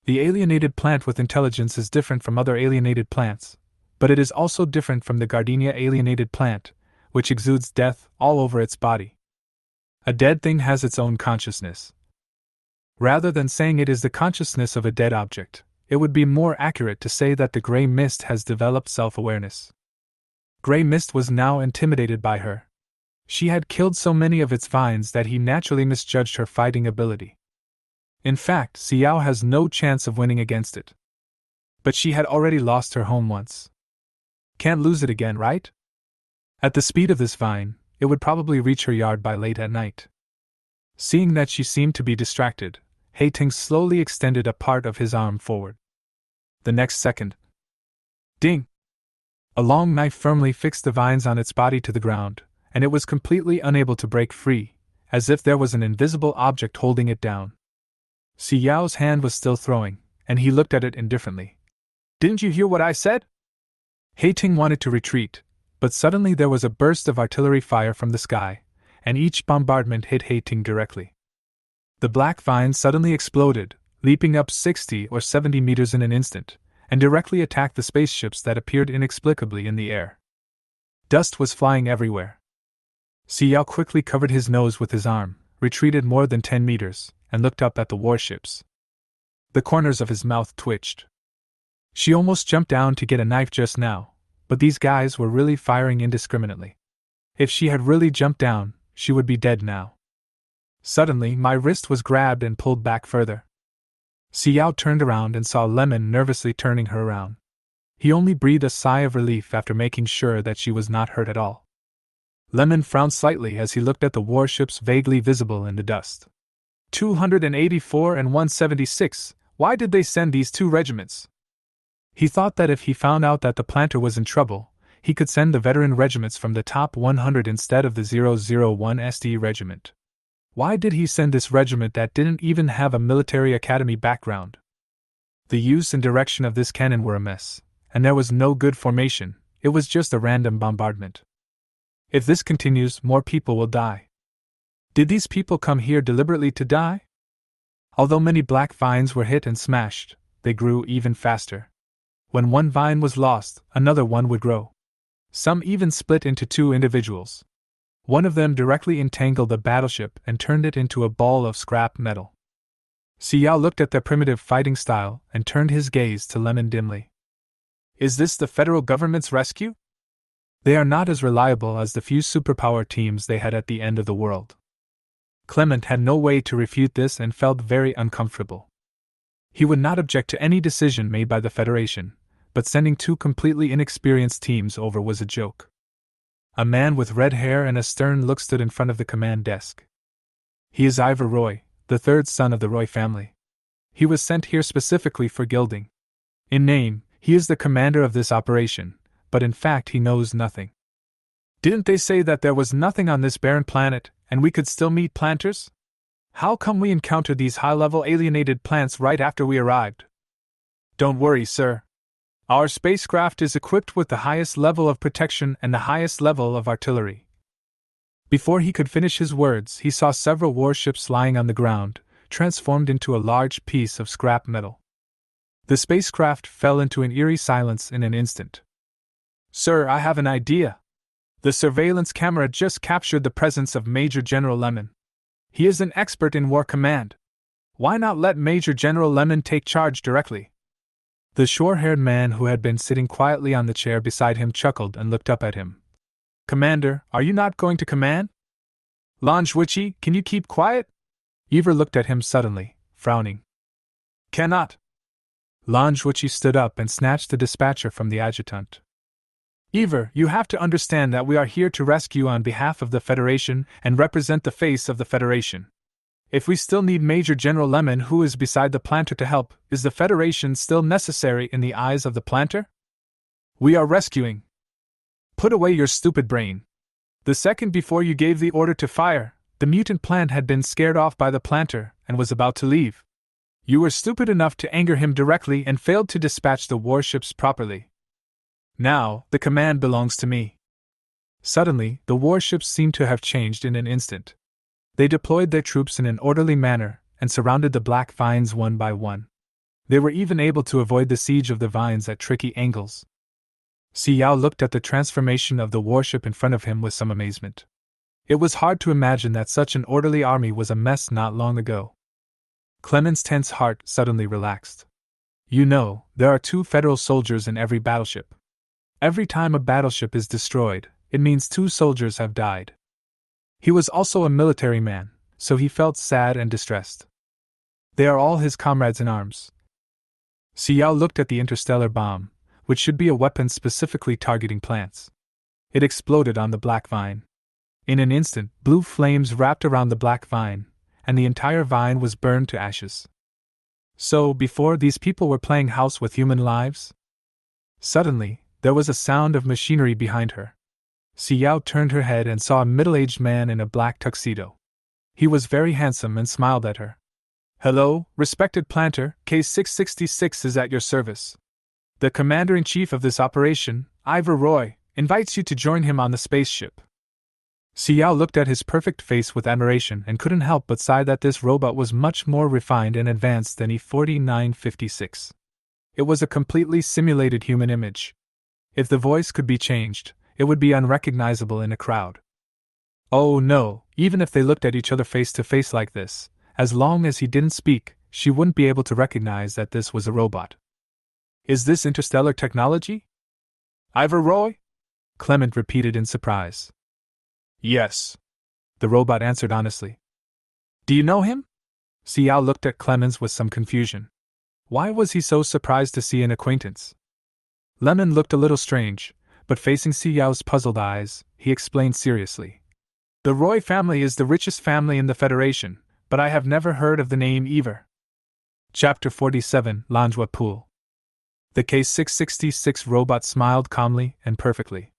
The alienated plant with intelligence is different from other alienated plants, but it is also different from the Gardinia alienated plant, which exudes death all over its body. A dead thing has its own consciousness. Rather than saying it is the consciousness of a dead object, it would be more accurate to say that the gray mist has developed self-awareness. Gray mist was now intimidated by her. She had killed so many of its vines that he naturally misjudged her fighting ability. In fact, Xiao has no chance of winning against it. But she had already lost her home once. Can't lose it again, right? At the speed of this vine, it would probably reach her yard by late at night. Seeing that she seemed to be distracted, Hating slowly extended a part of his arm forward. The next second, ding! A long knife firmly fixed the vines on its body to the ground, and it was completely unable to break free, as if there was an invisible object holding it down. Xiao's hand was still throwing, and he looked at it indifferently. "Didn't you hear what I said?" Hating wanted to retreat, but suddenly there was a burst of artillery fire from the sky, and each bombardment hit Hating directly. The black vine suddenly exploded, leaping up 60 or 70 meters in an instant, and directly attacked the spaceships that appeared inexplicably in the air. Dust was flying everywhere. Xiao quickly covered his nose with his arm, retreated more than 10 meters, and looked up at the warships. The corners of his mouth twitched. She almost jumped down to get a knife just now, but these guys were really firing indiscriminately. If she had really jumped down, she would be dead now. Suddenly, my wrist was grabbed and pulled back further. Xiao turned around and saw Lemon nervously turning her around. He only breathed a sigh of relief after making sure that she was not hurt at all. Lemon frowned slightly as he looked at the warships vaguely visible in the dust. 284 and 176, why did they send these two regiments? He thought that if he found out that the planter was in trouble, he could send the veteran regiments from the top 100 instead of the 001 SD regiment. Why did he send this regiment that didn't even have a military academy background? The use and direction of this cannon were a mess, and there was no good formation, it was just a random bombardment. If this continues, more people will die. Did these people come here deliberately to die? Although many black vines were hit and smashed, they grew even faster. When one vine was lost, another one would grow. Some even split into two individuals. One of them directly entangled the battleship and turned it into a ball of scrap metal. Xiao looked at their primitive fighting style and turned his gaze to Lemon dimly. Is this the federal government's rescue? They are not as reliable as the few superpower teams they had at the end of the world. Clement had no way to refute this and felt very uncomfortable. He would not object to any decision made by the Federation, but sending two completely inexperienced teams over was a joke. A man with red hair and a stern look stood in front of the command desk. He is Ivor Roy, the third son of the Roy family. He was sent here specifically for gilding. In name, he is the commander of this operation, but in fact he knows nothing. Didn't they say that there was nothing on this barren planet, and we could still meet planters? How come we encountered these high-level alienated plants right after we arrived? Don't worry, sir. Our spacecraft is equipped with the highest level of protection and the highest level of artillery. Before he could finish his words, he saw several warships lying on the ground, transformed into a large piece of scrap metal. The spacecraft fell into an eerie silence in an instant. Sir, I have an idea. The surveillance camera just captured the presence of Major General Lemon. He is an expert in war command. Why not let Major General Lemon take charge directly? The short-haired man who had been sitting quietly on the chair beside him chuckled and looked up at him. Commander, are you not going to command? Manhwa, can you keep quiet? Ivor looked at him suddenly, frowning. Cannot. Manhwa stood up and snatched the dispatcher from the adjutant. Ivor, you have to understand that we are here to rescue on behalf of the Federation and represent the face of the Federation. If we still need Major General Lemon, who is beside the planter, to help, is the Federation still necessary in the eyes of the planter? We are rescuing. Put away your stupid brain. The second before you gave the order to fire, the mutant plant had been scared off by the planter and was about to leave. You were stupid enough to anger him directly and failed to dispatch the warships properly. Now, the command belongs to me. Suddenly, the warships seemed to have changed in an instant. They deployed their troops in an orderly manner and surrounded the black vines one by one. They were even able to avoid the siege of the vines at tricky angles. Xiao looked at the transformation of the warship in front of him with some amazement. It was hard to imagine that such an orderly army was a mess not long ago. Clement's tense heart suddenly relaxed. You know, there are 2 federal soldiers in every battleship. Every time a battleship is destroyed, it means 2 soldiers have died. He was also a military man, so he felt sad and distressed. They are all his comrades in arms. Xiao looked at the interstellar bomb, which should be a weapon specifically targeting plants. It exploded on the black vine. In an instant, blue flames wrapped around the black vine, and the entire vine was burned to ashes. So, before, these people were playing house with human lives? Suddenly, there was a sound of machinery behind her. Xiao turned her head and saw a middle-aged man in a black tuxedo. He was very handsome and smiled at her. Hello, respected planter, K666 is at your service. The commander-in-chief of this operation, Ivor Roy, invites you to join him on the spaceship. Xiao looked at his perfect face with admiration and couldn't help but sigh that this robot was much more refined and advanced than E4956. It was a completely simulated human image. If the voice could be changed, it would be unrecognizable in a crowd. Oh no, even if they looked at each other face to face like this, as long as he didn't speak, she wouldn't be able to recognize that this was a robot. Is this interstellar technology? Ivor Roy? Clement repeated in surprise. Yes. The robot answered honestly. Do you know him? Xiao looked at Clemens with some confusion. Why was he so surprised to see an acquaintance? Lemon looked a little strange, but facing Xiao's puzzled eyes, he explained seriously. The Roy family is the richest family in the Federation, but I have never heard of the name Ivor. Chapter 47, Manhwa Pool. The K666 robot smiled calmly and perfectly.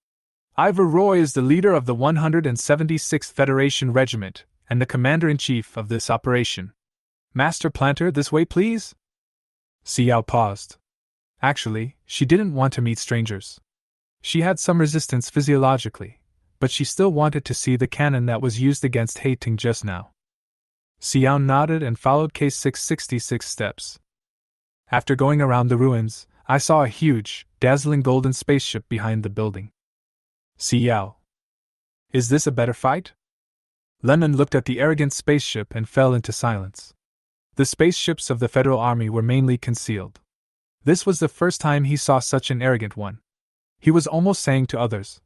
Ivor Roy is the leader of the 176th Federation Regiment, and the commander-in-chief of this operation. Master Planter, this way please? Xiao paused. Actually, she didn't want to meet strangers. She had some resistance physiologically, but she still wanted to see the cannon that was used against Hating just now. Xiao nodded and followed K666 steps. After going around the ruins, I saw a huge, dazzling golden spaceship behind the building. Xiao. Is this a better fight? Lemon looked at the arrogant spaceship and fell into silence. The spaceships of the Federal Army were mainly concealed. This was the first time he saw such an arrogant one. He was almost saying to others,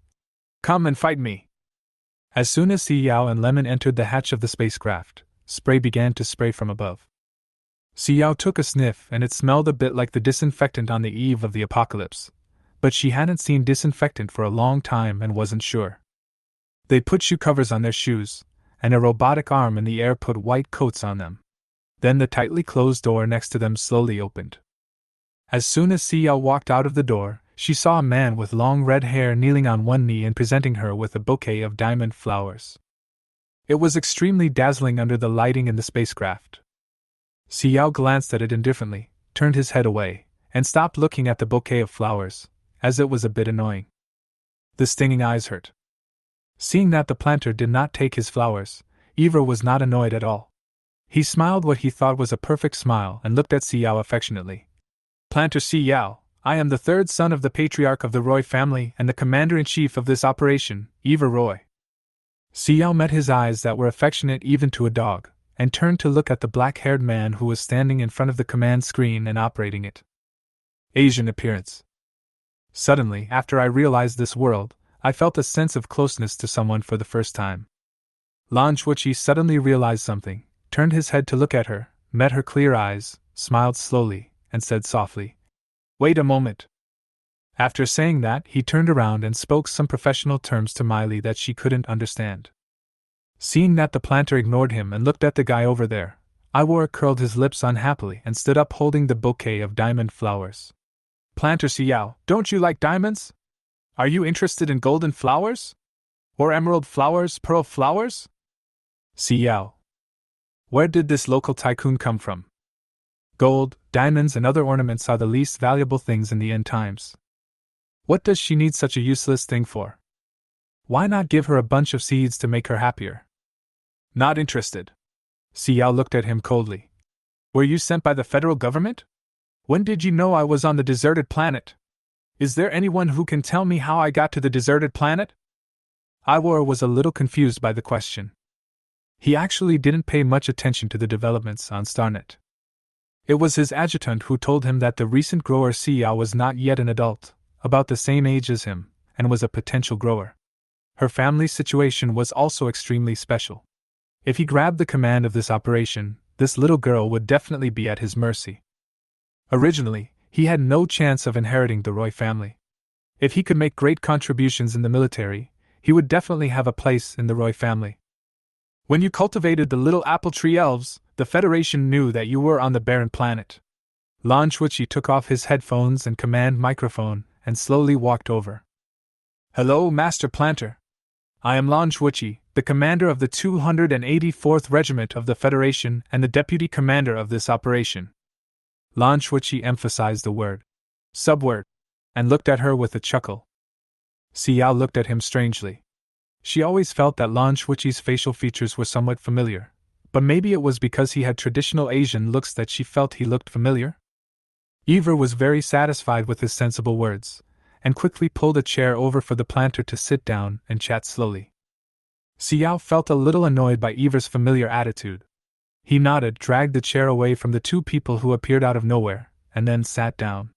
"Come and fight me." As soon as Xiao and Lemon entered the hatch of the spacecraft, spray began to spray from above. Xiao took a sniff and it smelled a bit like the disinfectant on the eve of the apocalypse, but she hadn't seen disinfectant for a long time and wasn't sure. They put shoe covers on their shoes, and a robotic arm in the air put white coats on them. Then the tightly closed door next to them slowly opened. As soon as Xiao walked out of the door, she saw a man with long red hair kneeling on one knee and presenting her with a bouquet of diamond flowers. It was extremely dazzling under the lighting in the spacecraft. Xiao glanced at it indifferently, turned his head away, and stopped looking at the bouquet of flowers, as it was a bit annoying. The stinging eyes hurt. Seeing that the planter did not take his flowers, Ivor was not annoyed at all. He smiled what he thought was a perfect smile and looked at Xiao affectionately. Planter Xiao, I am the third son of the patriarch of the Roy family and the commander-in-chief of this operation, Ivor Roy. Xiao met his eyes that were affectionate even to a dog, and turned to look at the black-haired man who was standing in front of the command screen and operating it. Asian appearance. Suddenly, after I realized this world, I felt a sense of closeness to someone for the first time. Lan Shuiqi suddenly realized something, turned his head to look at her, met her clear eyes, smiled slowly, and said softly, "Wait a moment." After saying that, he turned around and spoke some professional terms to Miley that she couldn't understand. Seeing that the planter ignored him and looked at the guy over there, Ivor curled his lips unhappily and stood up holding the bouquet of diamond flowers. Planter Xiao, don't you like diamonds? Are you interested in golden flowers? Or emerald flowers, pearl flowers? Xiao. Where did this local tycoon come from? Gold, diamonds, and other ornaments are the least valuable things in the end times. What does she need such a useless thing for? Why not give her a bunch of seeds to make her happier? Not interested. Xiao looked at him coldly. Were you sent by the federal government? When did you know I was on the deserted planet? Is there anyone who can tell me how I got to the deserted planet? Ivor was a little confused by the question. He actually didn't pay much attention to the developments on Starnet. It was his adjutant who told him that the recent grower Xiao was not yet an adult, about the same age as him, and was a potential grower. Her family's situation was also extremely special. If he grabbed the command of this operation, this little girl would definitely be at his mercy. Originally, he had no chance of inheriting the Roy family. If he could make great contributions in the military, he would definitely have a place in the Roy family. When you cultivated the little apple tree elves, the Federation knew that you were on the barren planet. Lan Shuiqi took off his headphones and command microphone and slowly walked over. Hello, Master Planter. I am Lan Shuiqi, the commander of the 284th Regiment of the Federation and the deputy commander of this operation. Lan Shuiqi emphasized the word, subword, and looked at her with a chuckle. Xiao looked at him strangely. She always felt that Lan Shuiqi's facial features were somewhat familiar, but maybe it was because he had traditional Asian looks that she felt he looked familiar? Ivor was very satisfied with his sensible words, and quickly pulled a chair over for the planter to sit down and chat slowly. Xiao felt a little annoyed by Ivor's familiar attitude. He nodded, dragged the chair away from the two people who appeared out of nowhere, and then sat down.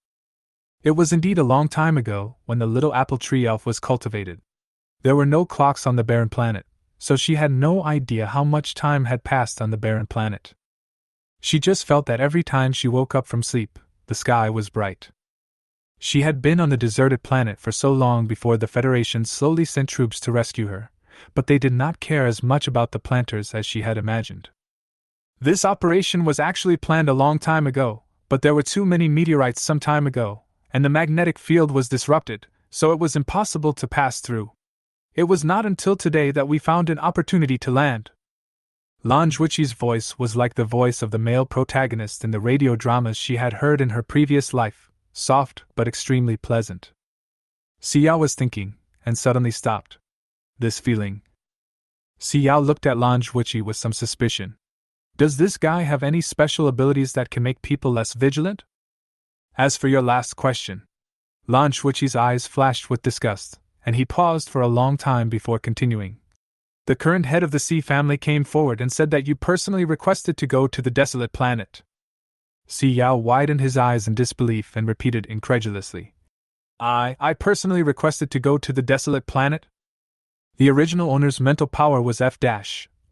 It was indeed a long time ago when the little apple tree elf was cultivated. There were no clocks on the barren planet, so she had no idea how much time had passed on the barren planet. She just felt that every time she woke up from sleep, the sky was bright. She had been on the deserted planet for so long before the Federation slowly sent troops to rescue her, but they did not care as much about the planters as she had imagined. This operation was actually planned a long time ago, but there were too many meteorites some time ago, and the magnetic field was disrupted, so it was impossible to pass through. It was not until today that we found an opportunity to land. Lan Shuiqi's voice was like the voice of the male protagonist in the radio dramas she had heard in her previous life, soft but extremely pleasant. Xiao was thinking, and suddenly stopped. This feeling. Xiao looked at Lan Shuiqi with some suspicion. Does this guy have any special abilities that can make people less vigilant? As for your last question. Lan Shuiqi's eyes flashed with disgust, and he paused for a long time before continuing. The current head of the Sea family came forward and said that you personally requested to go to the Desolate planet. Xiao widened his eyes in disbelief and repeated incredulously. I personally requested to go to the Desolate planet? The original owner's mental power was F-.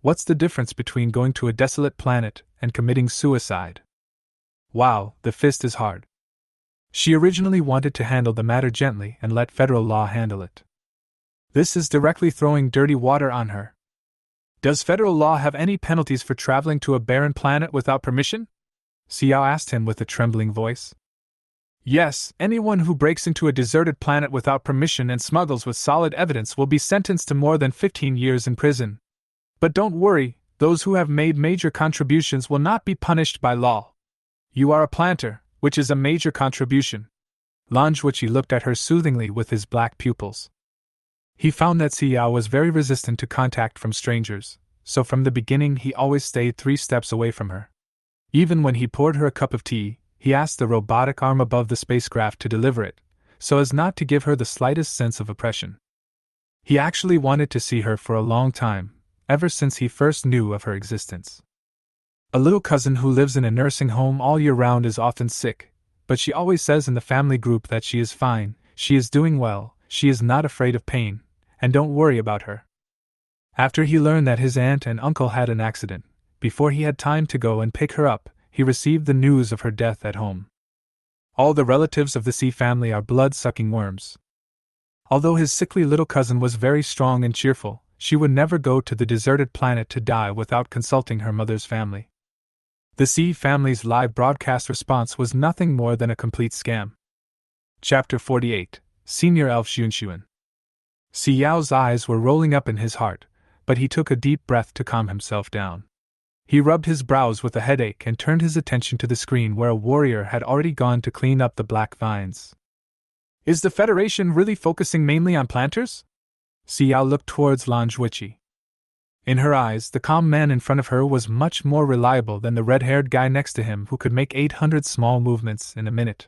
What's the difference between going to a desolate planet and committing suicide? Wow, the fist is hard. She originally wanted to handle the matter gently and let federal law handle it. This is directly throwing dirty water on her. Does federal law have any penalties for traveling to a barren planet without permission? Xiao asked him with a trembling voice. Yes, anyone who breaks into a deserted planet without permission and smuggles with solid evidence will be sentenced to more than 15 years in prison. But don't worry, those who have made major contributions will not be punished by law. You are a planter, which is a major contribution. Manhwa looked at her soothingly with his black pupils. He found that Xiao was very resistant to contact from strangers, so from the beginning he always stayed 3 steps away from her. Even when he poured her a cup of tea, he asked the robotic arm above the spacecraft to deliver it, so as not to give her the slightest sense of oppression. He actually wanted to see her for a long time, ever since he first knew of her existence. A little cousin who lives in a nursing home all year round is often sick, but she always says in the family group that she is fine, she is doing well, she is not afraid of pain, and don't worry about her. After he learned that his aunt and uncle had an accident, before he had time to go and pick her up, he received the news of her death at home. All the relatives of the sea family are blood-sucking worms. Although his sickly little cousin was very strong and cheerful, she would never go to the deserted planet to die without consulting her mother's family. The sea family's live broadcast response was nothing more than a complete scam. Chapter 48, Senior Elf Xunshuan. Xiao's eyes were rolling up in his heart, but he took a deep breath to calm himself down. He rubbed his brows with a headache and turned his attention to the screen where a warrior had already gone to clean up the black vines. Is the Federation really focusing mainly on planters? Xiao looked towards Manhwa. In her eyes, the calm man in front of her was much more reliable than the red-haired guy next to him who could make 800 small movements in a minute.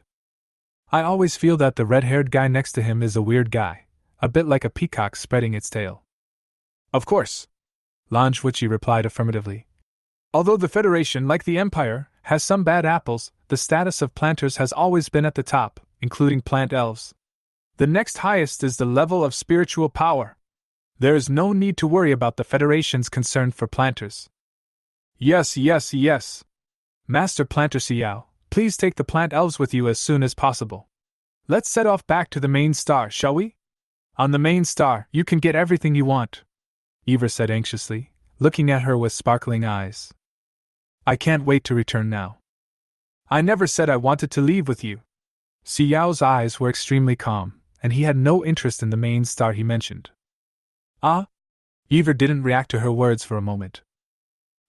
I always feel that the red-haired guy next to him is a weird guy, a bit like a peacock spreading its tail. Of course, Manhwa replied affirmatively. Although the Federation, like the Empire, has some bad apples, the status of planters has always been at the top, including plant elves. The next highest is the level of spiritual power. There is no need to worry about the Federation's concern for planters. Yes. Master Planter Xiao, please take the plant elves with you as soon as possible. Let's set off back to the main star, shall we? On the main star, you can get everything you want, Eva said anxiously, looking at her with sparkling eyes. I can't wait to return now. I never said I wanted to leave with you. Xiao's eyes were extremely calm, and he had no interest in the main star he mentioned. Ah? Eva didn't react to her words for a moment.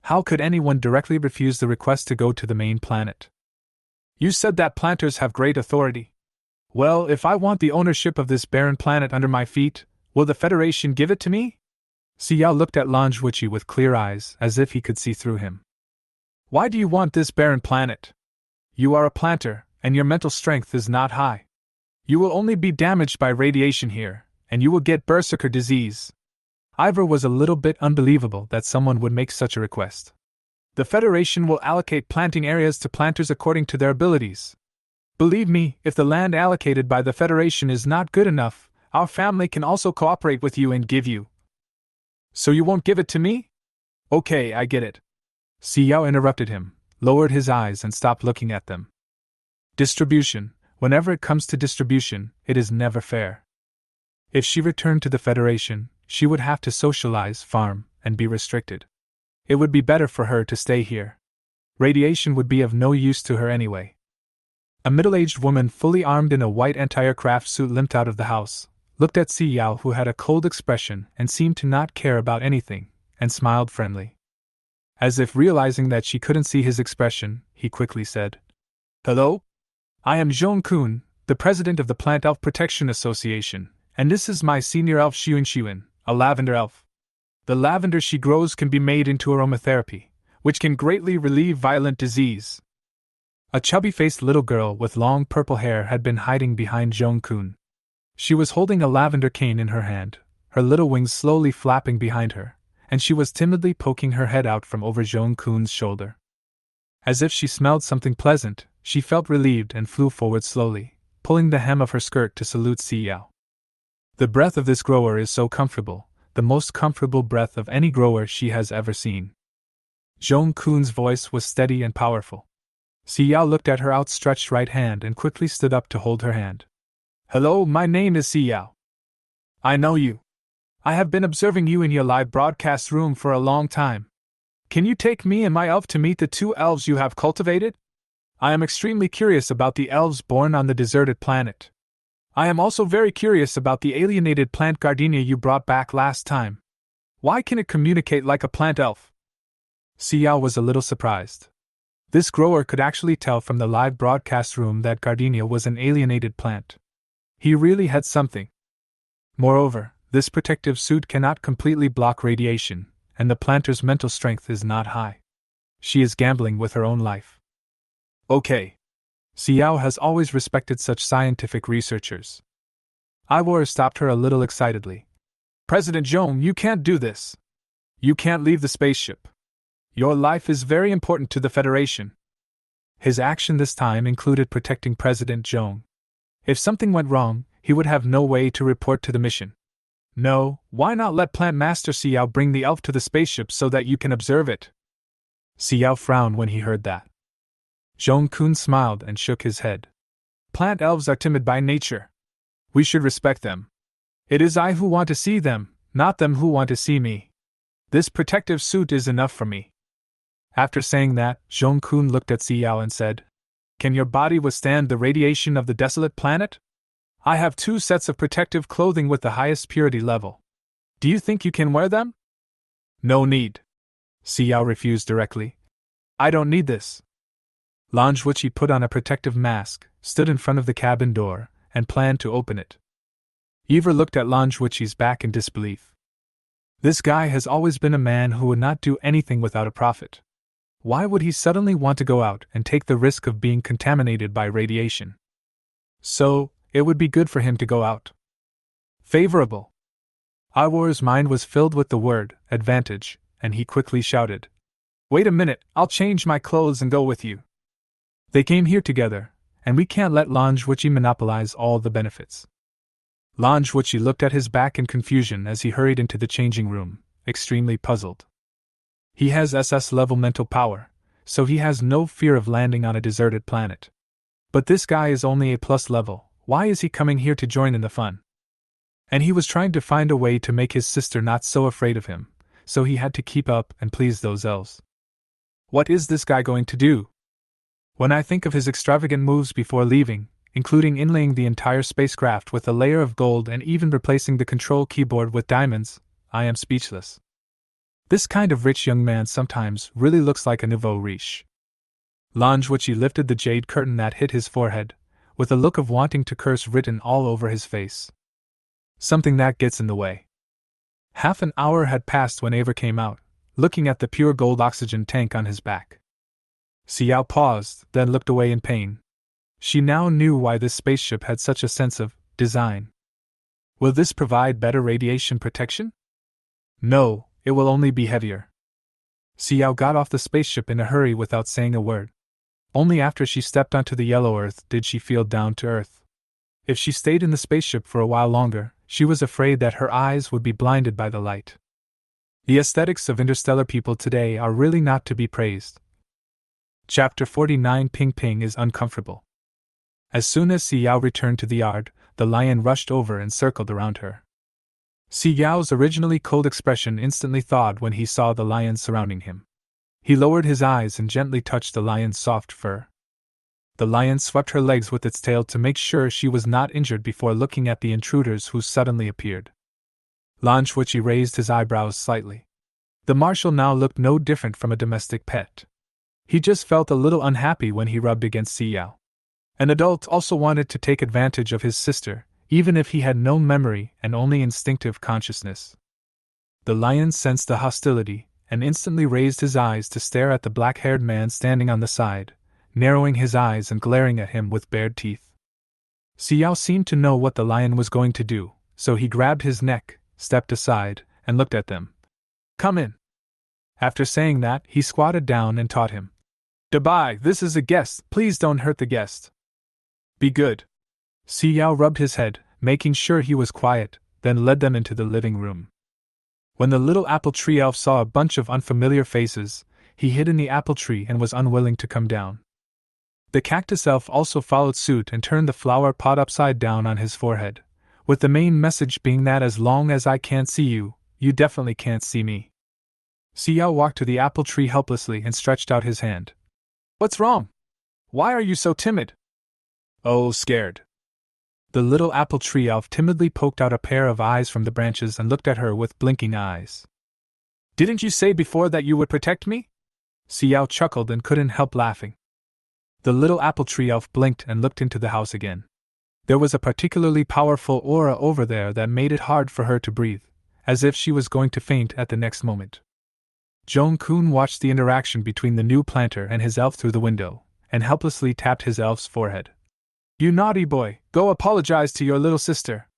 How could anyone directly refuse the request to go to the main planet? You said that planters have great authority. Well, if I want the ownership of this barren planet under my feet, will the Federation give it to me? Xiao looked at Manhwa with clear eyes, as if he could see through him. Why do you want this barren planet? You are a planter, and your mental strength is not high. You will only be damaged by radiation here, and you will get berserker disease. Ivor was a little bit unbelievable that someone would make such a request. The Federation will allocate planting areas to planters according to their abilities. Believe me, if the land allocated by the Federation is not good enough, our family can also cooperate with you and give you. So you won't give it to me? Okay, I get it. Xiao interrupted him, lowered his eyes and stopped looking at them. Distribution. Whenever it comes to distribution, it is never fair. If she returned to the Federation, she would have to socialize, farm, and be restricted. It would be better for her to stay here. Radiation would be of no use to her anyway. A middle-aged woman fully armed in a white anti-aircraft suit limped out of the house, looked at Xiao who had a cold expression and seemed to not care about anything, and smiled friendly. As if realizing that she couldn't see his expression, he quickly said, Hello? I am Zhong Kun, the president of the Plant Elf Protection Association, and this is my senior elf Xunshuan, a lavender elf. The lavender she grows can be made into aromatherapy, which can greatly relieve violent disease. A chubby-faced little girl with long purple hair had been hiding behind Zhong Kun. She was holding a lavender cane in her hand, her little wings slowly flapping behind her, and she was timidly poking her head out from over Zhong Kun's shoulder. As if she smelled something pleasant, she felt relieved and flew forward slowly, pulling the hem of her skirt to salute Xiao. The breath of this grower is so comfortable, the most comfortable breath of any grower she has ever seen. Zhong Kun's voice was steady and powerful. Xiao looked at her outstretched right hand and quickly stood up to hold her hand. Hello, my name is Xiao. I know you. I have been observing you in your live broadcast room for a long time. Can you take me and my elf to meet the 2 elves you have cultivated? I am extremely curious about the elves born on the deserted planet. I am also very curious about the alienated plant Gardinia you brought back last time. Why can it communicate like a plant elf? Xiao was a little surprised. This grower could actually tell from the live broadcast room that Gardinia was an alienated plant. He really had something. Moreover, this protective suit cannot completely block radiation, and the planter's mental strength is not high. She is gambling with her own life. Okay. Xiao has always respected such scientific researchers. Ivor stopped her a little excitedly. President Zhong, you can't do this. You can't leave the spaceship. Your life is very important to the Federation. His action this time included protecting President Zhong. If something went wrong, he would have no way to report to the mission. No, why not let Plant Master Xiao bring the elf to the spaceship so that you can observe it? Xiao frowned when he heard that. Zhong-kun smiled and shook his head. Plant elves are timid by nature. We should respect them. It is I who want to see them, not them who want to see me. This protective suit is enough for me. After saying that, Zhong-kun looked at Xiao and said, Can your body withstand the radiation of the desolate planet? I have 2 sets of protective clothing with the highest purity level. Do you think you can wear them? No need. Xiao refused directly. I don't need this. Lanjuichi put on a protective mask, stood in front of the cabin door, and planned to open it. Ivor looked at Lanjuichi's back in disbelief. This guy has always been a man who would not do anything without a profit. Why would he suddenly want to go out and take the risk of being contaminated by radiation? So, it would be good for him to go out. Favorable. Ivor's mind was filled with the word advantage, and he quickly shouted, Wait a minute, I'll change my clothes and go with you. They came here together, and we can't let Lanjuichi monopolize all the benefits. Lanjuichi looked at his back in confusion as he hurried into the changing room, extremely puzzled. He has SS-level mental power, so he has no fear of landing on a deserted planet. But this guy is only A+ level, why is he coming here to join in the fun? And he was trying to find a way to make his sister not so afraid of him, so he had to keep up and please those elves. What is this guy going to do? When I think of his extravagant moves before leaving, including inlaying the entire spacecraft with a layer of gold and even replacing the control keyboard with diamonds, I am speechless. This kind of rich young man sometimes really looks like a nouveau riche. Lanjuichi lifted the jade curtain that hid his forehead, with a look of wanting to curse written all over his face. Something that gets in the way. Half an hour had passed when Ivor came out, looking at the pure gold oxygen tank on his back. Xiao paused, then looked away in pain. She now knew why this spaceship had such a sense of design. Will this provide better radiation protection? No, it will only be heavier. Xiao got off the spaceship in a hurry without saying a word. Only after she stepped onto the yellow earth did she feel down to earth. If she stayed in the spaceship for a while longer, she was afraid that her eyes would be blinded by the light. The aesthetics of interstellar people today are really not to be praised. Chapter 49 Ping Ping is uncomfortable. As soon as Xiao returned to the yard, the lion rushed over and circled around her. Xiao's originally cold expression instantly thawed when he saw the lion surrounding him. He lowered his eyes and gently touched the lion's soft fur. The lion swept her legs with its tail to make sure she was not injured before looking at the intruders who suddenly appeared. Lanjuichi raised his eyebrows slightly. The marshal now looked no different from a domestic pet. He just felt a little unhappy when he rubbed against Xiao. An adult also wanted to take advantage of his sister, even if he had no memory and only instinctive consciousness. The lion sensed the hostility, and instantly raised his eyes to stare at the black-haired man standing on the side, narrowing his eyes and glaring at him with bared teeth. Xiao seemed to know what the lion was going to do, so he grabbed his neck, stepped aside, and looked at them. Come in. After saying that, he squatted down and taught him. Dabai, this is a guest, please don't hurt the guest. Be good. Xiao rubbed his head, making sure he was quiet, then led them into the living room. When the little apple tree elf saw a bunch of unfamiliar faces, he hid in the apple tree and was unwilling to come down. The cactus elf also followed suit and turned the flower pot upside down on his forehead, with the main message being that as long as I can't see you, you definitely can't see me. Xiao walked to the apple tree helplessly and stretched out his hand. What's wrong? Why are you so timid? Oh, scared. The little apple tree elf timidly poked out a pair of eyes from the branches and looked at her with blinking eyes. Didn't you say before that you would protect me? Xiao chuckled and couldn't help laughing. The little apple tree elf blinked and looked into the house again. There was a particularly powerful aura over there that made it hard for her to breathe, as if she was going to faint at the next moment. Joan-kun watched the interaction between the new planter and his elf through the window, and helplessly tapped his elf's forehead. "You naughty boy, go apologize to your little sister."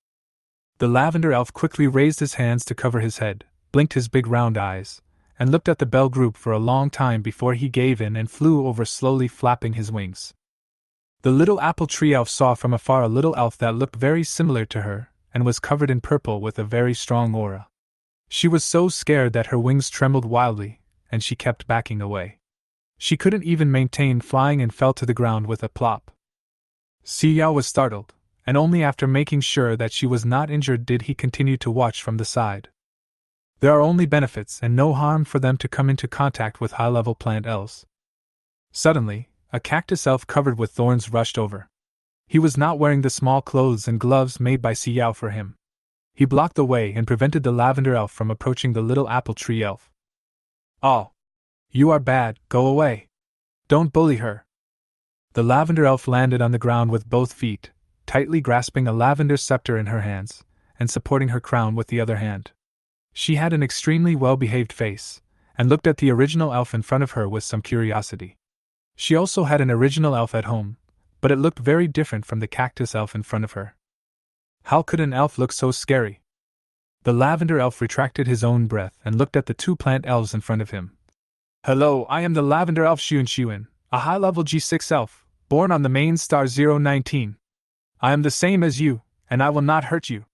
The lavender elf quickly raised his hands to cover his head, blinked his big round eyes, and looked at the bell group for a long time before he gave in and flew over, slowly flapping his wings. The little apple tree elf saw from afar a little elf that looked very similar to her, and was covered in purple with a very strong aura. She was so scared that her wings trembled wildly, and she kept backing away. She couldn't even maintain flying and fell to the ground with a plop. Xiao was startled, and only after making sure that she was not injured did he continue to watch from the side. There are only benefits and no harm for them to come into contact with high-level plant elves. Suddenly, a cactus elf covered with thorns rushed over. He was not wearing the small clothes and gloves made by Xiao for him. He blocked the way and prevented the lavender elf from approaching the little apple tree elf. "Oh! You are bad, go away! Don't bully her!" The lavender elf landed on the ground with both feet, tightly grasping a lavender scepter in her hands, and supporting her crown with the other hand. She had an extremely well-behaved face, and looked at the original elf in front of her with some curiosity. She also had an original elf at home, but it looked very different from the cactus elf in front of her. How could an elf look so scary? The lavender elf retracted his own breath and looked at the two plant elves in front of him. "Hello, I am the lavender elf Xuan, a high-level G6 elf, born on the main star 019. I am the same as you, and I will not hurt you."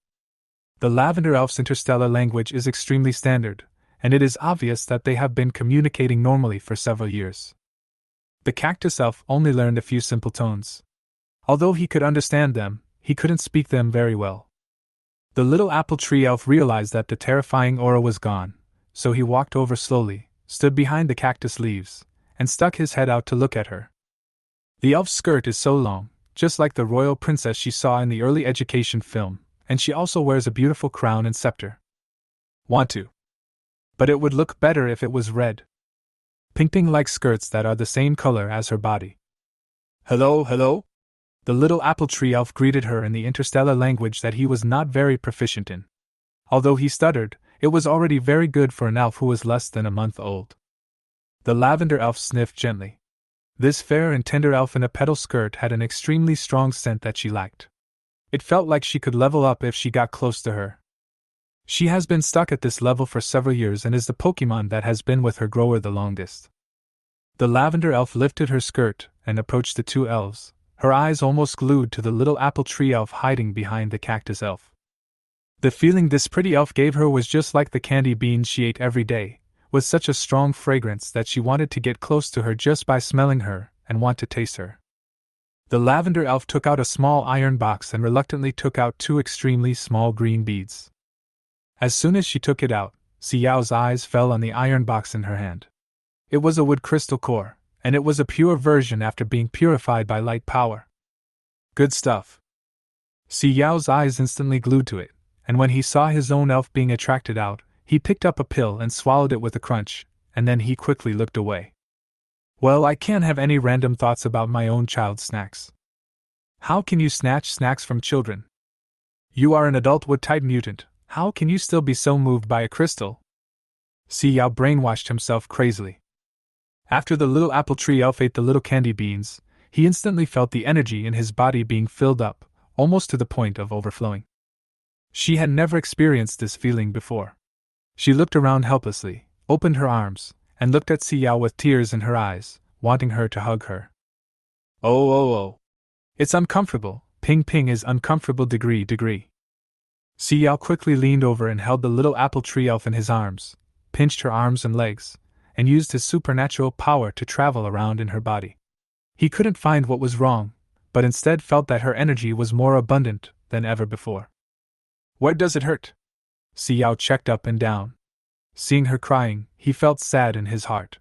The lavender elf's interstellar language is extremely standard, and it is obvious that they have been communicating normally for several years. The cactus elf only learned a few simple tones. Although he could understand them, he couldn't speak them very well. The little apple tree elf realized that the terrifying aura was gone, so he walked over slowly, stood behind the cactus leaves, and stuck his head out to look at her. The elf's skirt is so long, just like the royal princess she saw in the early education film, and she also wears a beautiful crown and scepter. Want to? But it would look better if it was red. Pink like skirts that are the same color as her body. "Hello, hello?" The little apple tree elf greeted her in the interstellar language that he was not very proficient in. Although he stuttered, it was already very good for an elf who was less than a month old. The lavender elf sniffed gently. This fair and tender elf in a petal skirt had an extremely strong scent that she liked. It felt like she could level up if she got close to her. She has been stuck at this level for several years and is the Pokemon that has been with her grower the longest. The lavender elf lifted her skirt and approached the two elves, her eyes almost glued to the little apple tree elf hiding behind the cactus elf. The feeling this pretty elf gave her was just like the candy beans she ate every day, with such a strong fragrance that she wanted to get close to her just by smelling her and want to taste her. The lavender elf took out a small iron box and reluctantly took out two extremely small green beads. As soon as she took it out, Xiao's eyes fell on the iron box in her hand. It was a wood crystal core, and it was a pure version after being purified by light power. Good stuff. Xiao's eyes instantly glued to it, and when he saw his own elf being attracted out, he picked up a pill and swallowed it with a crunch, and then he quickly looked away. Well, I can't have any random thoughts about my own child's snacks. How can you snatch snacks from children? You are an adult wood-type mutant. How can you still be so moved by a crystal? Xiao brainwashed himself crazily. After the little apple tree elf ate the little candy beans, he instantly felt the energy in his body being filled up, almost to the point of overflowing. She had never experienced this feeling before. She looked around helplessly, opened her arms, and looked at Xiao with tears in her eyes, wanting her to hug her. Oh. It's uncomfortable. Ping is uncomfortable degree. Xiao quickly leaned over and held the little apple tree elf in his arms, pinched her arms and legs, and used his supernatural power to travel around in her body. He couldn't find what was wrong, but instead felt that her energy was more abundant than ever before. Where does it hurt? Xiao checked up and down. Seeing her crying, he felt sad in his heart.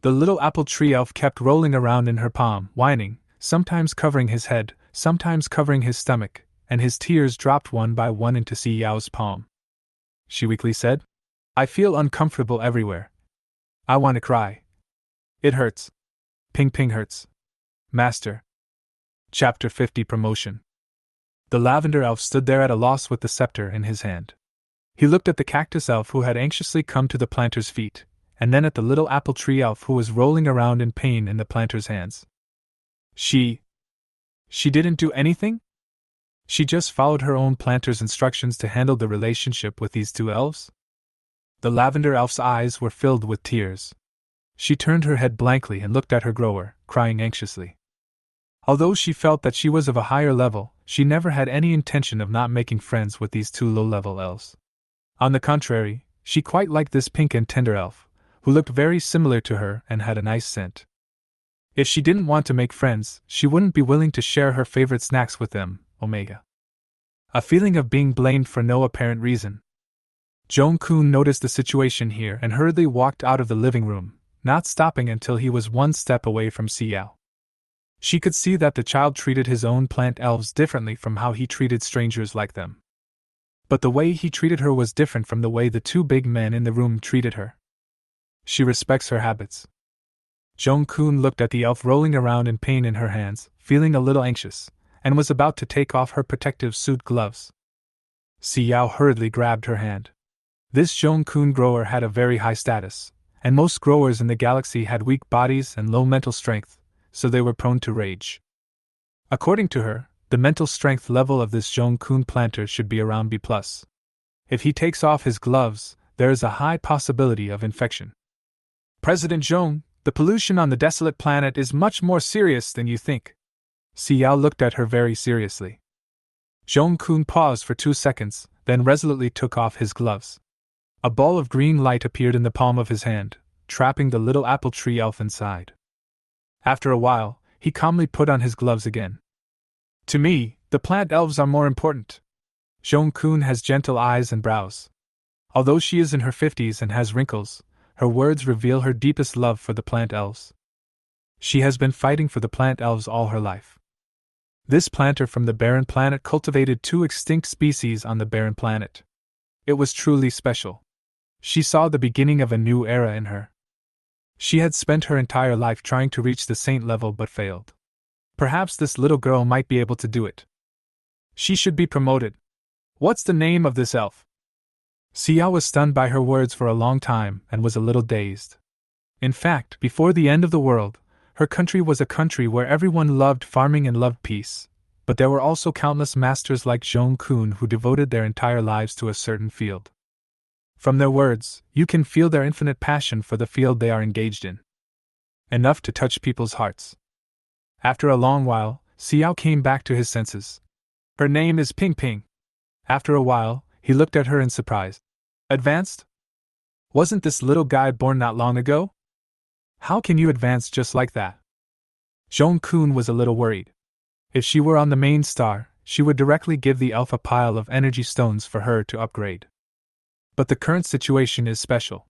The little apple tree elf kept rolling around in her palm, whining, sometimes covering his head, sometimes covering his stomach, and his tears dropped one by one into Xiao's palm. She weakly said, I feel uncomfortable everywhere. I want to cry. It hurts. Ping ping hurts. Master. Chapter 50 Promotion. The lavender elf stood there at a loss with the scepter in his hand. He looked at the cactus elf who had anxiously come to the planter's feet, and then at the little apple tree elf who was rolling around in pain in the planter's hands. She didn't do anything? She just followed her own planter's instructions to handle the relationship with these two elves? The lavender elf's eyes were filled with tears. She turned her head blankly and looked at her grower, crying anxiously. Although she felt that she was of a higher level, she never had any intention of not making friends with these two low-level elves. On the contrary, she quite liked this pink and tender elf, who looked very similar to her and had a nice scent. If she didn't want to make friends, she wouldn't be willing to share her favorite snacks with them, Omega. A feeling of being blamed for no apparent reason. Joan-kun noticed the situation here and hurriedly walked out of the living room, not stopping until he was one step away from Xiao. She could see that the child treated his own plant elves differently from how he treated strangers like them. But the way he treated her was different from the way the two big men in the room treated her. She respects her habits. Joan-kun looked at the elf rolling around in pain in her hands, feeling a little anxious, and was about to take off her protective suit gloves. Xiao hurriedly grabbed her hand. This Joan-kun grower had a very high status, and most growers in the galaxy had weak bodies and low mental strength, so they were prone to rage. According to her, the mental strength level of this Joan-kun planter should be around B+. If he takes off his gloves, there is a high possibility of infection. President Zhong, the pollution on the Desolate planet is much more serious than you think. Xiao looked at her very seriously. Joan-kun paused for 2 seconds, then resolutely took off his gloves. A ball of green light appeared in the palm of his hand, trapping the little apple tree elf inside. After a while, he calmly put on his gloves again. To me, the plant elves are more important. Joan-kun has gentle eyes and brows. Although she is in her 50s and has wrinkles, her words reveal her deepest love for the plant elves. She has been fighting for the plant elves all her life. This planter from the barren planet cultivated 2 extinct species on the barren planet. It was truly special. She saw the beginning of a new era in her. She had spent her entire life trying to reach the saint level but failed. Perhaps this little girl might be able to do it. She should be promoted. What's the name of this elf? Xiao was stunned by her words for a long time and was a little dazed. In fact, before the end of the world, her country was a country where everyone loved farming and loved peace, but there were also countless masters like Joan-kun who devoted their entire lives to a certain field. From their words, you can feel their infinite passion for the field they are engaged in. Enough to touch people's hearts. After a long while, Xiao came back to his senses. Her name is Ping Ping. After a while, he looked at her in surprise. Advanced? Wasn't this little guy born not long ago? How can you advance just like that? Joan-kun was a little worried. If she were on the main star, she would directly give the elf a pile of energy stones for her to upgrade. But the current situation is special.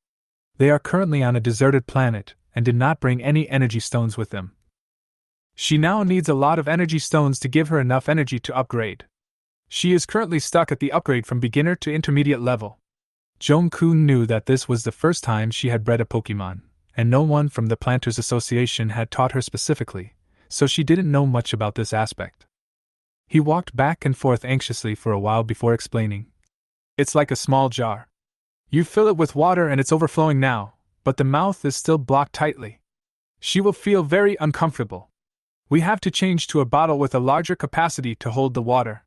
They are currently on a deserted planet and did not bring any energy stones with them. She now needs a lot of energy stones to give her enough energy to upgrade. She is currently stuck at the upgrade from beginner to intermediate level. Joan-kun knew that this was the first time she had bred a Pokemon, and no one from the Planters Association had taught her specifically, so she didn't know much about this aspect. He walked back and forth anxiously for a while before explaining. It's like a small jar. You fill it with water and it's overflowing now, but the mouth is still blocked tightly. She will feel very uncomfortable. We have to change to a bottle with a larger capacity to hold the water.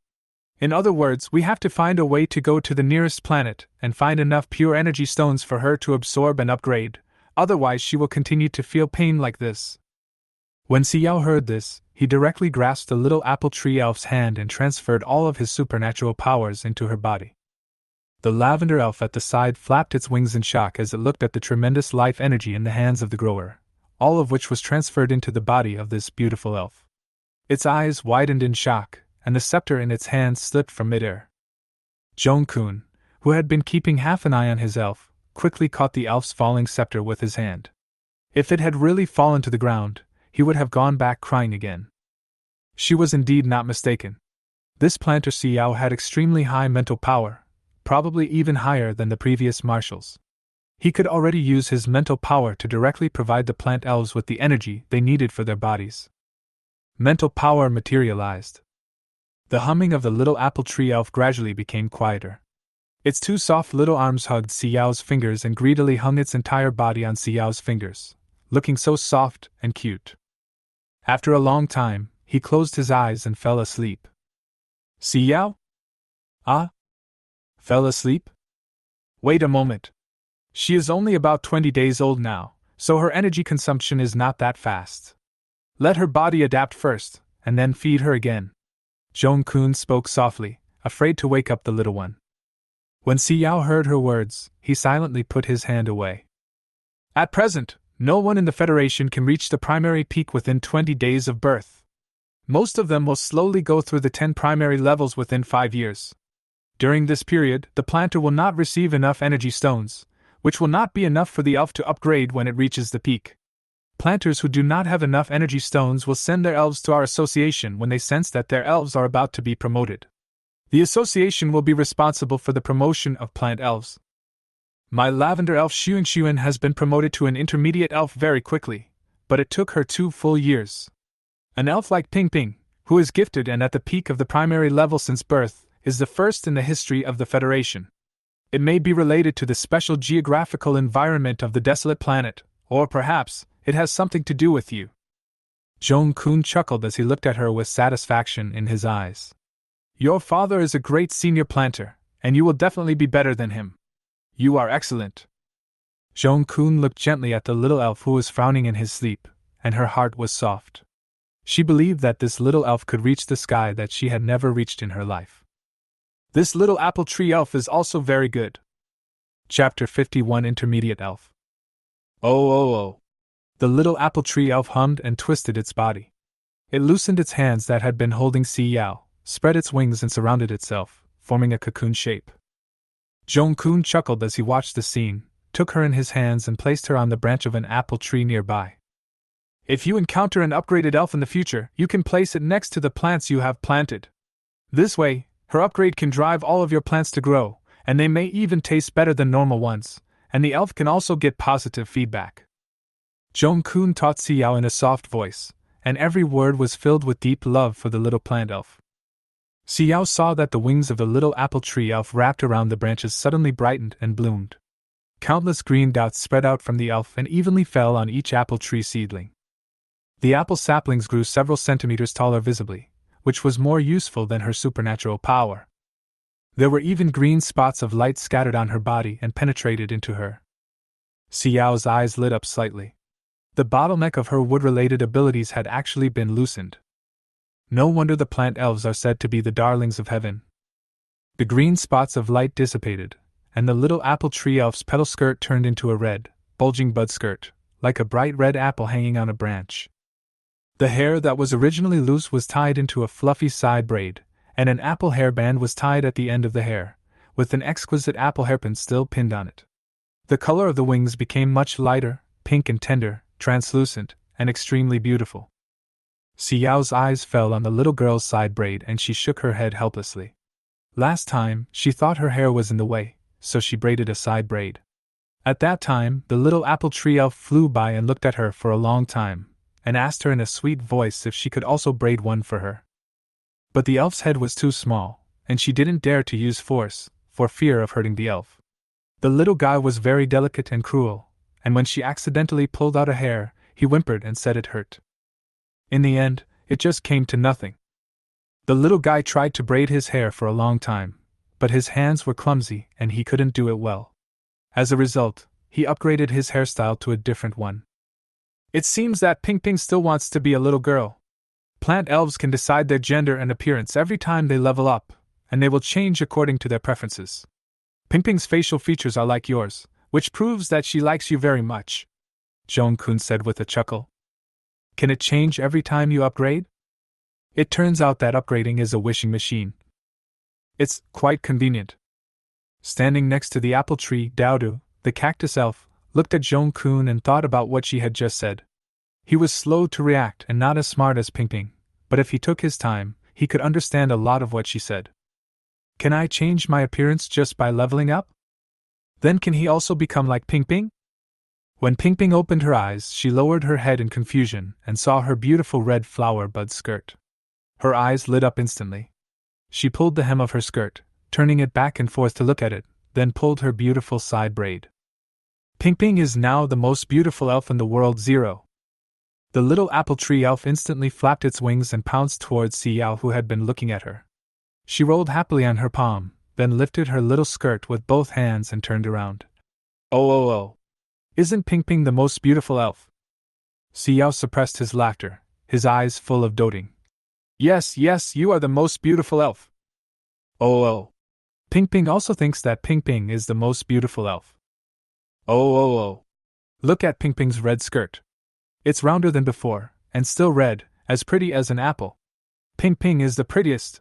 In other words, we have to find a way to go to the nearest planet and find enough pure energy stones for her to absorb and upgrade, otherwise she will continue to feel pain like this. When Xiao heard this, he directly grasped the little apple tree elf's hand and transferred all of his supernatural powers into her body. The lavender elf at the side flapped its wings in shock as it looked at the tremendous life energy in the hands of the grower, all of which was transferred into the body of this beautiful elf. Its eyes widened in shock, and the scepter in its hand slipped from midair. Joan-kun, who had been keeping half an eye on his elf, quickly caught the elf's falling scepter with his hand. If it had really fallen to the ground, he would have gone back crying again. She was indeed not mistaken. This planter Xiao had extremely high mental power, probably even higher than the previous marshals. He could already use his mental power to directly provide the plant elves with the energy they needed for their bodies. Mental power materialized. The humming of the little apple tree elf gradually became quieter. Its two soft little arms hugged Xiao's fingers and greedily hung its entire body on Xiao's fingers, looking so soft and cute. After a long time, he closed his eyes and fell asleep. Xiao? Ah? Fell asleep? Wait a moment. She is only about 20 days old now, so her energy consumption is not that fast. Let her body adapt first, and then feed her again. Zhong-kun spoke softly, afraid to wake up the little one. When Xiao heard her words, he silently put his hand away. At present, no one in the Federation can reach the primary peak within 20 days of birth. Most of them will slowly go through the 10 primary levels within 5 years. During this period, the planter will not receive enough energy stones, which will not be enough for the elf to upgrade when it reaches the peak. Planters who do not have enough energy stones will send their elves to our association when they sense that their elves are about to be promoted. The association will be responsible for the promotion of plant elves. My lavender elf Xuan has been promoted to an intermediate elf very quickly, but it took her 2 full years. An elf like Ping Ping, who is gifted and at the peak of the primary level since birth, is the first in the history of the Federation. It may be related to the special geographical environment of the desolate planet, or perhaps it has something to do with you. Zhong-kun chuckled as he looked at her with satisfaction in his eyes. Your father is a great senior planter, and you will definitely be better than him. You are excellent. Zhong-kun looked gently at the little elf who was frowning in his sleep, and her heart was soft. She believed that this little elf could reach the sky that she had never reached in her life. This little apple tree elf is also very good. Chapter 51 Intermediate Elf. Oh. The little apple tree elf hummed and twisted its body. It loosened its hands that had been holding Xiao, spread its wings and surrounded itself, forming a cocoon shape. Zhong-kun chuckled as he watched the scene, took her in his hands and placed her on the branch of an apple tree nearby. If you encounter an upgraded elf in the future, you can place it next to the plants you have planted. This way, her upgrade can drive all of your plants to grow, and they may even taste better than normal ones, and the elf can also get positive feedback. Zhong-kun taught Xiao in a soft voice, and every word was filled with deep love for the little plant elf. Xiao saw that the wings of the little apple tree elf wrapped around the branches suddenly brightened and bloomed. Countless green dots spread out from the elf and evenly fell on each apple tree seedling. The apple saplings grew several centimeters taller visibly, which was more useful than her supernatural power. There were even green spots of light scattered on her body and penetrated into her. Xiao's eyes lit up slightly. The bottleneck of her wood-related abilities had actually been loosened. No wonder the plant elves are said to be the darlings of heaven. The green spots of light dissipated, and the little apple tree elf's petal skirt turned into a red, bulging bud skirt, like a bright red apple hanging on a branch. The hair that was originally loose was tied into a fluffy side braid, and an apple hairband was tied at the end of the hair, with an exquisite apple hairpin still pinned on it. The color of the wings became much lighter, pink and tender, translucent, and extremely beautiful. Xiao's eyes fell on the little girl's side braid and she shook her head helplessly. Last time, she thought her hair was in the way, so she braided a side braid. At that time, the little apple tree elf flew by and looked at her for a long time, and asked her in a sweet voice if she could also braid one for her. But the elf's head was too small, and she didn't dare to use force, for fear of hurting the elf. The little guy was very delicate and cruel, and when she accidentally pulled out a hair, he whimpered and said it hurt. In the end, it just came to nothing. The little guy tried to braid his hair for a long time, but his hands were clumsy and he couldn't do it well. As a result, he upgraded his hairstyle to a different one. It seems that Ping Ping still wants to be a little girl. Plant elves can decide their gender and appearance every time they level up, and they will change according to their preferences. Ping Ping's facial features are like yours, which proves that she likes you very much, Zhong-kun said with a chuckle. Can it change every time you upgrade? It turns out that upgrading is a wishing machine. It's quite convenient. Standing next to the apple tree, Daodu, the cactus elf, looked at Zhong-kun and thought about what she had just said. He was slow to react and not as smart as Ping Ping, but if he took his time, he could understand a lot of what she said. Can I change my appearance just by leveling up? Then can he also become like Ping Ping? When Ping Ping opened her eyes, she lowered her head in confusion and saw her beautiful red flower bud skirt. Her eyes lit up instantly. She pulled the hem of her skirt, turning it back and forth to look at it, then pulled her beautiful side braid. Ping Ping is now the most beautiful elf in the world. 0. The little apple tree elf instantly flapped its wings and pounced towards Xiao, who had been looking at her. She rolled happily on her palm, then lifted her little skirt with both hands and turned around. Oh! Isn't Ping Ping the most beautiful elf? Xiao suppressed his laughter, his eyes full of doting. Yes, you are the most beautiful elf. Oh! Ping Ping also thinks that Ping Ping is the most beautiful elf. Oh! Look at Ping Ping's red skirt. It's rounder than before, and still red, as pretty as an apple. Ping Ping is the prettiest.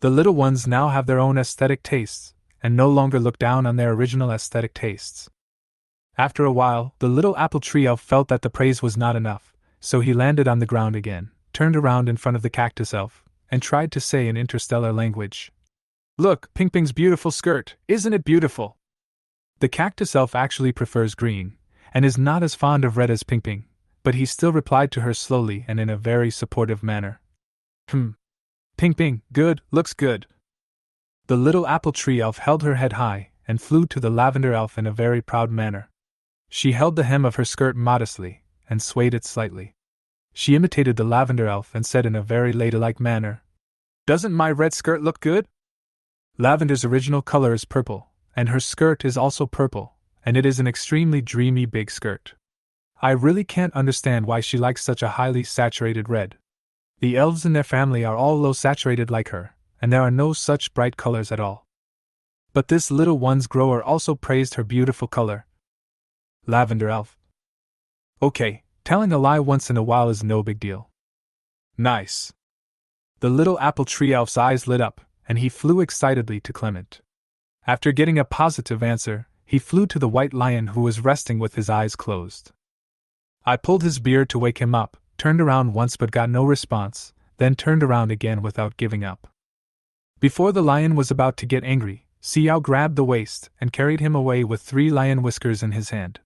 The little ones now have their own aesthetic tastes, and no longer look down on their original aesthetic tastes. After a while, the little apple tree elf felt that the praise was not enough, so he landed on the ground again, turned around in front of the cactus elf, and tried to say in interstellar language, "Look, Ping Ping's beautiful skirt, isn't it beautiful?" The cactus elf actually prefers green, and is not as fond of red as Ping Ping, but he still replied to her slowly and in a very supportive manner. Ping Ping, good, looks good. The little apple tree elf held her head high and flew to the lavender elf in a very proud manner. She held the hem of her skirt modestly and swayed it slightly. She imitated the lavender elf and said in a very ladylike manner, "Doesn't my red skirt look good?" Lavender's original color is purple, and her skirt is also purple, and it is an extremely dreamy big skirt. I really can't understand why she likes such a highly saturated red. The elves in their family are all low saturated like her, and there are no such bright colors at all. But this little one's grower also praised her beautiful color. Lavender elf. Okay, telling a lie once in a while is no big deal. Nice. The little apple tree elf's eyes lit up, and he flew excitedly to Clement. After getting a positive answer, he flew to the white lion who was resting with his eyes closed. I pulled his beard to wake him up, turned around once but got no response, then turned around again without giving up. Before the lion was about to get angry, Xiao grabbed the waist and carried him away with 3 lion whiskers in his hand.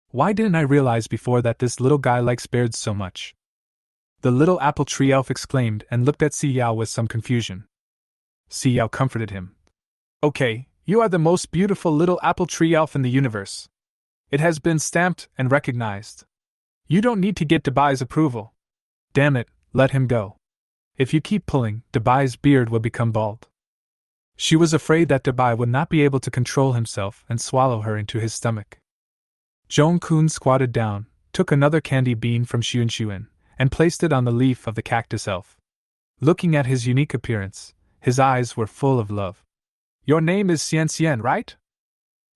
Why didn't I realize before that this little guy likes beards so much? The little apple tree elf exclaimed and looked at Xiao with some confusion. Xiao comforted him. Okay, you are the most beautiful little apple tree elf in the universe. It has been stamped and recognized. You don't need to get Debai's approval. Damn it, let him go. If you keep pulling, Debai's beard will become bald. She was afraid that Debai would not be able to control himself and swallow her into his stomach. Zhong-kun squatted down, took another candy bean from Xiun, and placed it on the leaf of the cactus elf. Looking at his unique appearance, his eyes were full of love. Your name is Xian, right?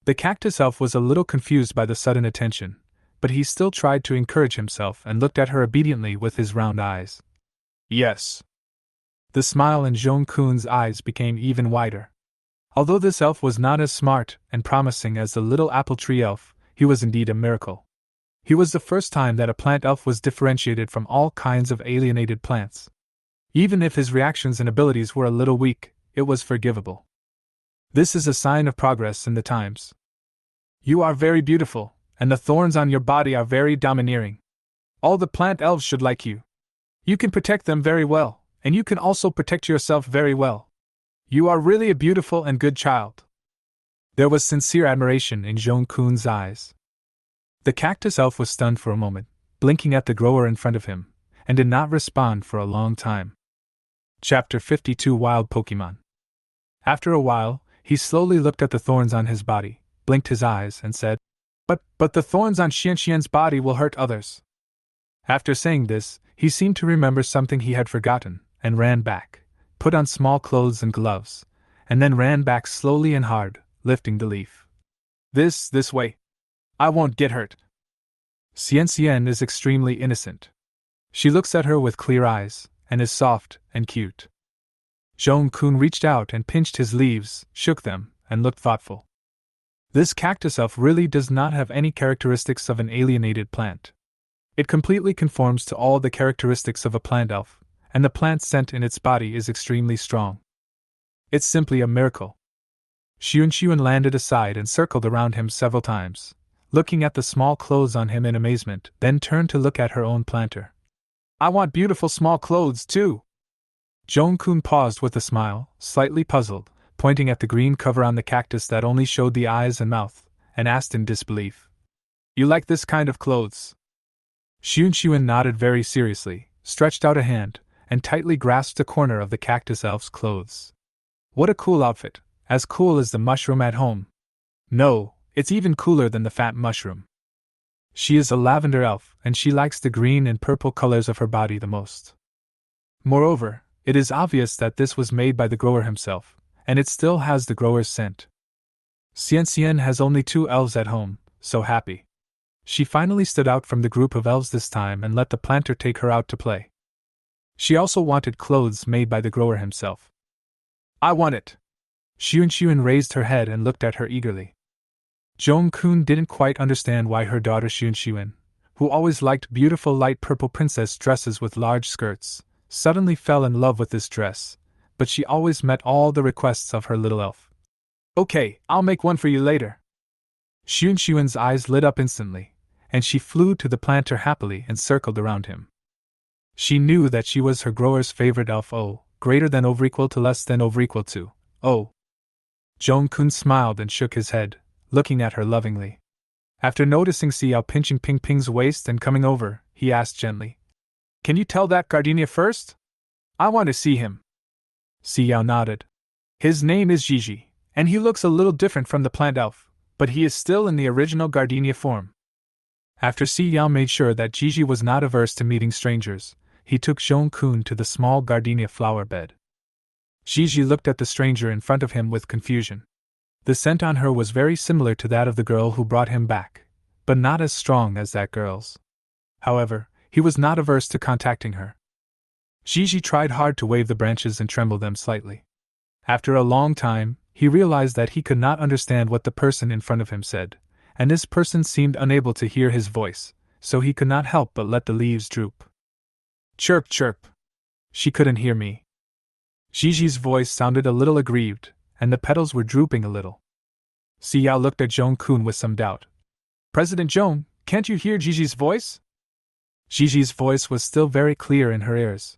The cactus elf was a little confused by the sudden attention, but he still tried to encourage himself and looked at her obediently with his round eyes. Yes. The smile in Zhong-kun's eyes became even wider. Although this elf was not as smart and promising as the little apple tree elf, he was indeed a miracle. He was the first time that a plant elf was differentiated from all kinds of alienated plants. Even if his reactions and abilities were a little weak, it was forgivable. This is a sign of progress in the times. You are very beautiful, and the thorns on your body are very domineering. All the plant elves should like you. You can protect them very well, and you can also protect yourself very well. You are really a beautiful and good child. There was sincere admiration in Zhong-kun's eyes. The cactus elf was stunned for a moment, blinking at the grower in front of him, and did not respond for a long time. Chapter 52 Wild Pokemon. After a while, he slowly looked at the thorns on his body, blinked his eyes, and said, But the thorns on Xian's body will hurt others. After saying this, he seemed to remember something he had forgotten, and ran back, put on small clothes and gloves, and then ran back slowly and hard, lifting the leaf. This way. I won't get hurt. Xian is extremely innocent. She looks at her with clear eyes, and is soft and cute. Zhong-kun reached out and pinched his leaves, shook them, and looked thoughtful. This cactus elf really does not have any characteristics of an alienated plant. It completely conforms to all the characteristics of a plant elf, and the plant scent in its body is extremely strong. It's simply a miracle. Xiun landed aside and circled around him several times, looking at the small clothes on him in amazement, then turned to look at her own planter. I want beautiful small clothes too. Jong-kun paused with a smile, slightly puzzled, pointing at the green cover on the cactus that only showed the eyes and mouth, and asked in disbelief. You like this kind of clothes? Xiun nodded very seriously, stretched out a hand, and tightly grasped a corner of the cactus elf's clothes. What a cool outfit, as cool as the mushroom at home. No, it's even cooler than the fat mushroom. She is a lavender elf, and she likes the green and purple colors of her body the most. Moreover, it is obvious that this was made by the grower himself, and it still has the grower's scent. Xian has only 2 elves at home, so happy. She finally stood out from the group of elves this time and let the planter take her out to play. She also wanted clothes made by the grower himself. I want it! Xiun raised her head and looked at her eagerly. Jong-kun didn't quite understand why her daughter Xiun, who always liked beautiful light purple princess dresses with large skirts, suddenly fell in love with this dress, but she always met all the requests of her little elf. Okay, I'll make one for you later. Xiun's eyes lit up instantly, and she flew to the planter happily and circled around him. She knew that she was her grower's favorite elf. Greater than over equal to less than over equal to. Jong-kun smiled and shook his head, looking at her lovingly. After noticing Xiao pinching Ping Ping's waist and coming over, he asked gently, Can you tell that Gardinia first? I want to see him. Xiao nodded. His name is Gigi, and he looks a little different from the plant elf, but he is still in the original Gardinia form. After Xiao made sure that Gigi was not averse to meeting strangers, he took Jong-kun to the small Gardinia flower bed. Gigi looked at the stranger in front of him with confusion. The scent on her was very similar to that of the girl who brought him back, but not as strong as that girl's. However, he was not averse to contacting her. Gigi tried hard to wave the branches and tremble them slightly. After a long time, he realized that he could not understand what the person in front of him said, and this person seemed unable to hear his voice, so he could not help but let the leaves droop. Chirp, chirp. She couldn't hear me. Gigi's voice sounded a little aggrieved, and the petals were drooping a little. Xiao looked at Jong-kun with some doubt. President Jong, can't you hear Gigi's voice? Gigi's voice was still very clear in her ears.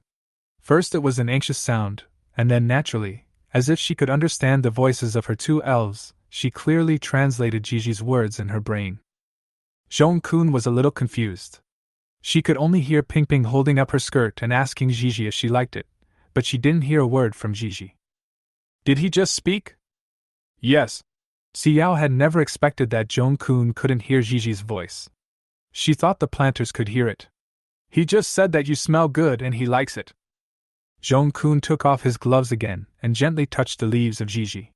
First it was an anxious sound, and then naturally, as if she could understand the voices of her 2 elves, she clearly translated Gigi's words in her brain. Jong-kun was a little confused. She could only hear Ping Ping holding up her skirt and asking Gigi if she liked it, but she didn't hear a word from Gigi. Did he just speak? Yes. Xiao had never expected that Jong-kun couldn't hear Gigi's voice. She thought the planters could hear it. He just said that you smell good and he likes it. Jong-kun took off his gloves again and gently touched the leaves of Gigi.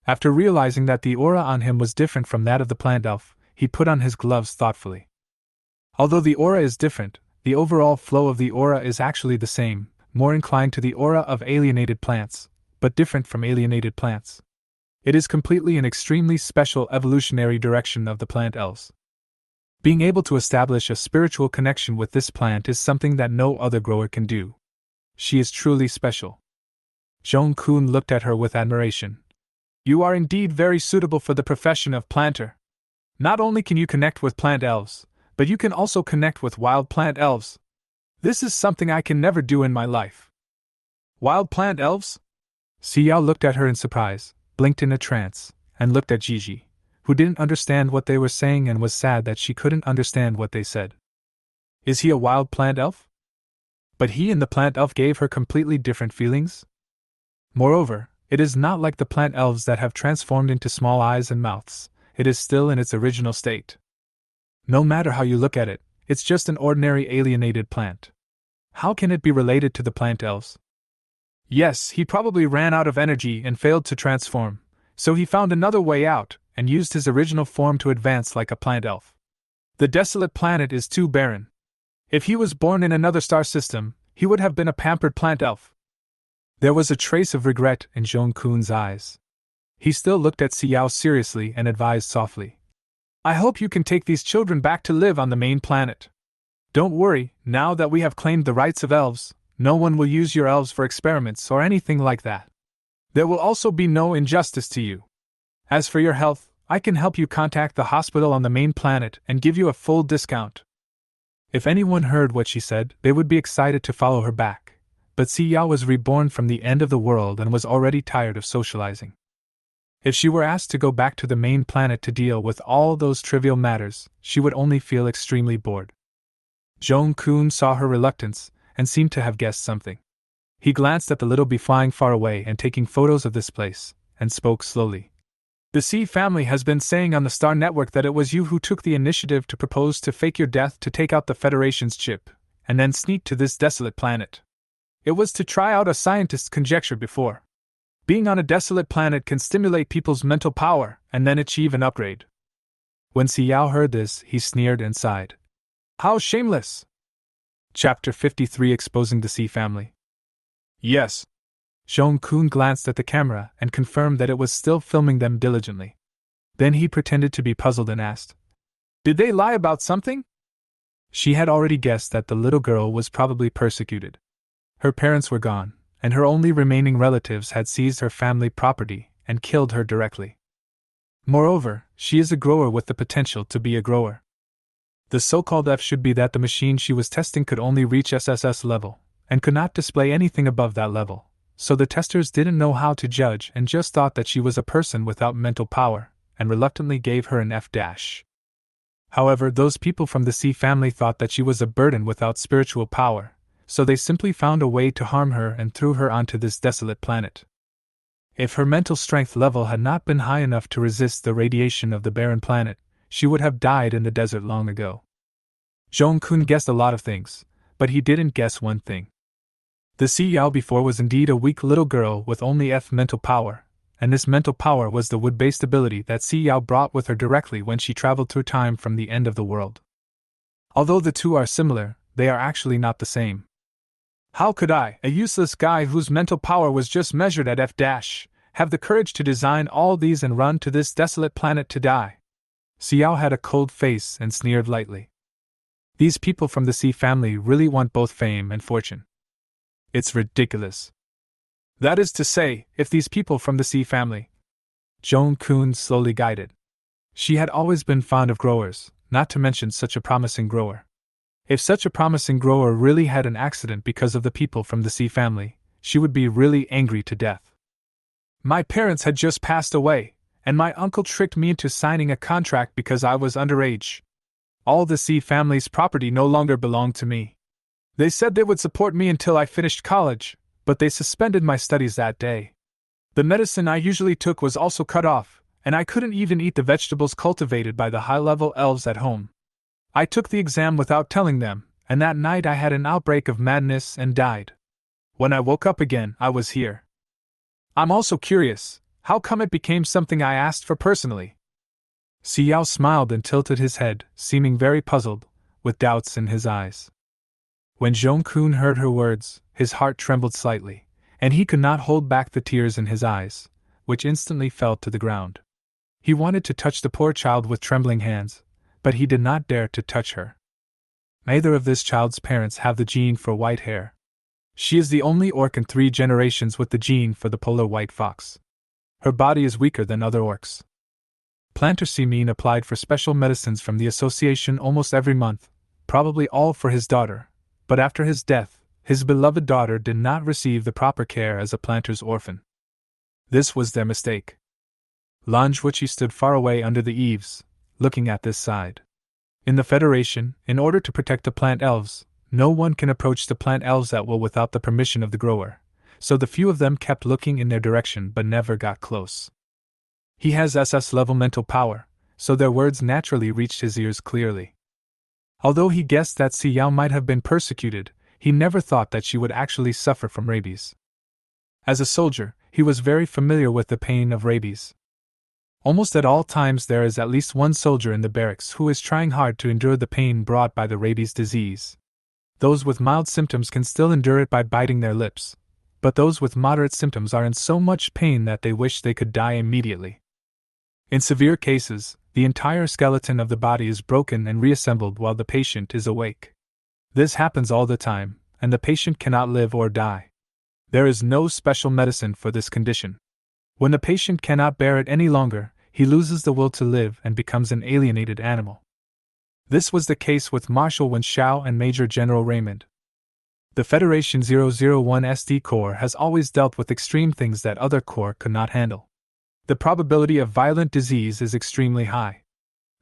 After realizing that the aura on him was different from that of the plant elf, he put on his gloves thoughtfully. Although the aura is different, the overall flow of the aura is actually the same, more inclined to the aura of alienated plants, but different from alienated plants. It is completely an extremely special evolutionary direction of the plant elves. Being able to establish a spiritual connection with this plant is something that no other grower can do. She is truly special. Jong-kun looked at her with admiration. You are indeed very suitable for the profession of planter. Not only can you connect with plant elves, but you can also connect with wild plant elves. This is something I can never do in my life. Wild plant elves? Xiao looked at her in surprise, blinked in a trance, and looked at Gigi, who didn't understand what they were saying and was sad that she couldn't understand what they said. Is he a wild plant elf? But he and the plant elf gave her completely different feelings? Moreover, it is not like the plant elves that have transformed into small eyes and mouths, it is still in its original state. No matter how you look at it, it's just an ordinary alienated plant. How can it be related to the plant elves? Yes, he probably ran out of energy and failed to transform, so he found another way out and used his original form to advance like a plant elf. The desolate planet is too barren. If he was born in another star system, he would have been a pampered plant elf. There was a trace of regret in Jong-kun's eyes. He still looked at Xiao seriously and advised softly. I hope you can take these children back to live on the main planet. Don't worry, now that we have claimed the rights of elves, no one will use your elves for experiments or anything like that. There will also be no injustice to you. As for your health, I can help you contact the hospital on the main planet and give you a full discount. If anyone heard what she said, they would be excited to follow her back, but Xiao was reborn from the end of the world and was already tired of socializing. If she were asked to go back to the main planet to deal with all those trivial matters, she would only feel extremely bored. Zhong-kun saw her reluctance and seemed to have guessed something. He glanced at the little bee flying far away and taking photos of this place, and spoke slowly. The C family has been saying on the Star Network that it was you who took the initiative to propose to fake your death to take out the Federation's chip, and then sneak to this desolate planet. It was to try out a scientist's conjecture before. Being on a desolate planet can stimulate people's mental power and then achieve an upgrade. When Xiao heard this, he sneered and sighed. How shameless! Chapter 53 Exposing the C family. Yes. Zhong-kun glanced at the camera and confirmed that it was still filming them diligently. Then he pretended to be puzzled and asked, Did they lie about something? She had already guessed that the little girl was probably persecuted. Her parents were gone, and her only remaining relatives had seized her family property and killed her directly. Moreover, she is a grower with the potential to be a grower. The so-called F should be that the machine she was testing could only reach SSS level, and could not display anything above that level. So the testers didn't know how to judge and just thought that she was a person without mental power, and reluctantly gave her an F-. However, those people from the C family thought that she was a burden without spiritual power, so they simply found a way to harm her and threw her onto this desolate planet. If her mental strength level had not been high enough to resist the radiation of the barren planet, she would have died in the desert long ago. Zhong-kun guessed a lot of things, but he didn't guess one thing. The Xiao before was indeed a weak little girl with only F mental power, and this mental power was the wood-based ability that Xiao brought with her directly when she traveled through time from the end of the world. Although the two are similar, they are actually not the same. How could I, a useless guy whose mental power was just measured at F-, have the courage to design all these and run to this desolate planet to die? Xiao had a cold face and sneered lightly. These people from the C family really want both fame and fortune. It's ridiculous. That is to say, if these people from the C family. Zhong-kun slowly guided. She had always been fond of growers, not to mention such a promising grower. If such a promising grower really had an accident because of the people from the C family, she would be really angry to death. My parents had just passed away, and my uncle tricked me into signing a contract because I was underage. All the C family's property no longer belonged to me. They said they would support me until I finished college, but they suspended my studies that day. The medicine I usually took was also cut off, and I couldn't even eat the vegetables cultivated by the high-level elves at home. I took the exam without telling them, and that night I had an outbreak of madness and died. When I woke up again, I was here. I'm also curious, how come it became something I asked for personally? Xiao smiled and tilted his head, seeming very puzzled, with doubts in his eyes. When Zhong-kun heard her words, his heart trembled slightly, and he could not hold back the tears in his eyes, which instantly fell to the ground. He wanted to touch the poor child with trembling hands, but he did not dare to touch her. Neither of this child's parents have the gene for white hair. She is the only orc in 3 generations with the gene for the polar white fox. Her body is weaker than other orcs. Planter Simin applied for special medicines from the association almost every month, probably all for his daughter. But after his death, his beloved daughter did not receive the proper care as a planter's orphan. This was their mistake. Lanjuichi stood far away under the eaves, looking at this side. In the Federation, in order to protect the plant elves, no one can approach the plant elves at will without the permission of the grower, so the few of them kept looking in their direction but never got close. He has SS-level mental power, so their words naturally reached his ears clearly. Although he guessed that Xiao might have been persecuted, he never thought that she would actually suffer from rabies. As a soldier, he was very familiar with the pain of rabies. Almost at all times there is at least one soldier in the barracks who is trying hard to endure the pain brought by the rabies disease. Those with mild symptoms can still endure it by biting their lips, but those with moderate symptoms are in so much pain that they wish they could die immediately. In severe cases, the entire skeleton of the body is broken and reassembled while the patient is awake. This happens all the time, and the patient cannot live or die. There is no special medicine for this condition. When the patient cannot bear it any longer, he loses the will to live and becomes an alienated animal. This was the case with Marshall Wen Xiao and Major General Raymond. The Federation 001 SD Corps has always dealt with extreme things that other corps could not handle. The probability of violent disease is extremely high.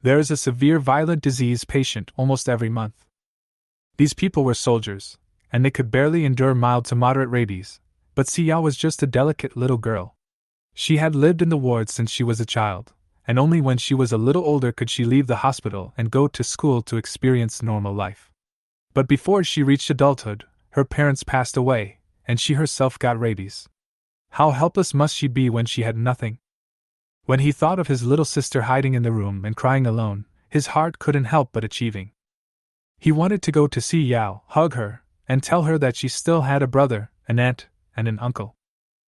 There is a severe violent disease patient almost every month. These people were soldiers, and they could barely endure mild to moderate rabies, but Xiao was just a delicate little girl. She had lived in the wards since she was a child, and only when she was a little older could she leave the hospital and go to school to experience normal life. But before she reached adulthood, her parents passed away, and she herself got rabies. How helpless must she be when she had nothing? When he thought of his little sister hiding in the room and crying alone, his heart couldn't help but achieving. He wanted to go to see Yao, hug her, and tell her that she still had a brother, an aunt, and an uncle.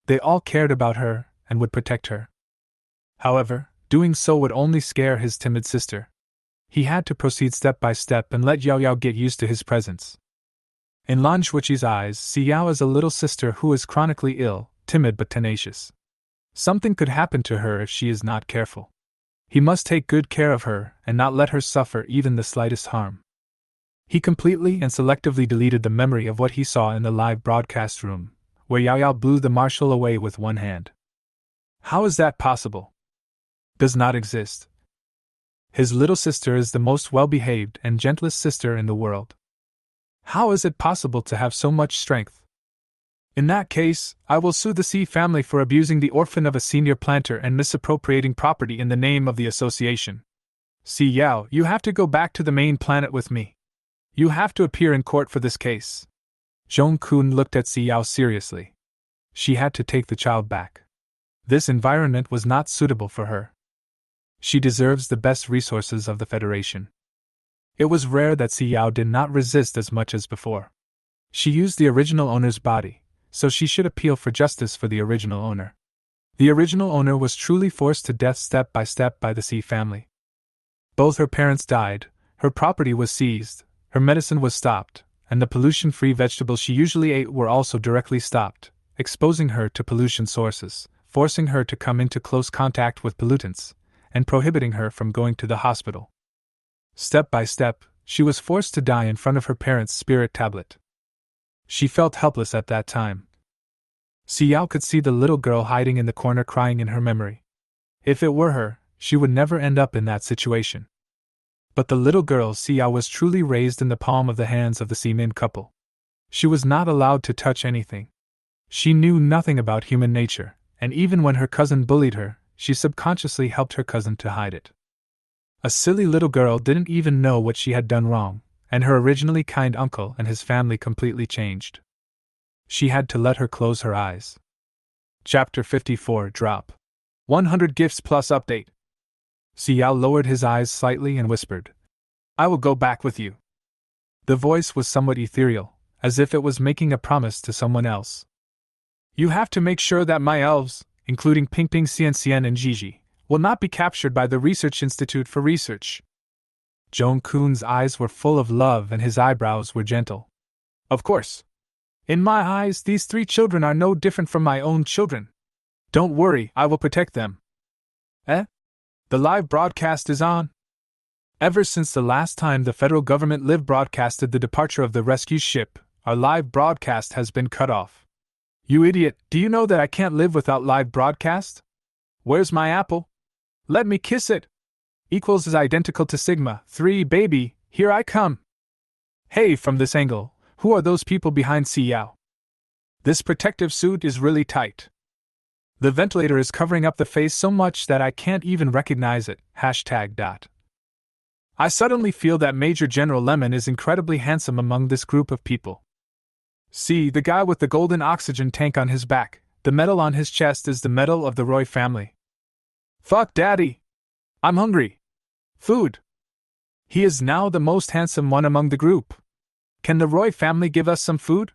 They all cared about her and would protect her. However, doing so would only scare his timid sister. He had to proceed step by step and let Yao Yao get used to his presence. In Lan Shuiqi's eyes, Xiao is a little sister who is chronically ill, timid but tenacious. Something could happen to her if she is not careful. He must take good care of her and not let her suffer even the slightest harm. He completely and selectively deleted the memory of what he saw in the live broadcast room, where Yao Yao blew the Marshall away with one hand. How is that possible? Does not exist. His little sister is the most well-behaved and gentlest sister in the world. How is it possible to have so much strength? In that case, I will sue the Xi family for abusing the orphan of a senior planter and misappropriating property in the name of the association. Xi Yao, you have to go back to the main planet with me. You have to appear in court for this case. Zhong Kun looked at Xi Yao seriously. She had to take the child back. This environment was not suitable for her. She deserves the best resources of the Federation. It was rare that Xi Yao did not resist as much as before. She used the original owner's body, so she should appeal for justice for the original owner. The original owner was truly forced to death step by step by the Xi family. Both her parents died, her property was seized, her medicine was stopped, and the pollution-free vegetables she usually ate were also directly stopped, exposing her to pollution sources, forcing her to come into close contact with pollutants, and prohibiting her from going to the hospital. Step by step, she was forced to die in front of her parents' spirit tablet. She felt helpless at that time. Xiao could see the little girl hiding in the corner crying in her memory. If it were her, she would never end up in that situation. But the little girl Xiao was truly raised in the palm of the hands of the Ximin couple. She was not allowed to touch anything. She knew nothing about human nature, and even when her cousin bullied her, she subconsciously helped her cousin to hide it. A silly little girl didn't even know what she had done wrong, and her originally kind uncle and his family completely changed. She had to let her close her eyes. Chapter 54 Drop 100 Gifts Plus Update. Xiao lowered his eyes slightly and whispered, "I will go back with you." The voice was somewhat ethereal, as if it was making a promise to someone else. "You have to make sure that my elves, including Ping Ping, Xian Xian, and Gigi, will not be captured by the Research Institute for Research." Zhong Kun's eyes were full of love and his eyebrows were gentle. "Of course. In my eyes, these 3 children are no different from my own children. Don't worry, I will protect them." Eh? The live broadcast is on? Ever since the last time the federal government live broadcasted the departure of the rescue ship, our live broadcast has been cut off. You idiot, do you know that I can't live without live broadcast? Where's my apple? Let me kiss it. Equals is identical to Sigma 3, baby, here I come. Hey, from this angle, who are those people behind Xiao? This protective suit is really tight. The ventilator is covering up the face so much that I can't even recognize it. #. I suddenly feel that Major General Lemon is incredibly handsome among this group of people. See, the guy with the golden oxygen tank on his back, the medal on his chest is the medal of the Roy family. Fuck daddy! I'm hungry. Food! He is now the most handsome one among the group. Can the Roy family give us some food?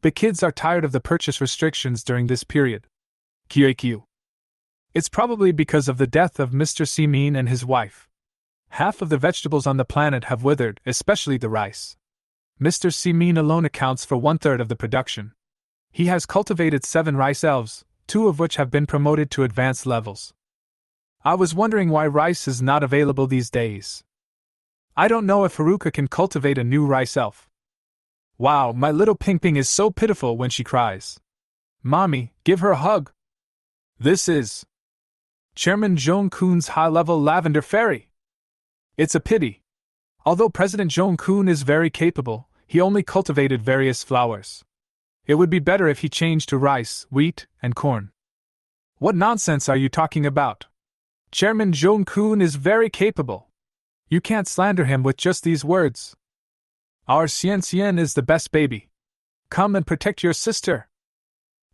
The kids are tired of the purchase restrictions during this period. QAQ. It's probably because of the death of Mr. Simin and his wife. Half of the vegetables on the planet have withered, especially the rice. Mr. Simin alone accounts for 1/3 of the production. He has cultivated 7 rice elves, 2 of which have been promoted to advanced levels. I was wondering why rice is not available these days. I don't know if Haruka can cultivate a new rice elf. Wow, my little Ping Ping is so pitiful when she cries. Mommy, give her a hug. This is Chairman Jong-kun's high-level lavender fairy. It's a pity. Although President Jong-kun is very capable, he only cultivated various flowers. It would be better if he changed to rice, wheat, and corn. What nonsense are you talking about? Chairman Jong-kun is very capable. You can't slander him with just these words. Our Xian is the best baby. Come and protect your sister.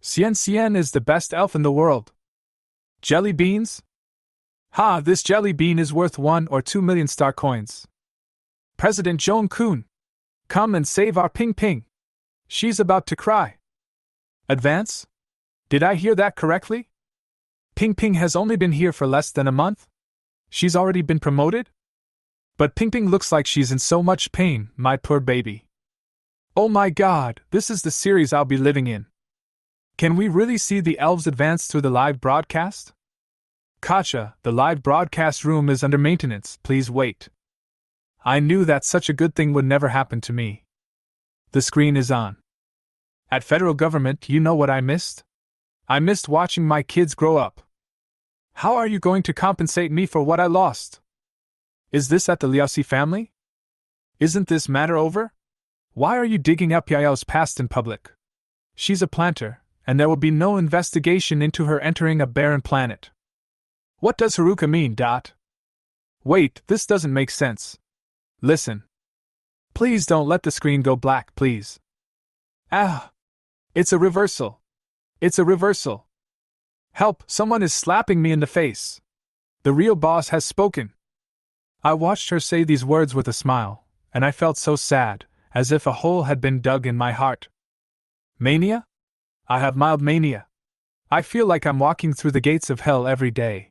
Xian is the best elf in the world. Jelly beans? Ha, this jelly bean is worth 1 or 2 million star coins. President Jong-kun, come and save our Ping Ping. She's about to cry. Advance? Did I hear that correctly? Ping Ping has only been here for less than a month? She's already been promoted? But Ping Ping looks like she's in so much pain, my poor baby. Oh my god, this is the series I'll be living in. Can we really see the elves advance through the live broadcast? Katja, the live broadcast room is under maintenance, please wait. I knew that such a good thing would never happen to me. The screen is on. At federal government, you know what I missed? I missed watching my kids grow up. How are you going to compensate me for what I lost? Is this at the Liaosi family? Isn't this matter over? Why are you digging up Yao's past in public? She's a planter, and there will be no investigation into her entering a barren planet. What does Haruka mean, Dot? Wait, this doesn't make sense. Listen. Please don't let the screen go black, please. Ah! It's a reversal. It's a reversal. Help, someone is slapping me in the face. The real boss has spoken. I watched her say these words with a smile, and I felt so sad, as if a hole had been dug in my heart. Mania? I have mild mania. I feel like I'm walking through the gates of hell every day.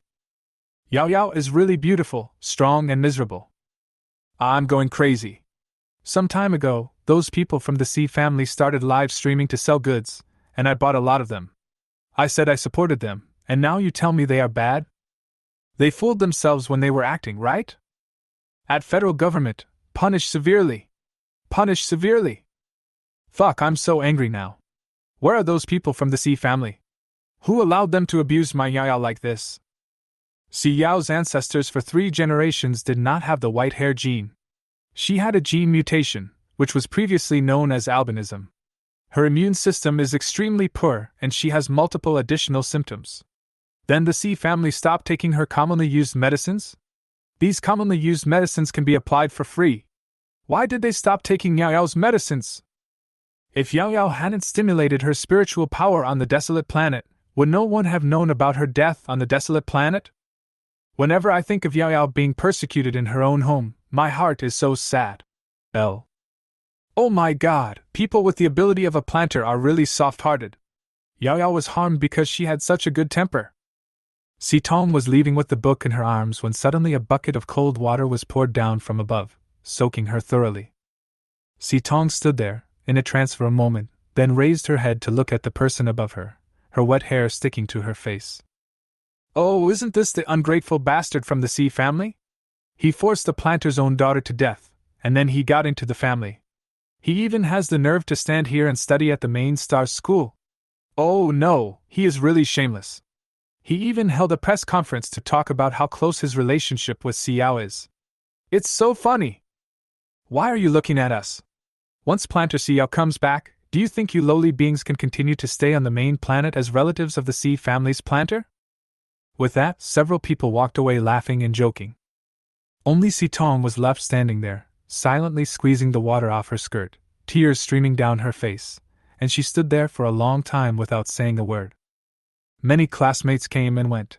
Yao is really beautiful, strong and miserable. I'm going crazy. Some time ago, those people from the C family started live streaming to sell goods, and I bought a lot of them. I said I supported them, and now you tell me they are bad? They fooled themselves when they were acting, right? At federal government, punish severely. Punish severely. Fuck, I'm so angry now. Where are those people from the C family? Who allowed them to abuse my Yao like this? Si Yao's ancestors for 3 generations did not have the white hair gene. She had a gene mutation, which was previously known as albinism. Her immune system is extremely poor and she has multiple additional symptoms. Then the C family stopped taking her commonly used medicines? These commonly used medicines can be applied for free. Why did they stop taking Yao's medicines? If Yao hadn't stimulated her spiritual power on the Desolate planet, would no one have known about her death on the Desolate planet? Whenever I think of Yao being persecuted in her own home, my heart is so sad. L. Oh my god, people with the ability of a planter are really soft-hearted. Yao was harmed because she had such a good temper. Sitong was leaving with the book in her arms when suddenly a bucket of cold water was poured down from above, soaking her thoroughly. Sitong stood there, in a trance for a moment, then raised her head to look at the person above her, her wet hair sticking to her face. Oh, isn't this the ungrateful bastard from the C family? He forced the planter's own daughter to death, and then he got into the family. He even has the nerve to stand here and study at the main star school. Oh no, he is really shameless. He even held a press conference to talk about how close his relationship with Xiao is. It's so funny. Why are you looking at us? Once Planter Xiao comes back, do you think you lowly beings can continue to stay on the main planet as relatives of the C family's planter? With that, several people walked away laughing and joking. Only Sitong was left standing there, silently squeezing the water off her skirt, tears streaming down her face, and she stood there for a long time without saying a word. Many classmates came and went.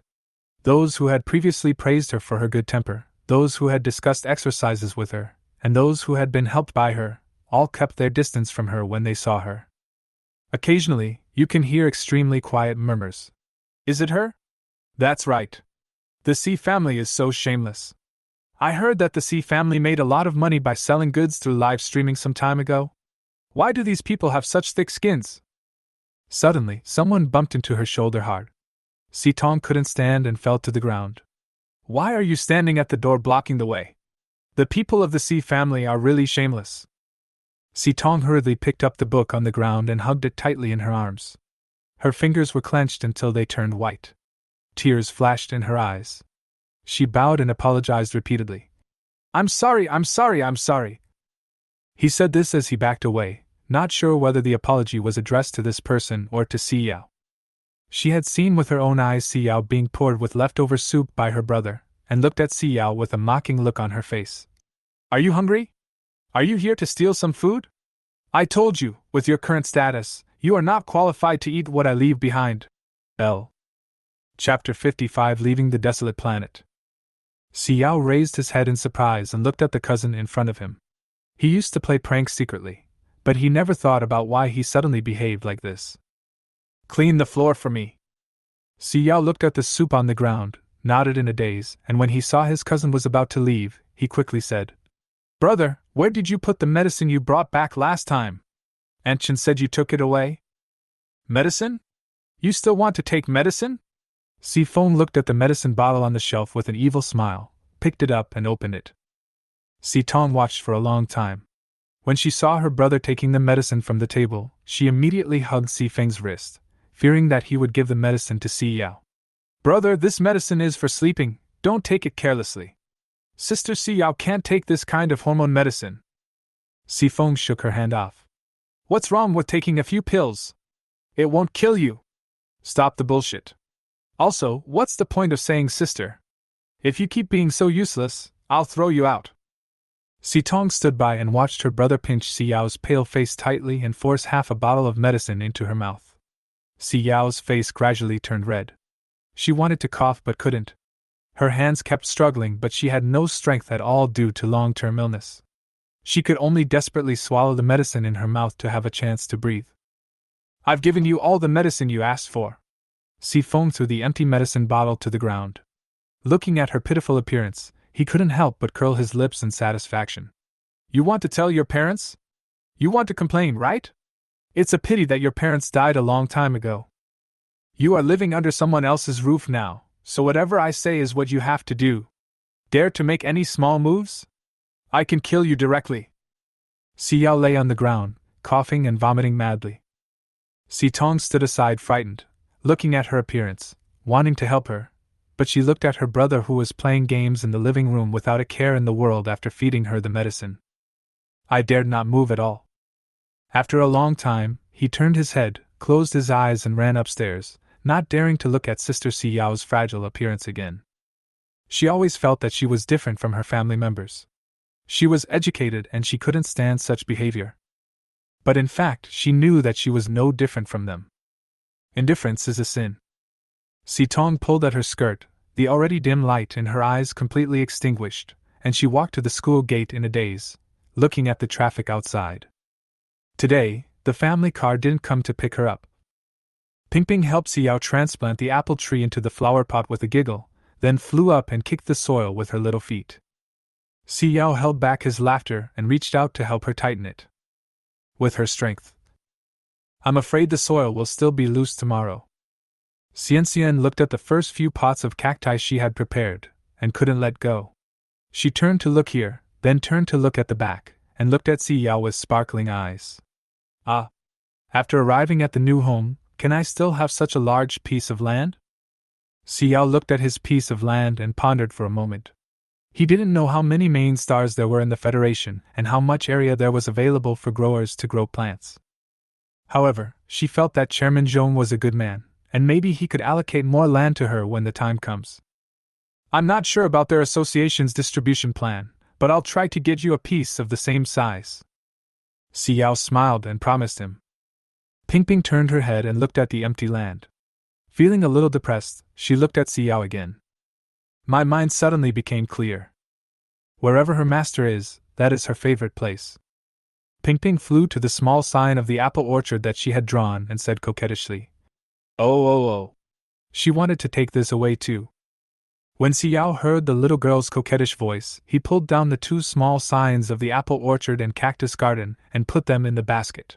Those who had previously praised her for her good temper, those who had discussed exercises with her, and those who had been helped by her, all kept their distance from her when they saw her. Occasionally, you can hear extremely quiet murmurs. Is it her? That's right. The C family is so shameless. I heard that the C family made a lot of money by selling goods through live streaming some time ago. Why do these people have such thick skins? Suddenly, someone bumped into her shoulder hard. Sitong couldn't stand and fell to the ground. Why are you standing at the door blocking the way? The people of the Sea family are really shameless. Sitong hurriedly picked up the book on the ground and hugged it tightly in her arms. Her fingers were clenched until they turned white. Tears flashed in her eyes. She bowed and apologized repeatedly. I'm sorry. He said this as he backed away, not sure whether the apology was addressed to this person or to Xiao. She had seen with her own eyes Xiao being poured with leftover soup by her brother, and looked at Xiao with a mocking look on her face. Are you hungry? Are you here to steal some food? I told you, with your current status, you are not qualified to eat what I leave behind. L. Chapter 55 Leaving the Desolate Planet. Xiao raised his head in surprise and looked at the cousin in front of him. He used to play pranks secretly, but he never thought about why he suddenly behaved like this. Clean the floor for me. Xiao looked at the soup on the ground, nodded in a daze, and when he saw his cousin was about to leave, he quickly said, Brother, where did you put the medicine you brought back last time? Aunt Chen said you took it away? Medicine? You still want to take medicine? Sifeng looked at the medicine bottle on the shelf with an evil smile, picked it up and opened it. Sitong watched for a long time. When she saw her brother taking the medicine from the table, she immediately hugged Sifeng's wrist, fearing that he would give the medicine to Xiao. Brother, this medicine is for sleeping, don't take it carelessly. Sister Xiao can't take this kind of hormone medicine. Sifeng shook her hand off. What's wrong with taking a few pills? It won't kill you. Stop the bullshit. Also, what's the point of saying sister? If you keep being so useless, I'll throw you out. Sitong stood by and watched her brother pinch Xiao's pale face tightly and force half a bottle of medicine into her mouth. Xiao's face gradually turned red. She wanted to cough but couldn't. Her hands kept struggling, but she had no strength at all due to long-term illness. She could only desperately swallow the medicine in her mouth to have a chance to breathe. I've given you all the medicine you asked for. Sifeng threw the empty medicine bottle to the ground. Looking at her pitiful appearance, he couldn't help but curl his lips in satisfaction. You want to tell your parents? You want to complain, right? It's a pity that your parents died a long time ago. You are living under someone else's roof now, so whatever I say is what you have to do. Dare to make any small moves? I can kill you directly. Xiao lay on the ground, coughing and vomiting madly. Sitong stood aside frightened, looking at her appearance, wanting to help her, but she looked at her brother who was playing games in the living room without a care in the world after feeding her the medicine. I dared not move at all. After a long time, he turned his head, closed his eyes and ran upstairs, not daring to look at Sister Xiao's fragile appearance again. She always felt that she was different from her family members. She was educated and she couldn't stand such behavior. But in fact, she knew that she was no different from them. Indifference is a sin. Sitong pulled at her skirt, the already dim light in her eyes completely extinguished, and she walked to the school gate in a daze, looking at the traffic outside. Today, the family car didn't come to pick her up. Pingping helped Xiao transplant the apple tree into the flower pot with a giggle, then flew up and kicked the soil with her little feet. Xiao held back his laughter and reached out to help her tighten it. With her strength. I'm afraid the soil will still be loose tomorrow. Xianxian looked at the first few pots of cacti she had prepared, and couldn't let go. She turned to look here, then turned to look at the back, and looked at Xiao with sparkling eyes. Ah! After arriving at the new home, can I still have such a large piece of land? Xiao looked at his piece of land and pondered for a moment. He didn't know how many main stars there were in the Federation and how much area there was available for growers to grow plants. However, she felt that Chairman Zhong was a good man, and maybe he could allocate more land to her when the time comes. I'm not sure about their association's distribution plan, but I'll try to get you a piece of the same size. Xiao smiled and promised him. Pingping turned her head and looked at the empty land. Feeling a little depressed, she looked at Xiao again. My mind suddenly became clear. Wherever her master is, that is her favorite place. Pingping flew to the small sign of the apple orchard that she had drawn and said coquettishly, Oh. She wanted to take this away too. When Xiao heard the little girl's coquettish voice, he pulled down the two small signs of the apple orchard and cactus garden and put them in the basket.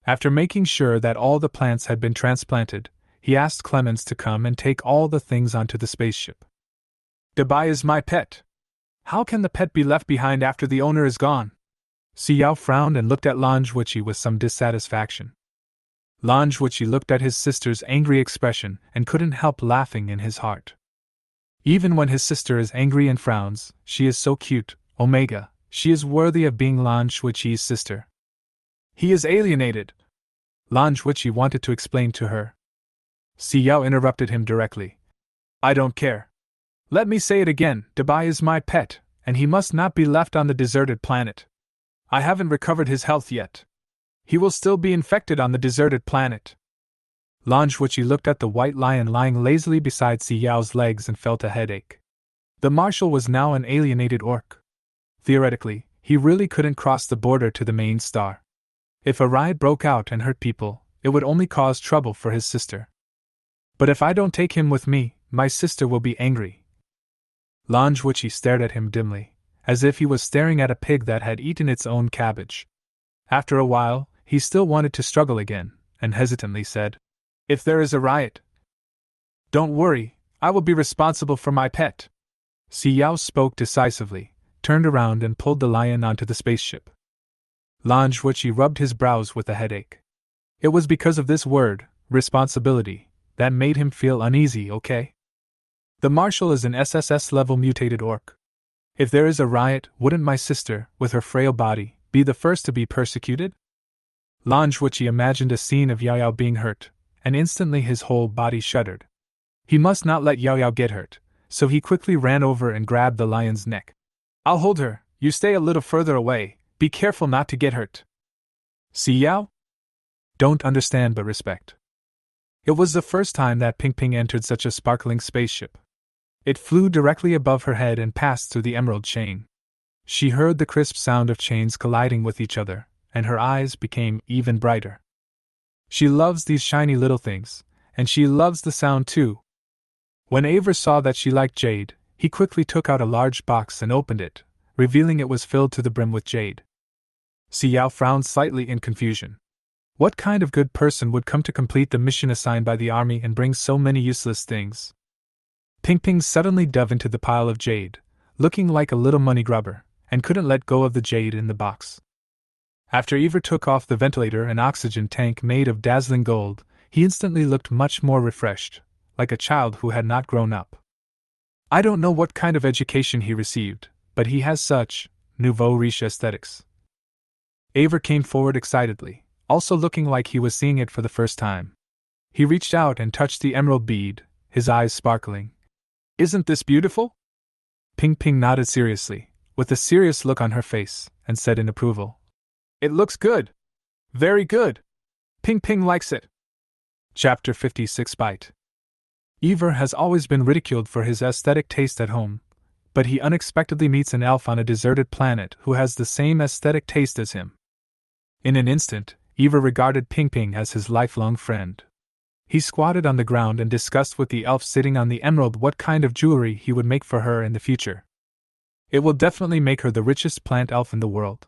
After making sure that all the plants had been transplanted, he asked Clemens to come and take all the things onto the spaceship. Dabai is my pet. How can the pet be left behind after the owner is gone? Xiao frowned and looked at Lanjuichi with some dissatisfaction. Lanjuichi looked at his sister's angry expression and couldn't help laughing in his heart. Even when his sister is angry and frowns, she is so cute. Omega, she is worthy of being Lanjuichi's sister. He is alienated, Lanjuichi wanted to explain to her. Xiao interrupted him directly. I don't care. Let me say it again, Dabai is my pet, and he must not be left on the deserted planet. I haven't recovered his health yet. He will still be infected on the deserted planet. Lanjuichi looked at the white lion lying lazily beside Xiao's legs and felt a headache. The Marshal was now an alienated orc. Theoretically, he really couldn't cross the border to the main star. If a riot broke out and hurt people, it would only cause trouble for his sister. But if I don't take him with me, my sister will be angry. Lanjuichi stared at him dimly, as if he was staring at a pig that had eaten its own cabbage. After a while, he still wanted to struggle again, and hesitantly said, If there is a riot, don't worry, I will be responsible for my pet. Xiao spoke decisively, turned around and pulled the lion onto the spaceship. Lanjuichi rubbed his brows with a headache. It was because of this word, responsibility, that made him feel uneasy, okay? The Marshal is an SSS-level mutated orc. If there is a riot, wouldn't my sister, with her frail body, be the first to be persecuted? Lanjuichi imagined a scene of Yao Yao being hurt, and instantly his whole body shuddered. He must not let Yao Yao get hurt, so he quickly ran over and grabbed the lion's neck. I'll hold her, you stay a little further away, be careful not to get hurt. Xiao? Don't understand but respect. It was the first time that Ping Ping entered such a sparkling spaceship. It flew directly above her head and passed through the emerald chain. She heard the crisp sound of chains colliding with each other, and her eyes became even brighter. She loves these shiny little things, and she loves the sound too. When Aver saw that she liked jade, he quickly took out a large box and opened it, revealing it was filled to the brim with jade. Xiao frowned slightly in confusion. What kind of good person would come to complete the mission assigned by the army and bring so many useless things? Ping Ping suddenly dove into the pile of jade, looking like a little money grubber, and couldn't let go of the jade in the box. After Ever took off the ventilator and oxygen tank made of dazzling gold, he instantly looked much more refreshed, like a child who had not grown up. I don't know what kind of education he received, but he has such nouveau riche aesthetics. Aver came forward excitedly, also looking like he was seeing it for the first time. He reached out and touched the emerald bead, his eyes sparkling. Isn't this beautiful? Ping Ping nodded seriously, with a serious look on her face, and said in approval. It looks good. Very good. Ping Ping likes it. Chapter 56 Bite. Ever has always been ridiculed for his aesthetic taste at home, but he unexpectedly meets an elf on a deserted planet who has the same aesthetic taste as him. In an instant, Ever regarded Ping Ping as his lifelong friend. He squatted on the ground and discussed with the elf sitting on the emerald what kind of jewelry he would make for her in the future. It will definitely make her the richest plant elf in the world.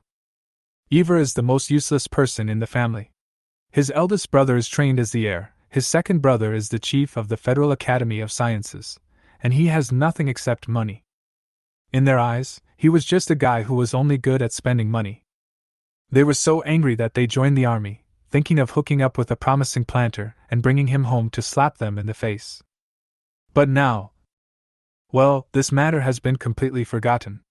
Ever is the most useless person in the family. His eldest brother is trained as the heir, his second brother is the chief of the Federal Academy of Sciences, and he has nothing except money. In their eyes, he was just a guy who was only good at spending money. They were so angry that they joined the army, thinking of hooking up with a promising planter and bringing him home to slap them in the face. But now, well, this matter has been completely forgotten.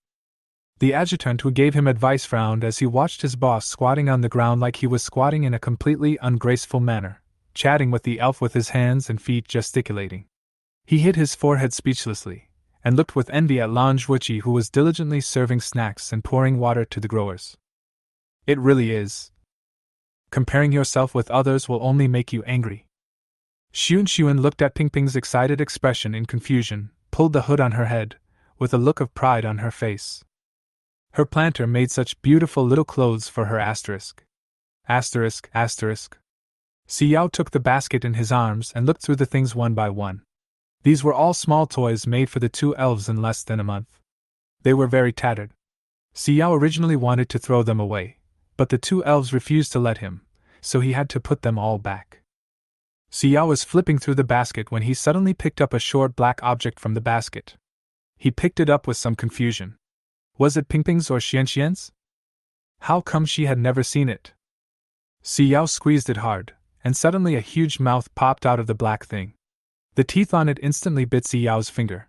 The adjutant who gave him advice frowned as he watched his boss squatting on the ground like he was squatting in a completely ungraceful manner, chatting with the elf with his hands and feet gesticulating. He hit his forehead speechlessly, and looked with envy at Lanjuichi who was diligently serving snacks and pouring water to the growers. It really is. Comparing yourself with others will only make you angry. Xuan looked at Ping Ping's excited expression in confusion, pulled the hood on her head, with a look of pride on her face. Her planter made such beautiful little clothes for her asterisk. Asterisk, asterisk. Xiao took the basket in his arms and looked through the things one by one. These were all small toys made for the two elves in less than a month. They were very tattered. Xiao originally wanted to throw them away, but the two elves refused to let him, so he had to put them all back. Xiao was flipping through the basket when he suddenly picked up a short black object from the basket. He picked it up with some confusion. Was it Pingping's or Xianxian's? How come she had never seen it? Xiao squeezed it hard, and suddenly a huge mouth popped out of the black thing. The teeth on it instantly bit Xiao's finger.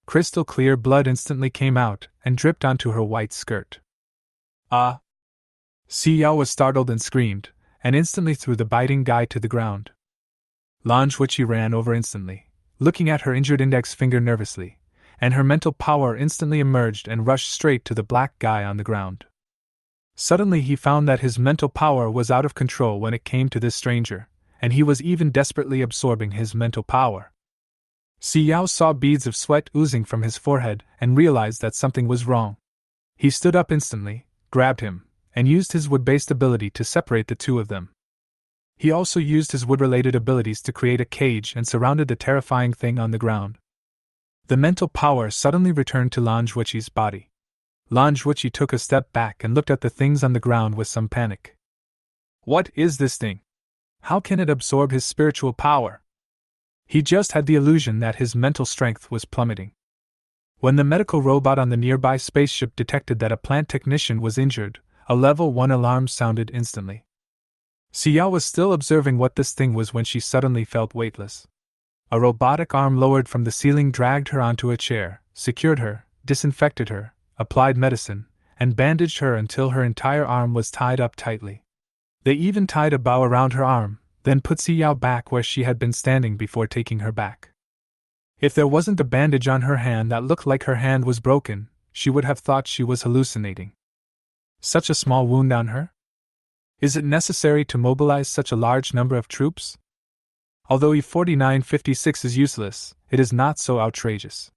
Crystal clear blood instantly came out and dripped onto her white skirt. Ah! Xiao was startled and screamed, and instantly threw the biting guy to the ground. Manhwa ran over instantly, looking at her injured index finger nervously, and her mental power instantly emerged and rushed straight to the black guy on the ground. Suddenly he found that his mental power was out of control when it came to this stranger, and he was even desperately absorbing his mental power. Xiao saw beads of sweat oozing from his forehead and realized that something was wrong. He stood up instantly, grabbed him, and used his wood-based ability to separate the two of them. He also used his wood-related abilities to create a cage and surrounded the terrifying thing on the ground. The mental power suddenly returned to Manhwa's body. Manhwa took a step back and looked at the things on the ground with some panic. What is this thing? How can it absorb his spiritual power? He just had the illusion that his mental strength was plummeting. When the medical robot on the nearby spaceship detected that a plant technician was injured, a level 1 alarm sounded instantly. Xiao was still observing what this thing was when she suddenly felt weightless. A robotic arm lowered from the ceiling dragged her onto a chair, secured her, disinfected her, applied medicine, and bandaged her until her entire arm was tied up tightly. They even tied a bow around her arm, then put Xiao back where she had been standing before taking her back. If there wasn't a bandage on her hand that looked like her hand was broken, she would have thought she was hallucinating. Such a small wound on her? Is it necessary to mobilize such a large number of troops? Although E4956 is useless, it is not so outrageous.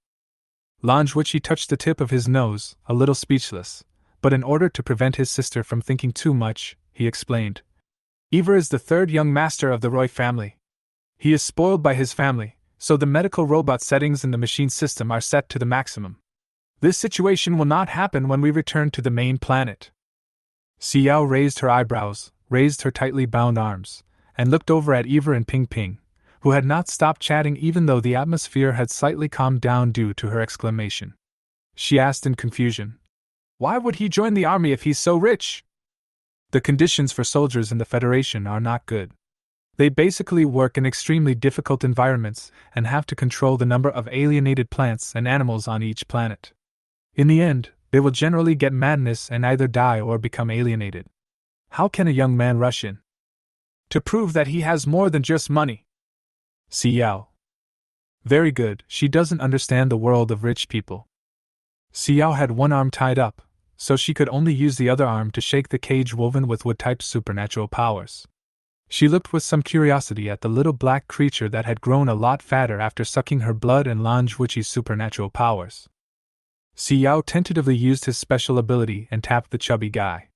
Manhwa touched the tip of his nose, a little speechless, but in order to prevent his sister from thinking too much, he explained. Ivor is the third young master of the Roy family. He is spoiled by his family, so the medical robot settings in the machine system are set to the maximum. This situation will not happen when we return to the main planet. Xiao raised her eyebrows, raised her tightly bound arms, and looked over at Ivor and Ping Ping, who had not stopped chatting even though the atmosphere had slightly calmed down due to her exclamation. She asked in confusion, "Why would he join the army if he's so rich?" The conditions for soldiers in the Federation are not good. They basically work in extremely difficult environments and have to control the number of alienated plants and animals on each planet. In the end, they will generally get madness and either die or become alienated. How can a young man rush in? To prove that he has more than just money. Xiao. Very good, she doesn't understand the world of rich people. Xiao had one arm tied up, so she could only use the other arm to shake the cage woven with wood-type supernatural powers. She looked with some curiosity at the little black creature that had grown a lot fatter after sucking her blood and Manhwa's supernatural powers. Xiao tentatively used his special ability and tapped the chubby guy.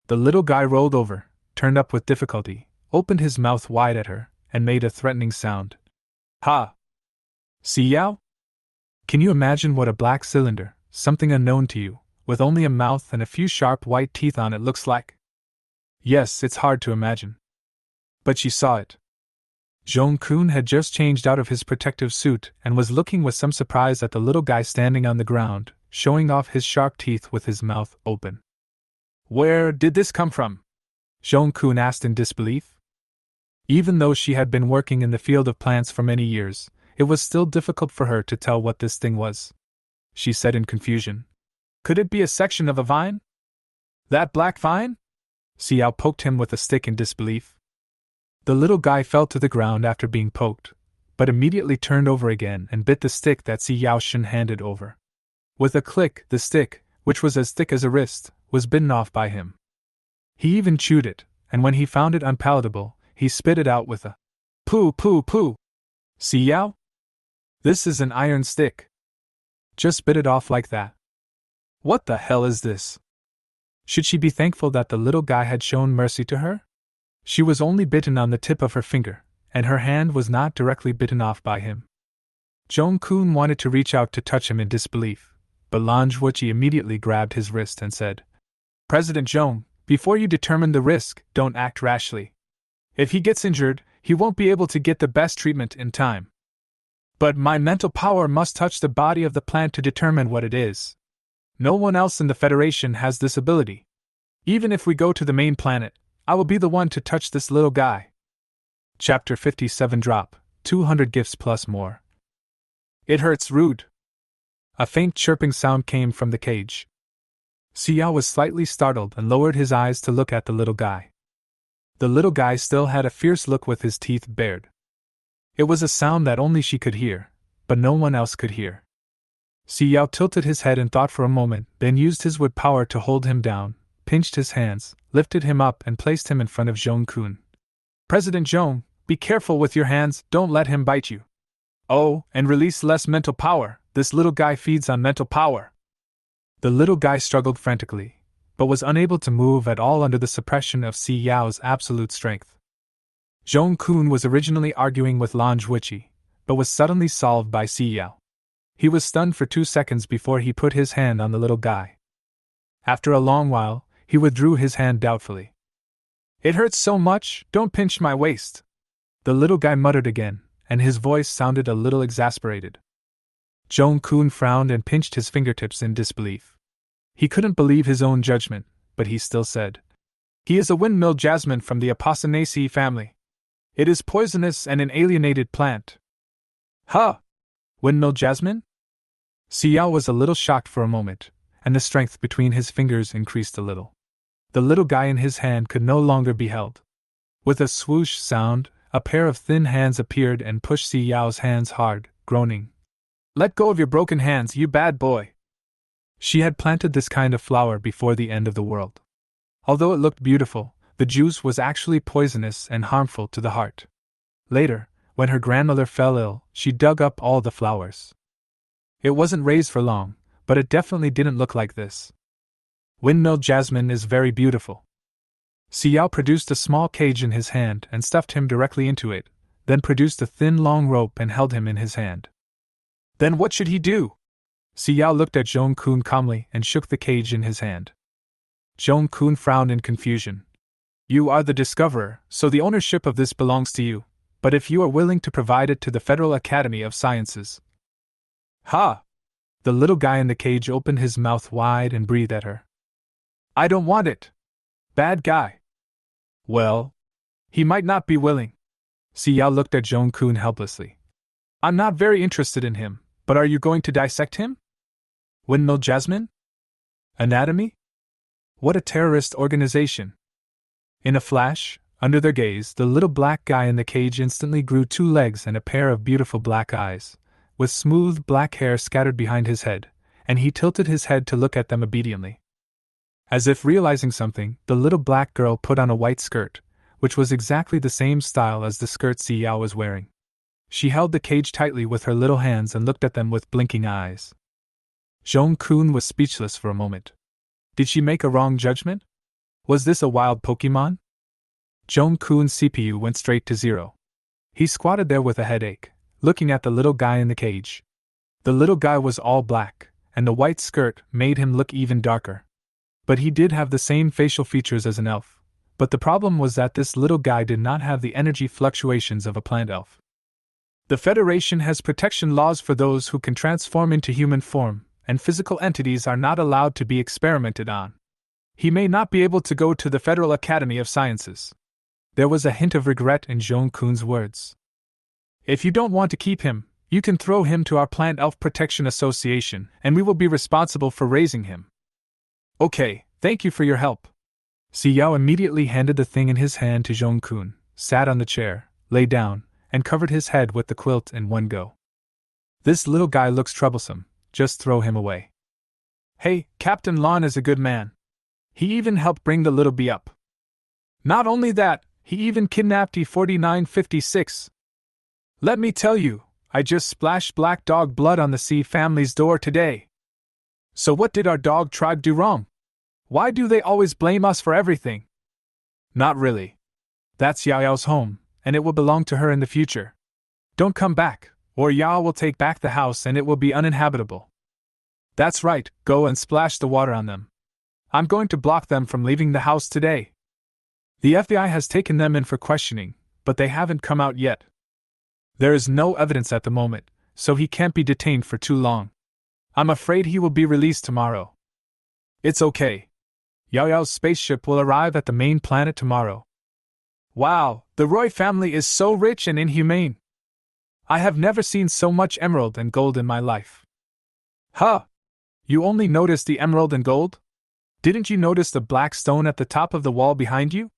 The little guy rolled over, turned up with difficulty, opened his mouth wide at her, and made a threatening sound. Ha! Xiao? Can you imagine what a black cylinder, something unknown to you, with only a mouth and a few sharp white teeth on it looks like? Yes, it's hard to imagine. But she saw it. Zhong-kun had just changed out of his protective suit and was looking with some surprise at the little guy standing on the ground, showing off his sharp teeth with his mouth open. Where did this come from? Zhong-kun asked in disbelief. Even though she had been working in the field of plants for many years, it was still difficult for her to tell what this thing was. She said in confusion. Could it be a section of a vine? That black vine? Xiao poked him with a stick in disbelief. The little guy fell to the ground after being poked, but immediately turned over again and bit the stick that Xiao handed over. With a click, the stick, which was as thick as a wrist, was bitten off by him. He even chewed it, and when he found it unpalatable, he spit it out with a poo poo poo. Xiao? This is an iron stick. Just bit it off like that. What the hell is this? Should she be thankful that the little guy had shown mercy to her? She was only bitten on the tip of her finger, and her hand was not directly bitten off by him. Zhong-kun wanted to reach out to touch him in disbelief, but Manhwa immediately grabbed his wrist and said, President Zhong, before you determine the risk, don't act rashly. If he gets injured, he won't be able to get the best treatment in time. But my mental power must touch the body of the plant to determine what it is. No one else in the Federation has this ability. Even if we go to the main planet, I will be the one to touch this little guy. Chapter 57 Drop, 200 gifts plus more. It hurts, rude. A faint chirping sound came from the cage. Xiao was slightly startled and lowered his eyes to look at the little guy. The little guy still had a fierce look with his teeth bared. It was a sound that only she could hear, but no one else could hear. Xiao tilted his head and thought for a moment, then used his wood power to hold him down, pinched his hands, lifted him up and placed him in front of Zhong-kun. President Zhong, be careful with your hands, don't let him bite you. Oh, and release less mental power, this little guy feeds on mental power. The little guy struggled frantically, but was unable to move at all under the suppression of Xiao's absolute strength. Zhong-kun was originally arguing with Lan Zhuiqi, but was suddenly solved by Xiao. He was stunned for 2 seconds before he put his hand on the little guy. After a long while, he withdrew his hand doubtfully. It hurts so much, don't pinch my waist. The little guy muttered again, and his voice sounded a little exasperated. Zhong-kun frowned and pinched his fingertips in disbelief. He couldn't believe his own judgment, but he still said, "He is a windmill jasmine from the Apocynaceae family. It is poisonous and an alienated plant." Huh! Windmill jasmine? Xiao was a little shocked for a moment, and the strength between his fingers increased a little. The little guy in his hand could no longer be held. With a swoosh sound, a pair of thin hands appeared and pushed Xiao's hands hard, groaning. "Let go of your broken hands, you bad boy." She had planted this kind of flower before the end of the world. Although it looked beautiful, the juice was actually poisonous and harmful to the heart. Later, when her grandmother fell ill, she dug up all the flowers. It wasn't raised for long, but it definitely didn't look like this. Windmill jasmine is very beautiful. Xiao produced a small cage in his hand and stuffed him directly into it, then produced a thin long rope and held him in his hand. Then what should he do? Xiao looked at Zhong-kun calmly and shook the cage in his hand. Zhong-kun frowned in confusion. "You are the discoverer, so the ownership of this belongs to you, but if you are willing to provide it to the Federal Academy of Sciences." "Ha!" The little guy in the cage opened his mouth wide and breathed at her. "I don't want it. Bad guy." "Well, he might not be willing." Xiao looked at Zhong-kun helplessly. "I'm not very interested in him, but are you going to dissect him? Windmill jasmine? Anatomy? What a terrorist organization." In a flash, under their gaze, the little black guy in the cage instantly grew 2 legs and a pair of beautiful black eyes, with smooth black hair scattered behind his head, and he tilted his head to look at them obediently. As if realizing something, the little black girl put on a white skirt, which was exactly the same style as the skirt Xiao was wearing. She held the cage tightly with her little hands and looked at them with blinking eyes. Zhong-kun was speechless for a moment. Did she make a wrong judgment? Was this a wild Pokemon? Zhong-kun's CPU went straight to 0. He squatted there with a headache, looking at the little guy in the cage. The little guy was all black, and the white skirt made him look even darker. But he did have the same facial features as an elf. But the problem was that this little guy did not have the energy fluctuations of a plant elf. The Federation has protection laws for those who can transform into human form, and physical entities are not allowed to be experimented on. He may not be able to go to the Federal Academy of Sciences. There was a hint of regret in Zhong-kun's words. "If you don't want to keep him, you can throw him to our Plant Elf Protection Association, and we will be responsible for raising him." "Okay, thank you for your help." Xiao immediately handed the thing in his hand to Zhong-kun, sat on the chair, lay down, and covered his head with the quilt in one go. "This little guy looks troublesome, just throw him away." "Hey, Captain Lan is a good man. He even helped bring the little bee up. Not only that, he even kidnapped E4956. Let me tell you, I just splashed black dog blood on the C family's door today. So what did our dog tribe do wrong? Why do they always blame us for everything?" "Not really. That's Yao's home, and it will belong to her in the future. Don't come back, or Yao will take back the house and it will be uninhabitable." "That's right, go and splash the water on them. I'm going to block them from leaving the house today. The FBI has taken them in for questioning, but they haven't come out yet. There is no evidence at the moment, so he can't be detained for too long. I'm afraid he will be released tomorrow. It's okay. Yao Yao's spaceship will arrive at the main planet tomorrow. Wow, the Roy family is so rich and inhumane. I have never seen so much emerald and gold in my life. Huh! You only noticed the emerald and gold? Didn't you notice the black stone at the top of the wall behind you?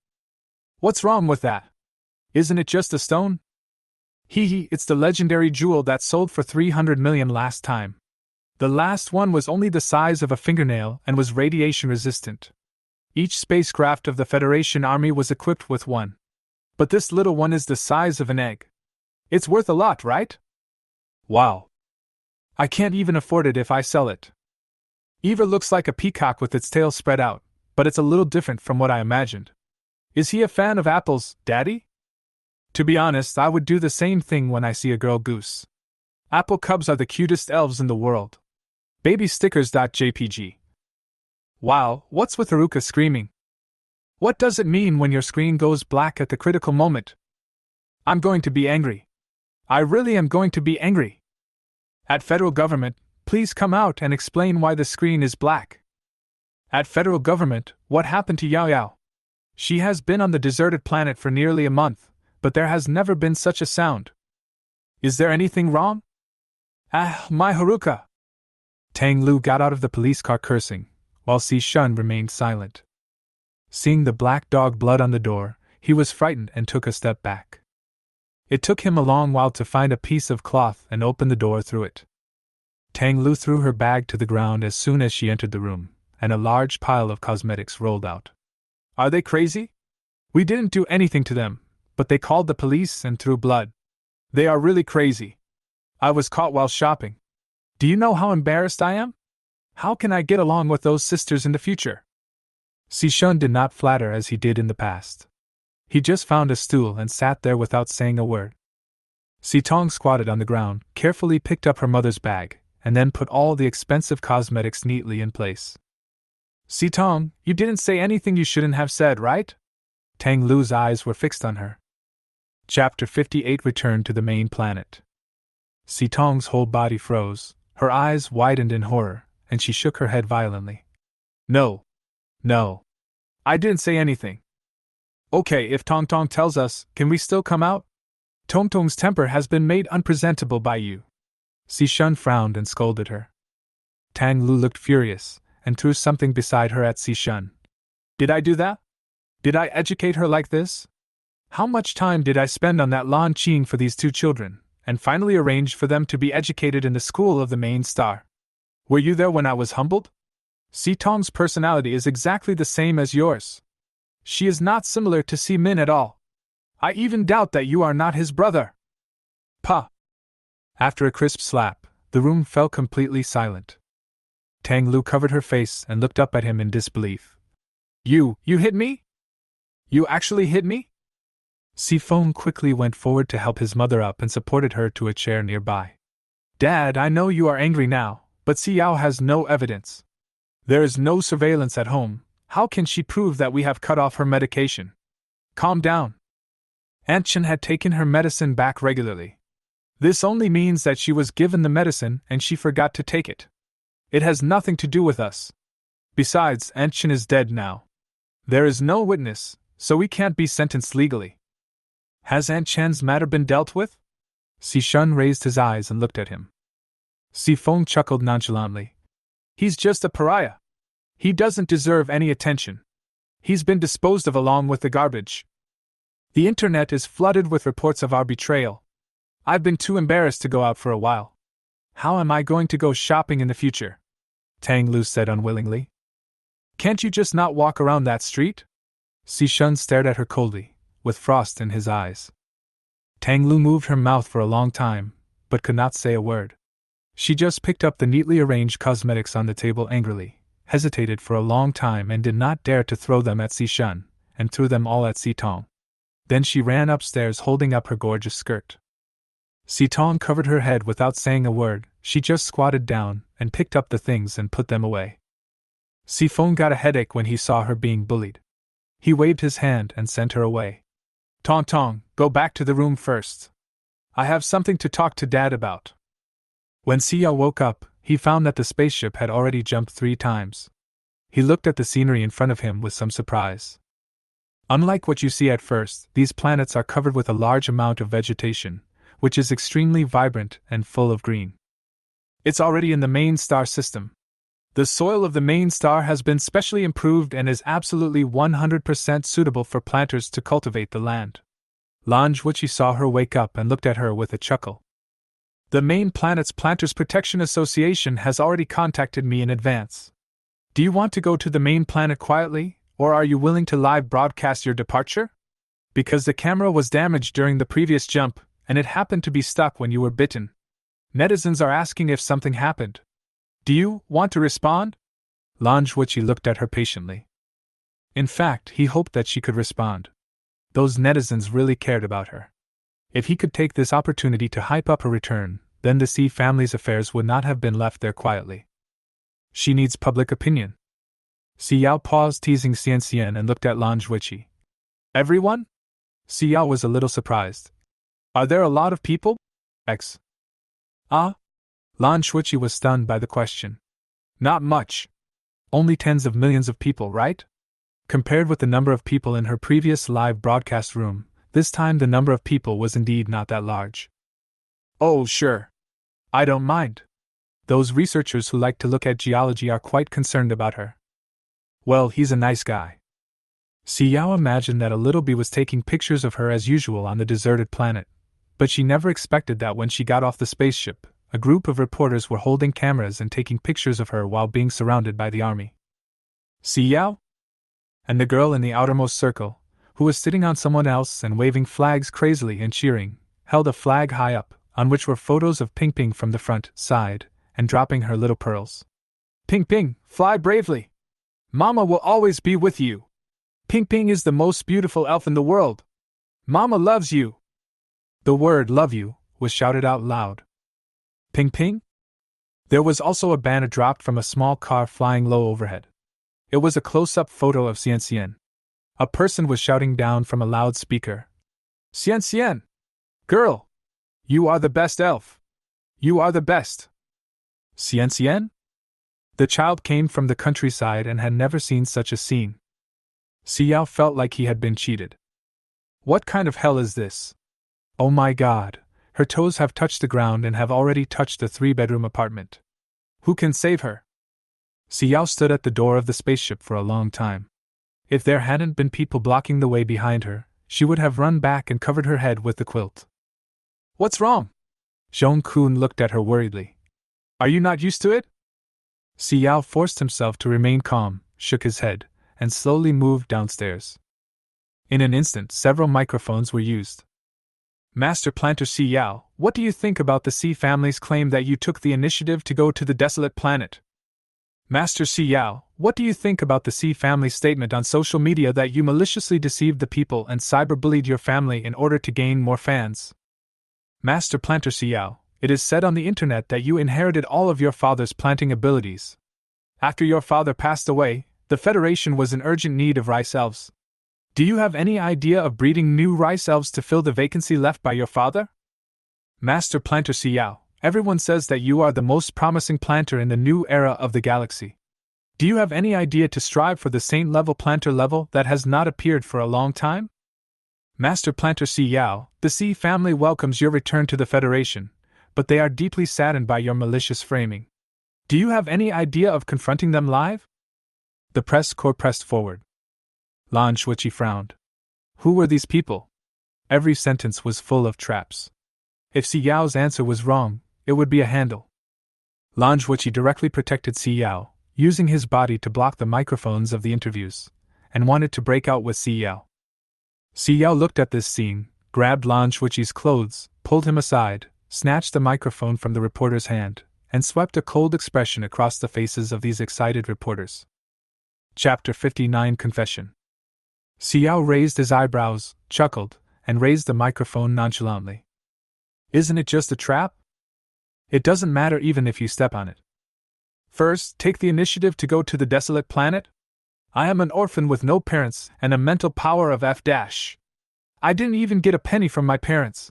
What's wrong with that? Isn't it just a stone? Hee, it's the legendary jewel that sold for 300 million last time. The last one was only the size of a fingernail and was radiation resistant. Each spacecraft of the Federation Army was equipped with one. But this little one is the size of an egg. It's worth a lot, right? Wow. I can't even afford it if I sell it. Eva looks like a peacock with its tail spread out, but it's a little different from what I imagined. Is he a fan of apples, Daddy? To be honest, I would do the same thing when I see a girl goose. Apple cubs are the cutest elves in the world. Babystickers.jpg. Wow, what's with Haruka screaming? What does it mean when your screen goes black at the critical moment? I'm going to be angry. I really am going to be angry. At federal government, please come out and explain why the screen is black. At federal government, what happened to Yao Yao? She has been on the deserted planet for nearly a month, but there has never been such a sound. Is there anything wrong? Ah, my Haruka! Tang Lu got out of the police car cursing, while Si Shun remained silent. Seeing the black dog blood on the door, he was frightened and took a step back. It took him a long while to find a piece of cloth and open the door through it. Tang Lu threw her bag to the ground as soon as she entered the room, and a large pile of cosmetics rolled out. Are they crazy? We didn't do anything to them, but they called the police and threw blood. They are really crazy. I was caught while shopping. Do you know how embarrassed I am? How can I get along with those sisters in the future? Si Shun did not flatter as he did in the past. He just found a stool and sat there without saying a word. Si Tong squatted on the ground, carefully picked up her mother's bag, and then put all the expensive cosmetics neatly in place. Si Tong, you didn't say anything you shouldn't have said, right? Tang Lu's eyes were fixed on her. Chapter 58 Return to the main planet. Si Tong's whole body froze, her eyes widened in horror, and she shook her head violently. No. I didn't say anything. Okay, if Tong Tong tells us, can we still come out? Tong Tong's temper has been made unpresentable by you. Si Shun frowned and scolded her. Tang Lu looked furious, and threw something beside her at Si Shun. Did I do that? Did I educate her like this? How much time did I spend on that lawn cheating for these two children, and finally arranged for them to be educated in the school of the main star? Were you there when I was humbled? Si Tong's personality is exactly the same as yours. She is not similar to Si Min at all. I even doubt that you are not his brother. Pa! After a crisp slap, the room fell completely silent. Tang Lu covered her face and looked up at him in disbelief. You hit me? You actually hit me? Si Feng quickly went forward to help his mother up and supported her to a chair nearby. Dad, I know you are angry now, but Si Yao has no evidence. There is no surveillance at home. How can she prove that we have cut off her medication? Calm down. Aunt Chen had taken her medicine back regularly. This only means that she was given the medicine and she forgot to take it. It has nothing to do with us. Besides, Aunt Chen is dead now. There is no witness, so we can't be sentenced legally. Has Aunt Chen's matter been dealt with? Si Shun raised his eyes and looked at him. Si Feng chuckled nonchalantly. He's just a pariah. He doesn't deserve any attention. He's been disposed of along with the garbage. The internet is flooded with reports of our betrayal. I've been too embarrassed to go out for a while. How am I going to go shopping in the future? Tang Lu said unwillingly. Can't you just not walk around that street? Si Shun stared at her coldly, with frost in his eyes. Tang Lu moved her mouth for a long time, but could not say a word. She just picked up the neatly arranged cosmetics on the table angrily, hesitated for a long time and did not dare to throw them at Si Shun, and threw them all at Si Tong. Then she ran upstairs holding up her gorgeous skirt. Si Tong covered her head without saying a word. She just squatted down and picked up the things and put them away. Si Feng got a headache when he saw her being bullied. He waved his hand and sent her away. Tong Tong, go back to the room first. I have something to talk to Dad about. When Xiao woke up, he found that the spaceship had already jumped 3 times. He looked at the scenery in front of him with some surprise. Unlike what you see at first, these planets are covered with a large amount of vegetation, which is extremely vibrant and full of green. It's already in the main star system. The soil of the main star has been specially improved and is absolutely 100% suitable for planters to cultivate the land. Lanjuichi saw her wake up and looked at her with a chuckle. The main planet's Planters Protection Association has already contacted me in advance. Do you want to go to the main planet quietly, or are you willing to live broadcast your departure? Because the camera was damaged during the previous jump, and it happened to be stuck when you were bitten. Netizens are asking if something happened. Do you want to respond? Lanjuichi looked at her patiently. In fact, he hoped that she could respond. Those netizens really cared about her. If he could take this opportunity to hype up her return, then the Sea family's affairs would not have been left there quietly. She needs public opinion. Xiao paused, teasing Xian and looked at Lanjuichi. Everyone? Xiao was a little surprised. Are there a lot of people? X. Lanjuichi was stunned by the question. Not much. Only tens of millions of people, right? Compared with the number of people in her previous live broadcast room, this time the number of people was indeed not that large. Oh, sure. I don't mind. Those researchers who like to look at geology are quite concerned about her. Well, he's a nice guy. Xiao imagined that a little bee was taking pictures of her as usual on the deserted planet, but she never expected that when she got off the spaceship, a group of reporters were holding cameras and taking pictures of her while being surrounded by the army. Xiao? And the girl in the outermost circle, who was sitting on someone else and waving flags crazily and cheering, held a flag high up, on which were photos of Ping Ping from the front, side, and dropping her little pearls. Ping Ping, fly bravely! Mama will always be with you! Ping Ping is the most beautiful elf in the world! Mama loves you! The word love you was shouted out loud. Ping Ping? There was also a banner dropped from a small car flying low overhead. It was a close-up photo of Xian. A person was shouting down from a loudspeaker. Xian! Girl! You are the best elf! You are the best! Xian? The child came from the countryside and had never seen such a scene. Xiao felt like he had been cheated. What kind of hell is this? Oh my god, her toes have touched the ground and have already touched the 3-bedroom apartment. Who can save her? Xiao stood at the door of the spaceship for a long time. If there hadn't been people blocking the way behind her, she would have run back and covered her head with the quilt. What's wrong? Zhong-kun looked at her worriedly. Are you not used to it? Xiao forced himself to remain calm, shook his head, and slowly moved downstairs. In an instant, several microphones were used. Master Planter Xiao, what do you think about the Sea family's claim that you took the initiative to go to the desolate planet? Master Xiao, what do you think about the Sea family's statement on social media that you maliciously deceived the people and cyberbullied your family in order to gain more fans? Master Planter Xiao, it is said on the internet that you inherited all of your father's planting abilities. After your father passed away, the Federation was in urgent need of rice elves. Do you have any idea of breeding new rice elves to fill the vacancy left by your father? Master Planter Xiao, everyone says that you are the most promising planter in the new era of the galaxy. Do you have any idea to strive for the saint-level planter level that has not appeared for a long time? Master Planter Xiao, the Sea family welcomes your return to the Federation, but they are deeply saddened by your malicious framing. Do you have any idea of confronting them live? The press corps pressed forward. Lanjuichi frowned. Who were these people? Every sentence was full of traps. If Xiao's answer was wrong, it would be a handle. Lanjuichi directly protected Xiao, using his body to block the microphones of the interviews, and wanted to break out with Xiao. Xiao looked at this scene, grabbed Lanjuichi's clothes, pulled him aside, snatched the microphone from the reporter's hand, and swept a cold expression across the faces of these excited reporters. Chapter 59 Confession. Xiao raised his eyebrows, chuckled, and raised the microphone nonchalantly. Isn't it just a trap? It doesn't matter even if you step on it. First, take the initiative to go to the desolate planet. I am an orphan with no parents and a mental power of F-. I didn't even get a penny from my parents.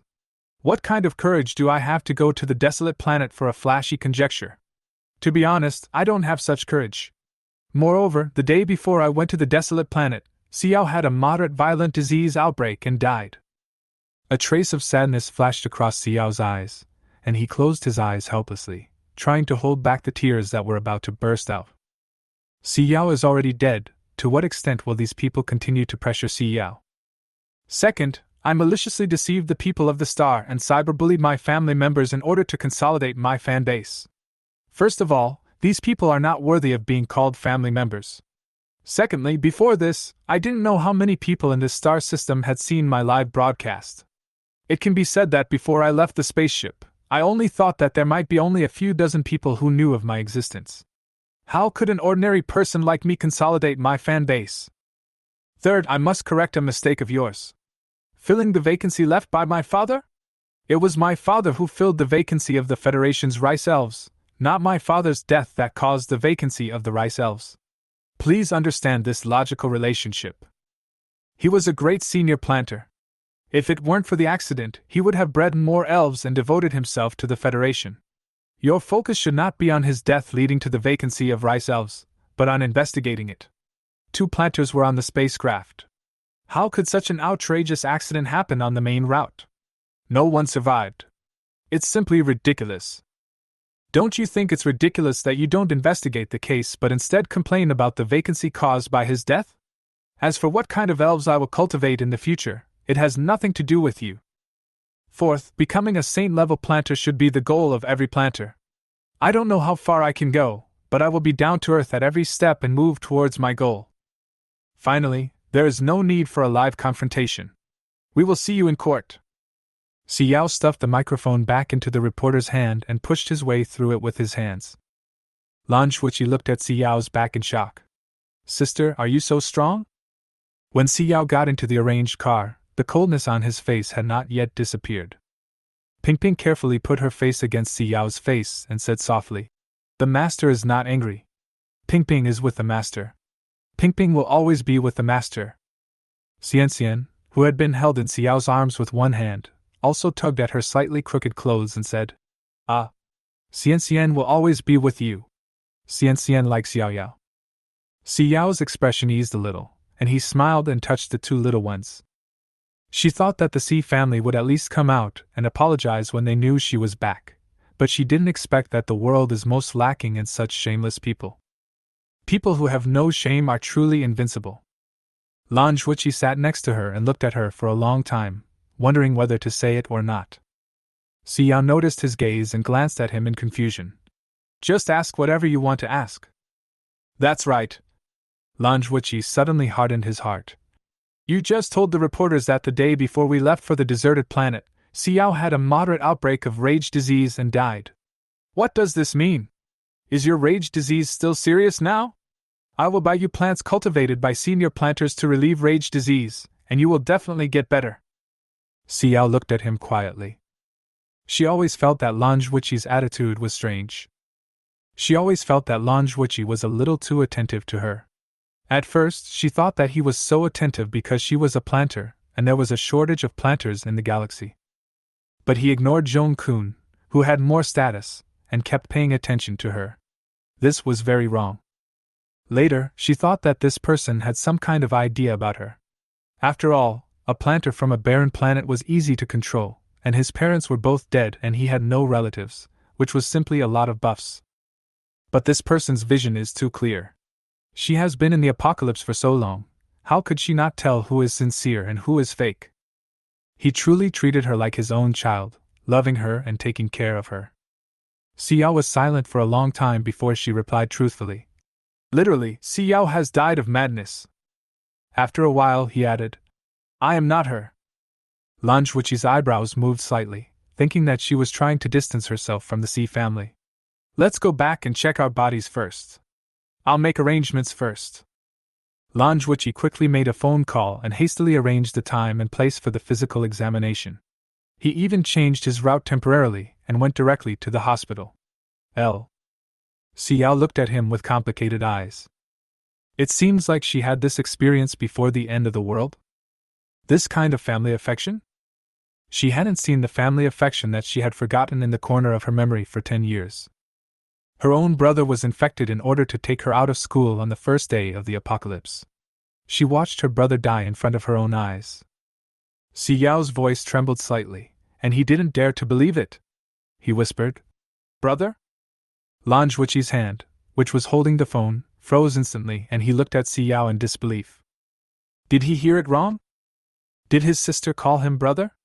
What kind of courage do I have to go to the desolate planet for a flashy conjecture? To be honest, I don't have such courage. Moreover, the day before I went to the desolate planet, Xiao had a moderate violent disease outbreak and died. A trace of sadness flashed across Xiao's eyes, and he closed his eyes helplessly, trying to hold back the tears that were about to burst out. Xiao is already dead. To what extent will these people continue to pressure Xiao? Second, I maliciously deceived the people of the star and cyberbullied my family members in order to consolidate my fan base. First of all, these people are not worthy of being called family members. Secondly, before this, I didn't know how many people in this star system had seen my live broadcast. It can be said that before I left the spaceship, I only thought that there might be only a few dozen people who knew of my existence. How could an ordinary person like me consolidate my fan base? Third, I must correct a mistake of yours. Filling the vacancy left by my father? It was my father who filled the vacancy of the Federation's rice elves, not my father's death that caused the vacancy of the rice elves. Please understand this logical relationship. He was a great senior planter. If it weren't for the accident, he would have bred more elves and devoted himself to the Federation. Your focus should not be on his death leading to the vacancy of rice elves, but on investigating it. 2 planters were on the spacecraft. How could such an outrageous accident happen on the main route? No one survived. It's simply ridiculous. Don't you think it's ridiculous that you don't investigate the case but instead complain about the vacancy caused by his death? As for what kind of elves I will cultivate in the future, it has nothing to do with you. Fourth, becoming a saint-level planter should be the goal of every planter. I don't know how far I can go, but I will be down to earth at every step and move towards my goal. Finally, there is no need for a live confrontation. We will see you in court. Xiao stuffed the microphone back into the reporter's hand and pushed his way through it with his hands. Lan Zhuqi looked at Xiao's back in shock. Sister, are you so strong? When Xiao got into the arranged car, the coldness on his face had not yet disappeared. Ping carefully put her face against Xiao's face and said softly, "The master is not angry. Ping is with the master. Ping will always be with the master." Xian, who had been held in Xiao's arms with one hand, also tugged at her slightly crooked clothes and said, "Ah. Xian will always be with you." Xian likes Xiao. Xiao's expression eased a little, and he smiled and touched the 2 little ones. She thought that the Xi family would at least come out and apologize when they knew she was back, but she didn't expect that the world is most lacking in such shameless people. People who have no shame are truly invincible. Lan Zhuqi sat next to her and looked at her for a long time, wondering whether to say it or not. Xiao noticed his gaze and glanced at him in confusion. "Just ask whatever you want to ask." "That's right." Lan Zhuqi suddenly hardened his heart. "You just told the reporters that the day before we left for the deserted planet, Xiao had a moderate outbreak of rage disease and died. What does this mean? Is your rage disease still serious now? I will buy you plants cultivated by senior planters to relieve rage disease, and you will definitely get better." Xiao looked at him quietly. She always felt that Lan Zhuqi's attitude was strange. She always felt that Lan Zhuqi was a little too attentive to her. At first, she thought that he was so attentive because she was a planter, and there was a shortage of planters in the galaxy. But he ignored Zhong Kun, who had more status, and kept paying attention to her. This was very wrong. Later, she thought that this person had some kind of idea about her. After all, a planter from a barren planet was easy to control, and his parents were both dead and he had no relatives, which was simply a lot of buffs. But this person's vision is too clear. She has been in the apocalypse for so long, how could she not tell who is sincere and who is fake? He truly treated her like his own child, loving her and taking care of her. Xiao was silent for a long time before she replied truthfully. "Literally, Xiao has died of madness." After a while, he added, "I am not her." Lan Zhuqi's eyebrows moved slightly, thinking that she was trying to distance herself from the Xi family. "Let's go back and check our bodies first. I'll make arrangements first." Lan Zhuqi quickly made a phone call and hastily arranged the time and place for the physical examination. He even changed his route temporarily and went directly to the hospital. Xiao looked at him with complicated eyes. It seems like she had this experience before the end of the world? This kind of family affection? She hadn't seen the family affection that she had forgotten in the corner of her memory for 10 years. Her own brother was infected in order to take her out of school on the first day of the apocalypse. She watched her brother die in front of her own eyes. Xiao's voice trembled slightly, and he didn't dare to believe it. He whispered, "Brother?" Lan Zhuqi's hand, which was holding the phone, froze instantly, and he looked at Xiao in disbelief. Did he hear it wrong? Did his sister call him brother?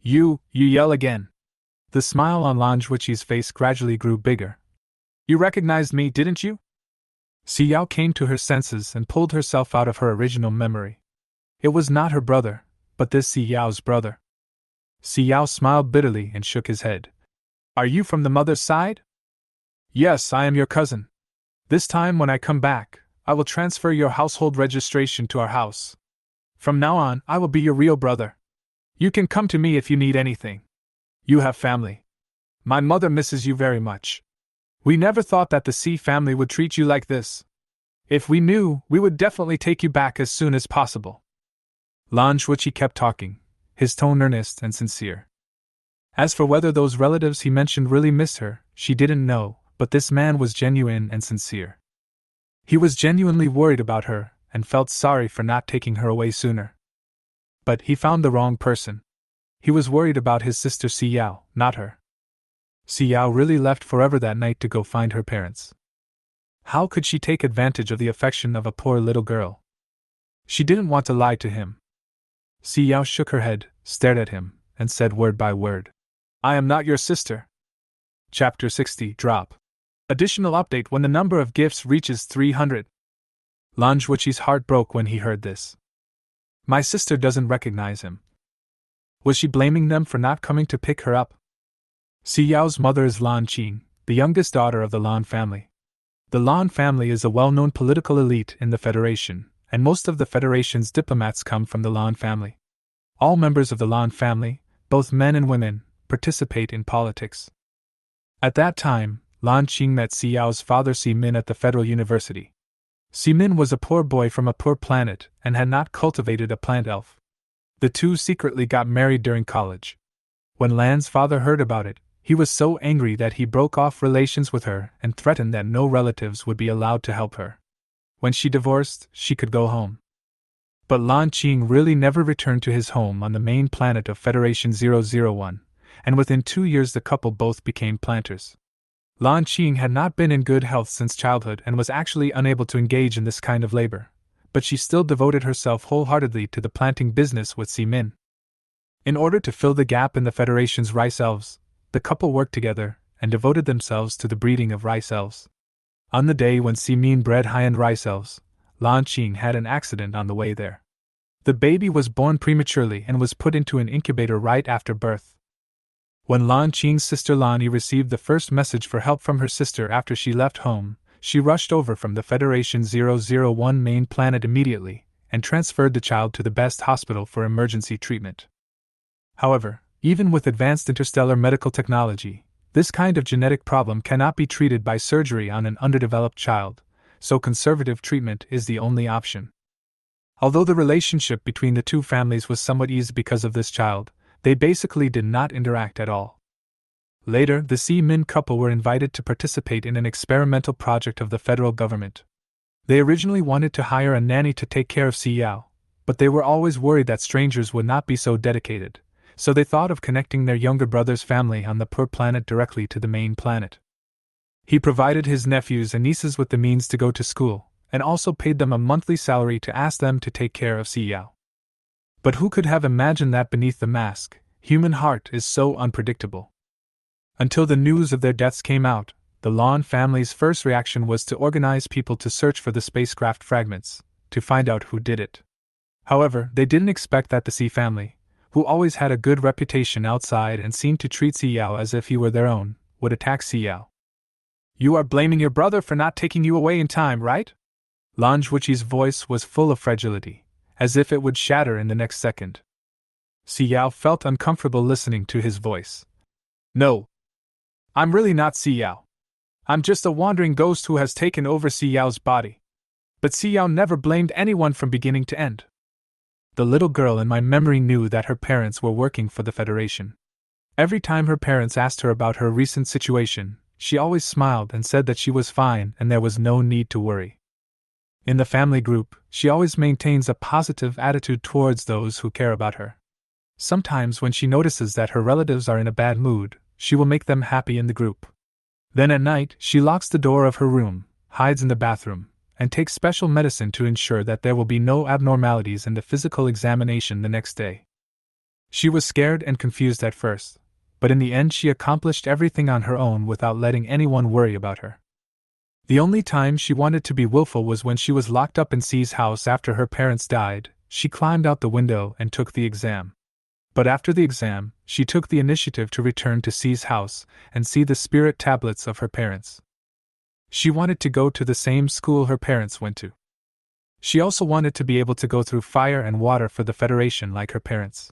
You yell again. The smile on Lan Zhuqi's face gradually grew bigger. You recognized me, didn't you? Xiao came to her senses and pulled herself out of her original memory. It was not her brother, but this Xiao's brother. Xiao smiled bitterly and shook his head. Are you from the mother's side? Yes, I am your cousin. This time when I come back, I will transfer your household registration to our house. From now on, I will be your real brother. You can come to me if you need anything. You have family. My mother misses you very much. We never thought that the Xi family would treat you like this. If we knew, we would definitely take you back as soon as possible. Lan Zhuqi kept talking, his tone earnest and sincere. As for whether those relatives he mentioned really missed her, she didn't know, but this man was genuine and sincere. He was genuinely worried about her, and felt sorry for not taking her away sooner. But he found the wrong person. He was worried about his sister Xiao, not her. Xiao really left forever that night to go find her parents. How could she take advantage of the affection of a poor little girl? She didn't want to lie to him. Xiao shook her head, stared at him, and said word by word, I am not your sister. Chapter 60 Drop. Additional update when the number of gifts reaches 300. Lan Zhuqi's heart broke when he heard this. My sister doesn't recognize him. Was she blaming them for not coming to pick her up? Xiao's mother is Lan Qing, the youngest daughter of the Lan family. The Lan family is a well-known political elite in the Federation, and most of the Federation's diplomats come from the Lan family. All members of the Lan family, both men and women, participate in politics. At that time, Lan Qing met Xiao's father Ximin at the Federal University. Ximin was a poor boy from a poor planet and had not cultivated a plant elf. The two secretly got married during college. When Lan's father heard about it, he was so angry that he broke off relations with her and threatened that no relatives would be allowed to help her. When she divorced, she could go home. But Lan Qing really never returned to his home on the main planet of Federation 001, and within 2 years the couple both became planters. Lan Qing had not been in good health since childhood and was actually unable to engage in this kind of labor, but she still devoted herself wholeheartedly to the planting business with Ximin. In order to fill the gap in the Federation's rice elves, the couple worked together and devoted themselves to the breeding of rice elves. On the day when Ximin bred high-end rice elves, Lan Qing had an accident on the way there. The baby was born prematurely and was put into an incubator right after birth. When Lan Qing's sister Lani received the first message for help from her sister after she left home, she rushed over from the Federation 001 main planet immediately and transferred the child to the best hospital for emergency treatment. However, even with advanced interstellar medical technology, this kind of genetic problem cannot be treated by surgery on an underdeveloped child, so conservative treatment is the only option. Although the relationship between the two families was somewhat eased because of this child, they basically did not interact at all. Later, the Ximin couple were invited to participate in an experimental project of the federal government. They originally wanted to hire a nanny to take care of Xiao, but they were always worried that strangers would not be so dedicated, so they thought of connecting their younger brother's family on the poor planet directly to the main planet. He provided his nephews and nieces with the means to go to school, and also paid them a monthly salary to ask them to take care of Xiao. But who could have imagined that beneath the mask, human heart is so unpredictable? Until the news of their deaths came out, the Lan family's first reaction was to organize people to search for the spacecraft fragments, to find out who did it. However, they didn't expect that the Xi family, who always had a good reputation outside and seemed to treat Xiao as if he were their own, would attack Xiao. You are blaming your brother for not taking you away in time, right? Lan Zhuqi's voice was full of fragility, as if it would shatter in the next second. Xiao felt uncomfortable listening to his voice. No. I'm really not Xiao. I'm just a wandering ghost who has taken over Xiao's body. But Xiao never blamed anyone from beginning to end. The little girl in my memory knew that her parents were working for the Federation. Every time her parents asked her about her recent situation, she always smiled and said that she was fine and there was no need to worry. In the family group, she always maintains a positive attitude towards those who care about her. Sometimes when she notices that her relatives are in a bad mood, she will make them happy in the group. Then at night, she locks the door of her room, hides in the bathroom, and takes special medicine to ensure that there will be no abnormalities in the physical examination the next day. She was scared and confused at first, but in the end she accomplished everything on her own without letting anyone worry about her. The only time she wanted to be willful was when she was locked up in C's house after her parents died. She climbed out the window and took the exam. But after the exam, she took the initiative to return to C's house and see the spirit tablets of her parents. She wanted to go to the same school her parents went to. She also wanted to be able to go through fire and water for the Federation like her parents.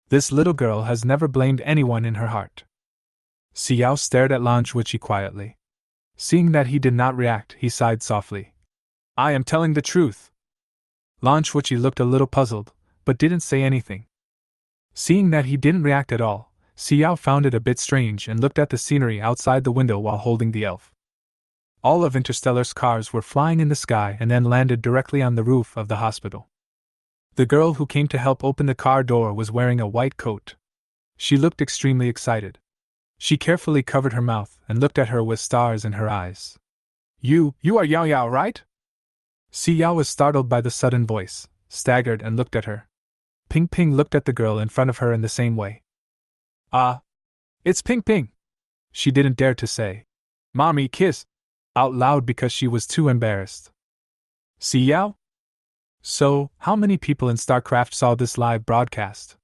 This little girl has never blamed anyone in her heart. Xiao stared at Lan Zhuqi quietly. Seeing that he did not react, he sighed softly. I am telling the truth. Lan Zhuqi looked a little puzzled, but didn't say anything. Seeing that he didn't react at all, Xiao found it a bit strange and looked at the scenery outside the window while holding the elf. All of Interstellar's cars were flying in the sky and then landed directly on the roof of the hospital. The girl who came to help open the car door was wearing a white coat. She looked extremely excited. She carefully covered her mouth and looked at her with stars in her eyes. You are Yao Yao, right? Xiao was startled by the sudden voice, staggered and looked at her. Ping Ping looked at the girl in front of her in the same way. It's Ping Ping. She didn't dare to say, Mommy, kiss, out loud because she was too embarrassed. Xiao? So, how many people in StarCraft saw this live broadcast?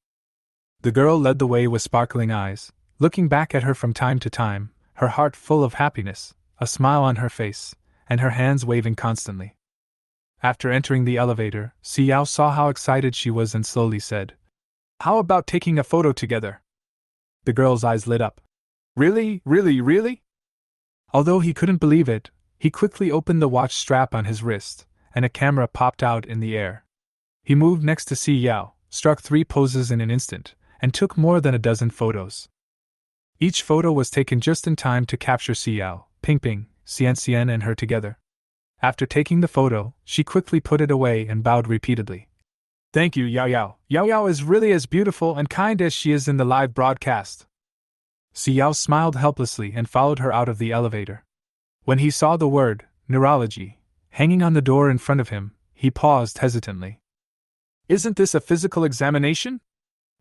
The girl led the way with sparkling eyes, looking back at her from time to time, her heart full of happiness, a smile on her face, and her hands waving constantly. After entering the elevator, Xiao saw how excited she was and slowly said, How about taking a photo together? The girl's eyes lit up. Really? Although he couldn't believe it, he quickly opened the watch strap on his wrist, and a camera popped out in the air. He moved next to Xiao, struck 3 poses in an instant, and took more than a dozen photos. Each photo was taken just in time to capture Xiao, Ping Ping, Xian and her together. After taking the photo, she quickly put it away and bowed repeatedly. Thank you, Yao Yao. Yao Yao is really as beautiful and kind as she is in the live broadcast. Xiao smiled helplessly and followed her out of the elevator. When he saw the word, neurology, hanging on the door in front of him, he paused hesitantly. Isn't this a physical examination?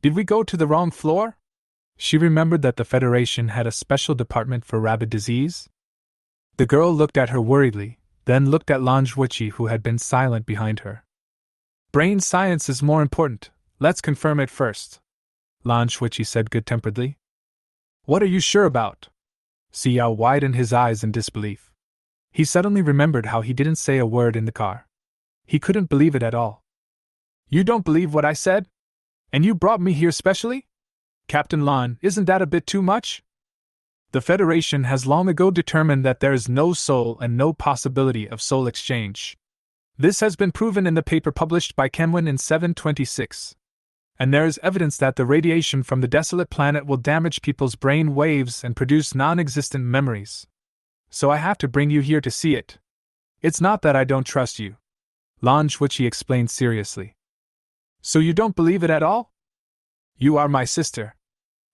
Did we go to the wrong floor? She remembered that the Federation had a special department for rabid disease. The girl looked at her worriedly, then looked at Lan Zhuqi, who had been silent behind her. Brain science is more important. Let's confirm it first, Lan Zhuqi said good-temperedly. What are you sure about? Xiao widened his eyes in disbelief. He suddenly remembered how he didn't say a word in the car. He couldn't believe it at all. You don't believe what I said? And you brought me here specially? Captain Lan, isn't that a bit too much? The Federation has long ago determined that there is no soul and no possibility of soul exchange. This has been proven in the paper published by Kenwin in 726. And there is evidence that the radiation from the Desolate planet will damage people's brain waves and produce non-existent memories. So I have to bring you here to see it. It's not that I don't trust you, Lan Zhuqi explained seriously. So you don't believe it at all? You are my sister.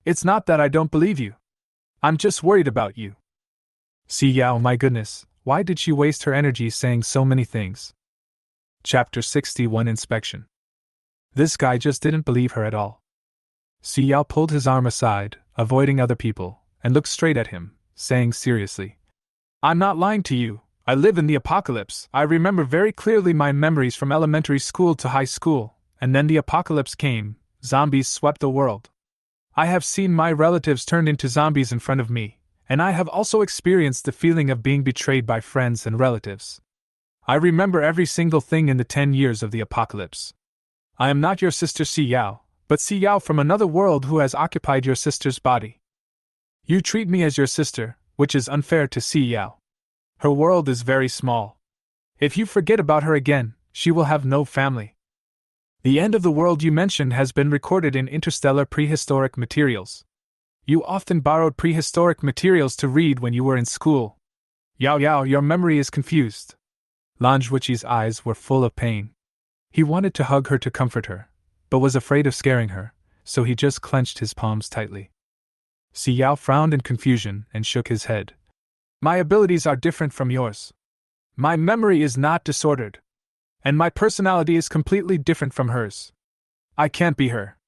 It's not that I don't believe you. I'm just worried about you. Xiao, my goodness, why did she waste her energy saying so many things? Chapter 61 Inspection. This guy just didn't believe her at all. Xiao pulled his arm aside, avoiding other people, and looked straight at him, saying seriously, I'm not lying to you. I live in the apocalypse. I remember very clearly my memories from elementary school to high school, and then the apocalypse came, zombies swept the world. I have seen my relatives turned into zombies in front of me, and I have also experienced the feeling of being betrayed by friends and relatives. I remember every single thing in the 10 years of the apocalypse. I am not your sister Xiao, but Xiao from another world who has occupied your sister's body. You treat me as your sister, which is unfair to Xiao. Her world is very small. If you forget about her again, she will have no family. The end of the world you mentioned has been recorded in Interstellar prehistoric materials. You often borrowed prehistoric materials to read when you were in school. Yao Yao, your memory is confused. Lanjuichi's eyes were full of pain. He wanted to hug her to comfort her, but was afraid of scaring her, so he just clenched his palms tightly. Si Yao frowned in confusion and shook his head. My abilities are different from yours. My memory is not disordered. And my personality is completely different from hers. I can't be her.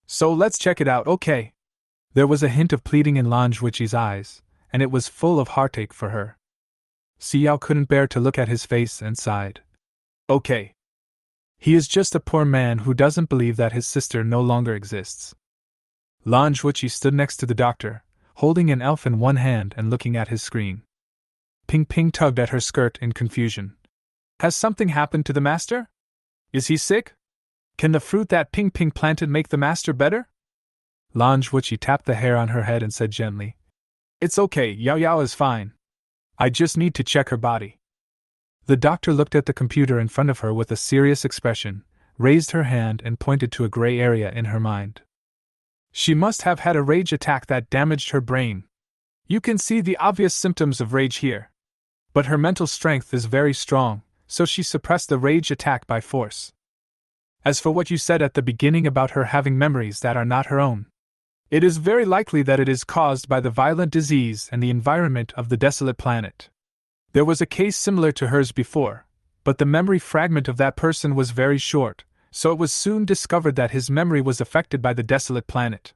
So let's check it out, okay? There was a hint of pleading in Lanjuichi's eyes, and it was full of heartache for her. Si Yao couldn't bear to look at his face and sighed. Okay. He is just a poor man who doesn't believe that his sister no longer exists. Lanjuichi stood next to the doctor, holding an elf in one hand and looking at his screen. Ping Ping tugged at her skirt in confusion. Has something happened to the master? Is he sick? Can the fruit that Ping Ping planted make the master better? Lanjuichi tapped the hair on her head and said gently, It's okay, Yao Yao is fine. I just need to check her body. The doctor looked at the computer in front of her with a serious expression, raised her hand and pointed to a gray area in her mind. She must have had a rage attack that damaged her brain. You can see the obvious symptoms of rage here. But her mental strength is very strong, so she suppressed the rage attack by force. As for what you said at the beginning about her having memories that are not her own, it is very likely that it is caused by the violent disease and the environment of the desolate planet. There was a case similar to hers before, but the memory fragment of that person was very short, so it was soon discovered that his memory was affected by the desolate planet.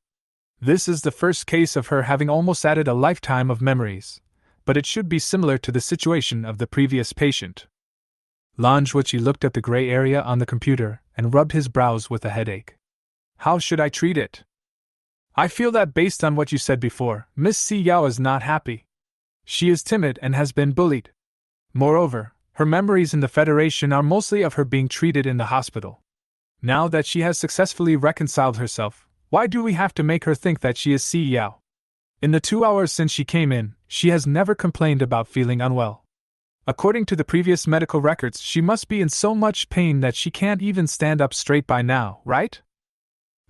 This is the first case of her having almost added a lifetime of memories, but it should be similar to the situation of the previous patient. Lanjuichi looked at the gray area on the computer and rubbed his brows with a headache. How should I treat it? I feel that based on what you said before, Miss Si Yao is not happy. She is timid and has been bullied. Moreover, her memories in the Federation are mostly of her being treated in the hospital. Now that she has successfully reconciled herself, why do we have to make her think that she is Si Yao? In the 2 hours since she came in, she has never complained about feeling unwell. According to the previous medical records, she must be in so much pain that she can't even stand up straight by now, right?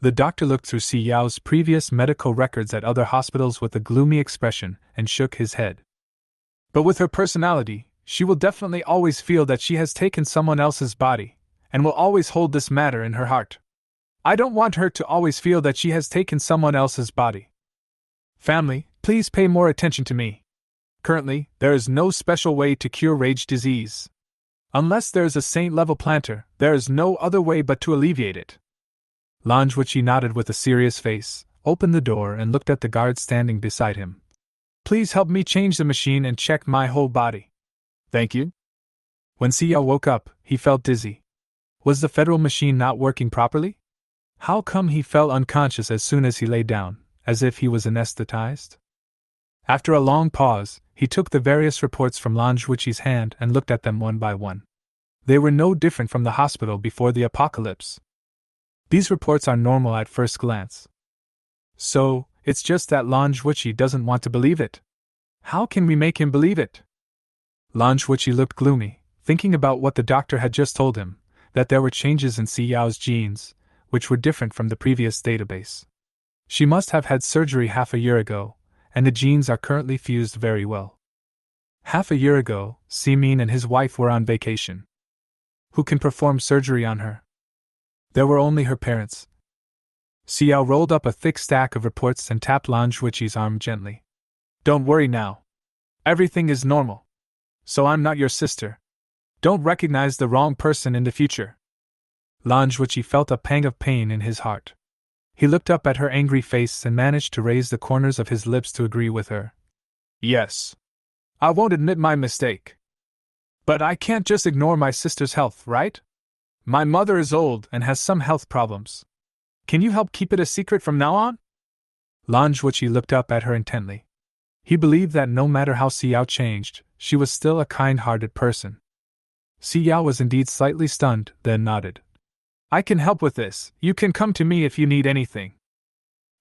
The doctor looked through Si Yao's previous medical records at other hospitals with a gloomy expression and shook his head. But with her personality, she will definitely always feel that she has taken someone else's body, and will always hold this matter in her heart. I don't want her to always feel that she has taken someone else's body. Family, please pay more attention to me. Currently, there is no special way to cure rage disease. Unless there is a saint-level planter, there is no other way but to alleviate it. Lanjuichi nodded with a serious face, opened the door and looked at the guard standing beside him. Please help me change the machine and check my whole body. Thank you. When Si Yao woke up, he felt dizzy. Was the federal machine not working properly? How come he fell unconscious as soon as he lay down, as if he was anesthetized? After a long pause, he took the various reports from Lanjuichi's hand and looked at them one by one. They were no different from the hospital before the apocalypse. These reports are normal at first glance. So, it's just that Lanjuichi doesn't want to believe it. How can we make him believe it? Lanjuichi looked gloomy, thinking about what the doctor had just told him, that there were changes in Si Yao's genes, which were different from the previous database. She must have had surgery half a year ago, and the genes are currently fused very well. Half a year ago, Simin and his wife were on vacation. Who can perform surgery on her? There were only her parents. Si Yao rolled up a thick stack of reports and tapped Lanjuichi's arm gently. Don't worry now. Everything is normal. So I'm not your sister. Don't recognize the wrong person in the future. Lanjuichi felt a pang of pain in his heart. He looked up at her angry face and managed to raise the corners of his lips to agree with her. Yes. I won't admit my mistake. But I can't just ignore my sister's health, right? My mother is old and has some health problems. Can you help keep it a secret from now on? Lanjuichi looked up at her intently. He believed that no matter how Si Yao changed, she was still a kind-hearted person. Si Yao was indeed slightly stunned, then nodded. I can help with this. You can come to me if you need anything.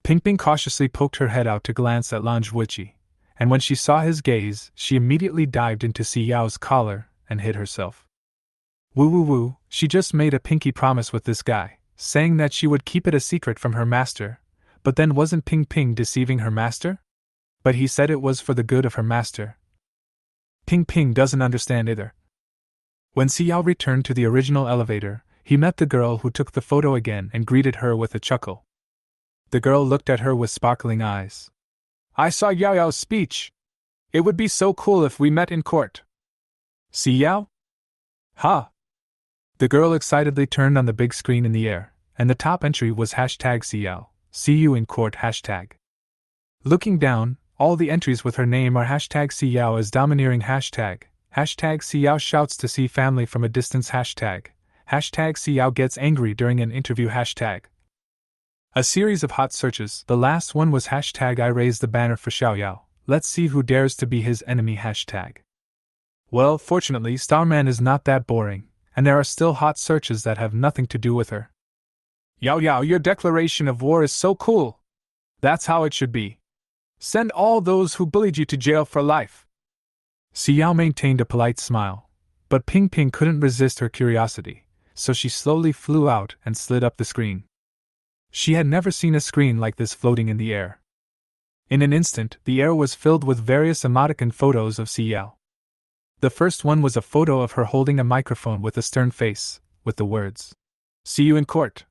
Ping Ping cautiously poked her head out to glance at Lanjuichi, and when she saw his gaze, she immediately dived into Si Yao's collar and hid herself. Woo woo woo, she just made a pinky promise with this guy, saying that she would keep it a secret from her master, but then wasn't Ping Ping deceiving her master? But he said it was for the good of her master. Ping Ping doesn't understand either. When Xiao returned to the original elevator, he met the girl who took the photo again and greeted her with a chuckle. The girl looked at her with sparkling eyes. I saw Yao Yao's speech. It would be so cool if we met in court. Xiao? Ha! The girl excitedly turned on the big screen in the air, and the top entry was #Xiao, see you in court #. Looking down, all the entries with her name are #Xiao as domineering #Xiao shouts to see family from a distance #Xiao gets angry during an interview A series of hot searches, the last one was #I raise the banner for Xiaoyao, let's see who dares to be his enemy #. Well, fortunately Starman is not that boring, and there are still hot searches that have nothing to do with her. Yao Yao, your declaration of war is so cool. That's how it should be. Send all those who bullied you to jail for life. Xiao maintained a polite smile, but Ping Ping couldn't resist her curiosity, so she slowly flew out and slid up the screen. She had never seen a screen like this floating in the air. In an instant, the air was filled with various emoticon photos of Xiao. The first one was a photo of her holding a microphone with a stern face, with the words, "See you in court,"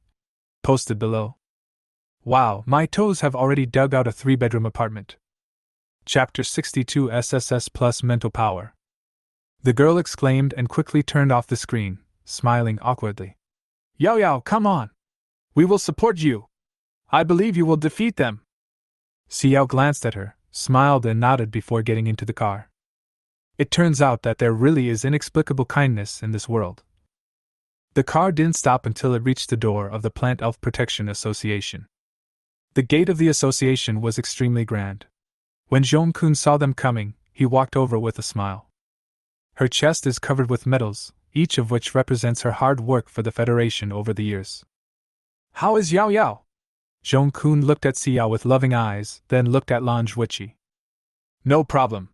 posted below. Wow, my toes have already dug out a 3-bedroom apartment. Chapter 62 SSS Plus Mental Power. The girl exclaimed and quickly turned off the screen, smiling awkwardly. Yao Yao, come on! We will support you! I believe you will defeat them! Xiao glanced at her, smiled and nodded before getting into the car. It turns out that there really is inexplicable kindness in this world. The car didn't stop until it reached the door of the Plant Elf Protection Association. The gate of the association was extremely grand. When Zhong-kun saw them coming, he walked over with a smile. Her chest is covered with medals, each of which represents her hard work for the Federation over the years. How is Yao Yao? Zhong-kun looked at Xiao with loving eyes, then looked at Lan Zhuiqi. No problem.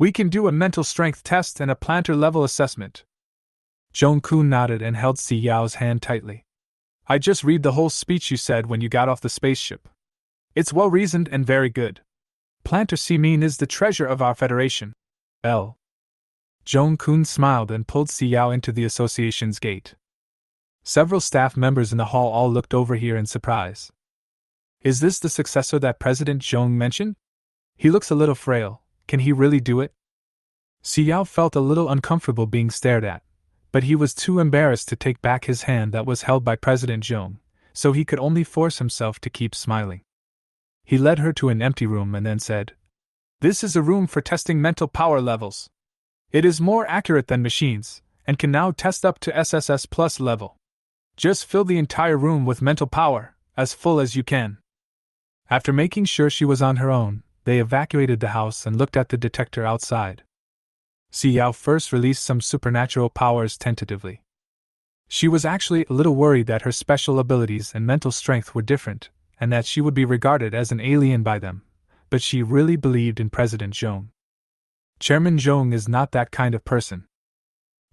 We can do a mental strength test and a planter level assessment. Zhong-kun nodded and held Xiao's hand tightly. I just read the whole speech you said when you got off the spaceship. It's well-reasoned and very good. Planter Simin is the treasure of our Federation. Zhong-kun smiled and pulled Xiao into the association's gate. Several staff members in the hall all looked over here in surprise. Is this the successor that President Zhong mentioned? He looks a little frail. Can he really do it? Xiao felt a little uncomfortable being stared at, but he was too embarrassed to take back his hand that was held by President Zhong, so he could only force himself to keep smiling. He led her to an empty room and then said, This is a room for testing mental power levels. It is more accurate than machines, and can now test up to SSS Plus level. Just fill the entire room with mental power, as full as you can. After making sure she was on her own, they evacuated the house and looked at the detector outside. Xiao first released some supernatural powers tentatively. She was actually a little worried that her special abilities and mental strength were different, and that she would be regarded as an alien by them, but she really believed in President Zhong. Chairman Zhong is not that kind of person.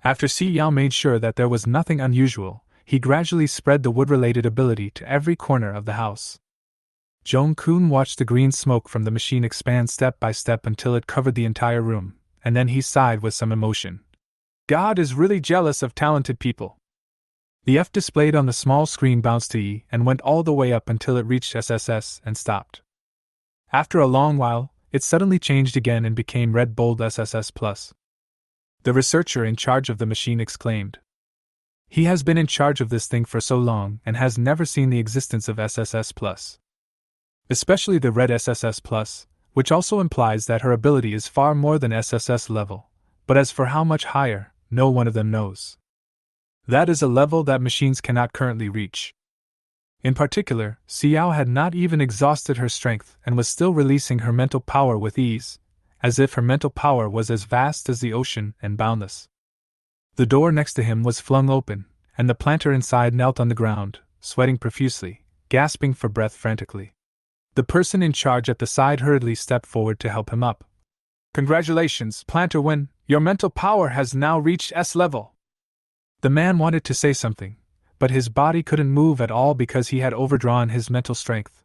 After Xiao made sure that there was nothing unusual, he gradually spread the wood-related ability to every corner of the house. Zhong-kun watched the green smoke from the machine expand step by step until it covered the entire room, and then he sighed with some emotion. God is really jealous of talented people. The F displayed on the small screen bounced to E and went all the way up until it reached SSS and stopped. After a long while, it suddenly changed again and became red bold SSS+. The researcher in charge of the machine exclaimed. He has been in charge of this thing for so long and has never seen the existence of SSS+. Especially the red SSS+, which also implies that her ability is far more than SSS level, but as for how much higher, no one of them knows. That is a level that machines cannot currently reach. In particular, Xiao had not even exhausted her strength and was still releasing her mental power with ease, as if her mental power was as vast as the ocean and boundless. The door next to him was flung open, and the planter inside knelt on the ground, sweating profusely, gasping for breath frantically. The person in charge at the side hurriedly stepped forward to help him up. Congratulations, Planter Win, your mental power has now reached S level. The man wanted to say something, but his body couldn't move at all because he had overdrawn his mental strength.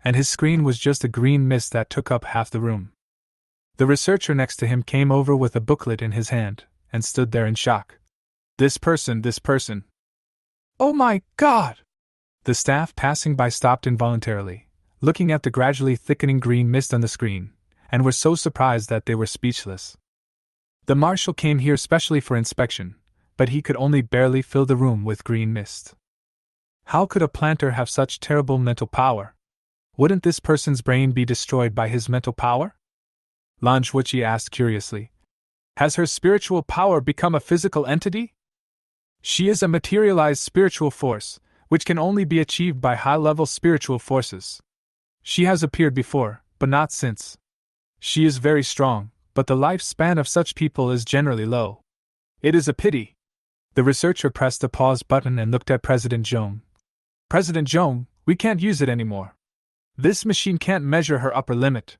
And his screen was just a green mist that took up half the room. The researcher next to him came over with a booklet in his hand, and stood there in shock. This person. Oh my God! The staff passing by stopped involuntarily, looking at the gradually thickening green mist on the screen, and were so surprised that they were speechless. The marshal came here specially for inspection, but he could only barely fill the room with green mist. How could a planter have such terrible mental power? Wouldn't this person's brain be destroyed by his mental power? Lanjuchi asked curiously. Has her spiritual power become a physical entity? She is a materialized spiritual force, which can only be achieved by high-level spiritual forces. She has appeared before, but not since. She is very strong, but the lifespan of such people is generally low. It is a pity. The researcher pressed the pause button and looked at President Zhong. President Zhong, we can't use it anymore. This machine can't measure her upper limit.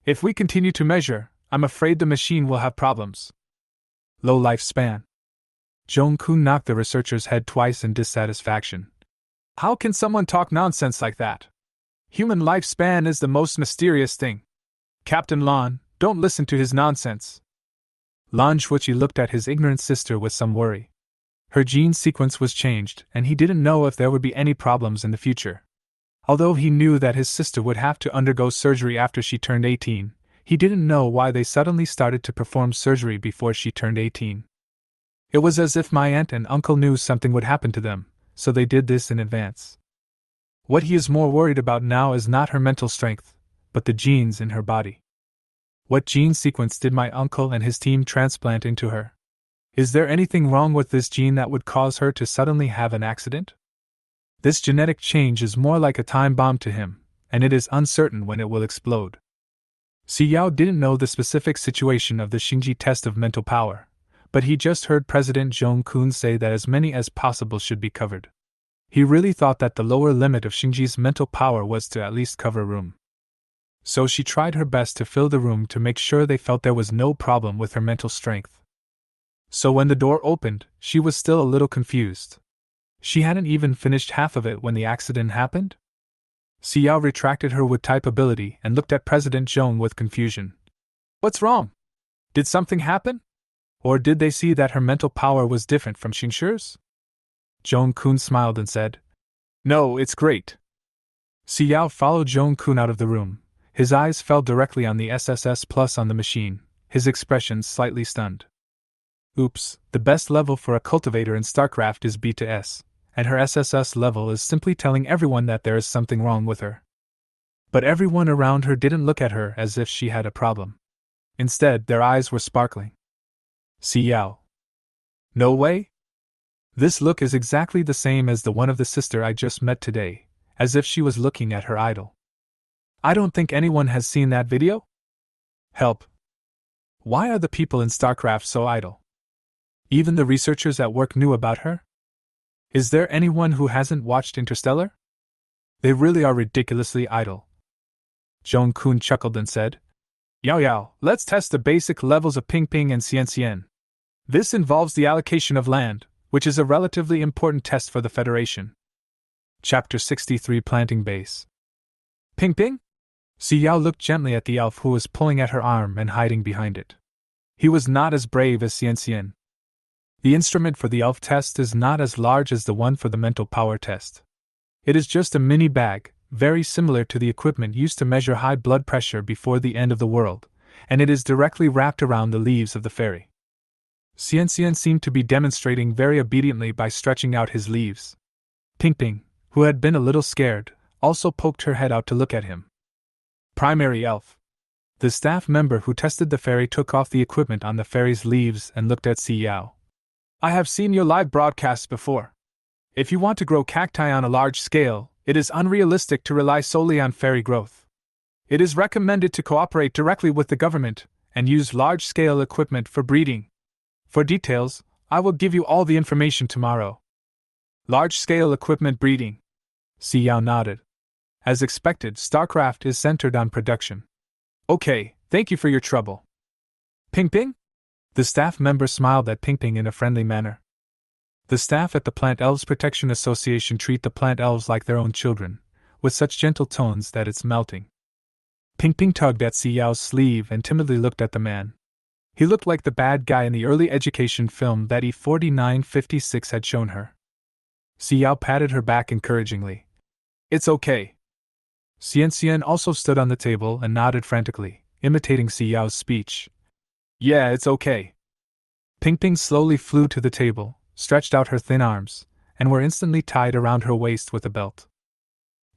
If we continue to measure, I'm afraid the machine will have problems. Low lifespan. Zhong-kun knocked the researcher's head twice in dissatisfaction. How can someone talk nonsense like that? Human lifespan is the most mysterious thing. Captain Lan, don't listen to his nonsense. Lanjuchi looked at his ignorant sister with some worry. Her gene sequence was changed, and he didn't know if there would be any problems in the future. Although he knew that his sister would have to undergo surgery after she turned 18, he didn't know why they suddenly started to perform surgery before she turned 18. It was as if my aunt and uncle knew something would happen to them, so they did this in advance. What he is more worried about now is not her mental strength, but the genes in her body. What gene sequence did my uncle and his team transplant into her? Is there anything wrong with this gene that would cause her to suddenly have an accident? This genetic change is more like a time bomb to him, and it is uncertain when it will explode. Xiao didn't know the specific situation of the Xingji test of mental power, but he just heard President Zhong-kun say that as many as possible should be covered. He really thought that the lower limit of Xingji's mental power was to at least cover a room. So she tried her best to fill the room to make sure they felt there was no problem with her mental strength. So when the door opened, she was still a little confused. She hadn't even finished half of it when the accident happened? Xiao retracted her with type ability and looked at President Zhong with confusion. What's wrong? Did something happen? Or did they see that her mental power was different from Xingqi's? Zhong-kun smiled and said, No, it's great. Xiao followed Zhong-kun out of the room. His eyes fell directly on the SSS Plus on the machine, his expression slightly stunned. Oops, the best level for a cultivator in StarCraft is B to S, and her SSS level is simply telling everyone that there is something wrong with her. But everyone around her didn't look at her as if she had a problem. Instead, their eyes were sparkling. Xiao. No way? This look is exactly the same as the one of the sister I just met today, as if she was looking at her idol. I don't think anyone has seen that video? Help. Why are the people in StarCraft so idle? Even the researchers at work knew about her? Is there anyone who hasn't watched Interstellar? They really are ridiculously idle. Zhong-kun chuckled and said, Yao, let's test the basic levels of Ping Ping and Xian Xian. This involves the allocation of land, which is a relatively important test for the Federation. Chapter 63 Planting Base. Ping Ping? Xiao looked gently at the elf who was pulling at her arm and hiding behind it. He was not as brave as Xian Xian. The instrument for the elf test is not as large as the one for the mental power test. It is just a mini bag, very similar to the equipment used to measure high blood pressure before the end of the world, and it is directly wrapped around the leaves of the fairy. Xian Xian seemed to be demonstrating very obediently by stretching out his leaves. Ping Ping, who had been a little scared, also poked her head out to look at him. Primary elf. The staff member who tested the fairy took off the equipment on the fairy's leaves and looked at Xiao. I have seen your live broadcasts before. If you want to grow cacti on a large scale, it is unrealistic to rely solely on fairy growth. It is recommended to cooperate directly with the government and use large-scale equipment for breeding. For details, I will give you all the information tomorrow. Large-scale equipment breeding. Xiao nodded. As expected, StarCraft is centered on production. Okay, thank you for your trouble. Ping Ping? The staff member smiled at Ping Ping in a friendly manner. The staff at the Plant Elves Protection Association treat the plant elves like their own children, with such gentle tones that it's melting. Ping Ping tugged at Si Yao's sleeve and timidly looked at the man. He looked like the bad guy in the early education film that E4956 had shown her. Si Yao patted her back encouragingly. It's okay. Xian also stood on the table and nodded frantically, imitating Si Yao's speech. Yeah, it's okay. Ping Ping slowly flew to the table, stretched out her thin arms, and were instantly tied around her waist with a belt.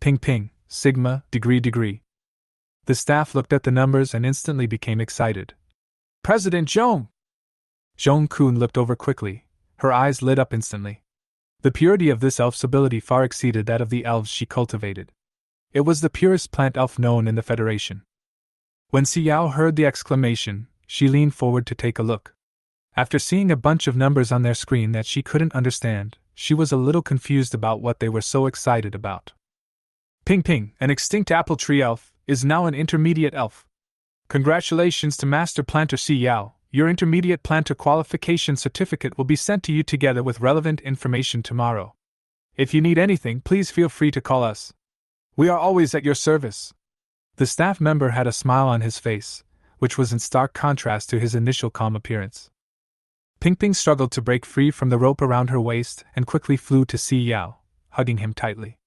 Ping Ping, Sigma, degree. The staff looked at the numbers and instantly became excited. President Zhong! Zhong Kun looked over quickly, her eyes lit up instantly. The purity of this elf's ability far exceeded that of the elves she cultivated. It was the purest plant elf known in the Federation. When Si Yao heard the exclamation, she leaned forward to take a look. After seeing a bunch of numbers on their screen that she couldn't understand, she was a little confused about what they were so excited about. Ping Ping, an extinct apple tree elf, is now an intermediate elf. Congratulations to Master Planter Si Yao. Your intermediate planter qualification certificate will be sent to you together with relevant information tomorrow. If you need anything, please feel free to call us. We are always at your service. The staff member had a smile on his face, which was in stark contrast to his initial calm appearance. Ping Ping struggled to break free from the rope around her waist and quickly flew to Si Yao, hugging him tightly.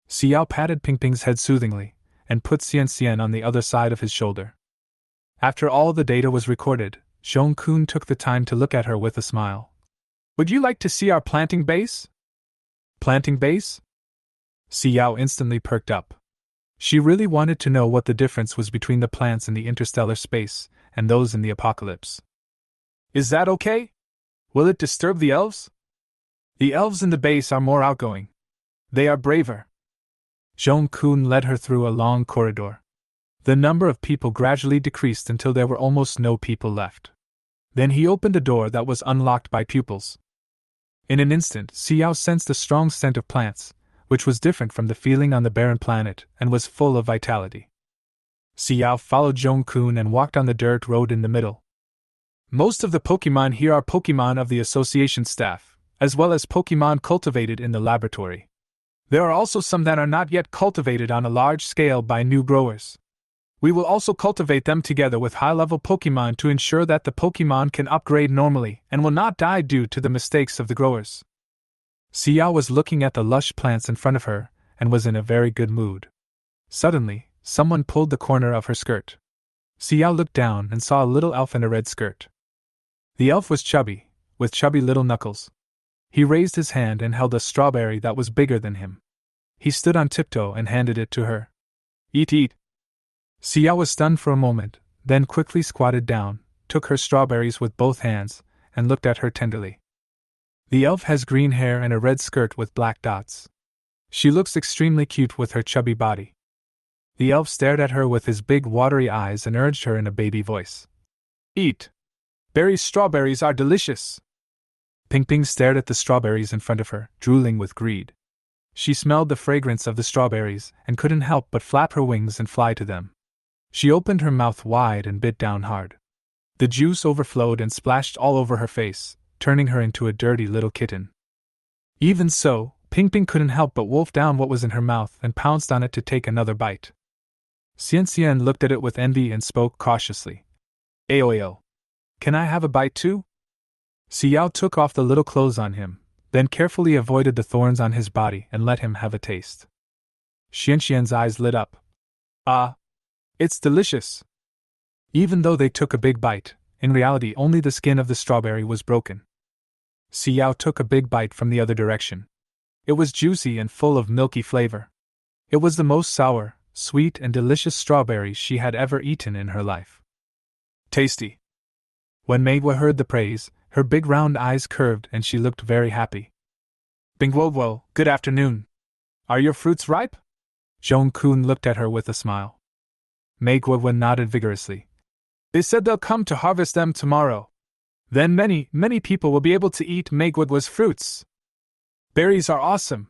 Si Yao patted Ping Ping's head soothingly and put Xian on the other side of his shoulder. After all the data was recorded, Zhong Kun took the time to look at her with a smile. Would you like to see our planting base? Planting base? Si Yao instantly perked up. She really wanted to know what the difference was between the plants in the interstellar space and those in the apocalypse. Is that okay? Will it disturb the elves? The elves in the base are more outgoing. They are braver. Zhong Kun led her through a long corridor. The number of people gradually decreased until there were almost no people left. Then he opened a door that was unlocked by pupils. In an instant, Si Yao sensed a strong scent of plants, which was different from the feeling on the barren planet and was full of vitality. Si Yao followed Zhong Kun and walked on the dirt road in the middle. Most of the Pokémon here are Pokémon of the association staff, as well as Pokémon cultivated in the laboratory. There are also some that are not yet cultivated on a large scale by new growers. We will also cultivate them together with high-level Pokémon to ensure that the Pokémon can upgrade normally and will not die due to the mistakes of the growers. Si Yao was looking at the lush plants in front of her and was in a very good mood. Suddenly, someone pulled the corner of her skirt. Si Yao looked down and saw a little elf in a red skirt. The elf was chubby, with chubby little knuckles. He raised his hand and held a strawberry that was bigger than him. He stood on tiptoe and handed it to her. Eat. Si Yao was stunned for a moment, then quickly squatted down, took her strawberries with both hands, and looked at her tenderly. The elf has green hair and a red skirt with black dots. She looks extremely cute with her chubby body. The elf stared at her with his big watery eyes and urged her in a baby voice. Eat! Berry strawberries are delicious! Ping Ping stared at the strawberries in front of her, drooling with greed. She smelled the fragrance of the strawberries and couldn't help but flap her wings and fly to them. She opened her mouth wide and bit down hard. The juice overflowed and splashed all over her face, turning her into a dirty little kitten. Even so, Ping Ping couldn't help but wolf down what was in her mouth and pounced on it to take another bite. Xian looked at it with envy and spoke cautiously. Ayo. Can I have a bite too? Si Yao took off the little clothes on him, then carefully avoided the thorns on his body and let him have a taste. Xian's eyes lit up. Ah! It's delicious! Even though they took a big bite, in reality only the skin of the strawberry was broken. Si Yao took a big bite from the other direction. It was juicy and full of milky flavor. It was the most sour, sweet and delicious strawberry she had ever eaten in her life. Tasty! When manhwa heard the praise, her big round eyes curved and she looked very happy. Bingwo, good afternoon. Are your fruits ripe? Zhong Kun looked at her with a smile. Manhwa nodded vigorously. They said they'll come to harvest them tomorrow. Then many people will be able to eat Manhwa's fruits. Berries are awesome.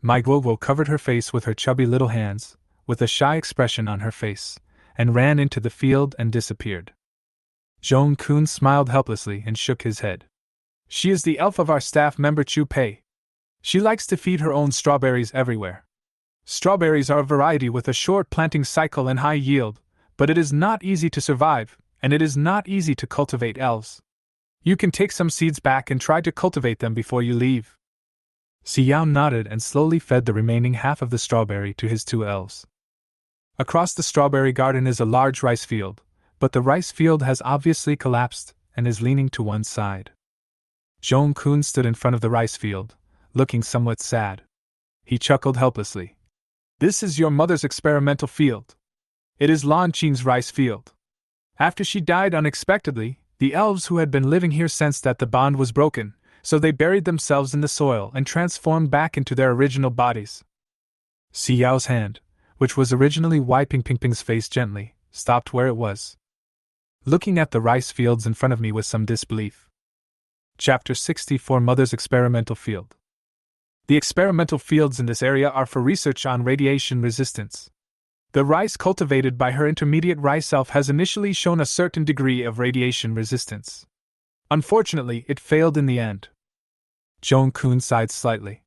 Manhwa covered her face with her chubby little hands, with a shy expression on her face, and ran into the field and disappeared. Zhong Kun smiled helplessly and shook his head. She is the elf of our staff member Chu Pei. She likes to feed her own strawberries everywhere. Strawberries are a variety with a short planting cycle and high yield, but it is not easy to survive, and it is not easy to cultivate elves. You can take some seeds back and try to cultivate them before you leave. Xiao nodded and slowly fed the remaining half of the strawberry to his 2 elves. Across the strawberry garden is a large rice field, but the rice field has obviously collapsed and is leaning to one side. Zhong-kun stood in front of the rice field, looking somewhat sad. He chuckled helplessly. This is your mother's experimental field. It is Lan Qing's rice field. After she died unexpectedly, the elves who had been living here sensed that the bond was broken, so they buried themselves in the soil and transformed back into their original bodies. Xiao's hand, which was originally wiping Pingping's face gently, stopped where it was, looking at the rice fields in front of me with some disbelief. Chapter 64 Mother's Experimental Field. The experimental fields in this area are for research on radiation resistance. The rice cultivated by her intermediate rice elf has initially shown a certain degree of radiation resistance. Unfortunately, it failed in the end. Zhong-kun sighed slightly.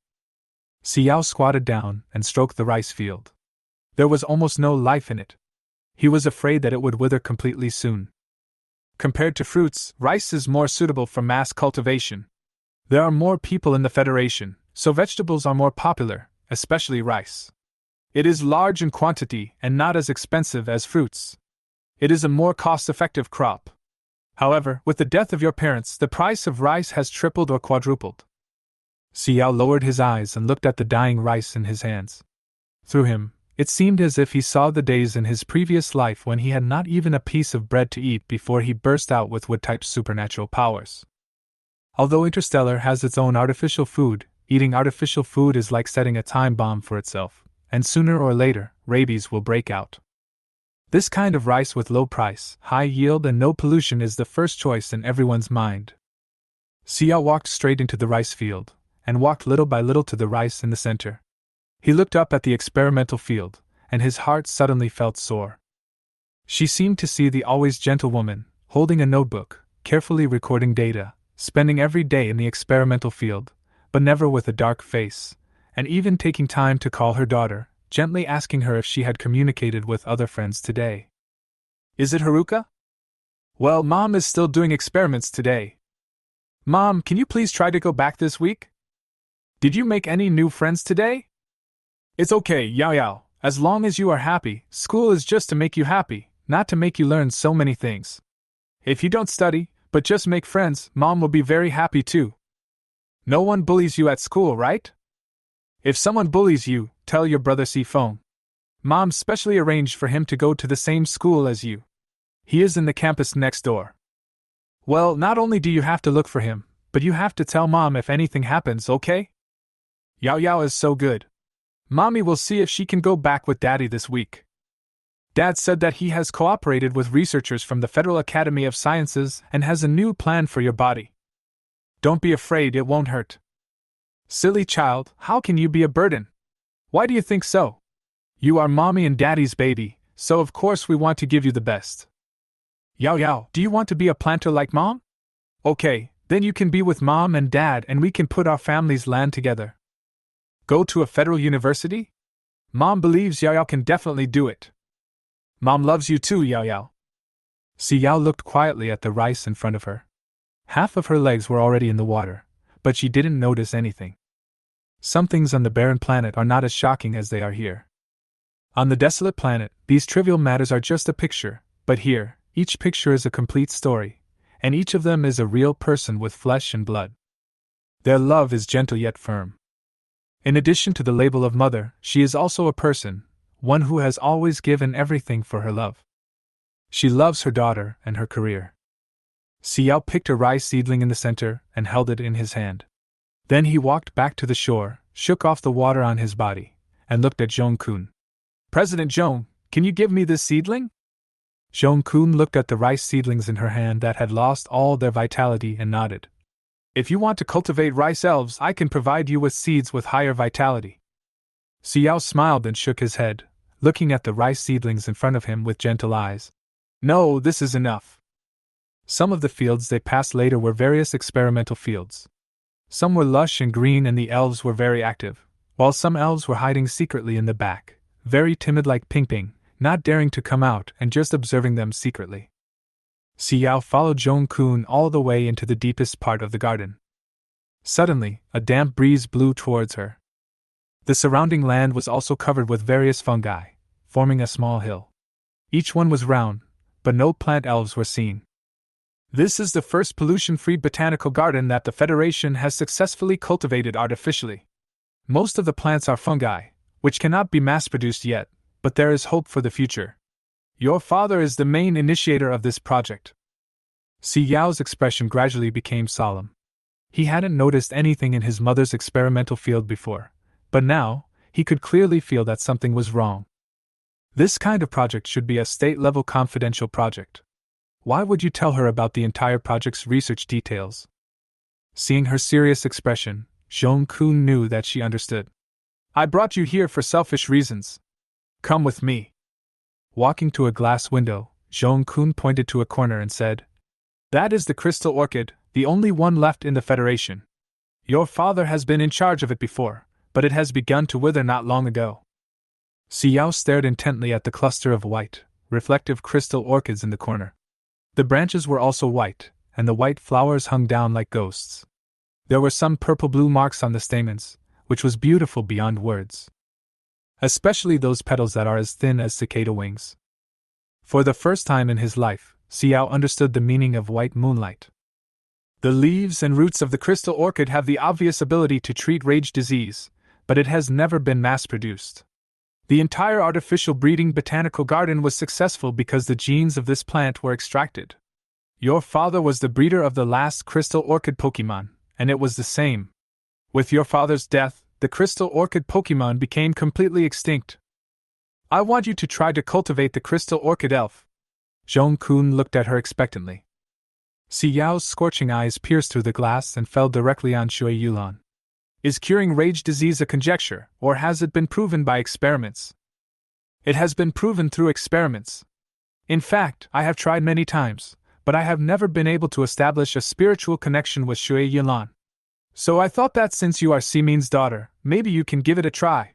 Xiao squatted down and stroked the rice field. There was almost no life in it. He was afraid that it would wither completely soon. Compared to fruits, rice is more suitable for mass cultivation. There are more people in the Federation, so vegetables are more popular, especially rice. It is large in quantity and not as expensive as fruits. It is a more cost-effective crop. However, with the death of your parents, the price of rice has tripled or quadrupled. Xiao lowered his eyes and looked at the dying rice in his hands. Through him, it seemed as if he saw the days in his previous life when he had not even a piece of bread to eat before he burst out with wood-type supernatural powers. Although Interstellar has its own artificial food, eating artificial food is like setting a time bomb for itself, and sooner or later, rabies will break out. This kind of rice with low price, high yield and no pollution is the first choice in everyone's mind. Xiao walked straight into the rice field, and walked little by little to the rice in the center. He looked up at the experimental field, and his heart suddenly felt sore. She seemed to see the always gentle woman, holding a notebook, carefully recording data, spending every day in the experimental field, but never with a dark face, and even taking time to call her daughter, gently asking her if she had communicated with other friends today. Is it Haruka? Well, Mom is still doing experiments today. Mom, can you please try to go back this week? Did you make any new friends today? It's okay, Yao Yao, as long as you are happy. School is just to make you happy, not to make you learn so many things. If you don't study, but just make friends, Mom will be very happy too. No one bullies you at school, right? If someone bullies you, tell your brother Sifeng. Mom specially arranged for him to go to the same school as you. He is in the campus next door. Well, not only do you have to look for him, but you have to tell Mom if anything happens, okay? Yao Yao is so good. Mommy will see if she can go back with Daddy this week. Dad said that he has cooperated with researchers from the Federal Academy of Sciences and has a new plan for your body. Don't be afraid, it won't hurt. Silly child, how can you be a burden? Why do you think so? You are Mommy and Daddy's baby, so of course we want to give you the best. Yao Yao, do you want to be a planter like Mom? Okay, then you can be with Mom and Dad and we can put our family's land together. Go to a federal university? Mom believes Yao Yao can definitely do it. Mom loves you too, Yao Yao. Xiao looked quietly at the rice in front of her. Half of her legs were already in the water, but she didn't notice anything. Some things on the barren planet are not as shocking as they are here. On the desolate planet, these trivial matters are just a picture, but here, each picture is a complete story, and each of them is a real person with flesh and blood. Their love is gentle yet firm. In addition to the label of mother, she is also a person, one who has always given everything for her love. She loves her daughter and her career. Xiao picked a rice seedling in the center and held it in his hand. Then he walked back to the shore, shook off the water on his body, and looked at Zhong-kun. President Zhong, can you give me this seedling? Zhong-kun looked at the rice seedlings in her hand that had lost all their vitality and nodded. If you want to cultivate rice elves, I can provide you with seeds with higher vitality. Xiao smiled and shook his head, looking at the rice seedlings in front of him with gentle eyes. No, this is enough. Some of the fields they passed later were various experimental fields. Some were lush and green and the elves were very active, while some elves were hiding secretly in the back, very timid like Ping Ping, not daring to come out and just observing them secretly. Xiao followed Zhong-kun all the way into the deepest part of the garden. Suddenly, a damp breeze blew towards her. The surrounding land was also covered with various fungi, forming a small hill. Each one was round, but no plant elves were seen. This is the first pollution-free botanical garden that the Federation has successfully cultivated artificially. Most of the plants are fungi, which cannot be mass-produced yet, but there is hope for the future. Your father is the main initiator of this project. Xiao's expression gradually became solemn. He hadn't noticed anything in his mother's experimental field before, but now, he could clearly feel that something was wrong. This kind of project should be a state-level confidential project. Why would you tell her about the entire project's research details? Seeing her serious expression, Zhong-kun knew that she understood. I brought you here for selfish reasons. Come with me. Walking to a glass window, Zhong-kun pointed to a corner and said, That is the crystal orchid, the only one left in the Federation. Your father has been in charge of it before, but it has begun to wither not long ago. Xiao stared intently at the cluster of white, reflective crystal orchids in the corner. The branches were also white, and the white flowers hung down like ghosts. There were some purple-blue marks on the stamens, which was beautiful beyond words. Especially those petals that are as thin as cicada wings. For the first time in his life, Xiao understood the meaning of white moonlight. The leaves and roots of the crystal orchid have the obvious ability to treat rage disease, but it has never been mass-produced. The entire artificial breeding botanical garden was successful because the genes of this plant were extracted. Your father was the breeder of the last crystal orchid Pokemon, and it was the same. With your father's death, the crystal orchid Pokemon became completely extinct. I want you to try to cultivate the crystal orchid elf. Zhong-kun looked at her expectantly. Xiao's scorching eyes pierced through the glass and fell directly on Shui Yulan. Is curing rage disease a conjecture, or has it been proven by experiments? It has been proven through experiments. In fact, I have tried many times, but I have never been able to establish a spiritual connection with Shui Yulan. So I thought that since you are Simin's daughter, maybe you can give it a try.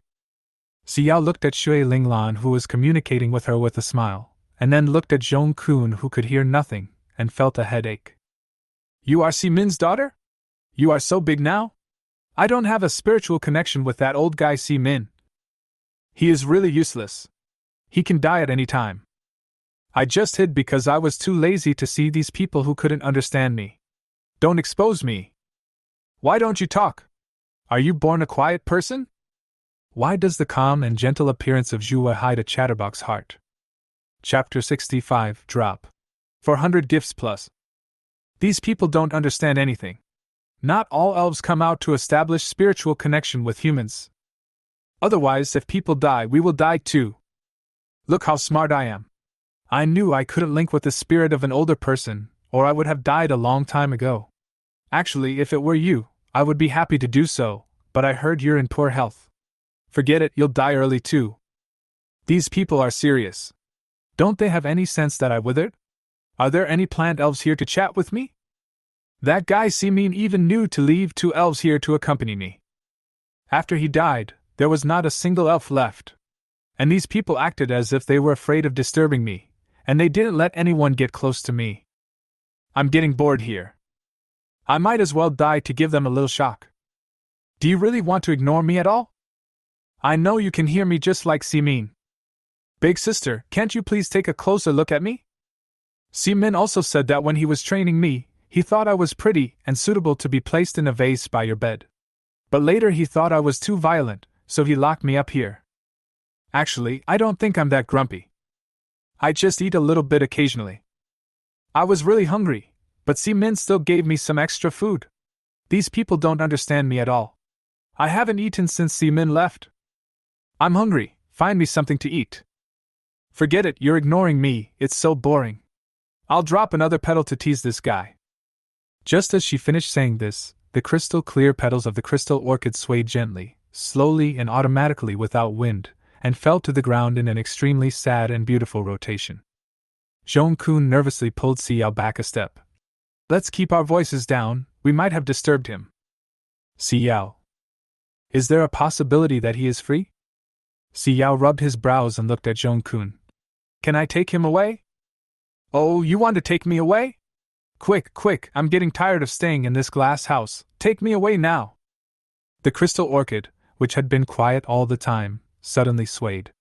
Xiao looked at Shui Linglan, who was communicating with her with a smile, and then looked at Zhong-kun, who could hear nothing, and felt a headache. You are Simin's daughter? You are so big now? I don't have a spiritual connection with that old guy Simin. He is really useless. He can die at any time. I just hid because I was too lazy to see these people who couldn't understand me. Don't expose me. Why don't you talk? Are you born a quiet person? Why does the calm and gentle appearance of Zhuwa hide a chatterbox heart? Chapter 65 Drop. 400 gifts plus. These people don't understand anything. Not all elves come out to establish spiritual connection with humans. Otherwise, if people die, we will die too. Look how smart I am. I knew I couldn't link with the spirit of an older person, or I would have died a long time ago. Actually, if it were you, I would be happy to do so, but I heard you're in poor health. Forget it, you'll die early too. These people are serious. Don't they have any sense that I withered? Are there any plant elves here to chat with me? That guy Simin even knew to leave 2 elves here to accompany me. After he died, there was not a single elf left. And these people acted as if they were afraid of disturbing me, and they didn't let anyone get close to me. I'm getting bored here. I might as well die to give them a little shock. Do you really want to ignore me at all? I know you can hear me just like Simin. Big sister, can't you please take a closer look at me? Simin also said that when he was training me, he thought I was pretty and suitable to be placed in a vase by your bed. But later he thought I was too violent, so he locked me up here. Actually, I don't think I'm that grumpy. I just eat a little bit occasionally. I was really hungry, but Simin still gave me some extra food. These people don't understand me at all. I haven't eaten since Simin left. I'm hungry, find me something to eat. Forget it, you're ignoring me, it's so boring. I'll drop another petal to tease this guy. Just as she finished saying this, the crystal clear petals of the crystal orchid swayed gently, slowly and automatically without wind, and fell to the ground in an extremely sad and beautiful rotation. Zhong-kun nervously pulled Xiao back a step. Let's keep our voices down, we might have disturbed him. Xiao. Is there a possibility that he is free? Xiao rubbed his brows and looked at Zhong-kun. Can I take him away? Oh, you want to take me away? Quick, quick, I'm getting tired of staying in this glass house, take me away now. The crystal orchid, which had been quiet all the time, suddenly swayed.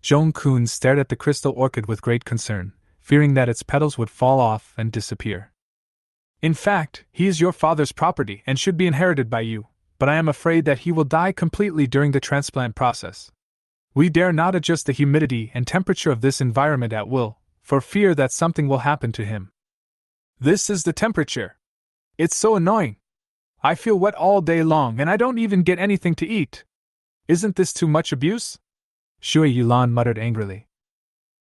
Zhong-kun stared at the crystal orchid with great concern, fearing that its petals would fall off and disappear. In fact, he is your father's property and should be inherited by you, but I am afraid that he will die completely during the transplant process. We dare not adjust the humidity and temperature of this environment at will, for fear that something will happen to him. This is the temperature. It's so annoying. I feel wet all day long and I don't even get anything to eat. Isn't this too much abuse? Shui Yulan muttered angrily.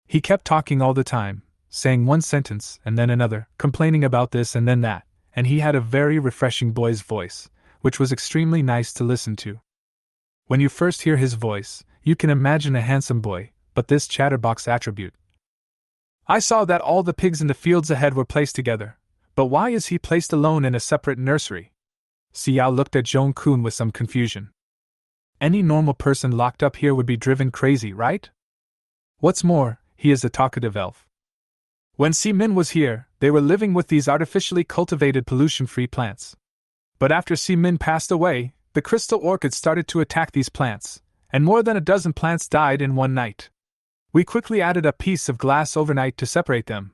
He kept talking all the time, saying one sentence and then another, complaining about this and then that, and he had a very refreshing boy's voice, which was extremely nice to listen to. When you first hear his voice, you can imagine a handsome boy, but this chatterbox attribute. I saw that all the pigs in the fields ahead were placed together, but why is he placed alone in a separate nursery? Xiao looked at Zhong-kun with some confusion. Any normal person locked up here would be driven crazy, right? What's more, he is a talkative elf. When Si-min was here, they were living with these artificially cultivated pollution-free plants. But after Si-min passed away, the crystal orchid started to attack these plants, and more than a dozen plants died in one night. We quickly added a piece of glass overnight to separate them.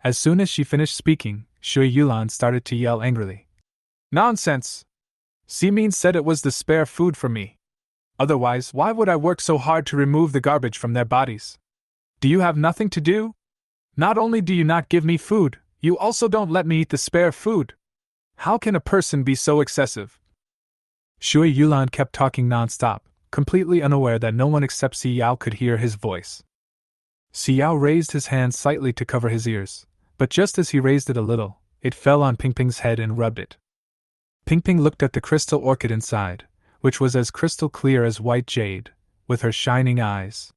As soon as she finished speaking, Shui Yulan started to yell angrily. Nonsense! Si-min said it was the spare food for me. Otherwise, why would I work so hard to remove the garbage from their bodies? Do you have nothing to do? Not only do you not give me food, you also don't let me eat the spare food. How can a person be so excessive? Shui Yulan kept talking non-stop, completely unaware that no one except Xiao could hear his voice. Xiao raised his hand slightly to cover his ears, but just as he raised it a little, it fell on Pingping's head and rubbed it. Pingping looked at the crystal orchid inside, which was as crystal clear as white jade, with her shining eyes.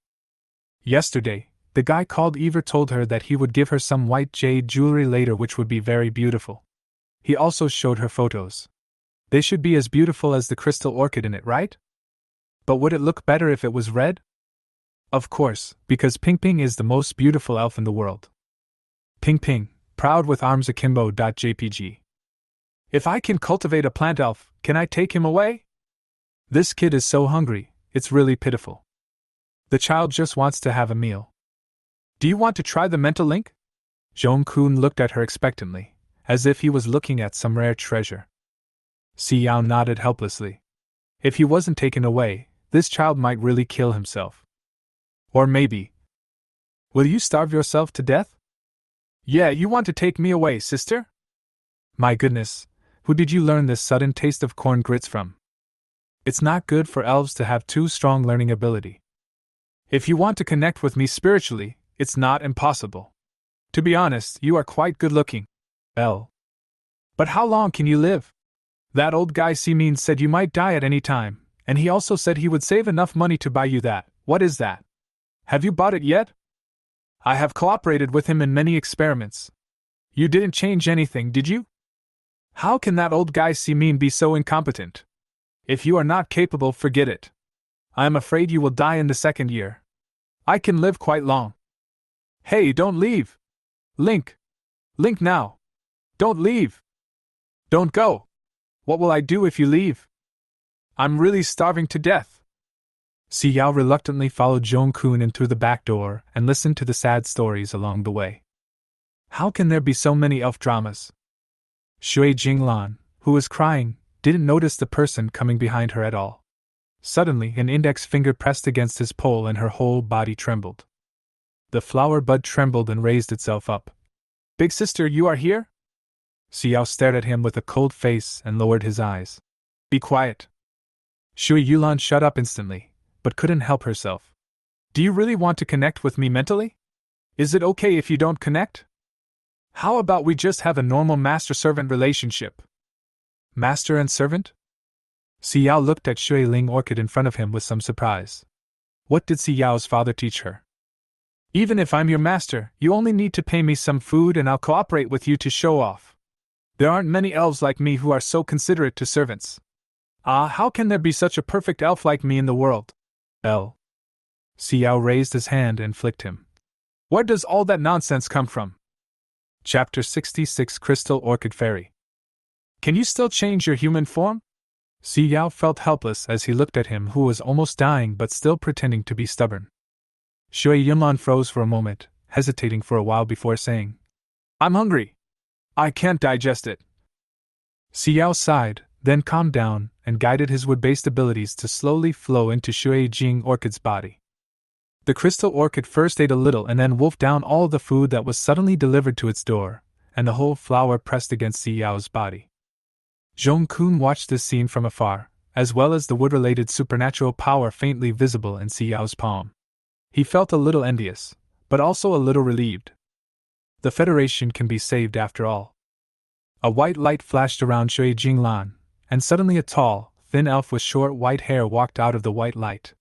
Yesterday, the guy called Ever told her that he would give her some white jade jewelry later which would be very beautiful. He also showed her photos. They should be as beautiful as the crystal orchid in it, right? But would it look better if it was red? Of course, because Pingping is the most beautiful elf in the world. Pingping, proud with arms akimbo. JPG. If I can cultivate a plant elf, can I take him away? This kid is so hungry, it's really pitiful. The child just wants to have a meal. Do you want to try the mental link? Zhong-kun looked at her expectantly, as if he was looking at some rare treasure. Xiao nodded helplessly. If he wasn't taken away, this child might really kill himself. Or maybe. Will you starve yourself to death? Yeah, you want to take me away, sister? My goodness, who did you learn this sudden taste of corn grits from? It's not good for elves to have too strong learning ability. If you want to connect with me spiritually, it's not impossible. To be honest, you are quite good looking. L. But how long can you live? That old guy Si-min said you might die at any time, and he also said he would save enough money to buy you that. What is that? Have you bought it yet? I have cooperated with him in many experiments. You didn't change anything, did you? How can that old guy Si-min be so incompetent? If you are not capable, forget it. I am afraid you will die in the second year. I can live quite long. Hey, don't leave! Link! Link now! Don't leave! Don't go! What will I do if you leave? I'm really starving to death. Xiao reluctantly followed Zhong-kun in through the back door and listened to the sad stories along the way. How can there be so many elf dramas? Shui Jinglan, who was crying, didn't notice the person coming behind her at all. Suddenly, an index finger pressed against his pole and her whole body trembled. The flower bud trembled and raised itself up. Big sister, you are here? Xiao stared at him with a cold face and lowered his eyes. Be quiet. Shui Yulan shut up instantly, but couldn't help herself. Do you really want to connect with me mentally? Is it okay if you don't connect? How about we just have a normal master-servant relationship? Master and servant? Xiao looked at Shui Ling Orchid in front of him with some surprise. What did Xiao's father teach her? Even if I'm your master, you only need to pay me some food and I'll cooperate with you to show off. There aren't many elves like me who are so considerate to servants. How can there be such a perfect elf like me in the world? L. Xiao raised his hand and flicked him. Where does all that nonsense come from? Chapter 66 Crystal Orchid Fairy. Can you still change your human form? Xiao felt helpless as he looked at him who was almost dying but still pretending to be stubborn. Shui Yulan froze for a moment, hesitating for a while before saying, I'm hungry. I can't digest it. Xiao sighed, then calmed down and guided his wood-based abilities to slowly flow into Shui Jing Orchid's body. The crystal orchid first ate a little and then wolfed down all the food that was suddenly delivered to its door, and the whole flower pressed against Xiao's body. Zhong Kun watched this scene from afar, as well as the wood-related supernatural power faintly visible in Xiao's palm. He felt a little envious, but also a little relieved. The Federation can be saved after all. A white light flashed around Shui Jinglan, and suddenly a tall, thin elf with short white hair walked out of the white light.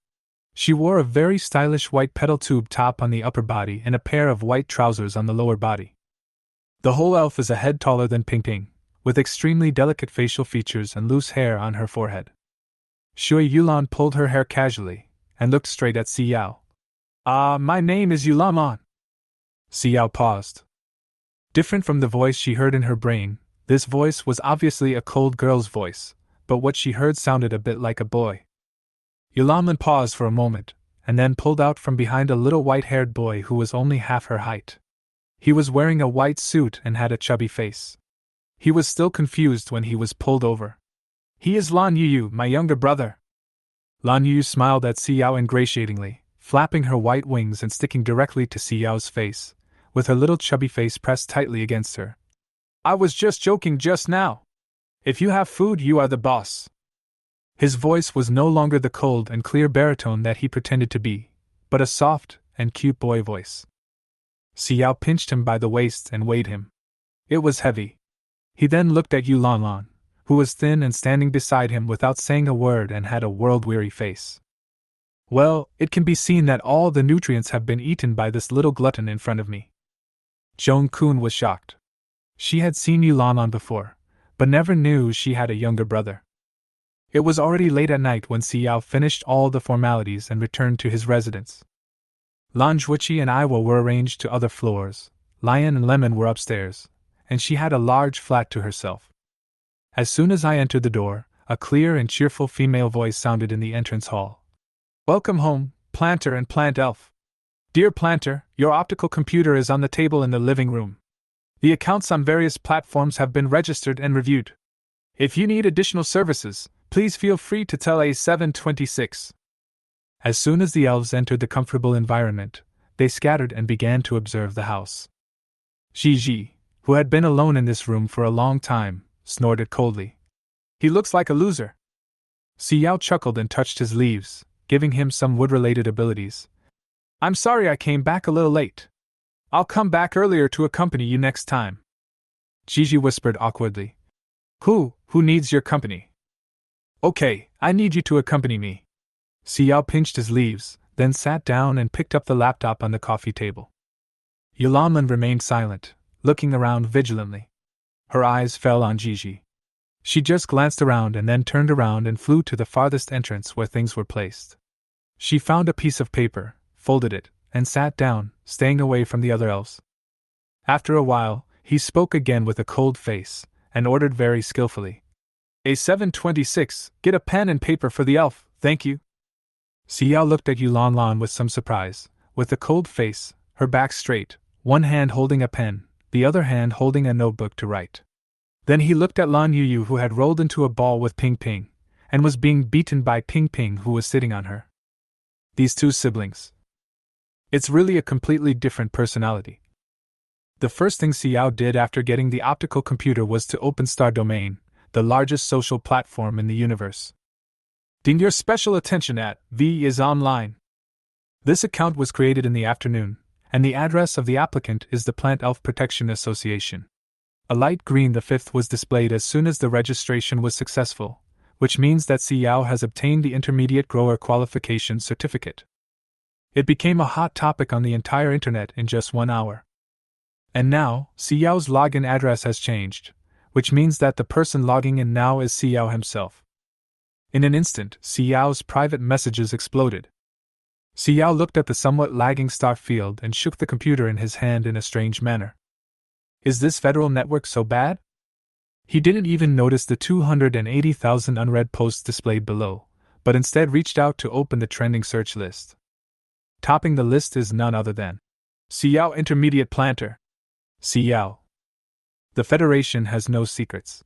She wore a very stylish white petal tube top on the upper body and a pair of white trousers on the lower body. The whole elf is a head taller than Ping Ping, with extremely delicate facial features and loose hair on her forehead. Shui Yulan pulled her hair casually, and looked straight at Xiao. My name is Yulan. Xiao paused. Different from the voice she heard in her brain, this voice was obviously a cold girl's voice, but what she heard sounded a bit like a boy. Yulan paused for a moment, and then pulled out from behind a little white-haired boy who was only half her height. He was wearing a white suit and had a chubby face. He was still confused when he was pulled over. He is Lan Yu, my younger brother. Lan Yu smiled at Xiao ingratiatingly, flapping her white wings and sticking directly to Xiao's face, with her little chubby face pressed tightly against her. I was just joking just now. If you have food, you are the boss. His voice was no longer the cold and clear baritone that he pretended to be, but a soft and cute boy voice. Xiao pinched him by the waist and weighed him. It was heavy. He then looked at Yulan, who was thin and standing beside him without saying a word and had a world-weary face. Well, it can be seen that all the nutrients have been eaten by this little glutton in front of me. Zhong Kun was shocked. She had seen Yulan before, but never knew she had a younger brother. It was already late at night when Xiao finished all the formalities and returned to his residence. Lan Zhuiqi and Iwa were arranged to other floors, Lion and Lemon were upstairs, and she had a large flat to herself. As soon as I entered the door, a clear and cheerful female voice sounded in the entrance hall. Welcome home, Planter and Plant Elf. Dear Planter, your optical computer is on the table in the living room. The accounts on various platforms have been registered and reviewed. If you need additional services, please feel free to tell A726. As soon as the elves entered the comfortable environment, they scattered and began to observe the house. Gigi, who had been alone in this room for a long time, snorted coldly. He looks like a loser. Xiao chuckled and touched his leaves, giving him some wood-related abilities. I'm sorry I came back a little late. I'll come back earlier to accompany you next time. Gigi whispered awkwardly. Who needs your company? Okay, I need you to accompany me. Xiao pinched his leaves, then sat down and picked up the laptop on the coffee table. Yulan remained silent, looking around vigilantly. Her eyes fell on Gigi. She just glanced around and then turned around and flew to the farthest entrance where things were placed. She found a piece of paper, folded it, and sat down, staying away from the other elves. After a while, he spoke again with a cold face, and ordered very skillfully. A726, get a pen and paper for the elf, thank you. Xiao looked at Yulan with some surprise, with a cold face, her back straight, one hand holding a pen, the other hand holding a notebook to write. Then he looked at Lan Yu who had rolled into a ball with Ping Ping, and was being beaten by Ping Ping who was sitting on her. These two siblings. It's really a completely different personality. The first thing Xiao did after getting the optical computer was to open Star Domain, the largest social platform in the universe. Ding your special attention at V is online. This account was created in the afternoon, and the address of the applicant is the Plant Elf Protection Association. A light green the 5th was displayed as soon as the registration was successful, which means that Xiao has obtained the Intermediate Grower Qualification Certificate. It became a hot topic on the entire internet in just 1 hour. And now, Xiao's login address has changed, which means that the person logging in now is Xiao himself. In an instant, Xiao's private messages exploded. Xiao looked at the somewhat lagging star field and shook the computer in his hand in a strange manner. Is this federal network so bad? He didn't even notice the 280,000 unread posts displayed below, but instead reached out to open the trending search list. Topping the list is none other than Xiao Intermediate Planter. Xiao. The Federation has no secrets.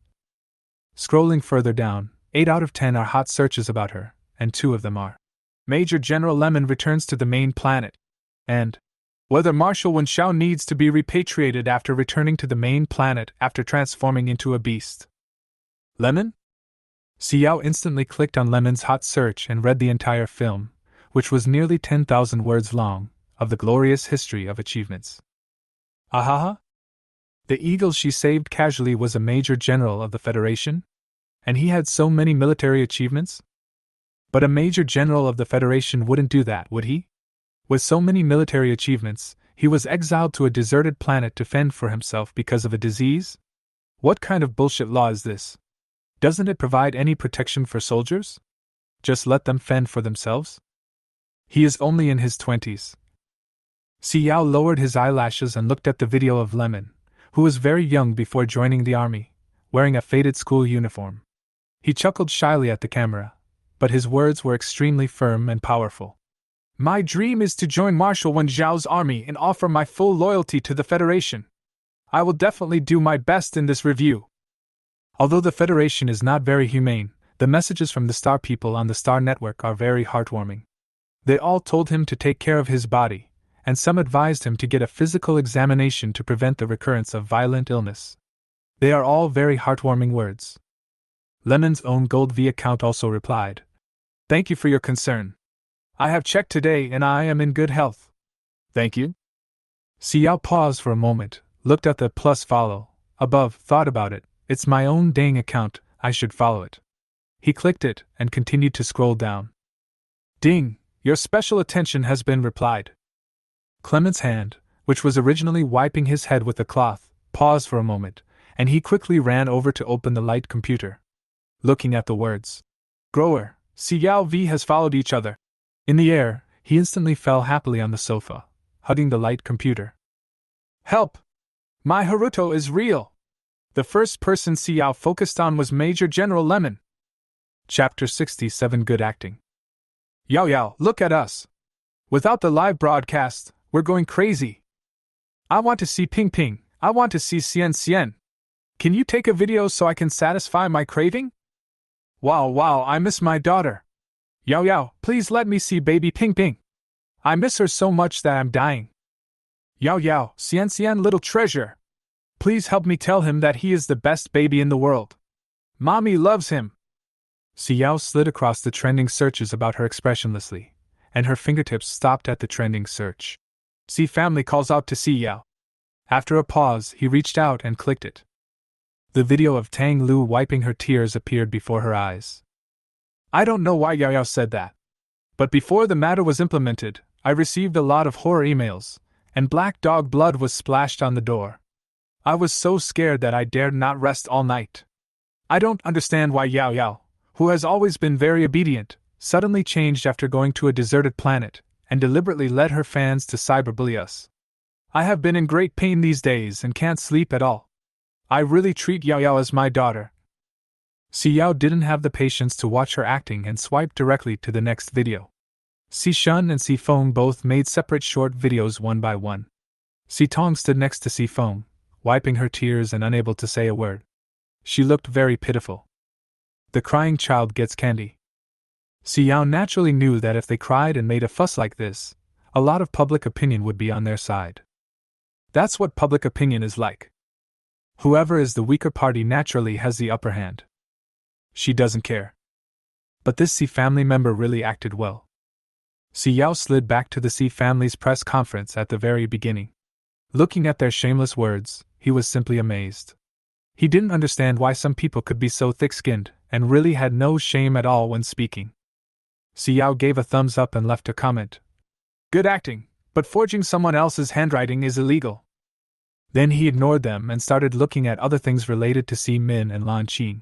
Scrolling further down, 8 out of 10 are hot searches about her, and 2 of them are Major General Lemon returns to the main planet, and whether Marshall Wenxiao needs to be repatriated after returning to the main planet after transforming into a beast. Lemon? Xiao instantly clicked on Lemon's hot search and read the entire film, which was nearly 10,000 words long, of the glorious history of achievements. Ahaha! The eagle she saved casually was a major general of the Federation? And he had so many military achievements? But a major general of the Federation wouldn't do that, would he? With so many military achievements, he was exiled to a deserted planet to fend for himself because of a disease? What kind of bullshit law is this? Doesn't it provide any protection for soldiers? Just let them fend for themselves? He is only in his 20s. Xiao lowered his eyelashes and looked at the video of Lemon, who was very young before joining the army, wearing a faded school uniform. He chuckled shyly at the camera, but his words were extremely firm and powerful. My dream is to join Marshal Wenxiao's army and offer my full loyalty to the Federation. I will definitely do my best in this review. Although the Federation is not very humane, the messages from the Star people on the Star Network are very heartwarming. They all told him to take care of his body, and some advised him to get a physical examination to prevent the recurrence of violent illness. They are all very heartwarming words. Lemon's own Gold V account also replied, Thank you for your concern. I have checked today and I am in good health. Thank you. Xiao paused for a moment, looked at the plus follow above, thought about it. It's my own dang account, I should follow it. He clicked it and continued to scroll down. Ding, your special attention has been replied. Clement's hand, which was originally wiping his head with a cloth, paused for a moment, and he quickly ran over to open the light computer. Looking at the words, Grower, Xiao V has followed each other. In the air, he instantly fell happily on the sofa, hugging the light computer. Help! My Haruto is real! The first person Xiao focused on was Major General Lemon. Chapter 67 Good Acting. Yao, look at us! Without the live broadcast, we're going crazy. I want to see Ping Ping, I want to see Xian. Can you take a video so I can satisfy my craving? Wow, I miss my daughter. Yao, please let me see baby Ping Ping. I miss her so much that I'm dying. Yao, Xian, little treasure. Please help me tell him that he is the best baby in the world. Mommy loves him. Xiao slid across the trending searches about her expressionlessly, and her fingertips stopped at the trending search. See family calls out to Xiao. After a pause, he reached out and clicked it. The video of Tang Lu wiping her tears appeared before her eyes. I don't know why Yao said that. But before the matter was implemented, I received a lot of horror emails, and black dog blood was splashed on the door. I was so scared that I dared not rest all night. I don't understand why Yao, who has always been very obedient, suddenly changed after going to a deserted planet, and deliberately led her fans to cyberbully us. I have been in great pain these days and can't sleep at all. I really treat Yao as my daughter. Xiao didn't have the patience to watch her acting and swiped directly to the next video. Si Shun and Si Feng both made separate short videos one by one. Si Tong stood next to Si Feng, wiping her tears and unable to say a word. She looked very pitiful. The crying child gets candy. Xiao naturally knew that if they cried and made a fuss like this, a lot of public opinion would be on their side. That's what public opinion is like. Whoever is the weaker party naturally has the upper hand. She doesn't care. But this Si family member really acted well. Xiao slid back to the Si family's press conference at the very beginning. Looking at their shameless words, he was simply amazed. He didn't understand why some people could be so thick-skinned, and really had no shame at all when speaking. Xiao gave a thumbs up and left a comment. Good acting, but forging someone else's handwriting is illegal. Then he ignored them and started looking at other things related to Si Min and Lan Qing.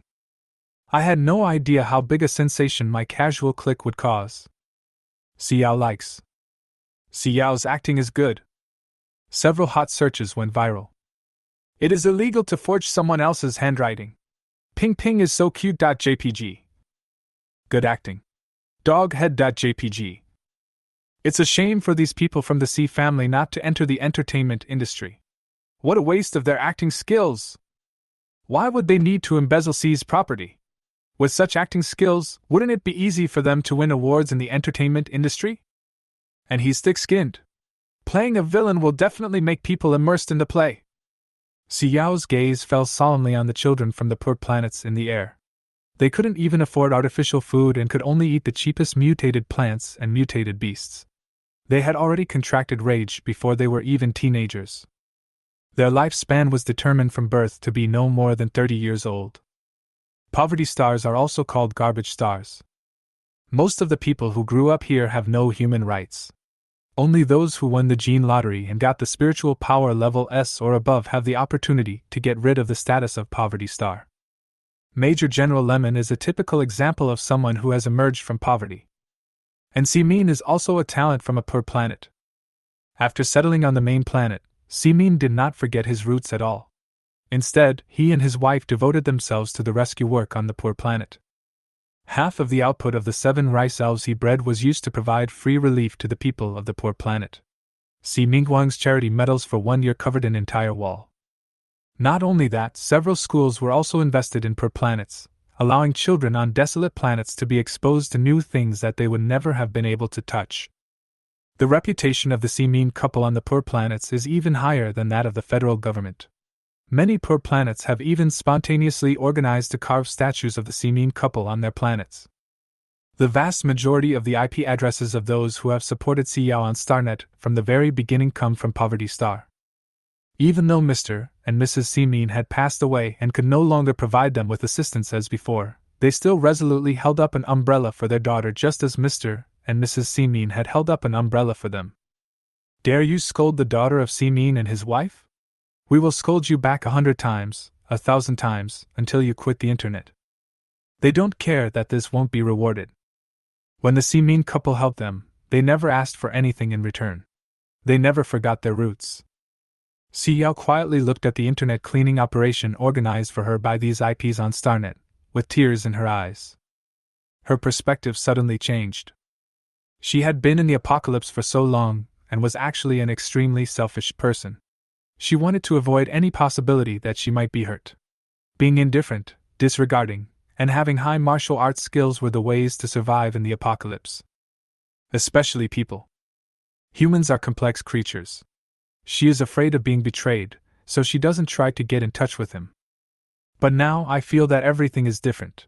I had no idea how big a sensation my casual click would cause. Si Yao likes. Si Yao's acting is good. Several hot searches went viral. It is illegal to forge someone else's handwriting. Ping Ping is so cute.jpg. Good acting. Doghead.jpg. It's a shame for these people from the Si family not to enter the entertainment industry. What a waste of their acting skills! Why would they need to embezzle Si's property? With such acting skills, wouldn't it be easy for them to win awards in the entertainment industry? And he's thick-skinned. Playing a villain will definitely make people immersed in the play. Si Yao's gaze fell solemnly on the children from the poor planets in the air. They couldn't even afford artificial food and could only eat the cheapest mutated plants and mutated beasts. They had already contracted rage before they were even teenagers. Their lifespan was determined from birth to be no more than 30 years old. Poverty stars are also called garbage stars. Most of the people who grew up here have no human rights. Only those who won the gene lottery and got the spiritual power level S or above have the opportunity to get rid of the status of poverty star. Major General Lemon is a typical example of someone who has emerged from poverty. And Si Min is also a talent from a poor planet. After settling on the main planet, Si Min did not forget his roots at all. Instead, he and his wife devoted themselves to the rescue work on the poor planet. Half of the output of the 7 rice elves he bred was used to provide free relief to the people of the poor planet. Si Mingguang's charity medals for 1 year covered an entire wall. Not only that, several schools were also invested in poor planets, allowing children on desolate planets to be exposed to new things that they would never have been able to touch. The reputation of the Si Min couple on the poor planets is even higher than that of the federal government. Many poor planets have even spontaneously organized to carve statues of the Si Min couple on their planets. The vast majority of the IP addresses of those who have supported Si Yao on StarNet from the very beginning come from Poverty Star. Even though Mr. and Mrs. Si Min had passed away and could no longer provide them with assistance as before, they still resolutely held up an umbrella for their daughter just as Mr. and Mrs. Si Min had held up an umbrella for them. Dare you scold the daughter of Si Min and his wife? We will scold you back 100 times, 1,000 times, until you quit the internet. They don't care that this won't be rewarded. When the Si Min couple helped them, they never asked for anything in return. They never forgot their roots. Si Yao quietly looked at the internet cleaning operation organized for her by these IPs on StarNet, with tears in her eyes. Her perspective suddenly changed. She had been in the apocalypse for so long, and was actually an extremely selfish person. She wanted to avoid any possibility that she might be hurt. Being indifferent, disregarding, and having high martial arts skills were the ways to survive in the apocalypse. Especially people. Humans are complex creatures. She is afraid of being betrayed, so she doesn't try to get in touch with him. But now I feel that everything is different.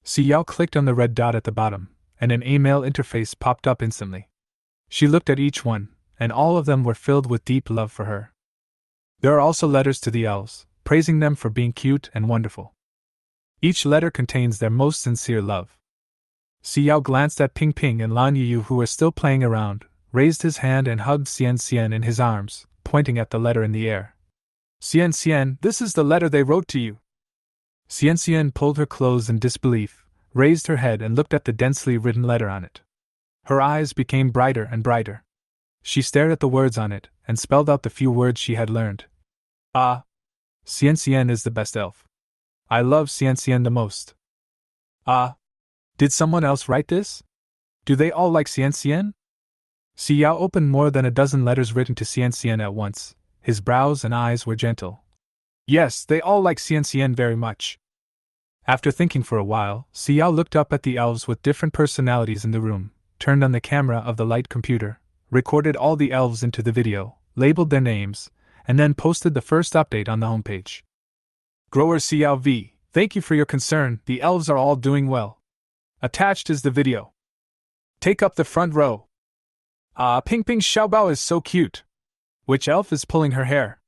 Si Yao clicked on the red dot at the bottom, and an email interface popped up instantly. She looked at each one, and all of them were filled with deep love for her. There are also letters to the elves, praising them for being cute and wonderful. Each letter contains their most sincere love. Si Yao glanced at Ping Ping and Lan Yu who were still playing around, raised his hand and hugged Xian Xian in his arms, pointing at the letter in the air. Xian Xian, this is the letter they wrote to you. Xian Xian pulled her clothes in disbelief, raised her head and looked at the densely written letter on it. Her eyes became brighter and brighter. She stared at the words on it, and spelled out the few words she had learned. Ah! Xian Xian is the best elf. I love Xian Xian the most. Ah! Did someone else write this? Do they all like Xian Xian? Si Yao opened more than a dozen letters written to Xian Xian at once. His brows and eyes were gentle. Yes, they all like Xian Xian very much. After thinking for a while, Si Yao looked up at the elves with different personalities in the room, turned on the camera of the light computer, recorded all the elves into the video, labeled their names, and then posted the first update on the homepage. Grower Si Yao V, thank you for your concern, the elves are all doing well. Attached is the video. Take up the front row. Ah, Ping Ping Xiaobao is so cute. Which elf is pulling her hair?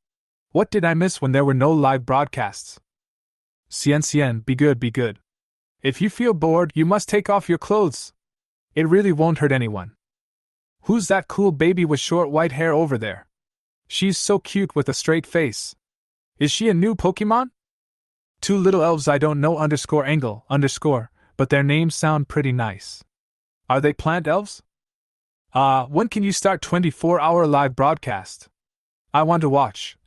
What did I miss when there were no live broadcasts? Xian Xian, be good, be good. If you feel bored, you must take off your clothes. It really won't hurt anyone. Who's that cool baby with short white hair over there? She's so cute with a straight face. Is she a new Pokemon? Two little elves I don't know _angle _, but their names sound pretty nice. Are they plant elves? When can you start 24-hour live broadcast? I want to watch.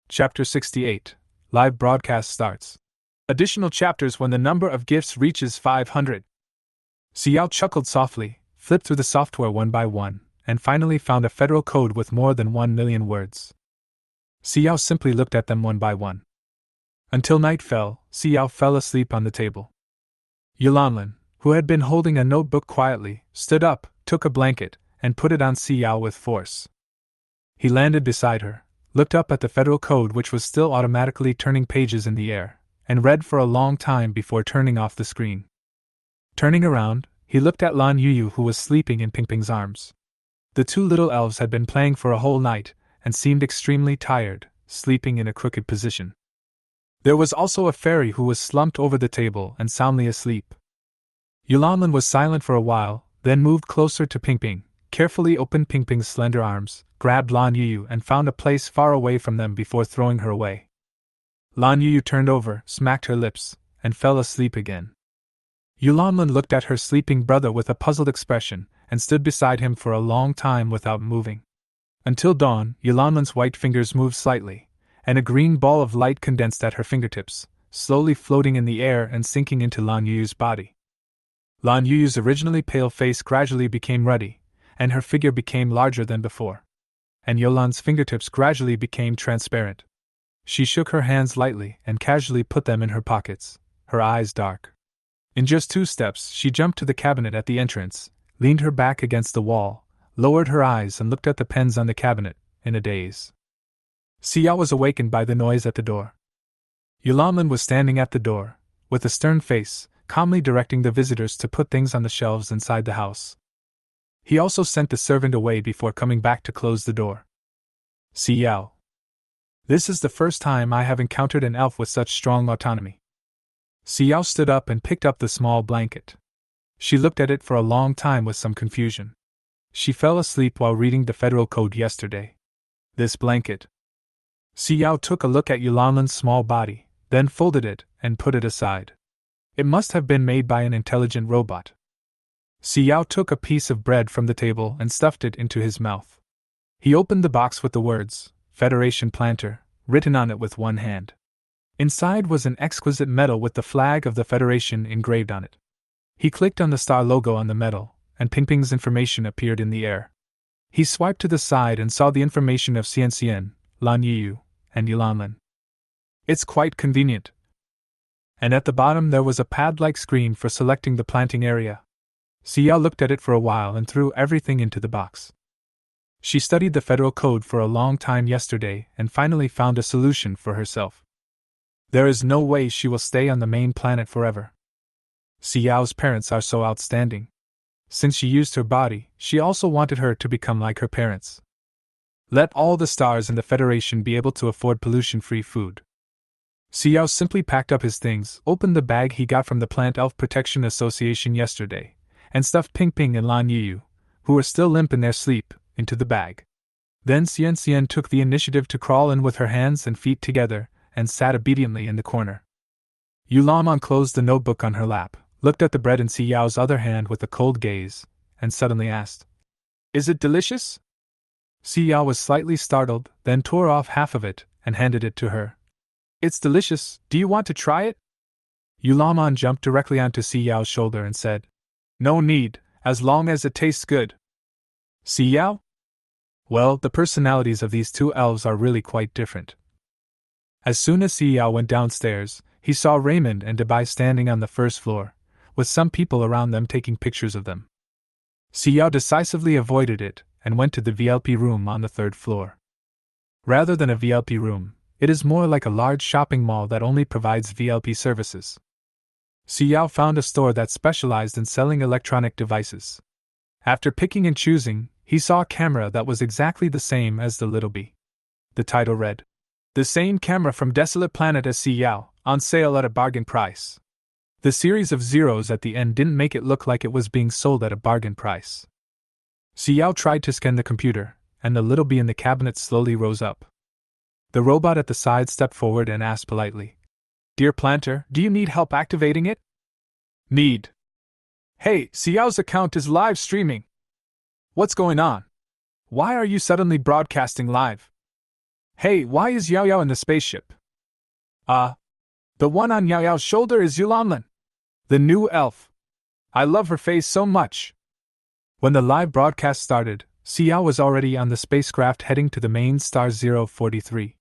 Chapter 68. Live broadcast starts. Additional chapters when the number of gifts reaches 500. Xiao chuckled softly, flipped through the software one by one, and finally found a federal code with more than 1 million words. Xiao simply looked at them one by one. Until night fell, Xiao fell asleep on the table. Yulan, who had been holding a notebook quietly, stood up, took a blanket, and put it on Xiao with force. He landed beside her, looked up at the federal code which was still automatically turning pages in the air, and read for a long time before turning off the screen. Turning around, he looked at Lan Yuyu who was sleeping in Pingping's arms. The two little elves had been playing for a whole night, and seemed extremely tired, sleeping in a crooked position. There was also a fairy who was slumped over the table and soundly asleep. Yulan was silent for a while, then moved closer to Pingping, carefully opened Pingping's slender arms, grabbed Lan Yuyu and found a place far away from them before throwing her away. Lan Yuyu turned over, smacked her lips, and fell asleep again. Yulan looked at her sleeping brother with a puzzled expression, and stood beside him for a long time without moving. Until dawn, Yulan's white fingers moved slightly, and a green ball of light condensed at her fingertips, slowly floating in the air and sinking into Lan Yuyu's body. Lan Yuyu's originally pale face gradually became ruddy, and her figure became larger than before. And Yulan's fingertips gradually became transparent. She shook her hands lightly and casually put them in her pockets, her eyes dark. In just 2 steps, she jumped to the cabinet at the entrance, leaned her back against the wall, lowered her eyes and looked at the pens on the cabinet, in a daze. Xiao was awakened by the noise at the door. Yulan was standing at the door, with a stern face, calmly directing the visitors to put things on the shelves inside the house. He also sent the servant away before coming back to close the door. Xiao. This is the first time I have encountered an elf with such strong autonomy. Xiao stood up and picked up the small blanket. She looked at it for a long time with some confusion. She fell asleep while reading the federal code yesterday. This blanket. Xiao took a look at Yulan's small body, then folded it and put it aside. It must have been made by an intelligent robot. Xiao took a piece of bread from the table and stuffed it into his mouth. He opened the box with the words, Federation Planter, written on it with one hand. Inside was an exquisite medal with the flag of the Federation engraved on it. He clicked on the star logo on the medal, and Pingping's information appeared in the air. He swiped to the side and saw the information of Xian, Lan Yuyu, and Yulan. It's quite convenient. And at the bottom there was a pad-like screen for selecting the planting area. Xiao looked at it for a while and threw everything into the box. She studied the federal code for a long time yesterday and finally found a solution for herself. There is no way she will stay on the main planet forever. Xiao's parents are so outstanding. Since she used her body, she also wanted her to become like her parents. Let all the stars in the Federation be able to afford pollution-free food. Xiao simply packed up his things, opened the bag he got from the Plant Elf Protection Association yesterday, and stuffed Pingping and Lan Yuyu, who were still limp in their sleep, into the bag. Then Xian took the initiative to crawl in with her hands and feet together, and sat obediently in the corner. Yulan closed the notebook on her lap, looked at the bread in Xiao's other hand with a cold gaze, and suddenly asked, "Is it delicious?" Xiao was slightly startled, then tore off half of it, and handed it to her. "It's delicious, do you want to try it?" Yulan jumped directly onto Xiao's shoulder and said, "No need, as long as it tastes good." Xiao? Well, the personalities of these two elves are really quite different. As soon as Xiao went downstairs, he saw Raymond and Debai standing on the first floor, with some people around them taking pictures of them. Xiao decisively avoided it, and went to the VIP room on the 3rd floor. Rather than a VIP room, it is more like a large shopping mall that only provides VIP services. Xiao found a store that specialized in selling electronic devices. After picking and choosing, he saw a camera that was exactly the same as the Little Bee. The title read, "The same camera from Desolate Planet as Xiao, on sale at a bargain price." The series of zeros at the end didn't make it look like it was being sold at a bargain price. Xiao tried to scan the computer, and the little bee in the cabinet slowly rose up. The robot at the side stepped forward and asked politely, "Dear planter, do you need help activating it?" "Need." "Hey, Xiao's account is live streaming. What's going on? Why are you suddenly broadcasting live? Hey, why is Yao Yao in the spaceship?" The one on Yao Yao's shoulder is Yulan, the new elf. I love her face so much." When the live broadcast started, Xiao was already on the spacecraft heading to the main star 043.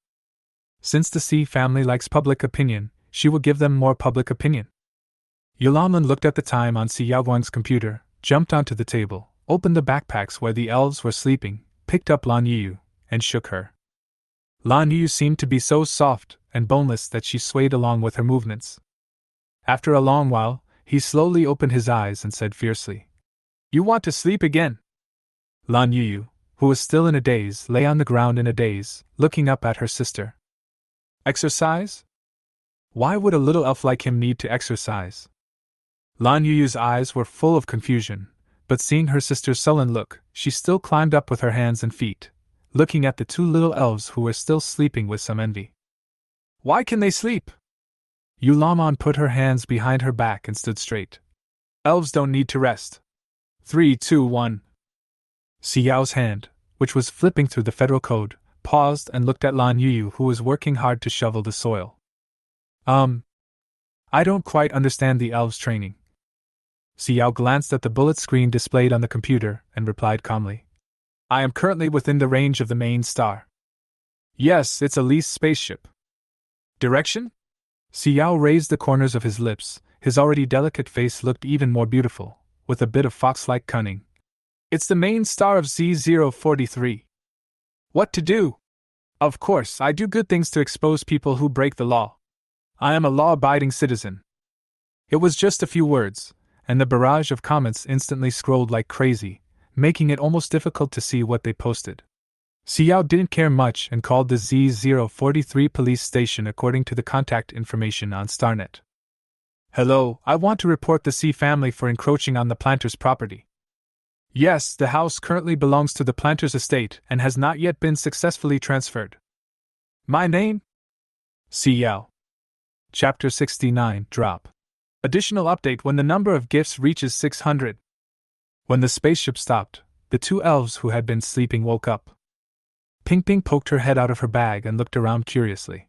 Since the C family likes public opinion, she will give them more public opinion. Yulan looked at the time on Xiao Guang's computer, jumped onto the table, opened the backpacks where the elves were sleeping, picked up Lan Yu, and shook her. Lan Yu seemed to be so soft and boneless that she swayed along with her movements. After a long while, he slowly opened his eyes and said fiercely, "You want to sleep again?" Lan Yu, who was still in a daze, lay on the ground in a daze, looking up at her sister. Exercise? Why would a little elf like him need to exercise? Lan Yu's eyes were full of confusion, but seeing her sister's sullen look, she still climbed up with her hands and feet, looking at the two little elves who were still sleeping with some envy. "Why can they sleep?" Yulan put her hands behind her back and stood straight. "Elves don't need to rest. 3, 2, 1. Xiao's hand, which was flipping through the federal code, paused and looked at Lan Yu, who was working hard to shovel the soil. I don't quite understand the elves' training." Xiao glanced at the bullet screen displayed on the computer and replied calmly, "I am currently within the range of the main star. Yes, it's a leased spaceship. Direction?" Xiao raised the corners of his lips, his already delicate face looked even more beautiful, with a bit of fox-like cunning. "It's the main star of Z043. What to do? Of course, I do good things to expose people who break the law. I am a law-abiding citizen." It was just a few words, and the barrage of comments instantly scrolled like crazy, making it almost difficult to see what they posted. Xiao didn't care much and called the Z043 police station according to the contact information on Starnet. "Hello, I want to report the C family for encroaching on the planter's property." "Yes, the house currently belongs to the planter's estate and has not yet been successfully transferred." "My name?" Xiao. Chapter 69, Drop. Additional update when the number of gifts reaches 600. When the spaceship stopped, the two elves who had been sleeping woke up. Ping Ping poked her head out of her bag and looked around curiously.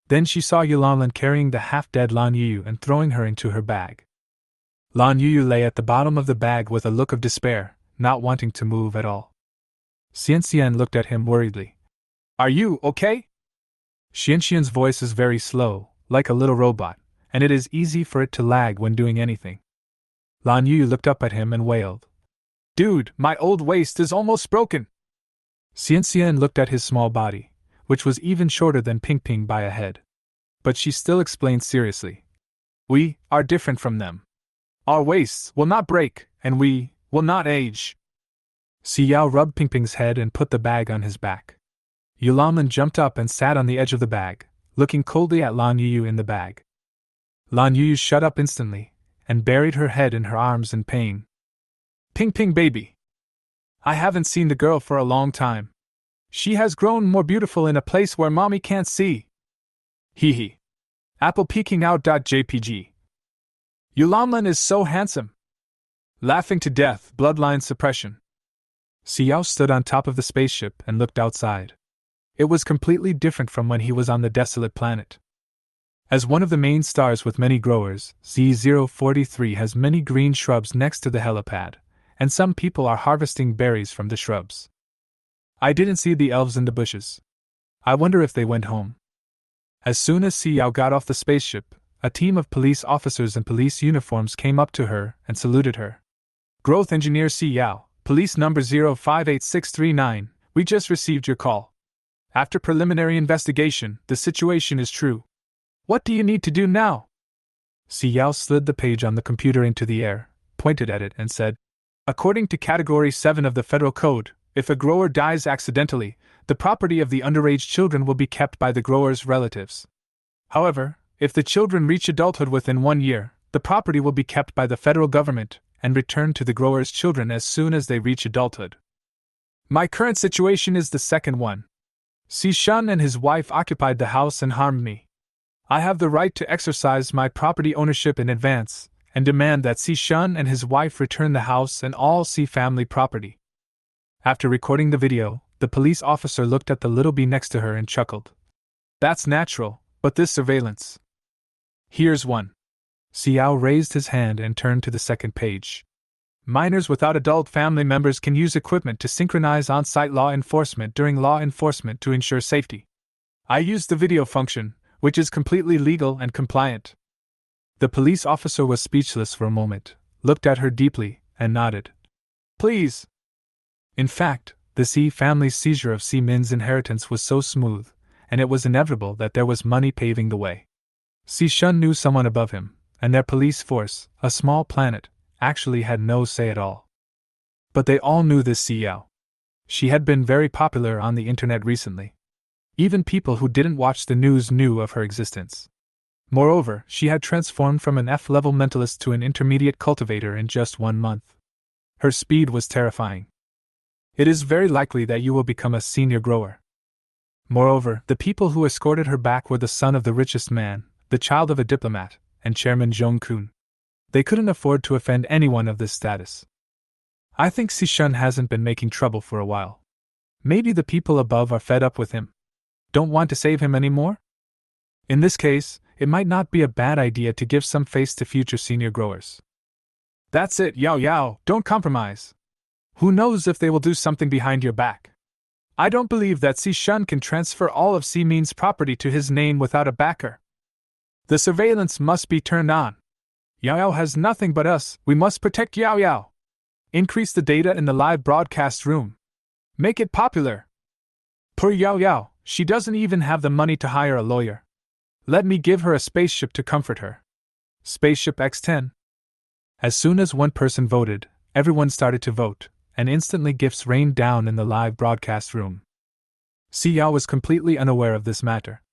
Then she saw Yulan carrying the half-dead Lan Yu and throwing her into her bag. Lan Yu lay at the bottom of the bag with a look of despair, not wanting to move at all. Xian looked at him worriedly. "Are you okay?" Xian's voice is very slow, like a little robot, and it is easy for it to lag when doing anything. Lan Yu looked up at him and wailed, "Dude, my old waist is almost broken." Xian looked at his small body, which was even shorter than Ping Ping by a head. But she still explained seriously, "We are different from them. Our waists will not break, and we will not age." Xiao rubbed Ping Ping's head and put the bag on his back. Yulan jumped up and sat on the edge of the bag, looking coldly at Lan Yu in the bag. Lan Yu shut up instantly, and buried her head in her arms in pain. "Ping Ping baby. I haven't seen the girl for a long time. She has grown more beautiful in a place where mommy can't see. Hee hee. Apple peeking out.jpg. Yulan is so handsome. Laughing to death, bloodline suppression." Xiao stood on top of the spaceship and looked outside. It was completely different from when he was on the Desolate planet. As one of the main stars with many growers, Z043 has many green shrubs next to the helipad, and some people are harvesting berries from the shrubs. I didn't see the elves in the bushes. I wonder if they went home. As soon as Xiao got off the spaceship, a team of police officers in police uniforms came up to her and saluted her. "Growth Engineer Xiao, Police Number 058639, we just received your call. After preliminary investigation, the situation is true. What do you need to do now?" Xiao slid the page on the computer into the air, pointed at it and said, "According to Category 7 of the Federal Code, if a grower dies accidentally, the property of the underage children will be kept by the grower's relatives. However, if the children reach adulthood within 1 year, the property will be kept by the federal government and returned to the grower's children as soon as they reach adulthood. My current situation is the second one. Si Shun and his wife occupied the house and harmed me. I have the right to exercise my property ownership in advance, and demand that Si Shun and his wife return the house and all Si family property. After recording the video, the police officer looked at the little bee next to her and chuckled. That's natural, but this surveillance. Here's one. Xiao raised his hand and turned to the second page. Minors without adult family members can use equipment to synchronize on-site law enforcement during law enforcement to ensure safety. I used the video function, which is completely legal and compliant. The police officer was speechless for a moment, looked at her deeply, and nodded. Please. In fact, the Si family's seizure of Si Min's inheritance was so smooth, and it was inevitable that there was money paving the way. Si Shun knew someone above him, and their police force, a small planet, actually had no say at all. But they all knew this Xiao. She had been very popular on the internet recently. Even people who didn't watch the news knew of her existence. Moreover, she had transformed from an F-level mentalist to an intermediate cultivator in just 1 month. Her speed was terrifying. It is very likely that you will become a senior grower. Moreover, the people who escorted her back were the son of the richest man, the child of a diplomat, and Chairman Zhong-kun. They couldn't afford to offend anyone of this status. I think Si Shun hasn't been making trouble for a while. Maybe the people above are fed up with him. Don't want to save him anymore? In this case, it might not be a bad idea to give some face to future senior growers. That's it, Yao Yao, don't compromise. Who knows if they will do something behind your back? I don't believe that Si Shun can transfer all of Si Min's property to his name without a backer. The surveillance must be turned on. Yao Yao has nothing but us, we must protect Yao Yao. Increase the data in the live broadcast room. Make it popular. Poor Yao Yao, she doesn't even have the money to hire a lawyer. Let me give her a spaceship to comfort her. Spaceship X10. As soon as one person voted, everyone started to vote, and instantly gifts rained down in the live broadcast room. Xiao was completely unaware of this matter.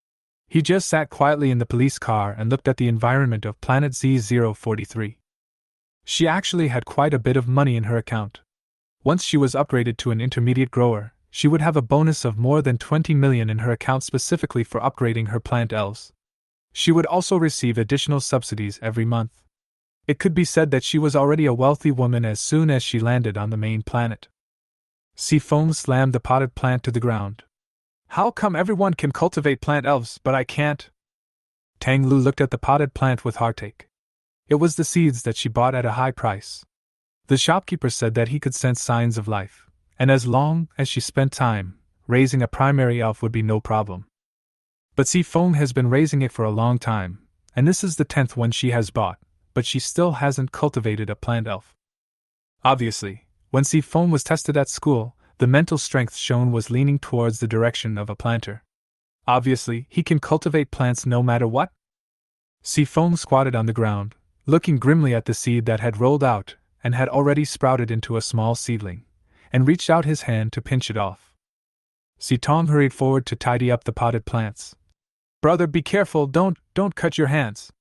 He just sat quietly in the police car and looked at the environment of planet Z043. She actually had quite a bit of money in her account. Once she was upgraded to an intermediate grower, she would have a bonus of more than 20 million in her account specifically for upgrading her plant elves. She would also receive additional subsidies every month. It could be said that she was already a wealthy woman as soon as she landed on the main planet. Sifong slammed the potted plant to the ground. How come everyone can cultivate plant elves, but I can't? Tang Lu looked at the potted plant with heartache. It was the seeds that she bought at a high price. The shopkeeper said that he could sense signs of life, and as long as she spent time, raising a primary elf would be no problem. But Sifong has been raising it for a long time, and this is the 10th one she has bought, but she still hasn't cultivated a plant elf. Obviously, when Sifong was tested at school, the mental strength shown was leaning towards the direction of a planter. Obviously, he can cultivate plants no matter what. Sifong squatted on the ground, looking grimly at the seed that had rolled out and had already sprouted into a small seedling, and reached out his hand to pinch it off. Sitong hurried forward to tidy up the potted plants. Brother, be careful, don't cut your hands.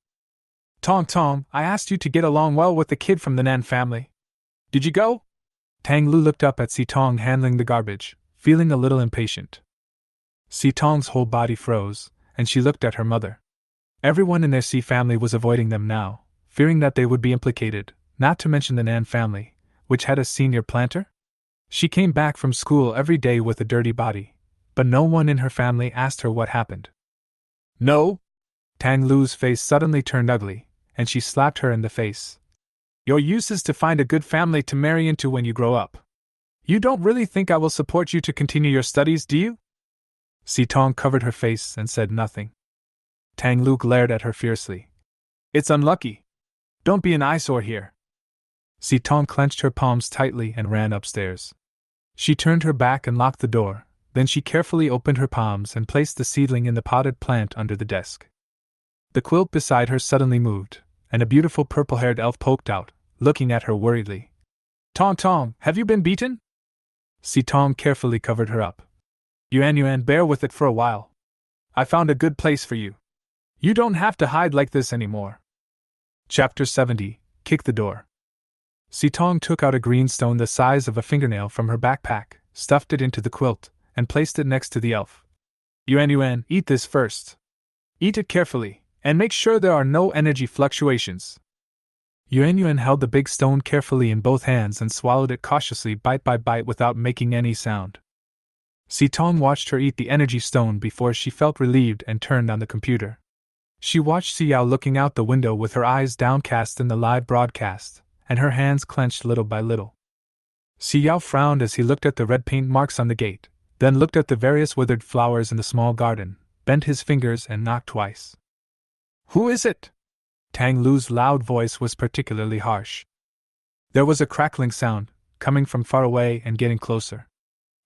Tong, I asked you to get along well with the kid from the Nan family. Did you go? Tang Lu looked up at Sitong handling the garbage, feeling a little impatient. Sitong's whole body froze, and she looked at her mother. Everyone in their Si family was avoiding them now, fearing that they would be implicated, not to mention the Nan family, which had a senior planter. She came back from school every day with a dirty body, but no one in her family asked her what happened. No? Tang Lu's face suddenly turned ugly, and she slapped her in the face. Your use is to find a good family to marry into when you grow up. You don't really think I will support you to continue your studies, do you? Sitong covered her face and said nothing. Tang Lu glared at her fiercely. It's unlucky. Don't be an eyesore here. Sitong clenched her palms tightly and ran upstairs. She turned her back and locked the door, then she carefully opened her palms and placed the seedling in the potted plant under the desk. The quilt beside her suddenly moved, and a beautiful purple-haired elf poked out, looking at her worriedly. Tong, have you been beaten? Sitong carefully covered her up. Yuan, bear with it for a while. I found a good place for you. You don't have to hide like this anymore. Chapter 70, Kick the Door. Sitong took out a green stone the size of a fingernail from her backpack, stuffed it into the quilt, and placed it next to the elf. Yuan, eat this first. Eat it carefully, and make sure there are no energy fluctuations. Yuan held the big stone carefully in both hands and swallowed it cautiously bite by bite without making any sound. Tong watched her eat the energy stone before she felt relieved and turned on the computer. She watched Xiao looking out the window with her eyes downcast in the live broadcast, and her hands clenched little by little. Xiao frowned as he looked at the red paint marks on the gate, then looked at the various withered flowers in the small garden, bent his fingers and knocked twice. Who is it? Tang Lu's loud voice was particularly harsh. There was a crackling sound, coming from far away and getting closer.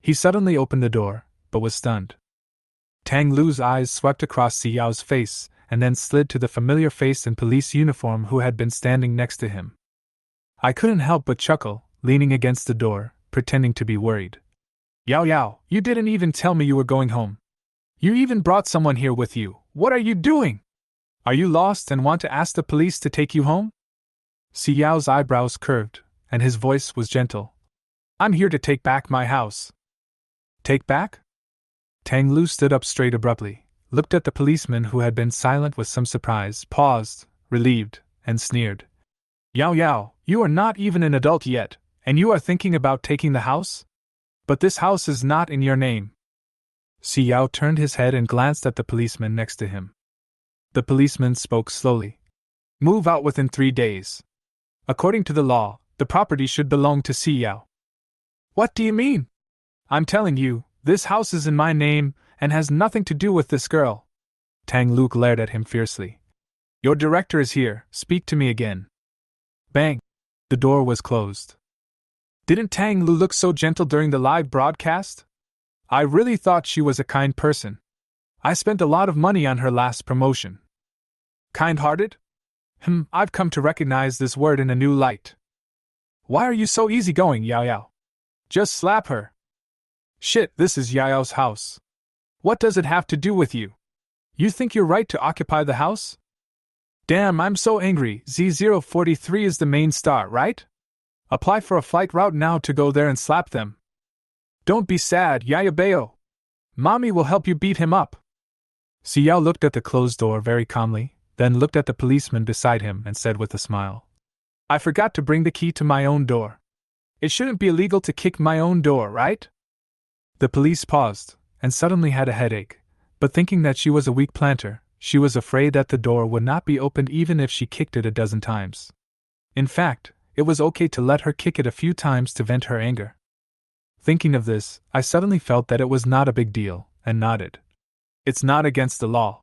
He suddenly opened the door, but was stunned. Tang Lu's eyes swept across Xiao's face, and then slid to the familiar face in police uniform who had been standing next to him. I couldn't help but chuckle, leaning against the door, pretending to be worried. Yao, you didn't even tell me you were going home. You even brought someone here with you. What are you doing? Are you lost and want to ask the police to take you home? Xiao's eyebrows curved, and his voice was gentle. I'm here to take back my house. Take back? Tang Lu stood up straight abruptly, looked at the policeman who had been silent with some surprise, paused, relieved, and sneered. Yao, you are not even an adult yet, and you are thinking about taking the house? But this house is not in your name. Xiao turned his head and glanced at the policeman next to him. The policeman spoke slowly. Move out within 3 days. According to the law, the property should belong to Xiao. What do you mean? I'm telling you, this house is in my name, and has nothing to do with this girl. Tang Lu glared at him fiercely. Your director is here, speak to me again. Bang! The door was closed. Didn't Tang Lu look so gentle during the live broadcast? I really thought she was a kind person. I spent a lot of money on her last promotion. Kind-hearted? I've come to recognize this word in a new light. Why are you so easygoing, Yao? Just slap her. Shit, this is Yao's house. What does it have to do with you? You think you're right to occupy the house? Damn, I'm so angry. Z043 is the main star, right? Apply for a flight route now to go there and slap them. Don't be sad, Yayabeo. Mommy will help you beat him up. Xiao looked at the closed door very calmly, then looked at the policeman beside him and said with a smile. I forgot to bring the key to my own door. It shouldn't be illegal to kick my own door, right? The police paused, and suddenly had a headache, but thinking that she was a weak planter, she was afraid that the door would not be opened even if she kicked it a dozen times. In fact, it was okay to let her kick it a few times to vent her anger. Thinking of this, I suddenly felt that it was not a big deal, and nodded. It's not against the law.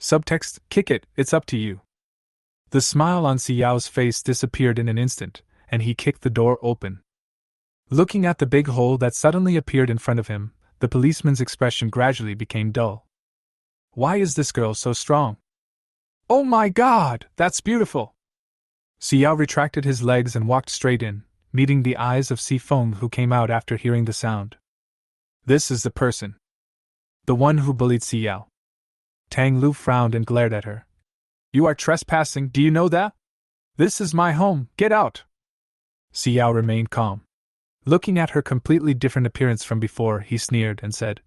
Subtext, kick it, it's up to you. The smile on Xiao's face disappeared in an instant, and he kicked the door open. Looking at the big hole that suddenly appeared in front of him, the policeman's expression gradually became dull. Why is this girl so strong? Oh my God, that's beautiful! Xiao retracted his legs and walked straight in, meeting the eyes of Sifeng, who came out after hearing the sound. This is the person. The one who bullied Xiao. Tang Lu frowned and glared at her. You are trespassing, do you know that? This is my home, get out! Xiao remained calm. Looking at her completely different appearance from before, he sneered and said,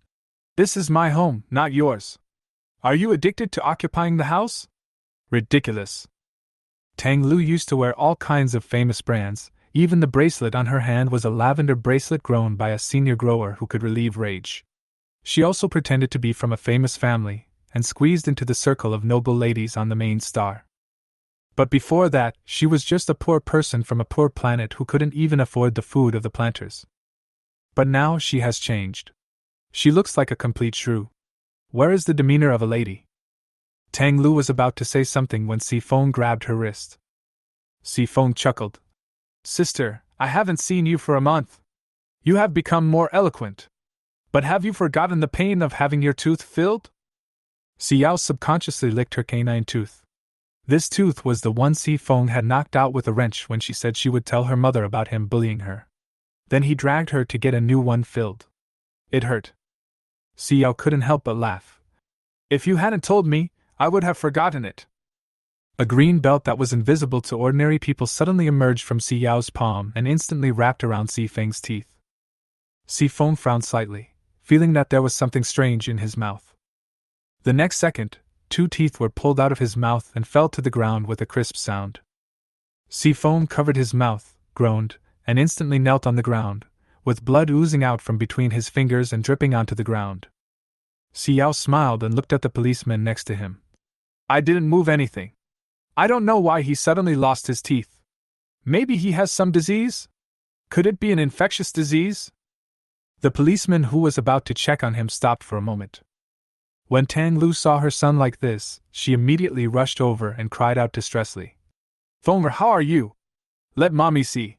This is my home, not yours. Are you addicted to occupying the house? Ridiculous. Tang Lu used to wear all kinds of famous brands, even the bracelet on her hand was a lavender bracelet grown by a senior grower who could relieve rage. She also pretended to be from a famous family, and squeezed into the circle of noble ladies on the main star. But before that, she was just a poor person from a poor planet who couldn't even afford the food of the planters. But now she has changed. She looks like a complete shrew. Where is the demeanor of a lady? Tang Lu was about to say something when Sifeng grabbed her wrist. Sifeng chuckled. Sister, I haven't seen you for a month. You have become more eloquent. But have you forgotten the pain of having your tooth filled? Xiao subconsciously licked her canine tooth. This tooth was the one Sifeng had knocked out with a wrench when she said she would tell her mother about him bullying her. Then he dragged her to get a new one filled. It hurt. Xiao couldn't help but laugh. If you hadn't told me, I would have forgotten it. A green belt that was invisible to ordinary people suddenly emerged from Xiao's palm and instantly wrapped around Sifeng's teeth. Seafoam frowned slightly, feeling that there was something strange in his mouth. The next second, 2 teeth were pulled out of his mouth and fell to the ground with a crisp sound. Seafoam covered his mouth, groaned, and instantly knelt on the ground, with blood oozing out from between his fingers and dripping onto the ground. Xiao smiled and looked at the policeman next to him. I didn't move anything. I don't know why he suddenly lost his teeth. Maybe he has some disease? Could it be an infectious disease? The policeman who was about to check on him stopped for a moment. When Tang Lu saw her son like this, she immediately rushed over and cried out distressfully. Foamer, how are you? Let mommy see.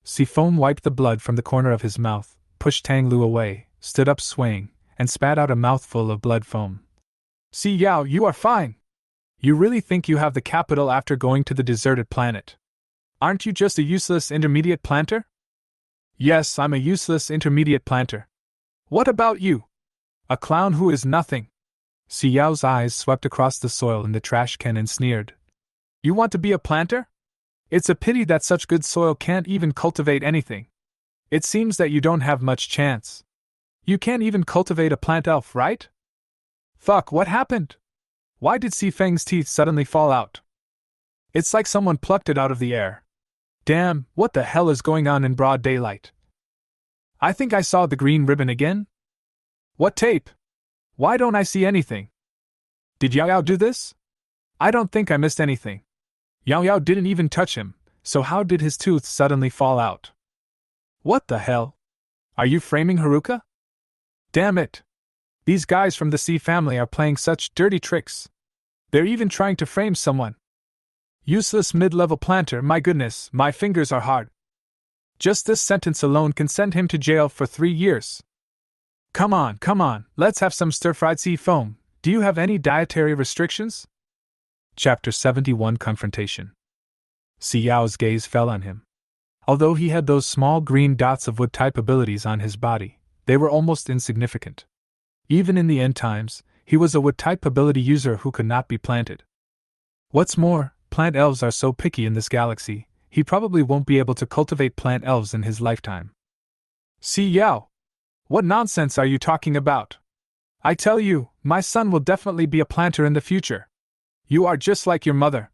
Seafoam wiped the blood from the corner of his mouth, pushed Tang Lu away, stood up swaying, and spat out a mouthful of blood foam. See Yao, you are fine. You really think you have the capital after going to the deserted planet? Aren't you just a useless intermediate planter? Yes, I'm a useless intermediate planter. What about you? A clown who is nothing. Xiao's eyes swept across the soil in the trash can and sneered. You want to be a planter? It's a pity that such good soil can't even cultivate anything. It seems that you don't have much chance. You can't even cultivate a plant elf, right? Fuck, what happened? Why did Si Feng's teeth suddenly fall out? It's like someone plucked it out of the air. Damn, what the hell is going on in broad daylight? I think I saw the green ribbon again. What tape? Why don't I see anything? Did Yao Yao do this? I don't think I missed anything. Yao Yao didn't even touch him, so how did his tooth suddenly fall out? What the hell? Are you framing Haruka? Damn it! These guys from the C family are playing such dirty tricks. They're even trying to frame someone. Useless mid-level planter, my goodness, my fingers are hard. Just this sentence alone can send him to jail for 3 years. Come on, let's have some stir-fried sea foam. Do you have any dietary restrictions? Chapter 71 Confrontation. Xiao's gaze fell on him. Although he had those small green dots of wood-type abilities on his body, they were almost insignificant. Even in the end times, he was a wood-type ability user who could not be planted. What's more, plant elves are so picky in this galaxy, he probably won't be able to cultivate plant elves in his lifetime. Si Yao! What nonsense are you talking about? I tell you, my son will definitely be a planter in the future. You are just like your mother.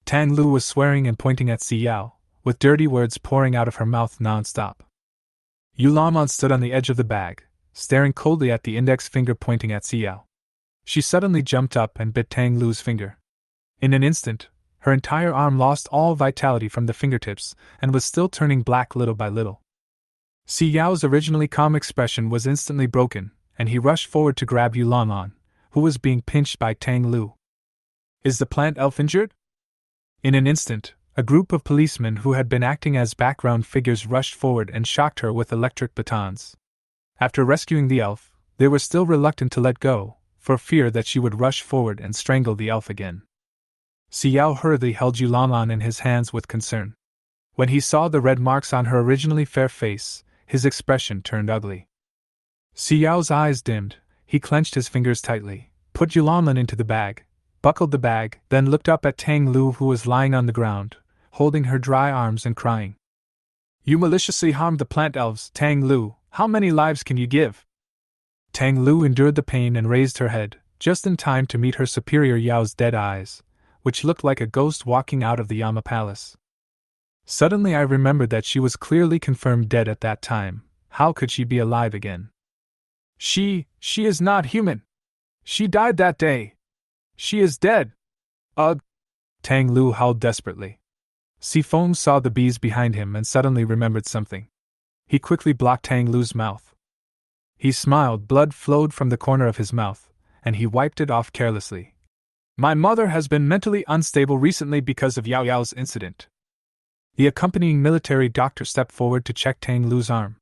Tang Lu was swearing and pointing at Si Yao, with dirty words pouring out of her mouth non-stop. Yulan stood on the edge of the bag, staring coldly at the index finger pointing at Si Yao. She suddenly jumped up and bit Tang Lu's finger. In an instant, her entire arm lost all vitality from the fingertips and was still turning black little by little. Si Yao's originally calm expression was instantly broken, and he rushed forward to grab Yulan, who was being pinched by Tang Lu. Is the plant elf injured? In an instant, a group of policemen who had been acting as background figures rushed forward and shocked her with electric batons. After rescuing the elf, they were still reluctant to let go, for fear that she would rush forward and strangle the elf again. Si Yao hurriedly held Yulan in his hands with concern. When he saw the red marks on her originally fair face, his expression turned ugly. Si Yao's eyes dimmed, he clenched his fingers tightly, put Yulan into the bag, buckled the bag, then looked up at Tang Lu who was lying on the ground, holding her dry arms and crying. You maliciously harmed the plant elves, Tang Lu, how many lives can you give? Tang Lu endured the pain and raised her head, just in time to meet her superior Yao's dead eyes, which looked like a ghost walking out of the Yama Palace. Suddenly I remembered that she was clearly confirmed dead at that time. How could she be alive again? She is not human. She died that day. She is dead. Ugh! Tang Lu howled desperately. Seafoam saw the bees behind him and suddenly remembered something. He quickly blocked Tang Lu's mouth. He smiled, blood flowed from the corner of his mouth, and he wiped it off carelessly. My mother has been mentally unstable recently because of Yao Yao's incident. The accompanying military doctor stepped forward to check Tang Lu's arm.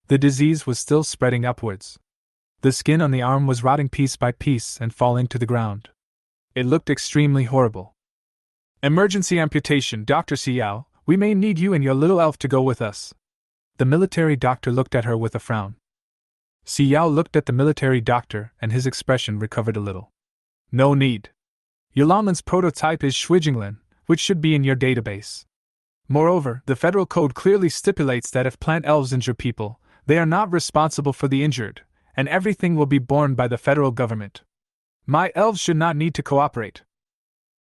The disease was still spreading upwards. The skin on the arm was rotting piece by piece and falling to the ground. It looked extremely horrible. Emergency amputation, Dr. Xiao, we may need you and your little elf to go with us. The military doctor looked at her with a frown. Xiao looked at the military doctor and his expression recovered a little. No need. Yulan's prototype is Shwijinglan, which should be in your database. Moreover, the federal code clearly stipulates that if plant elves injure people, They are not responsible for the injured, and everything will be borne by the federal government. My elves should not need to cooperate.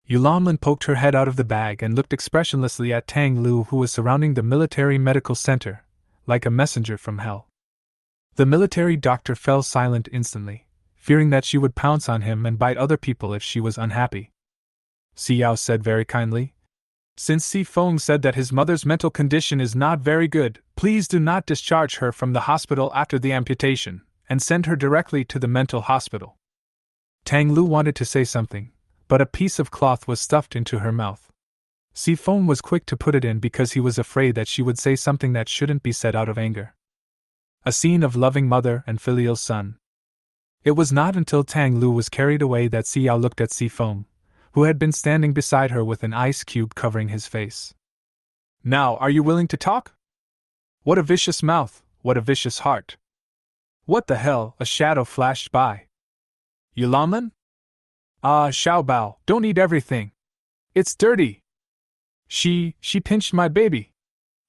Yulan poked her head out of the bag and looked expressionlessly at Tang Lu, who was surrounding the military medical center, like a messenger from hell. The military doctor fell silent instantly, fearing that she would pounce on him and bite other people if she was unhappy. Xiao said very kindly, "Since Si Feng said that his mother's mental condition is not very good, please do not discharge her from the hospital after the amputation, and send her directly to the mental hospital." Tang Lu wanted to say something, but a piece of cloth was stuffed into her mouth. Si Feng was quick to put it in because he was afraid that she would say something that shouldn't be said out of anger. A scene of loving mother and filial son. It was not until Tang Lu was carried away that Xiao looked at Si Feng, who had been standing beside her with an ice cube covering his face. "Now, are you willing to talk? What a vicious mouth, what a vicious heart." "What the hell?" A shadow flashed by. "Yulan? Ah, Xiaobao, don't eat everything. It's dirty. She pinched my baby.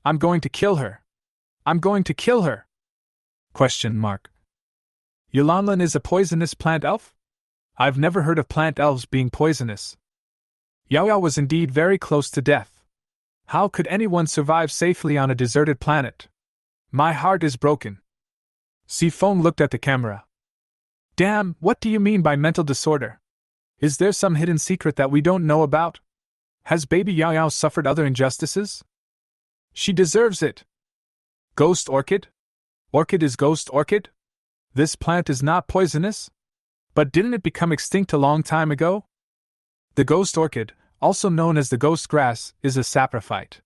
I'm going to kill her. I'm going to kill her." Question mark. Yulan is a poisonous plant elf? I've never heard of plant elves being poisonous. Yao Yao was indeed very close to death. How could anyone survive safely on a deserted planet? My heart is broken. Si Feng looked at the camera. Damn, what do you mean by mental disorder? Is there some hidden secret that we don't know about? Has baby Yao Yao suffered other injustices? She deserves it. Ghost orchid? Orchid is ghost orchid? This plant is not poisonous? But didn't it become extinct a long time ago? The ghost orchid, also known as the ghost grass, is a saprophyte.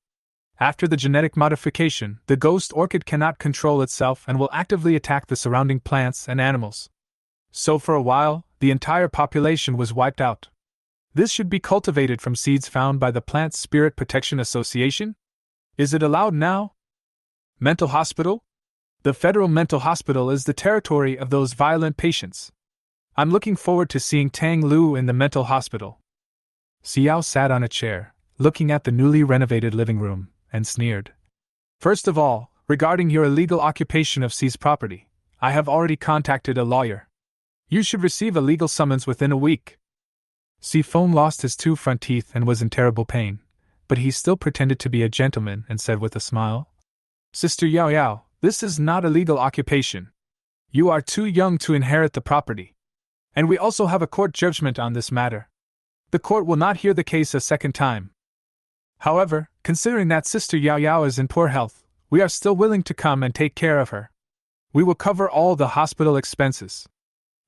After the genetic modification, the ghost orchid cannot control itself and will actively attack the surrounding plants and animals. So for a while, the entire population was wiped out. This should be cultivated from seeds found by the Plant Spirit Protection Association? Is it allowed now? Mental hospital? The federal mental hospital is the territory of those violent patients. I'm looking forward to seeing Tang Lu in the mental hospital. Xiao sat on a chair, looking at the newly renovated living room, and sneered. First of all, regarding your illegal occupation of Xi's property, I have already contacted a lawyer. You should receive a legal summons within a week. Si Feng lost his two front teeth and was in terrible pain, but he still pretended to be a gentleman and said with a smile, Sister Yao Yao, this is not a legal occupation. You are too young to inherit the property. And we also have a court judgment on this matter. The court will not hear the case a second time. However, considering that Sister Yao Yao is in poor health, we are still willing to come and take care of her. We will cover all the hospital expenses.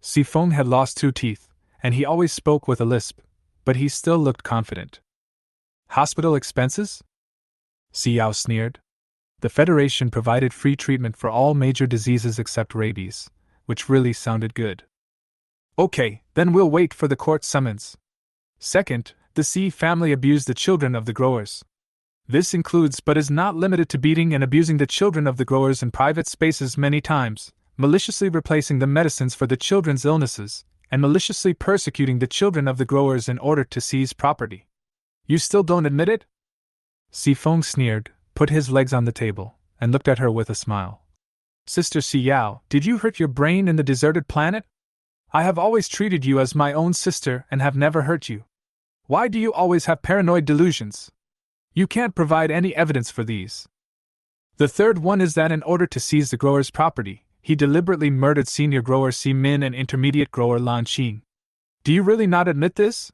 Si Feng had lost two teeth, and he always spoke with a lisp, but he still looked confident. Hospital expenses? Xiao sneered. The Federation provided free treatment for all major diseases except rabies, which really sounded good. Okay, then we'll wait for the court summons. Second, the Xi family abused the children of the growers. This includes but is not limited to beating and abusing the children of the growers in private spaces many times, maliciously replacing the medicines for the children's illnesses, and maliciously persecuting the children of the growers in order to seize property. You still don't admit it? Si Feng sneered, put his legs on the table, and looked at her with a smile. Sister Xiao, did you hurt your brain in the deserted planet? I have always treated you as my own sister and have never hurt you. Why do you always have paranoid delusions? You can't provide any evidence for these. The third one is that in order to seize the grower's property, he deliberately murdered senior grower Si Min and intermediate grower Lan Qing. Do you really not admit this?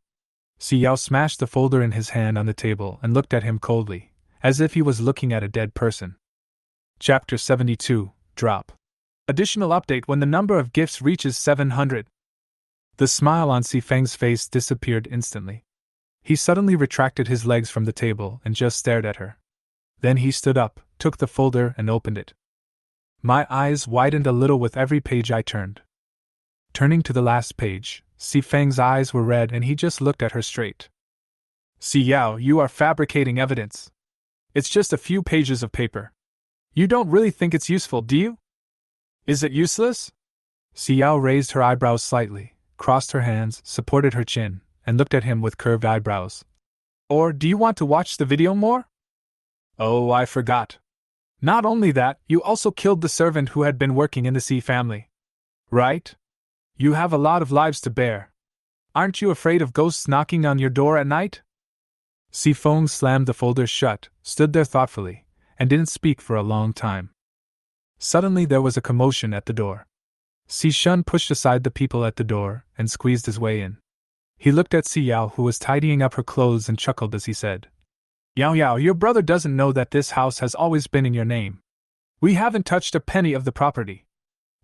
Xiao smashed the folder in his hand on the table and looked at him coldly, as if he was looking at a dead person. Chapter 72, Drop. Additional update when the number of gifts reaches 700. The smile on Si Feng's face disappeared instantly. He suddenly retracted his legs from the table and just stared at her. Then he stood up, took the folder and opened it. My eyes widened a little with every page I turned. Turning to the last page, Si Feng's eyes were red and he just looked at her straight. Xiao, you are fabricating evidence. It's just a few pages of paper. You don't really think it's useful, do you? Is it useless? Xiao raised her eyebrows slightly, crossed her hands, supported her chin, and looked at him with curved eyebrows. Or do you want to watch the video more? Oh, I forgot. Not only that, you also killed the servant who had been working in the C family. Right? You have a lot of lives to bear. Aren't you afraid of ghosts knocking on your door at night? Sifong slammed the folder shut, stood there thoughtfully, and didn't speak for a long time. Suddenly there was a commotion at the door. Si Shun pushed aside the people at the door and squeezed his way in. He looked at Si Yao, who was tidying up her clothes, and chuckled as he said, Yao Yao, your brother doesn't know that this house has always been in your name. We haven't touched a penny of the property.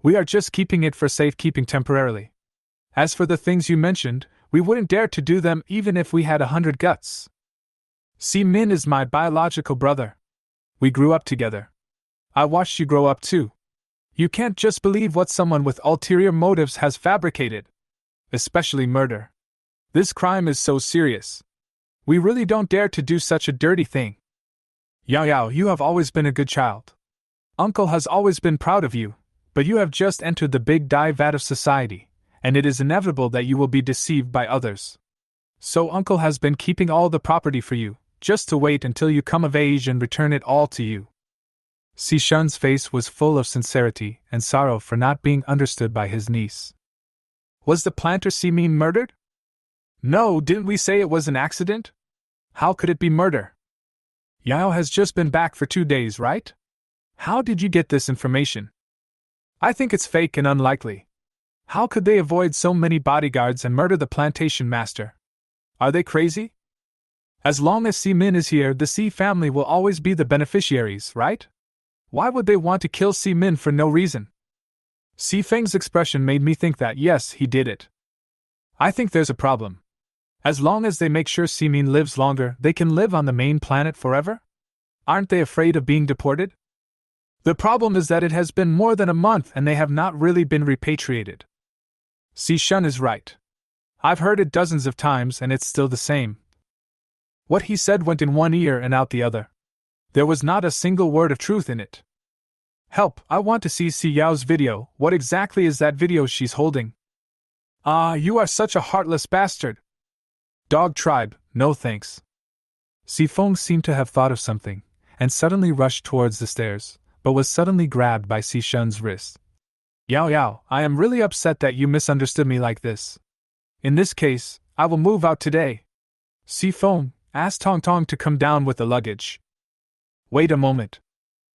We are just keeping it for safekeeping temporarily. As for the things you mentioned, we wouldn't dare to do them even if we had 100 guts. Si Min is my biological brother. We grew up together. I watched you grow up too. You can't just believe what someone with ulterior motives has fabricated. Especially murder. This crime is so serious. We really don't dare to do such a dirty thing. Yao Yao, you have always been a good child. Uncle has always been proud of you, but you have just entered the big dye vat of society, and it is inevitable that you will be deceived by others. So Uncle has been keeping all the property for you, just to wait until you come of age and return it all to you. Si Shun's face was full of sincerity and sorrow for not being understood by his niece. Was the planter Si Min murdered? No, didn't we say it was an accident? How could it be murder? Yao has just been back for 2 days, right? How did you get this information? I think it's fake and unlikely. How could they avoid so many bodyguards and murder the plantation master? Are they crazy? As long as Si Min is here, the Si family will always be the beneficiaries, right? Why would they want to kill Si Min for no reason? Si Feng's expression made me think that yes, he did it. I think there's a problem. As long as they make sure Si Min lives longer, they can live on the main planet forever? Aren't they afraid of being deported? The problem is that it has been more than a month and they have not really been repatriated. Si Shun is right. I've heard it dozens of times and it's still the same. What he said went in one ear and out the other. There was not a single word of truth in it. Help, I want to see Si Yao's video. What exactly is that video she's holding? Ah, you are such a heartless bastard. Dog tribe, no thanks. Si Feng seemed to have thought of something, and suddenly rushed towards the stairs, but was suddenly grabbed by Si Shun's wrist. Yao Yao, I am really upset that you misunderstood me like this. In this case, I will move out today. Si Feng, ask Tong Tong to come down with the luggage. Wait a moment.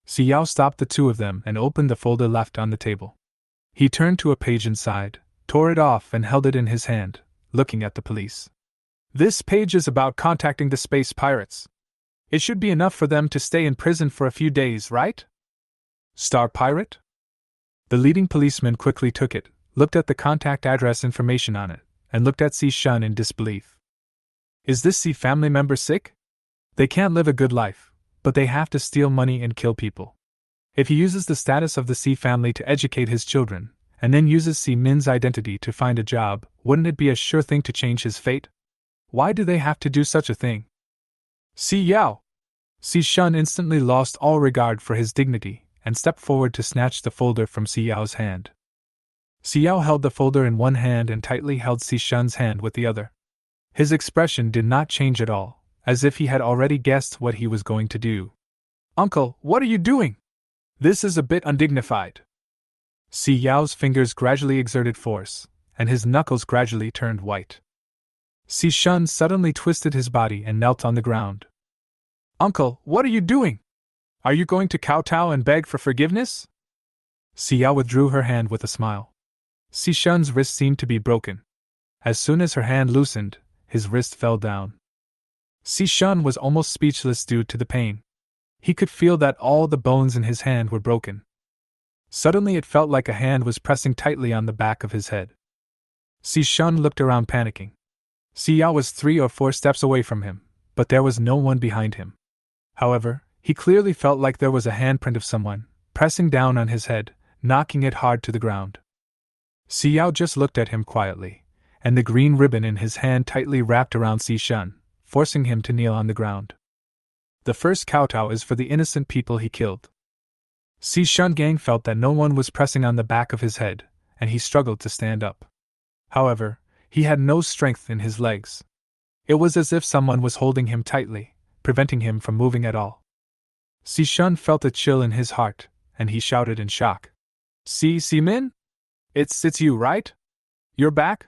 Si Yao stopped the two of them and opened the folder left on the table. He turned to a page inside, tore it off and held it in his hand, looking at the police. This page is about contacting the space pirates. It should be enough for them to stay in prison for a few days, right? Star Pirate? The leading policeman quickly took it, looked at the contact address information on it, and looked at Si Shun in disbelief. Is this Si family member sick? They can't live a good life, but they have to steal money and kill people. If he uses the status of the Si family to educate his children, and then uses Si Min's identity to find a job, wouldn't it be a sure thing to change his fate? Why do they have to do such a thing? Si Yao! Si Shun instantly lost all regard for his dignity, and stepped forward to snatch the folder from Si Yao's hand. Si Yao held the folder in one hand and tightly held Si Shun's hand with the other. His expression did not change at all, as if he had already guessed what he was going to do. Uncle, what are you doing? This is a bit undignified. Si Yao's fingers gradually exerted force, and his knuckles gradually turned white. Si Shun suddenly twisted his body and knelt on the ground. Uncle, what are you doing? Are you going to kowtow and beg for forgiveness? Si Yao withdrew her hand with a smile. Si Shun's wrist seemed to be broken. As soon as her hand loosened, his wrist fell down. Si Shun was almost speechless due to the pain. He could feel that all the bones in his hand were broken. Suddenly it felt like a hand was pressing tightly on the back of his head. Si Shun looked around panicking. Si Yao was 3 or 4 steps away from him, but there was no one behind him. However, he clearly felt like there was a handprint of someone, pressing down on his head, knocking it hard to the ground. Si Yao just looked at him quietly, and the green ribbon in his hand tightly wrapped around Si Shun, forcing him to kneel on the ground. The first kowtow is for the innocent people he killed. Si Shun Gang felt that no one was pressing on the back of his head, and he struggled to stand up. However, he had no strength in his legs. It was as if someone was holding him tightly, preventing him from moving at all. Shun felt a chill in his heart, and he shouted in shock. Min? It's you, right? You're back?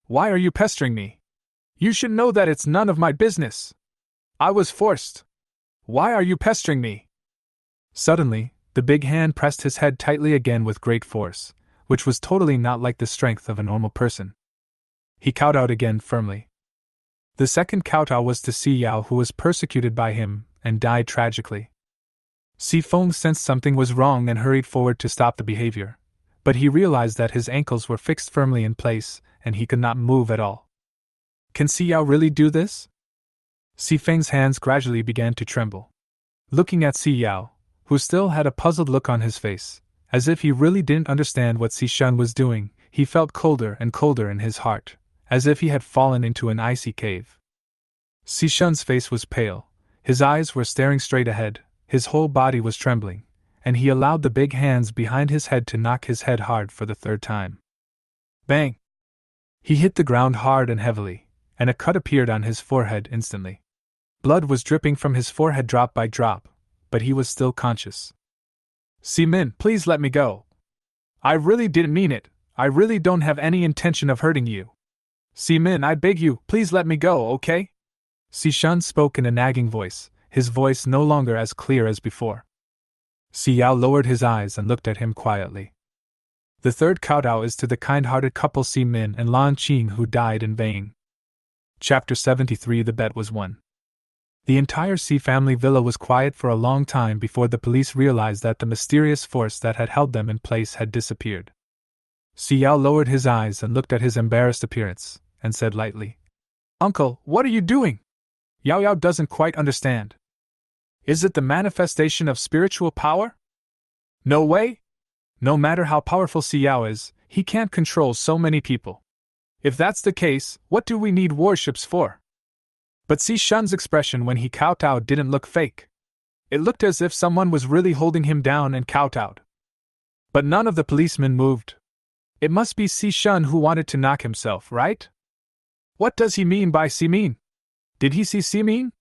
Why are you pestering me? You should know that it's none of my business. I was forced. Why are you pestering me? Suddenly, the big hand pressed his head tightly again with great force, which was totally not like the strength of a normal person. He kowtowed again firmly. The second kowtow was to Si Yao, who was persecuted by him and died tragically. Si Feng sensed something was wrong and hurried forward to stop the behavior, but he realized that his ankles were fixed firmly in place and he could not move at all. Can Si Yao really do this? Si Feng's hands gradually began to tremble. Looking at Si Yao, who still had a puzzled look on his face, as if he really didn't understand what Si Shun was doing, he felt colder and colder in his heart, as if he had fallen into an icy cave. Si Shun's face was pale, his eyes were staring straight ahead, his whole body was trembling, and he allowed the big hands behind his head to knock his head hard for the third time. Bang! He hit the ground hard and heavily, and a cut appeared on his forehead instantly. Blood was dripping from his forehead drop by drop, but he was still conscious. Min, please let me go. I really didn't mean it. I really don't have any intention of hurting you. Min, I beg you, please let me go, okay? Si Shun spoke in a nagging voice, his voice no longer as clear as before. Si Yao lowered his eyes and looked at him quietly. The third kowtow is to the kind-hearted couple Si Min and Lan Qing who died in vain. Chapter 73. The bet was won. The entire Si family villa was quiet for a long time before the police realized that the mysterious force that had held them in place had disappeared. Si Yao lowered his eyes and looked at his embarrassed appearance, and said lightly, "Uncle, what are you doing?" Yao Yao doesn't quite understand. Is it the manifestation of spiritual power? No way! No matter how powerful Si Yao is, he can't control so many people. If that's the case, what do we need warships for? But Si Shun's expression when he kowtowed didn't look fake. It looked as if someone was really holding him down and kowtowed. But none of the policemen moved. It must be Si Shun who wanted to knock himself, right? What does he mean by Si Min? Did he see Si Min?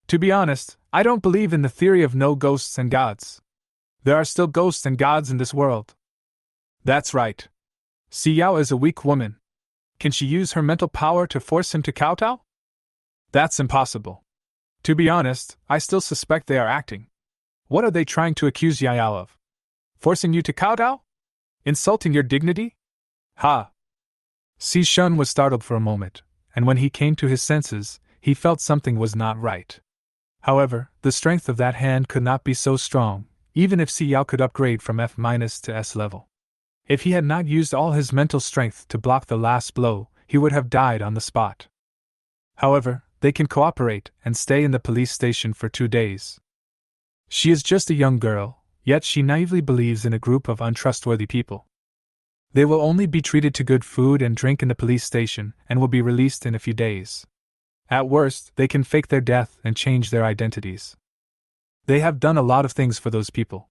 To be honest, I don't believe in the theory of no ghosts and gods. There are still ghosts and gods in this world. That's right. Si Yao is a weak woman. Can she use her mental power to force him to kowtow? That's impossible. To be honest, I still suspect they are acting. What are they trying to accuse Yao Yao of? Forcing you to kowtow? Insulting your dignity? Ha! Si Shun was startled for a moment, and when he came to his senses, he felt something was not right. However, the strength of that hand could not be so strong, even if Si Yao could upgrade from F- to S level. If he had not used all his mental strength to block the last blow, he would have died on the spot. However, they can cooperate and stay in the police station for 2 days. She is just a young girl, yet she naively believes in a group of untrustworthy people. They will only be treated to good food and drink in the police station and will be released in a few days. At worst, they can fake their death and change their identities. They have done a lot of things for those people.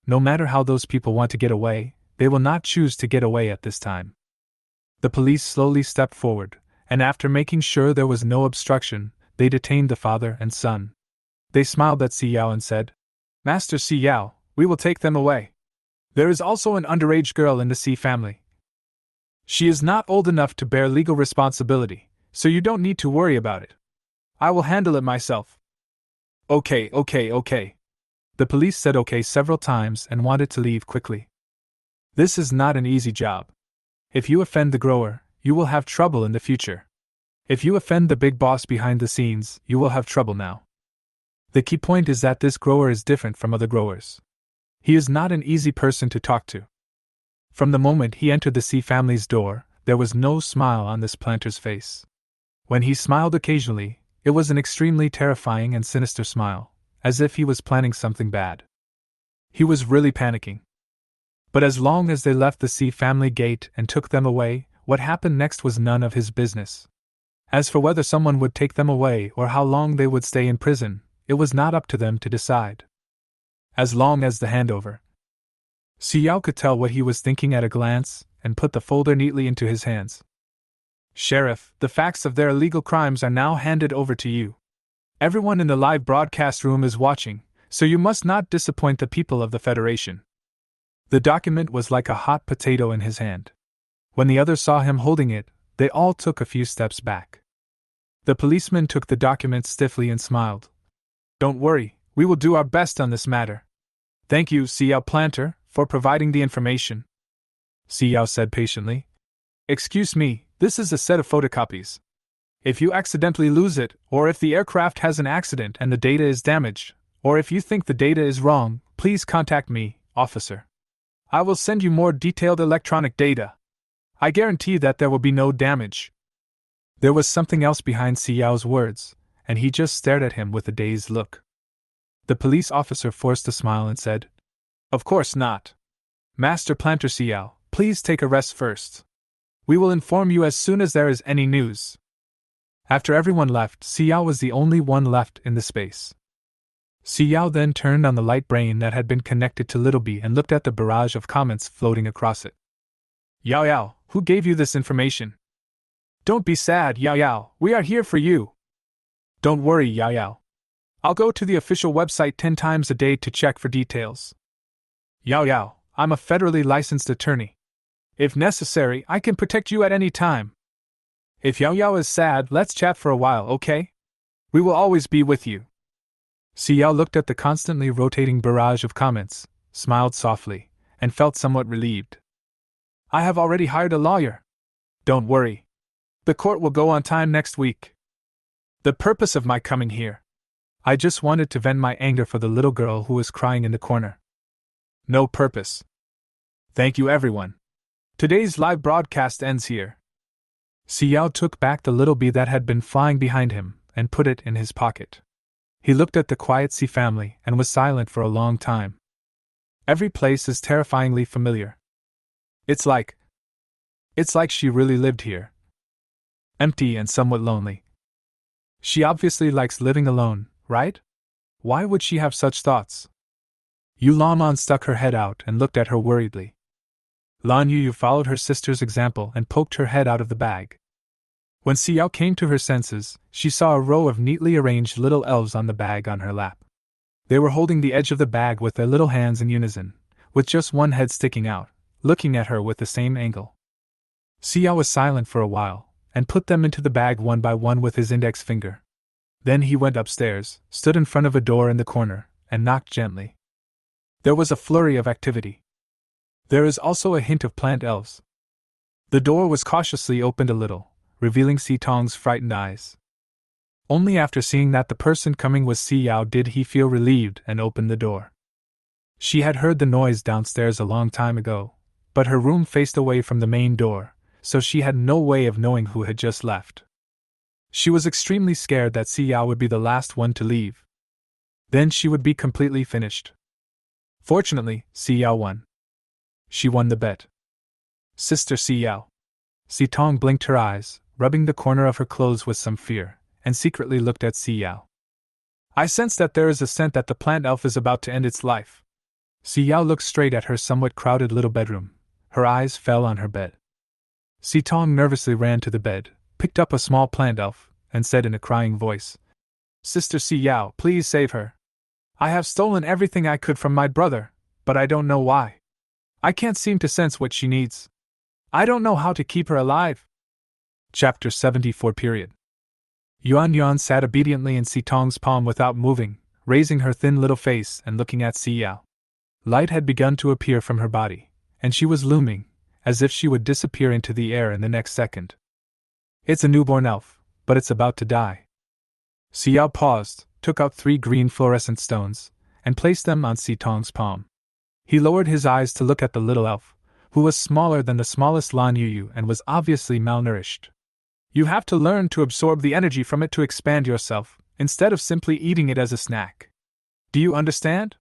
No matter how those people want to get away, they will not choose to get away at this time. The police slowly stepped forward, and after making sure there was no obstruction, they detained the father and son. They smiled at Si Yao and said, "Master Si Yao, we will take them away. There is also an underage girl in the Si family. She is not old enough to bear legal responsibility, so you don't need to worry about it. I will handle it myself." Okay. The police said okay several times and wanted to leave quickly. This is not an easy job. If you offend the grower, you will have trouble in the future. If you offend the big boss behind the scenes, you will have trouble now. The key point is that this grower is different from other growers. He is not an easy person to talk to. From the moment he entered the Si family's door, there was no smile on this planter's face. When he smiled occasionally, it was an extremely terrifying and sinister smile, as if he was planning something bad. He was really panicking. But as long as they left the Si family gate and took them away, what happened next was none of his business. As for whether someone would take them away or how long they would stay in prison, it was not up to them to decide. As long as the handover. Si Yao could tell what he was thinking at a glance, and put the folder neatly into his hands. "Sheriff, the facts of their illegal crimes are now handed over to you. Everyone in the live broadcast room is watching, So you must not disappoint the people of the Federation. The document was like a hot potato in his hand. When the others saw him holding it, they all took a few steps back. The policeman took the document stiffly and smiled. Don't worry, we will do our best on this matter. Thank you, Xiao Planter, for providing the information. Xiao said patiently. Excuse me, this is a set of photocopies. If you accidentally lose it, or if the aircraft has an accident and the data is damaged, or if you think the data is wrong, please contact me, officer. I will send you more detailed electronic data. I guarantee that there will be no damage. There was something else behind Xiao's words, and he just stared at him with a dazed look. The police officer forced a smile and said, Of course not. Master Planter Xiao, please take a rest first. We will inform you as soon as there is any news. After everyone left, Xiao was the only one left in the space. Xiao then turned on the light brain that had been connected to Littleby and looked at the barrage of comments floating across it. Yao Yao, who gave you this information? Don't be sad, Yao Yao, we are here for you. Don't worry, Yao Yao. I'll go to the official website 10 times a day to check for details. Yao Yao, I'm a federally licensed attorney. If necessary, I can protect you at any time. If Yao Yao is sad, let's chat for a while, okay? We will always be with you. Xiao looked at the constantly rotating barrage of comments, smiled softly, and felt somewhat relieved. I have already hired a lawyer. Don't worry. The court will go on time next week. The purpose of my coming here. I just wanted to vent my anger for the little girl who was crying in the corner. No purpose. Thank you, everyone. Today's live broadcast ends here. Xiao took back the little bee that had been flying behind him and put it in his pocket. He looked at the quiet sea family and was silent for a long time. Every place is terrifyingly familiar. It's like she really lived here. Empty and somewhat lonely. She obviously likes living alone, right? Why would she have such thoughts? Yulan stuck her head out and looked at her worriedly. Lan Yu followed her sister's example and poked her head out of the bag. When Xiao came to her senses, she saw a row of neatly arranged little elves on the bag on her lap. They were holding the edge of the bag with their little hands in unison, with just one head sticking out, looking at her with the same angle. Xiao was silent for a while, and put them into the bag one by one with his index finger. Then he went upstairs, stood in front of a door in the corner, and knocked gently. There was a flurry of activity. There is also a hint of plant elves. The door was cautiously opened a little, revealing Sitong's frightened eyes. Only after seeing that the person coming was Xiao did he feel relieved and opened the door. She had heard the noise downstairs a long time ago, but her room faced away from the main door, so she had no way of knowing who had just left. She was extremely scared that Xiao would be the last one to leave. Then she would be completely finished. Fortunately, Xiao won. She won the bet. Sister Xiao. Sitong blinked her eyes, rubbing the corner of her clothes with some fear, and secretly looked at Xiao. I sense that there is a scent that the plant elf is about to end its life. Xiao looked straight at her somewhat crowded little bedroom. Her eyes fell on her bed. Sitong nervously ran to the bed, picked up a small plant elf, and said in a crying voice, Sister Xiao, please save her. I have stolen everything I could from my brother, but I don't know why. I can't seem to sense what she needs. I don't know how to keep her alive. Chapter 74 period. Yuan sat obediently in Sitong's palm without moving, raising her thin little face and looking at Xiao. Light had begun to appear from her body, and she was looming, as if she would disappear into the air in the next second. It's a newborn elf, but it's about to die. Xiao paused, took out 3 green fluorescent stones, and placed them on Sitong's palm. He lowered his eyes to look at the little elf, who was smaller than the smallest Lan Yu and was obviously malnourished. You have to learn to absorb the energy from it to expand yourself, instead of simply eating it as a snack. Do you understand?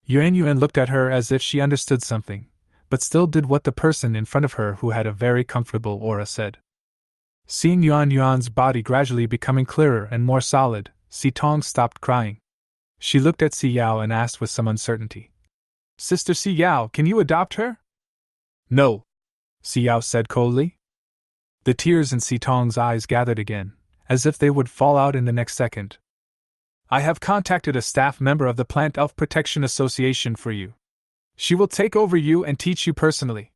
Yuan looked at her as if she understood something, but still did what the person in front of her who had a very comfortable aura said. Seeing Yuan's body gradually becoming clearer and more solid, Sitong stopped crying. She looked at Xiao and asked with some uncertainty, Sister Xiao, can you adopt her? No, Xiao said coldly. The tears in Sitong's eyes gathered again, as if they would fall out in the next second. I have contacted a staff member of the Plant Elf Protection Association for you. She will take over you and teach you personally.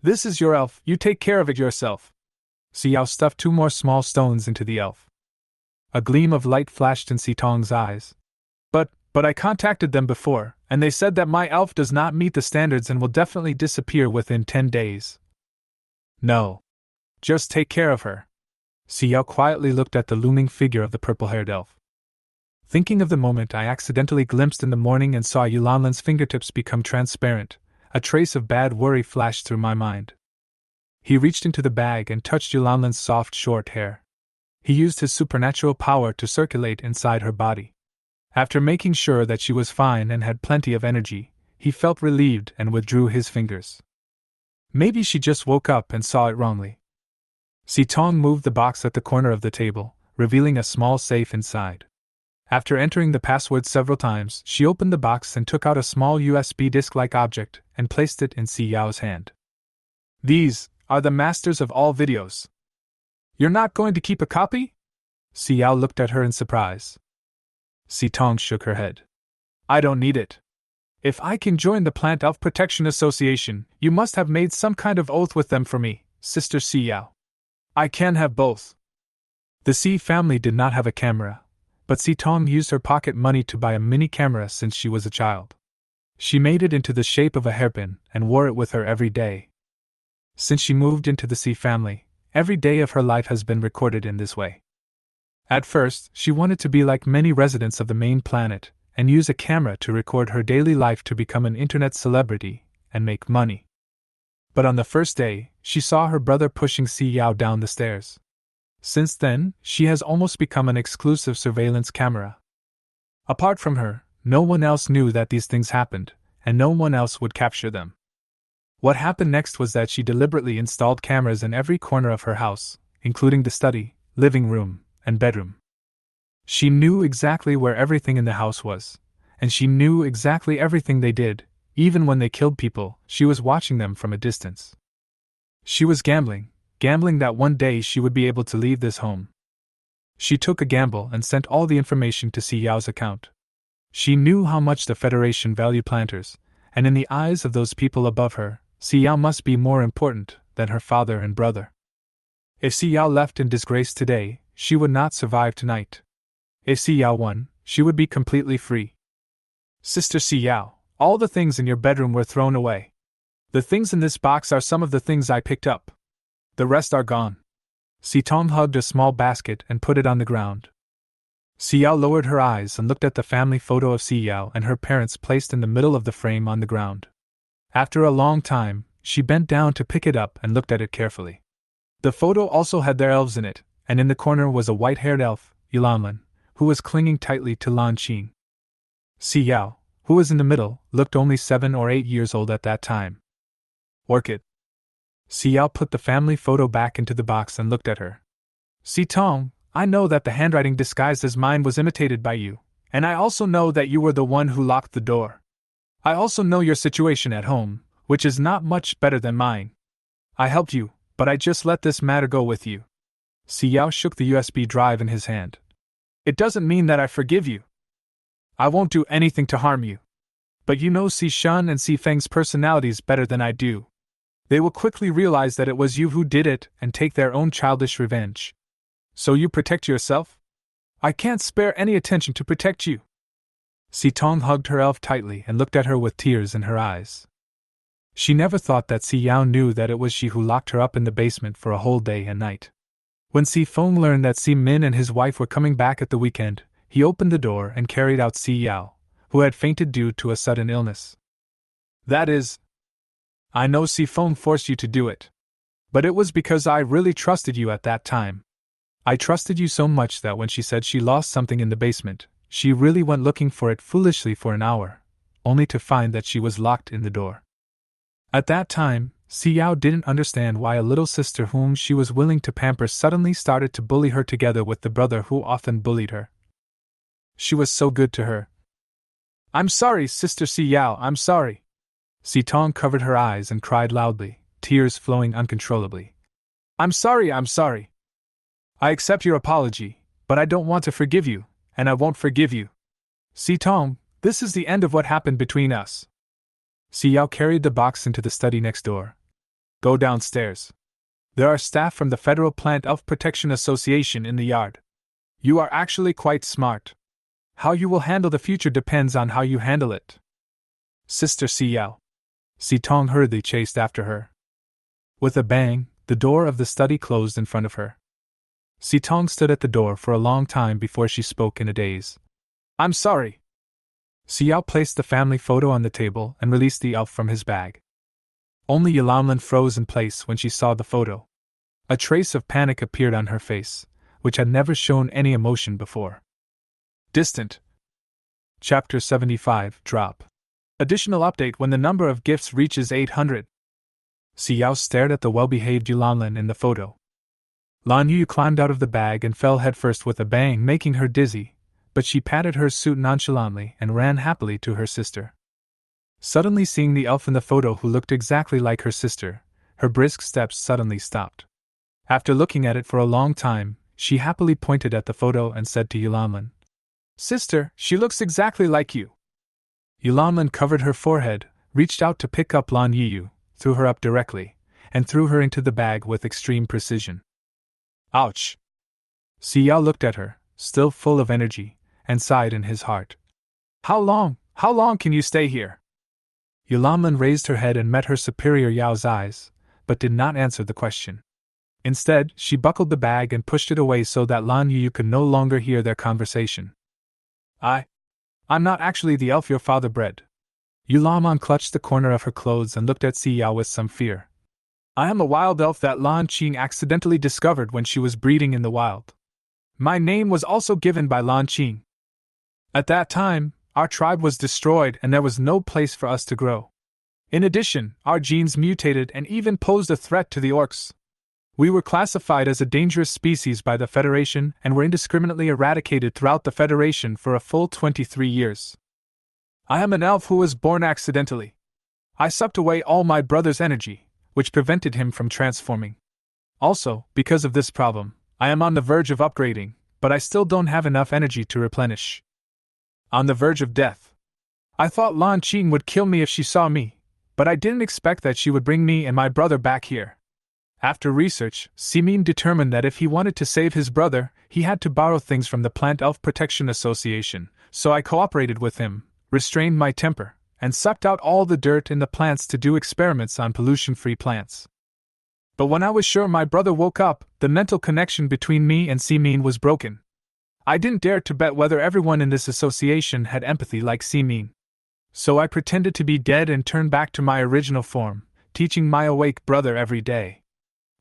This is your elf, you take care of it yourself. Xiao stuffed 2 more small stones into the elf. A gleam of light flashed in Sitong's eyes. But I contacted them before, and they said that my elf does not meet the standards and will definitely disappear within 10 days. No. Just take care of her. Xiao quietly looked at the looming figure of the purple-haired elf. Thinking of the moment I accidentally glimpsed in the morning and saw Yulan's fingertips become transparent, a trace of bad worry flashed through my mind. He reached into the bag and touched Yulan's soft short hair. He used his supernatural power to circulate inside her body. After making sure that she was fine and had plenty of energy, he felt relieved and withdrew his fingers. Maybe she just woke up and saw it wrongly. Sitong moved the box at the corner of the table, revealing a small safe inside. After entering the password several times, she opened the box and took out a small USB disk-like object and placed it in Xiao's hand. These are the masters of all videos. You're not going to keep a copy? Xiao looked at her in surprise. Sitong shook her head. I don't need it. If I can join the Plant Elf Protection Association, you must have made some kind of oath with them for me, Sister Xiao. I can have both. The Xi family did not have a camera, but Sitong used her pocket money to buy a mini camera since she was a child. She made it into the shape of a hairpin and wore it with her every day. Since she moved into the Xi family, every day of her life has been recorded in this way. At first, she wanted to be like many residents of the main planet and use a camera to record her daily life to become an internet celebrity and make money. But on the first day, she saw her brother pushing Xiao down the stairs. Since then, she has almost become an exclusive surveillance camera. Apart from her, no one else knew that these things happened, and no one else would capture them. What happened next was that she deliberately installed cameras in every corner of her house, including the study, living room, and bedroom. She knew exactly where everything in the house was, and she knew exactly everything they did. Even when they killed people, she was watching them from a distance. She was gambling that one day she would be able to leave this home. She took a gamble and sent all the information to Xiao's account. She knew how much the Federation valued planters, and in the eyes of those people above her, Xiao must be more important than her father and brother. If Xiao left in disgrace today, she would not survive tonight. If Xiao won, she would be completely free. Sister Xiao, all the things in your bedroom were thrown away. The things in this box are some of the things I picked up. The rest are gone. Sitong hugged a small basket and put it on the ground. Xiao lowered her eyes and looked at the family photo of Xiao and her parents placed in the middle of the frame on the ground. After a long time, she bent down to pick it up and looked at it carefully. The photo also had their elves in it, and in the corner was a white-haired elf, Yulan, who was clinging tightly to Lan Qing. Xiao, who was in the middle, looked only 7 or 8 years old at that time. Orchid. Xiao put the family photo back into the box and looked at her. Sitong, I know that the handwriting disguised as mine was imitated by you, and I also know that you were the one who locked the door. I also know your situation at home, which is not much better than mine. I helped you, but I just let this matter go with you. Xiao shook the USB drive in his hand. It doesn't mean that I forgive you. I won't do anything to harm you. But you know Si Shun and Si Feng's personalities better than I do. They will quickly realize that it was you who did it and take their own childish revenge. So you protect yourself? I can't spare any attention to protect you. Sitong hugged her elf tightly and looked at her with tears in her eyes. She never thought that Xiao knew that it was she who locked her up in the basement for a whole day and night. When Si Feng learned that Si Min and his wife were coming back at the weekend, he opened the door and carried out Xiao, who had fainted due to a sudden illness. That is, I know Si Feng forced you to do it. But it was because I really trusted you at that time. I trusted you so much that when she said she lost something in the basement, she really went looking for it foolishly for an hour, only to find that she was locked in the door. At that time, Xiao didn't understand why a little sister whom she was willing to pamper suddenly started to bully her together with the brother who often bullied her. She was so good to her. I'm sorry, Sister Xiao, I'm sorry. Sitong covered her eyes and cried loudly, tears flowing uncontrollably. I'm sorry, I'm sorry. I accept your apology, but I don't want to forgive you, and I won't forgive you. Tong, this is the end of what happened between us. Yao carried the box into the study next door. Go downstairs. There are staff from the Federal Plant Elf Protection Association in the yard. You are actually quite smart. How you will handle the future depends on how you handle it. Sister Yao. Tong hurriedly chased after her. With a bang, the door of the study closed in front of her. Tong stood at the door for a long time before she spoke in a daze. I'm sorry. Yao placed the family photo on the table and released the elf from his bag. Only Yulan froze in place when she saw the photo. A trace of panic appeared on her face, which had never shown any emotion before. Distant. Chapter 75 Drop. Additional update when the number of gifts reaches 800. Yao stared at the well-behaved Yulan in the photo. Lan Yu climbed out of the bag and fell headfirst with a bang, making her dizzy, but she patted her suit nonchalantly and ran happily to her sister. Suddenly seeing the elf in the photo who looked exactly like her sister, her brisk steps suddenly stopped. After looking at it for a long time, she happily pointed at the photo and said to Yulan, Sister, she looks exactly like you. Yulan covered her forehead, reached out to pick up Lan Yu, threw her up directly, and threw her into the bag with extreme precision. Ouch! Yao looked at her, still full of energy, and sighed in his heart. How long can you stay here? Yulan raised her head and met her superior Yao's eyes, but did not answer the question. Instead, she buckled the bag and pushed it away so that Lan Yu could no longer hear their conversation. I'm not actually the elf your father bred. Yulan clutched the corner of her clothes and looked at Yao with some fear. I am a wild elf that Lan Qing accidentally discovered when she was breeding in the wild. My name was also given by Lan Qing. At that time, our tribe was destroyed and there was no place for us to grow. In addition, our genes mutated and even posed a threat to the orcs. We were classified as a dangerous species by the Federation and were indiscriminately eradicated throughout the Federation for a full 23 years. I am an elf who was born accidentally. I sucked away all my brother's energy, which prevented him from transforming. Also, because of this problem, I am on the verge of upgrading, but I still don't have enough energy to replenish. On the verge of death. I thought Lan Qing would kill me if she saw me, but I didn't expect that she would bring me and my brother back here. After research, Simin determined that if he wanted to save his brother, he had to borrow things from the Plant Elf Protection Association, so I cooperated with him, restrained my temper, and sucked out all the dirt in the plants to do experiments on pollution-free plants. But when I was sure my brother woke up, the mental connection between me and Simin was broken. I didn't dare to bet whether everyone in this association had empathy like Simin. So I pretended to be dead and turned back to my original form, teaching my awake brother every day.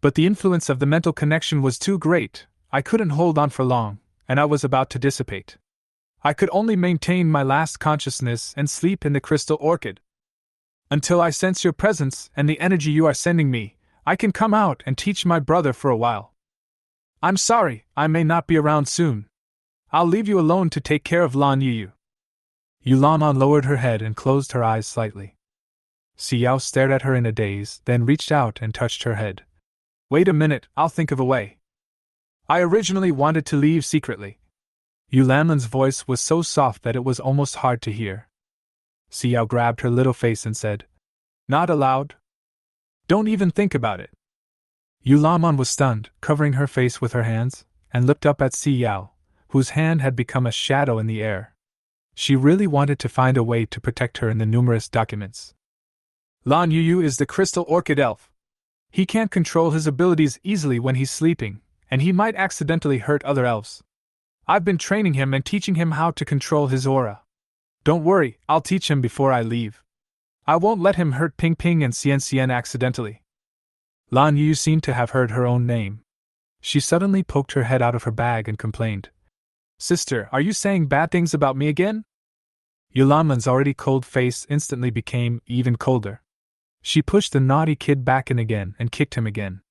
But the influence of the mental connection was too great, I couldn't hold on for long, and I was about to dissipate. I could only maintain my last consciousness and sleep in the crystal orchid. Until I sense your presence and the energy you are sending me, I can come out and teach my brother for a while. I'm sorry, I may not be around soon. I'll leave you alone to take care of Lan Yu. Yulan lowered her head and closed her eyes slightly. Yao stared at her in a daze, then reached out and touched her head. Wait a minute, I'll think of a way. I originally wanted to leave secretly. Yulan's voice was so soft that it was almost hard to hear. Yao grabbed her little face and said, Not allowed? Don't even think about it. Yulan was stunned, covering her face with her hands, and looked up at Yao, whose hand had become a shadow in the air. She really wanted to find a way to protect her in the numerous documents. Lan Yu is the crystal orchid elf. He can't control his abilities easily when he's sleeping, and he might accidentally hurt other elves. I've been training him and teaching him how to control his aura. Don't worry, I'll teach him before I leave. I won't let him hurt Ping Ping and Xian Xian accidentally. Lan Yu seemed to have heard her own name. She suddenly poked her head out of her bag and complained. Sister, are you saying bad things about me again? Yulan's already cold face instantly became even colder. She pushed the naughty kid back in again and kicked him again.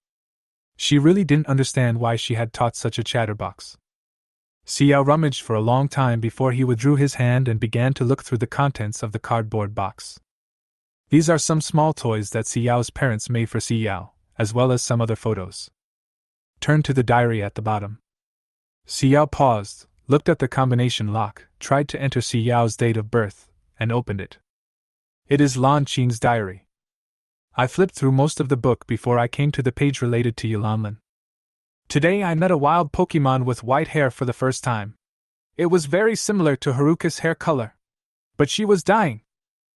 She really didn't understand why she had taught such a chatterbox. Yao rummaged for a long time before he withdrew his hand and began to look through the contents of the cardboard box. These are some small toys that Yao's parents made for Yao, as well as some other photos. Turn to the diary at the bottom. Yao paused, looked at the combination lock, tried to enter Si Yao's date of birth, and opened it. It is Lan Qing's diary. I flipped through most of the book before I came to the page related to Yulan. Today I met a wild Pokemon with white hair for the first time. It was very similar to Haruka's hair color. But she was dying.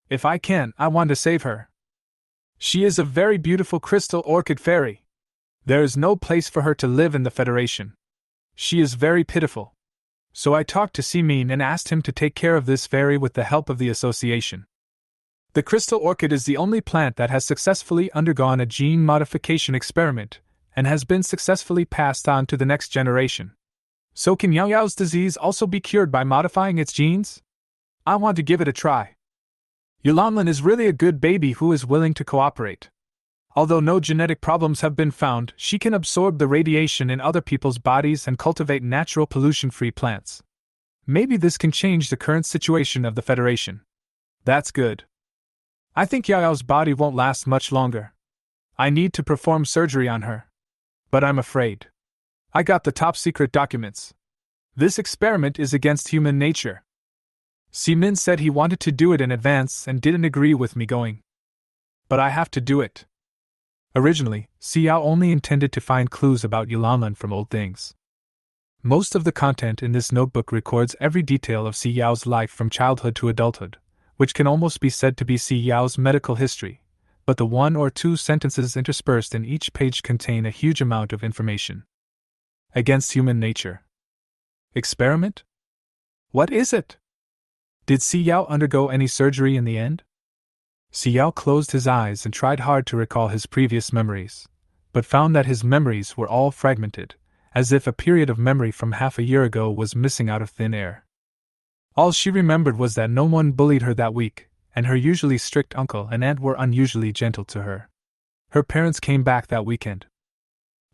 If I can, I want to save her. She is a very beautiful crystal orchid fairy. There is no place for her to live in the Federation. She is very pitiful. So I talked to Simin and asked him to take care of this fairy with the help of the association. The crystal orchid is the only plant that has successfully undergone a gene modification experiment and has been successfully passed on to the next generation. So can Yao Yao's disease also be cured by modifying its genes? I want to give it a try. Yulan is really a good baby who is willing to cooperate. Although no genetic problems have been found, she can absorb the radiation in other people's bodies and cultivate natural pollution-free plants. Maybe this can change the current situation of the Federation. That's good. I think Yao Yao's body won't last much longer. I need to perform surgery on her. But I'm afraid. I got the top-secret documents. This experiment is against human nature. Simin said he wanted to do it in advance and didn't agree with me going. But I have to do it. Originally, Xiao only intended to find clues about Yulan from old things. Most of the content in this notebook records every detail of Xiao's life from childhood to adulthood, which can almost be said to be Xiao's medical history, but the 1 or 2 sentences interspersed in each page contain a huge amount of information. Against human nature. Experiment? What is it? Did Xiao undergo any surgery in the end? Xiao closed his eyes and tried hard to recall his previous memories, but found that his memories were all fragmented, as if a period of memory from half a year ago was missing out of thin air. All she remembered was that no one bullied her that week, and her usually strict uncle and aunt were unusually gentle to her. Her parents came back that weekend.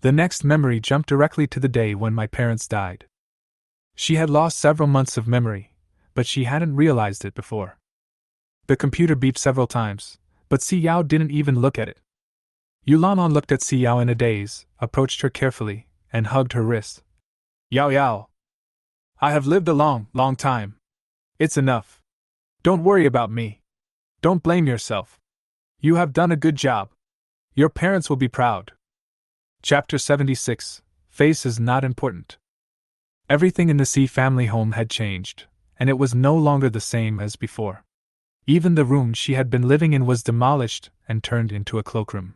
The next memory jumped directly to the day when my parents died. She had lost several months of memory, but she hadn't realized it before. The computer beeped several times, but Xiao didn't even look at it. Yulan looked at Xiao in a daze, approached her carefully, and hugged her wrist. Yao Yao. I have lived a long, long time. It's enough. Don't worry about me. Don't blame yourself. You have done a good job. Your parents will be proud. Chapter 76. Face is not important. Everything in the C family home had changed, and it was no longer the same as before. Even the room she had been living in was demolished and turned into a cloakroom.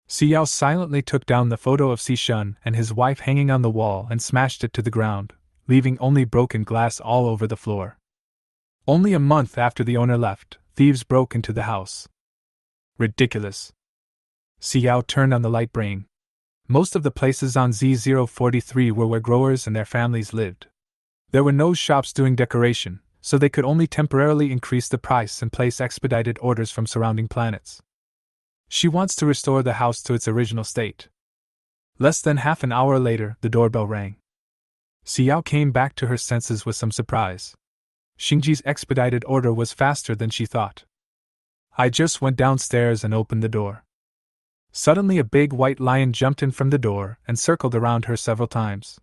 Xiao silently took down the photo of Xishun and his wife hanging on the wall and smashed it to the ground, leaving only broken glass all over the floor. Only a month after the owner left, thieves broke into the house. Ridiculous. Xiao turned on the light brain. Most of the places on Z043 were where growers and their families lived. There were no shops doing decoration, so they could only temporarily increase the price and place expedited orders from surrounding planets. She wants to restore the house to its original state. Less than half an hour later, the doorbell rang. Xiao came back to her senses with some surprise. Xingji's expedited order was faster than she thought. I just went downstairs and opened the door. Suddenly a big white lion jumped in from the door and circled around her several times.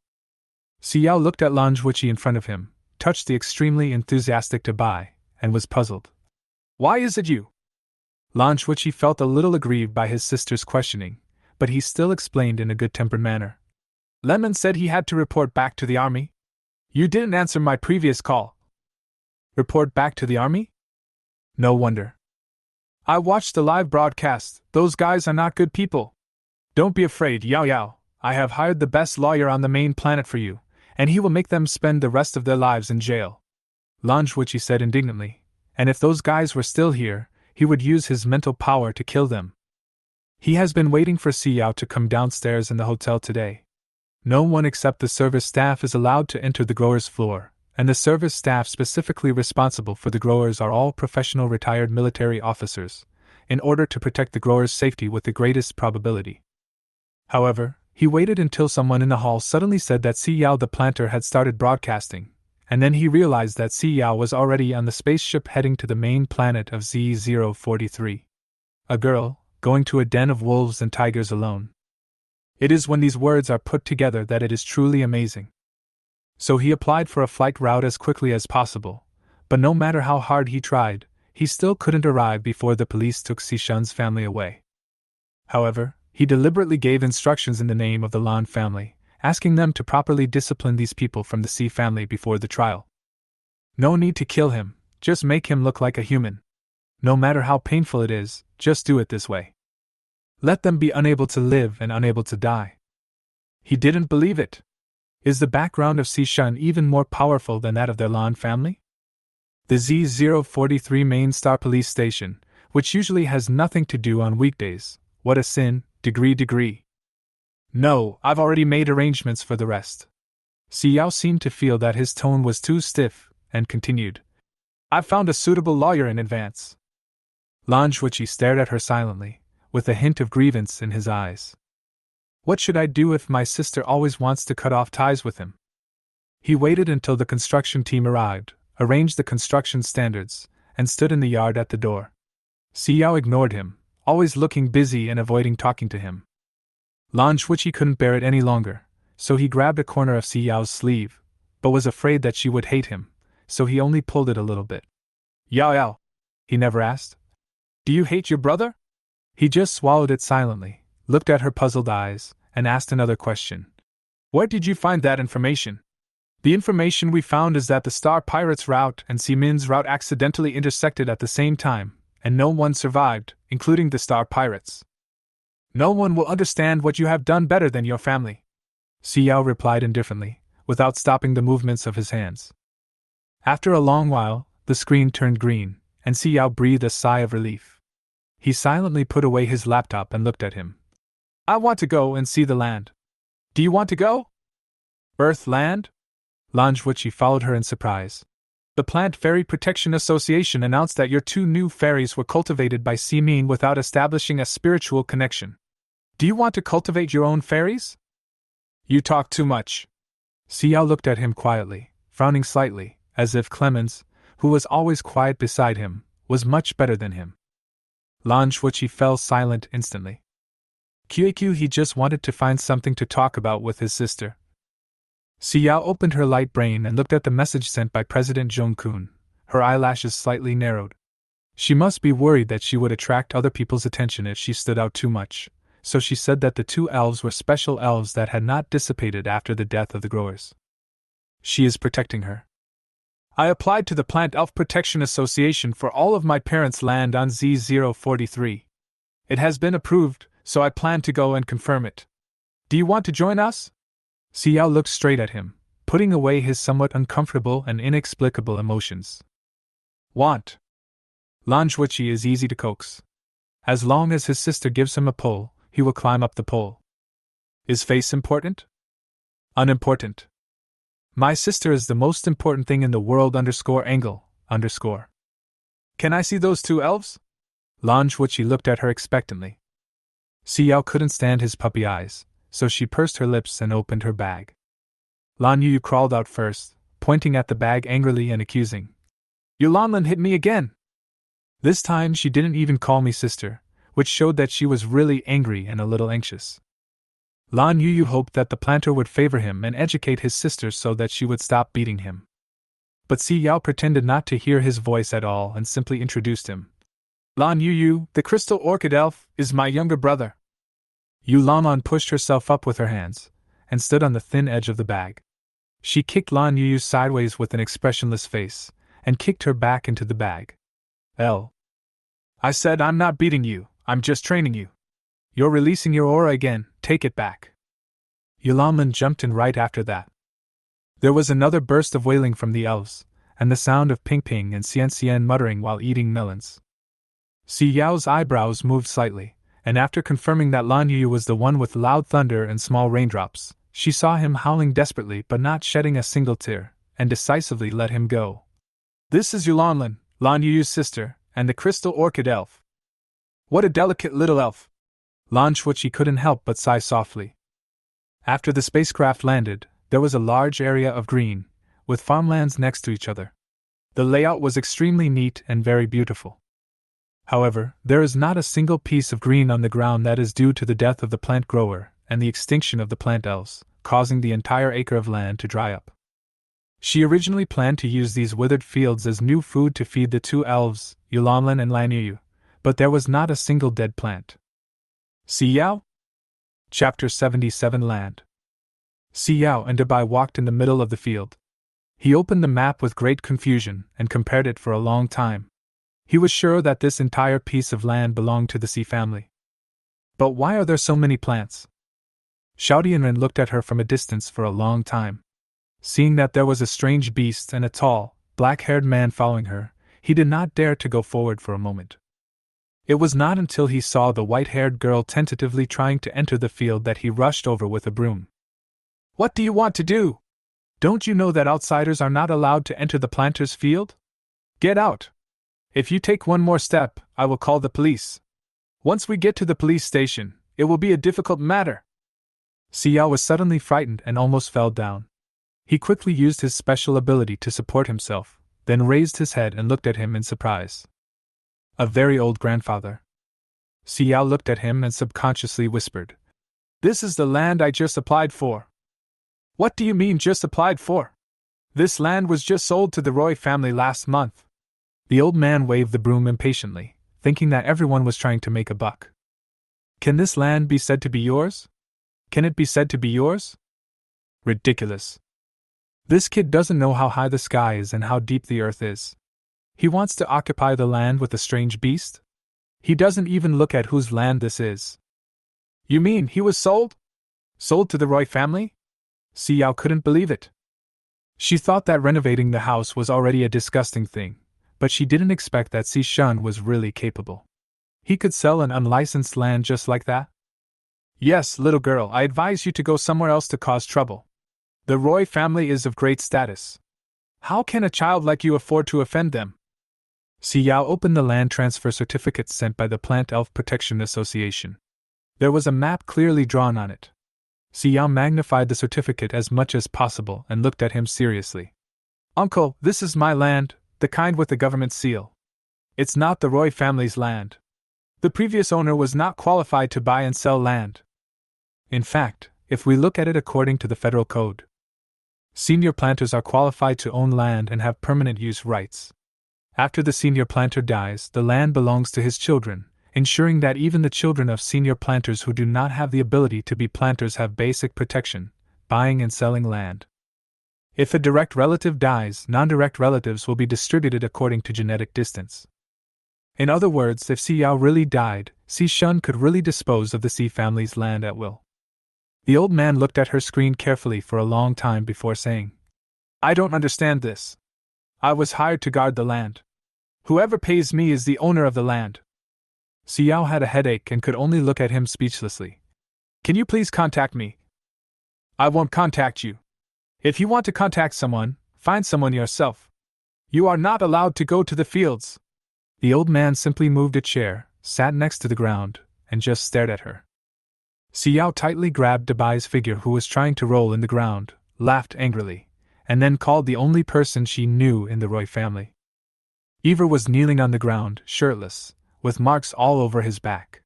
Xiao looked at Lanjuichi in front of him, touched the extremely enthusiastic to buy, and was puzzled. Why is it you? Lanjuichi felt a little aggrieved by his sister's questioning, but he still explained in a good-tempered manner. Lemon said he had to report back to the army. You didn't answer my previous call. Report back to the army? No wonder. I watched the live broadcast. Those guys are not good people. Don't be afraid, Yao Yao. I have hired the best lawyer on the main planet for you, and he will make them spend the rest of their lives in jail. Lanjuichi said indignantly, and if those guys were still here, he would use his mental power to kill them. He has been waiting for Xiao to come downstairs in the hotel today. No one except the service staff is allowed to enter the growers' floor, and the service staff specifically responsible for the growers are all professional retired military officers, in order to protect the growers' safety with the greatest probability. However, he waited until someone in the hall suddenly said that Xiao the planter had started broadcasting, and then he realized that Xiao was already on the spaceship heading to the main planet of Z043. A girl, going to a den of wolves and tigers alone. It is when these words are put together that it is truly amazing. So he applied for a flight route as quickly as possible, but no matter how hard he tried, he still couldn't arrive before the police took Sishun's family away. However, he deliberately gave instructions in the name of the Lan family, asking them to properly discipline these people from the Si family before the trial. No need to kill him, just make him look like a human. No matter how painful it is, just do it this way. Let them be unable to live and unable to die. He didn't believe it. Is the background of Sishun even more powerful than that of their Lan family? The Z043 main star police station, which usually has nothing to do on weekdays. What a sin, degree. No, I've already made arrangements for the rest. Xiao seemed to feel that his tone was too stiff, and continued. I've found a suitable lawyer in advance. Lan Zhuoqi stared at her silently, with a hint of grievance in his eyes. What should I do if my sister always wants to cut off ties with him? He waited until the construction team arrived, arranged the construction standards, and stood in the yard at the door. Xiao ignored him, always looking busy and avoiding talking to him. Lan Zhuoqi couldn't bear it any longer, so he grabbed a corner of Xiao's sleeve, but was afraid that she would hate him, so he only pulled it a little bit. Yao, he never asked. Do you hate your brother? He just swallowed it silently, looked at her puzzled eyes, and asked another question. Where did you find that information? The information we found is that the Star Pirates' route and Simin's route accidentally intersected at the same time, and no one survived, including the Star Pirates. No one will understand what you have done better than your family, Xiao replied indifferently, without stopping the movements of his hands. After a long while, the screen turned green, and Xiao breathed a sigh of relief. He silently put away his laptop and looked at him. I want to go and see the land. Do you want to go? Earth land? Lan Zhuoqi followed her in surprise. The Plant Fairy Protection Association announced that your 2 new fairies were cultivated by Simin without establishing a spiritual connection. Do you want to cultivate your own fairies? You talk too much. Xiao looked at him quietly, frowning slightly, as if Clemens, who was always quiet beside him, was much better than him. Lan Zhuoqi fell silent instantly. QAQ he just wanted to find something to talk about with his sister. Xiao opened her light brain and looked at the message sent by President Zhongkun, her eyelashes slightly narrowed. She must be worried that she would attract other people's attention if she stood out too much, so she said that the 2 elves were special elves that had not dissipated after the death of the growers. She is protecting her. I applied to the Plant Elf Protection Association for all of my parents' land on Z043. It has been approved, so I plan to go and confirm it. Do you want to join us? Xiao looked straight at him, putting away his somewhat uncomfortable and inexplicable emotions. Want? Lan Zhuoqi is easy to coax. As long as his sister gives him a pull, he will climb up the pole. Is face important? Unimportant. My sister is the most important thing in the world _angle. Can I see those 2 elves? Lan Zhuoqi looked at her expectantly. Xiao couldn't stand his puppy eyes, so she pursed her lips and opened her bag. Lan Yu crawled out first, pointing at the bag angrily and accusing. Yulan hit me again! This time she didn't even call me sister, which showed that she was really angry and a little anxious. Lan Yu hoped that the planter would favor him and educate his sister so that she would stop beating him. But Xiao pretended not to hear his voice at all and simply introduced him. Lan Yu, the crystal orchid elf, is my younger brother. Yulan pushed herself up with her hands, and stood on the thin edge of the bag. She kicked Lan Yu sideways with an expressionless face, and kicked her back into the bag. I said I'm not beating you, I'm just training you. You're releasing your aura again, take it back. Yulan jumped in right after that. There was another burst of wailing from the elves, and the sound of Ping Ping and Xian muttering while eating melons. Xiao's eyebrows moved slightly, and after confirming that Lan Yu was the one with loud thunder and small raindrops, she saw him howling desperately but not shedding a single tear, and decisively let him go. This is Yulan, Lan Yu's sister, and the crystal orchid elf. What a delicate little elf! Lan Zhuoqi couldn't help but sigh softly. After the spacecraft landed, there was a large area of green, with farmlands next to each other. The layout was extremely neat and very beautiful. However, there is not a single piece of green on the ground that is due to the death of the plant grower and the extinction of the plant elves, causing the entire acre of land to dry up. She originally planned to use these withered fields as new food to feed the two elves, Yulan and Laniu, but there was not a single dead plant. Xiao? Chapter 77 Land. Xiao and Debai walked in the middle of the field. He opened the map with great confusion and compared it for a long time. He was sure that this entire piece of land belonged to the Sea family. But why are there so many plants? Xiao Dianren looked at her from a distance for a long time. Seeing that there was a strange beast and a tall, black-haired man following her, he did not dare to go forward for a moment. It was not until he saw the white-haired girl tentatively trying to enter the field that he rushed over with a broom. "What do you want to do? Don't you know that outsiders are not allowed to enter the planter's field? Get out! If you take one more step, I will call the police. Once we get to the police station, it will be a difficult matter." Xiao was suddenly frightened and almost fell down. He quickly used his special ability to support himself, then raised his head and looked at him in surprise. A very old grandfather. Xiao looked at him and subconsciously whispered, "This is the land I just applied for." "What do you mean just applied for? This land was just sold to the Roy family last month." The old man waved the broom impatiently, thinking that everyone was trying to make a buck. "Can this land be said to be yours? Can it be said to be yours? Ridiculous. This kid doesn't know how high the sky is and how deep the earth is. He wants to occupy the land with a strange beast? He doesn't even look at whose land this is." "You mean he was sold? Sold to the Roy family?" Xiao couldn't believe it. She thought that renovating the house was already a disgusting thing, but she didn't expect that Si Shun was really capable. He could sell an unlicensed land just like that? "Yes, little girl, I advise you to go somewhere else to cause trouble. The Roy family is of great status. How can a child like you afford to offend them?" Xiao opened the land transfer certificate sent by the Plant Elf Protection Association. There was a map clearly drawn on it. Xiao magnified the certificate as much as possible and looked at him seriously. "Uncle, this is my land, the kind with the government seal. It's not the Roy family's land. The previous owner was not qualified to buy and sell land. In fact, if we look at it according to the federal code, senior planters are qualified to own land and have permanent use rights. After the senior planter dies, the land belongs to his children, ensuring that even the children of senior planters who do not have the ability to be planters have basic protection, buying and selling land. If a direct relative dies, non-direct relatives will be distributed according to genetic distance. In other words, if Xiao really died, Si Shun could really dispose of the Si family's land at will." The old man looked at her screen carefully for a long time before saying, "I don't understand this. I was hired to guard the land. Whoever pays me is the owner of the land." Xiao had a headache and could only look at him speechlessly. "Can you please contact me?" "I won't contact you. If you want to contact someone, find someone yourself. You are not allowed to go to the fields." The old man simply moved a chair, sat next to the ground, and just stared at her. Xiao tightly grabbed Debai's figure, who was trying to roll in the ground, laughed angrily, and then called the only person she knew in the Roy family. Ivor was kneeling on the ground, shirtless, with marks all over his back.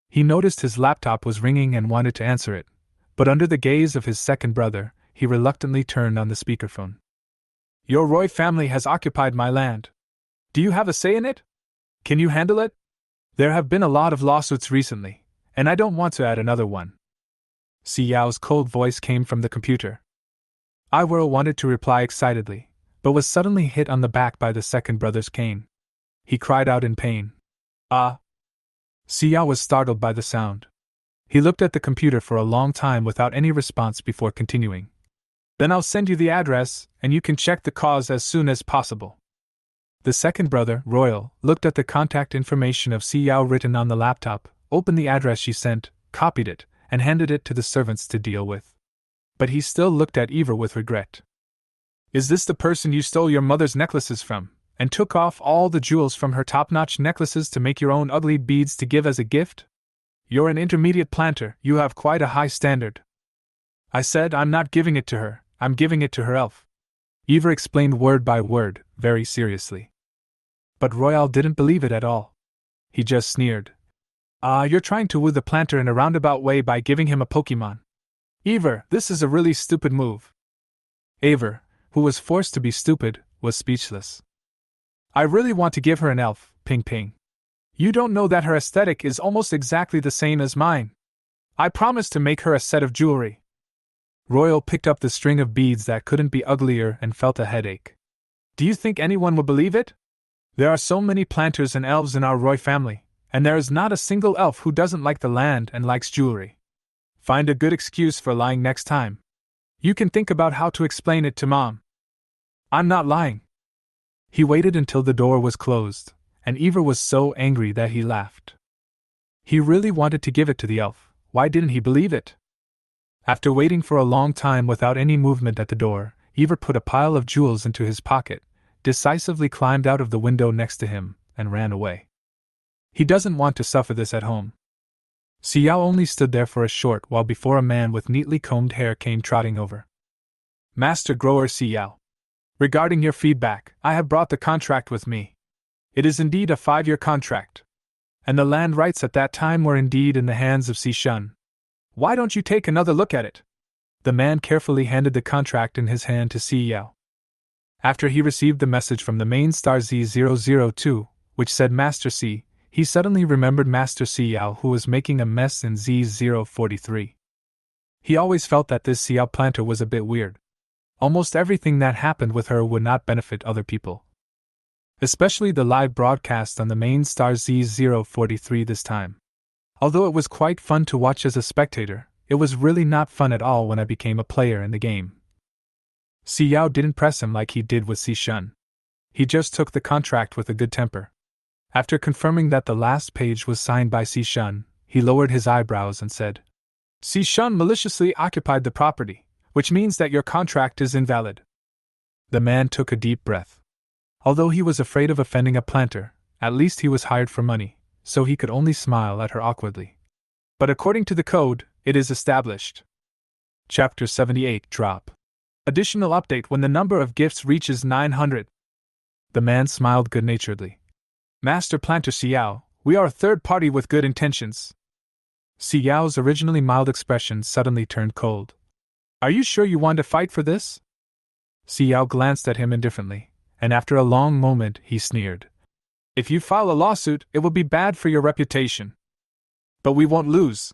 He noticed his laptop was ringing and wanted to answer it, but under the gaze of his second brother, he reluctantly turned on the speakerphone. "Your Roy family has occupied my land. Do you have a say in it? Can you handle it? There have been a lot of lawsuits recently, and I don't want to add another one." Xiao's cold voice came from the computer. Ivor wanted to reply excitedly, but was suddenly hit on the back by the second brother's cane. He cried out in pain. "Ah!" Xiao was startled by the sound. He looked at the computer for a long time without any response before continuing. "Then I'll send you the address, and you can check the cause as soon as possible." The second brother, Royal, looked at the contact information of Xiao written on the laptop, opened the address she sent, copied it, and handed it to the servants to deal with. But he still looked at Ivor with regret. "Is this the person you stole your mother's necklaces from, and took off all the jewels from her top-notch necklaces to make your own ugly beads to give as a gift? You're an intermediate planter, you have quite a high standard." "I said I'm not giving it to her, I'm giving it to her elf," Ivor explained word by word, very seriously. But Royal didn't believe it at all. He just sneered. "Ah, you're trying to woo the planter in a roundabout way by giving him a Pokemon. Ivor, this is a really stupid move." "Ivor, who was forced to be stupid, was speechless. I really want to give her an elf, Ping Ping. You don't know that her aesthetic is almost exactly the same as mine. I promised to make her a set of jewelry. Royal picked up the string of beads that couldn't be uglier and felt a headache. Do you think anyone will believe it? There are so many planters and elves in our Roy family, and there is not a single elf who doesn't like the land and likes jewelry. Find a good excuse for lying next time. You can think about how to explain it to Mom. I'm not lying. He waited until the door was closed, and Eva was so angry that he laughed. He really wanted to give it to the elf. Why didn't he believe it? After waiting for a long time without any movement at the door, Eva put a pile of jewels into his pocket, decisively climbed out of the window next to him, and ran away. He doesn't want to suffer this at home. Xiao only stood there for a short while before a man with neatly combed hair came trotting over. Master Grower Xiao. Regarding your feedback, I have brought the contract with me. It is indeed a 5-year contract. And the land rights at that time were indeed in the hands of Xishun. Why don't you take another look at it? The man carefully handed the contract in his hand to Xiao. After he received the message from the main star Z002, which said Master C, he suddenly remembered Master Xiao who was making a mess in Z043. He always felt that this Xiao planter was a bit weird. Almost everything that happened with her would not benefit other people. Especially the live broadcast on the main star Z043 this time. Although it was quite fun to watch as a spectator, it was really not fun at all when I became a player in the game. Xiao didn't press him like he did with Xishun. He just took the contract with a good temper. After confirming that the last page was signed by Xishun, he lowered his eyebrows and said, Xishun maliciously occupied the property, which means that your contract is invalid. The man took a deep breath. Although he was afraid of offending a planter, at least he was hired for money, so he could only smile at her awkwardly. But according to the code, it is established. Chapter 78 Drop. Additional update when the number of gifts reaches 900. The man smiled good-naturedly. Master Planter Xiao, we are a third party with good intentions. Xiao's originally mild expression suddenly turned cold. Are you sure you want to fight for this? Xiao glanced at him indifferently, and after a long moment he sneered. If you file a lawsuit, it will be bad for your reputation. But we won't lose.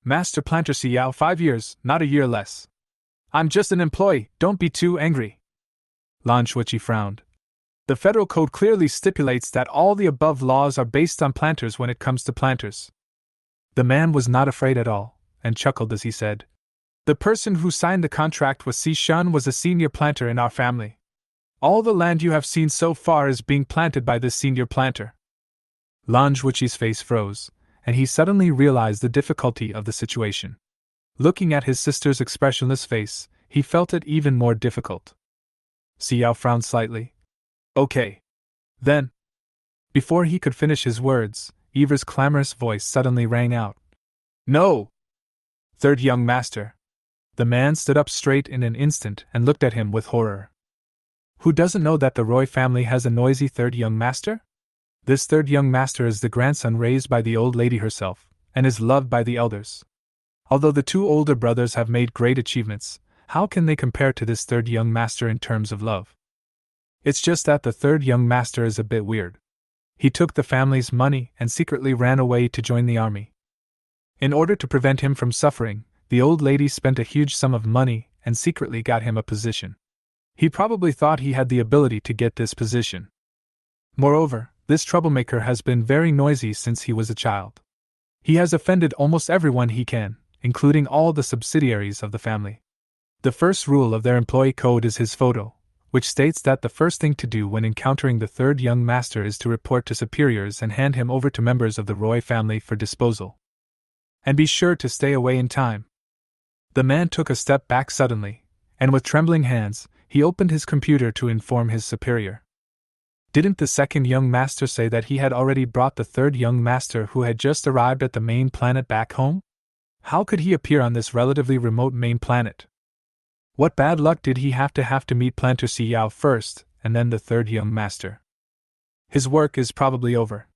Master Planter Xiao, 5 years, not a year less. I'm just an employee, don't be too angry. Lan Shuiqi frowned. The federal code clearly stipulates that all the above laws are based on planters when it comes to planters. The man was not afraid at all, and chuckled as he said, the person who signed the contract with Xishun was a senior planter in our family. All the land you have seen so far is being planted by this senior planter. Lan Shuiqi's face froze, and he suddenly realized the difficulty of the situation. Looking at his sister's expressionless face, he felt it even more difficult. Xiao frowned slightly. Okay. Then. Before he could finish his words, Eva's clamorous voice suddenly rang out. No! Third young master. The man stood up straight in an instant and looked at him with horror. Who doesn't know that the Roy family has a noisy third young master? This third young master is the grandson raised by the old lady herself, and is loved by the elders. Although the two older brothers have made great achievements, how can they compare to this third young master in terms of love? It's just that the third young master is a bit weird. He took the family's money and secretly ran away to join the army. In order to prevent him from suffering, the old lady spent a huge sum of money and secretly got him a position. He probably thought he had the ability to get this position. Moreover, this troublemaker has been very noisy since he was a child. He has offended almost everyone he can, including all the subsidiaries of the family. The first rule of their employee code is his photo, which states that the first thing to do when encountering the third young master is to report to superiors and hand him over to members of the Roy family for disposal. And be sure to stay away in time. The man took a step back suddenly, and with trembling hands, he opened his computer to inform his superior. Didn't the second young master say that he had already brought the third young master who had just arrived at the main planet back home? How could he appear on this relatively remote main planet? What bad luck did he have to meet Planter Xiao first, and then the third young master? His work is probably over.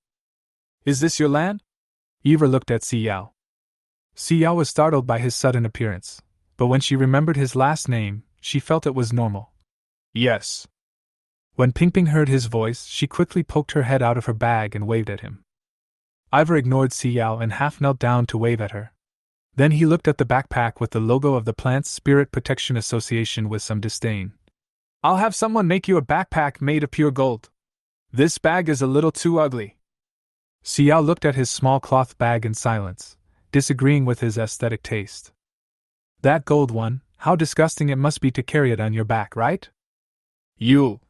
Is this your land? Eva looked at Xiao. Xiao was startled by his sudden appearance, but when she remembered his last name, she felt it was normal. Yes. When Ping Ping heard his voice, she quickly poked her head out of her bag and waved at him. Ivor ignored Xiao and half knelt down to wave at her. Then he looked at the backpack with the logo of the Plant Spirit Protection Association with some disdain. I'll have someone make you a backpack made of pure gold. This bag is a little too ugly. Xiao looked at his small cloth bag in silence, disagreeing with his aesthetic taste. That gold one, how disgusting it must be to carry it on your back, right? You.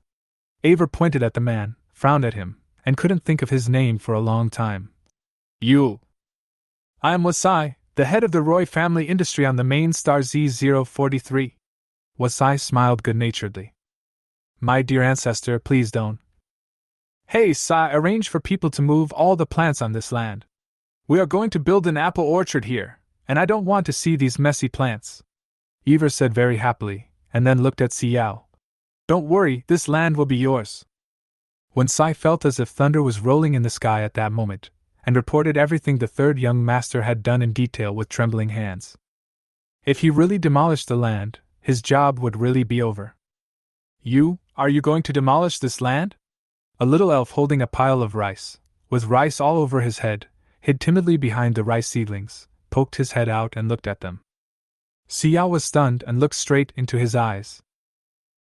Ivor pointed at the man, frowned at him, and couldn't think of his name for a long time. You. I am Wasai, the head of the Roy family industry on the main star Z043. Wasai smiled good-naturedly. My dear ancestor, please don't. Hey, Sai, arrange for people to move all the plants on this land. We are going to build an apple orchard here, and I don't want to see these messy plants. Ivor said very happily, and then looked at Xiao. Don't worry, this land will be yours. When Sai felt as if thunder was rolling in the sky at that moment, and reported everything the third young master had done in detail with trembling hands. If he really demolished the land, his job would really be over. Are you going to demolish this land? A little elf holding a pile of rice, with rice all over his head, hid timidly behind the rice seedlings, poked his head out and looked at them. Xiao was stunned and looked straight into his eyes.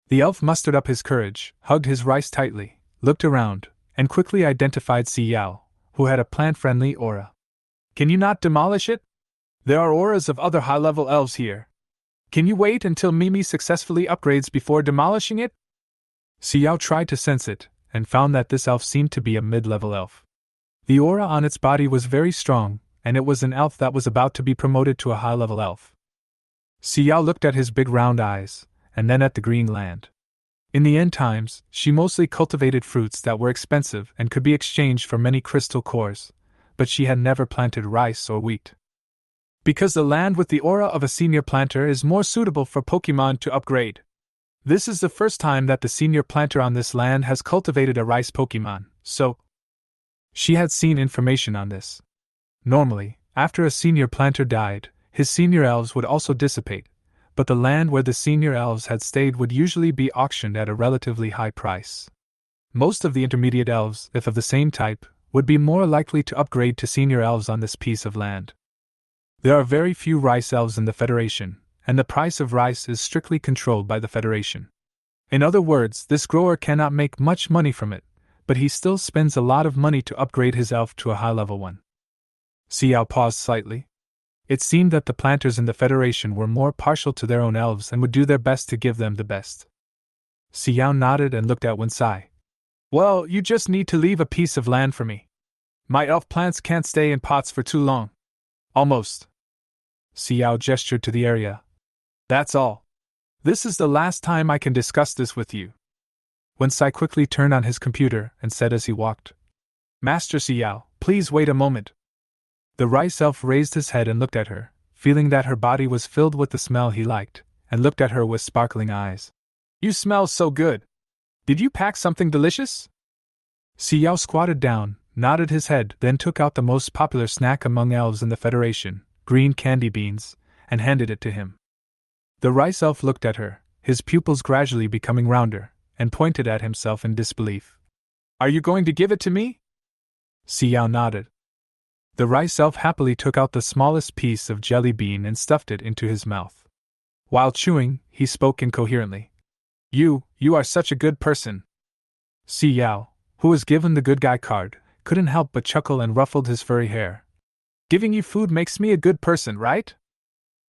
The elf mustered up his courage, hugged his rice tightly, looked around, and quickly identified Xiao, who had a plant-friendly aura. Can you not demolish it? There are auras of other high-level elves here. Can you wait until Mimi successfully upgrades before demolishing it? Xiao tried to sense it, and found that this elf seemed to be a mid-level elf. The aura on its body was very strong, and it was an elf that was about to be promoted to a high-level elf. Xiao looked at his big round eyes, and then at the green land. In the end times, she mostly cultivated fruits that were expensive and could be exchanged for many crystal cores, but she had never planted rice or wheat. Because the land with the aura of a senior planter is more suitable for Pokemon to upgrade. This is the first time that the senior planter on this land has cultivated a rice Pokemon, so she had seen information on this. Normally, after a senior planter died, his senior elves would also dissipate, but the land where the senior elves had stayed would usually be auctioned at a relatively high price. Most of the intermediate elves, if of the same type, would be more likely to upgrade to senior elves on this piece of land. There are very few rice elves in the Federation, and the price of rice is strictly controlled by the Federation. In other words, this grower cannot make much money from it, but he still spends a lot of money to upgrade his elf to a high-level one. Xiao paused slightly. It seemed that the planters in the Federation were more partial to their own elves and would do their best to give them the best. Xiao nodded and looked at Winsai. Well, you just need to leave a piece of land for me. My elf plants can't stay in pots for too long. Almost. Xiao gestured to the area. That's all. This is the last time I can discuss this with you. Winsai quickly turned on his computer and said as he walked. Master Xiao, please wait a moment. The rice elf raised his head and looked at her, feeling that her body was filled with the smell he liked, and looked at her with sparkling eyes. You smell so good. Did you pack something delicious? Xiao squatted down, nodded his head, then took out the most popular snack among elves in the Federation, green candy beans, and handed it to him. The rice elf looked at her, his pupils gradually becoming rounder, and pointed at himself in disbelief. Are you going to give it to me? Xiao nodded. The rice elf happily took out the smallest piece of jelly bean and stuffed it into his mouth. While chewing, he spoke incoherently. You are such a good person. Xiao, who was given the good guy card, couldn't help but chuckle and ruffled his furry hair. Giving you food makes me a good person, right?